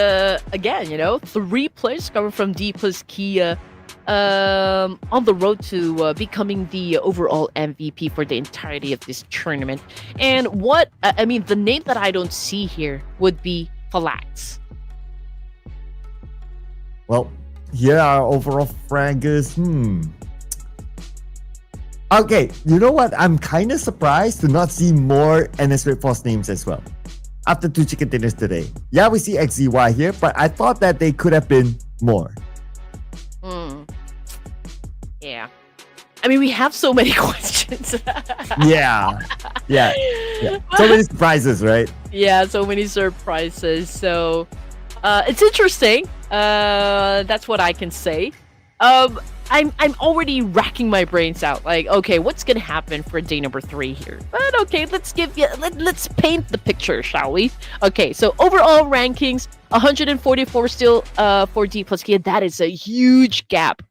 again, you know, 3 players coming from DPLUS Kia on the road to becoming the overall MVP for the entirety of this tournament. And what I mean, the name that I don't see here would be Falax. Well, here are overall fraggers. Okay, you know what? I'm kind of surprised to not see more NS Redforce names as well. After 2 chicken dinners today. Yeah, we see XZY here, but I thought that they could have been more. Yeah. I mean, we have so many questions. Yeah. So many surprises, right? Yeah, so many surprises. So, it's interesting. That's what I can say. I'm already racking my brains out. Like, okay, what's gonna happen for day number 3 here? But okay, let's paint the picture, shall we? Okay, so overall rankings, 144 still for DPLUS Kia. That is a huge gap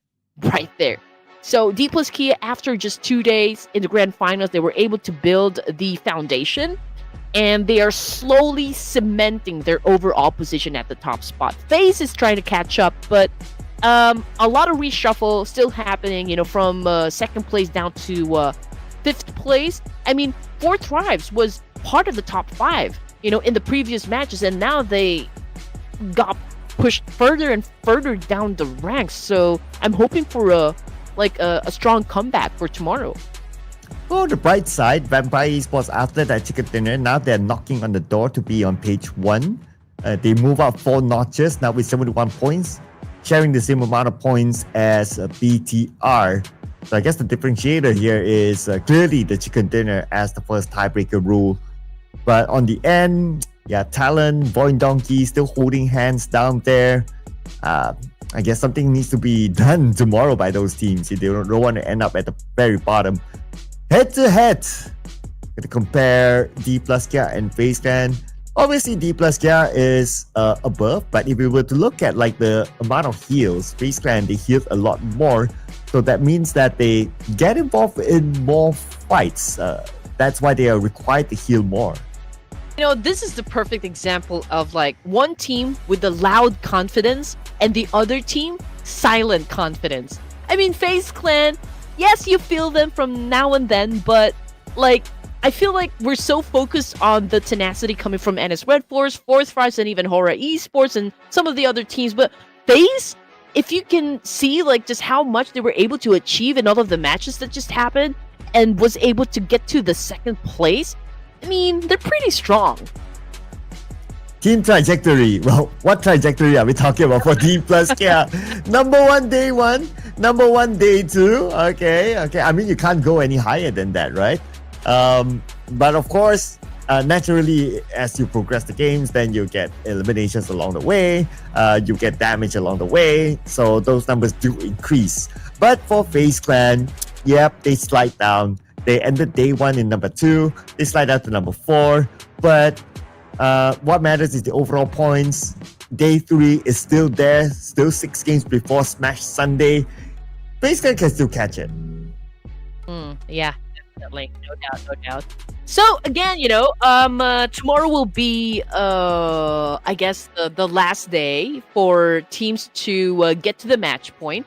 right there. So DPLUS Kia, after just 2 days in the grand finals, they were able to build the foundation, and they are slowly cementing their overall position at the top spot. FaZe is trying to catch up, but a lot of reshuffle still happening, you know, from 2nd place down to 5th place. I mean, 4th Thrives was part of the top 5, you know, in the previous matches, and now they got pushed further and further down the ranks. So I'm hoping for a strong comeback for tomorrow. On the bright side, Vampire Esports, after that chicken dinner, now they're knocking on the door to be on page 1. They move up 4 notches, now with 71 points, sharing the same amount of points as BTR. So I guess the differentiator here is clearly the chicken dinner as the first tiebreaker rule. But on the end, yeah, Talent, VOIN Donkey still holding hands down there. I guess something needs to be done tomorrow by those teams if they don't want to end up at the very bottom. Head to head, to compare DPLUS Kia and FaZe Clan. Obviously, DPLUS Kia is above, but if we were to look at like the amount of heals, FaZe Clan, they healed a lot more. So that means that they get involved in more fights. That's why they are required to heal more. You know, this is the perfect example of like one team with the loud confidence and the other team silent confidence. I mean, FaZe Clan, yes, you feel them from now and then, but like I feel like we're so focused on the tenacity coming from Nongshim Redforce, Fourth Fries, and even HORAA Esports and some of the other teams. But FaZe, if you can see like just how much they were able to achieve in all of the matches that just happened and was able to get to the second place, I mean, they're pretty strong. Team trajectory. Well, what trajectory are we talking about for DPLUS Kia? Number 1 day 1, number 1 day 2. Okay. I mean, you can't go any higher than that, right? But of course, naturally, as you progress the games, then you get eliminations along the way, you get damage along the way, so those numbers do increase. But for FaZe Clan, yep, they slide down. They ended day 1 in number 2, they slide down to number 4, but what matters is the overall points. Day 3 is still there, still 6 games before Smash Sunday. FaZe Clan can still catch it. Yeah, definitely, no doubt. So again, you know, tomorrow will be, I guess the last day for teams to get to the match point,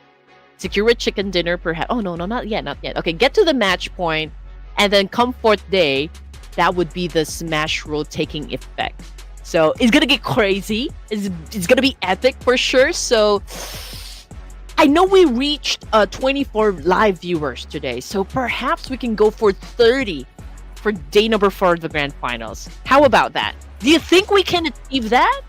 secure a chicken dinner, perhaps. Oh no, not yet. Okay, get to the match point, and then come 4th day, that would be the Smash rule taking effect. So it's gonna get crazy. It's gonna be epic for sure. So I know we reached 24 live viewers today, so perhaps we can go for 30 for day number 4 of the grand finals. How about that? Do you think we can achieve that?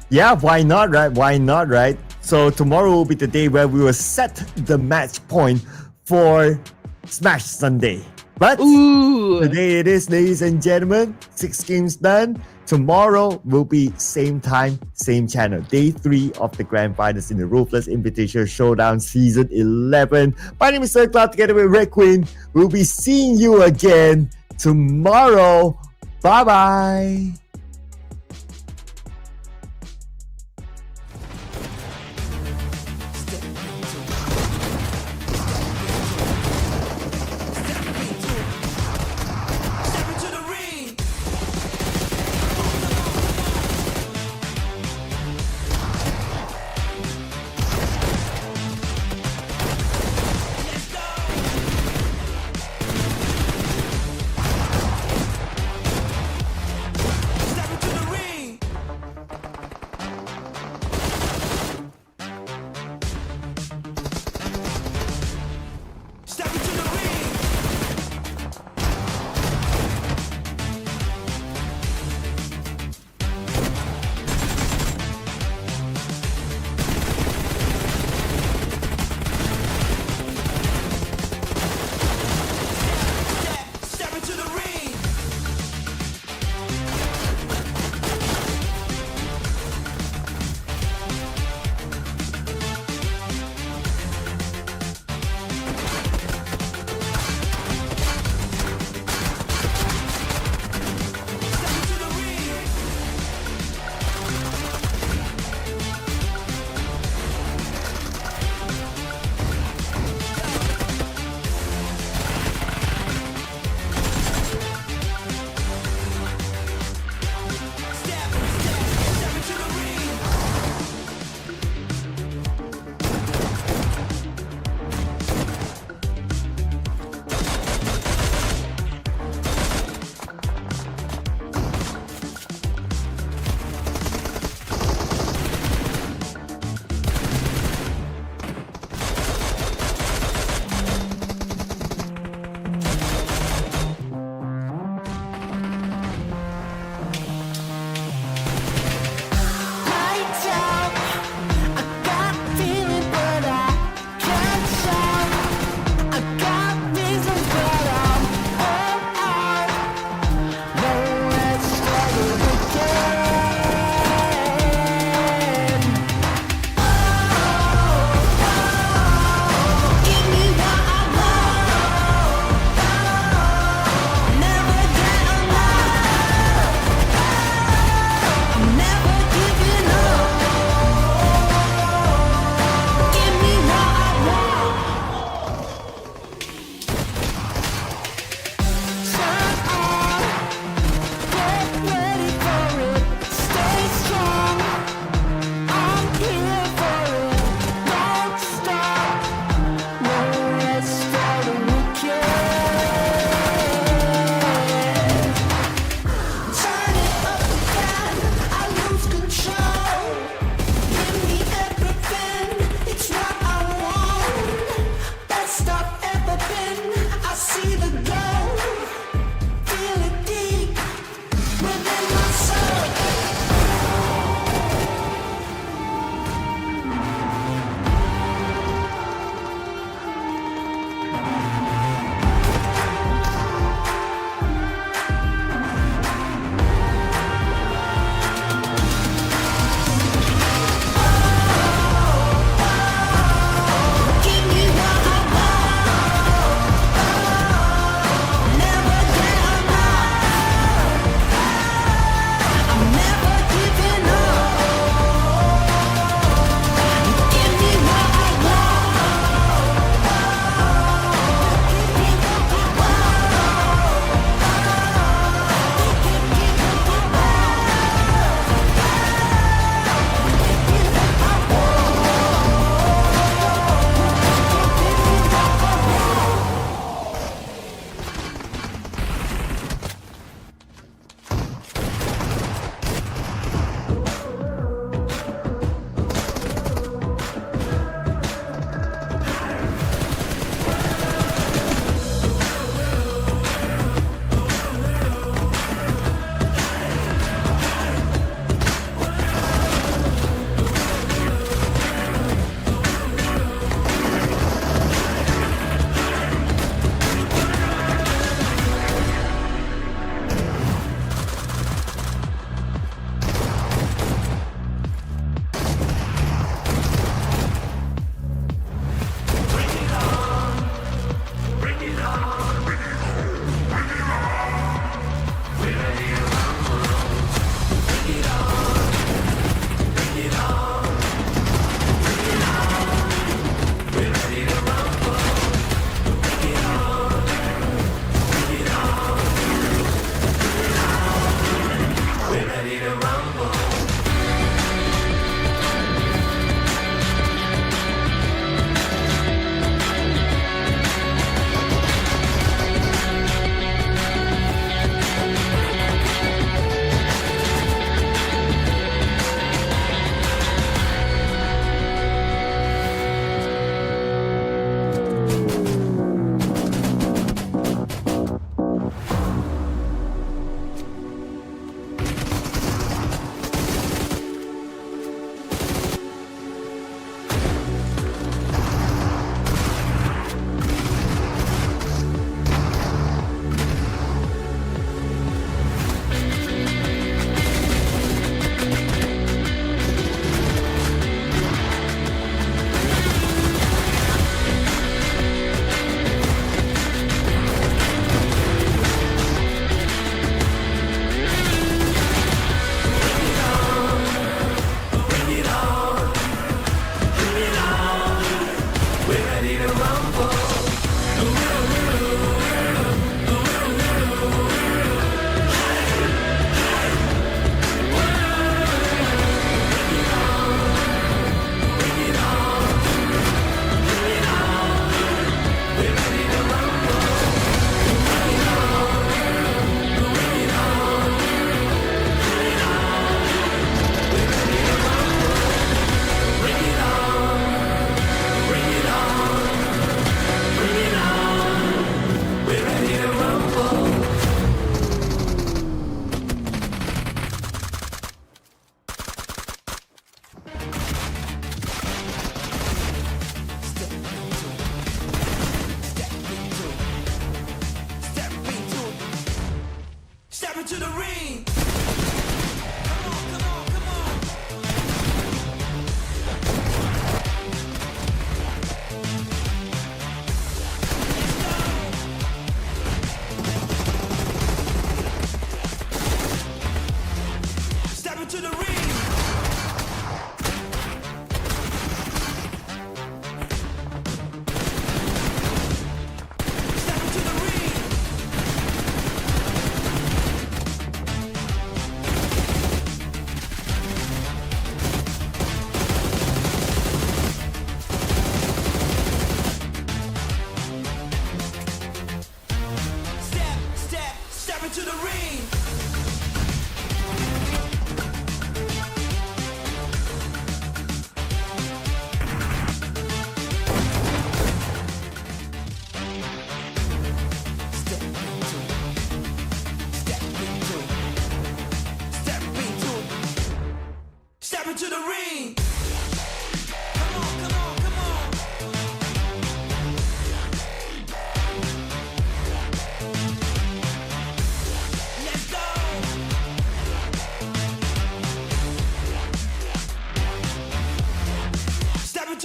Yeah, why not, right? So tomorrow will be the day where we will set the match point for Smash Sunday. But today it is, ladies and gentlemen, 6 games done. Tomorrow will be same time, same channel. Day 3 of the grand finals in the Ruthless Invitational Showdown Season 11. My name is Sir Cloud together with Red Queen. We'll be seeing you again tomorrow. Bye-bye. Step into the ring. Let's go.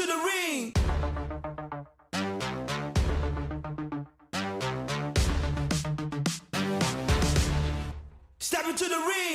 into the ring. Step into the ring.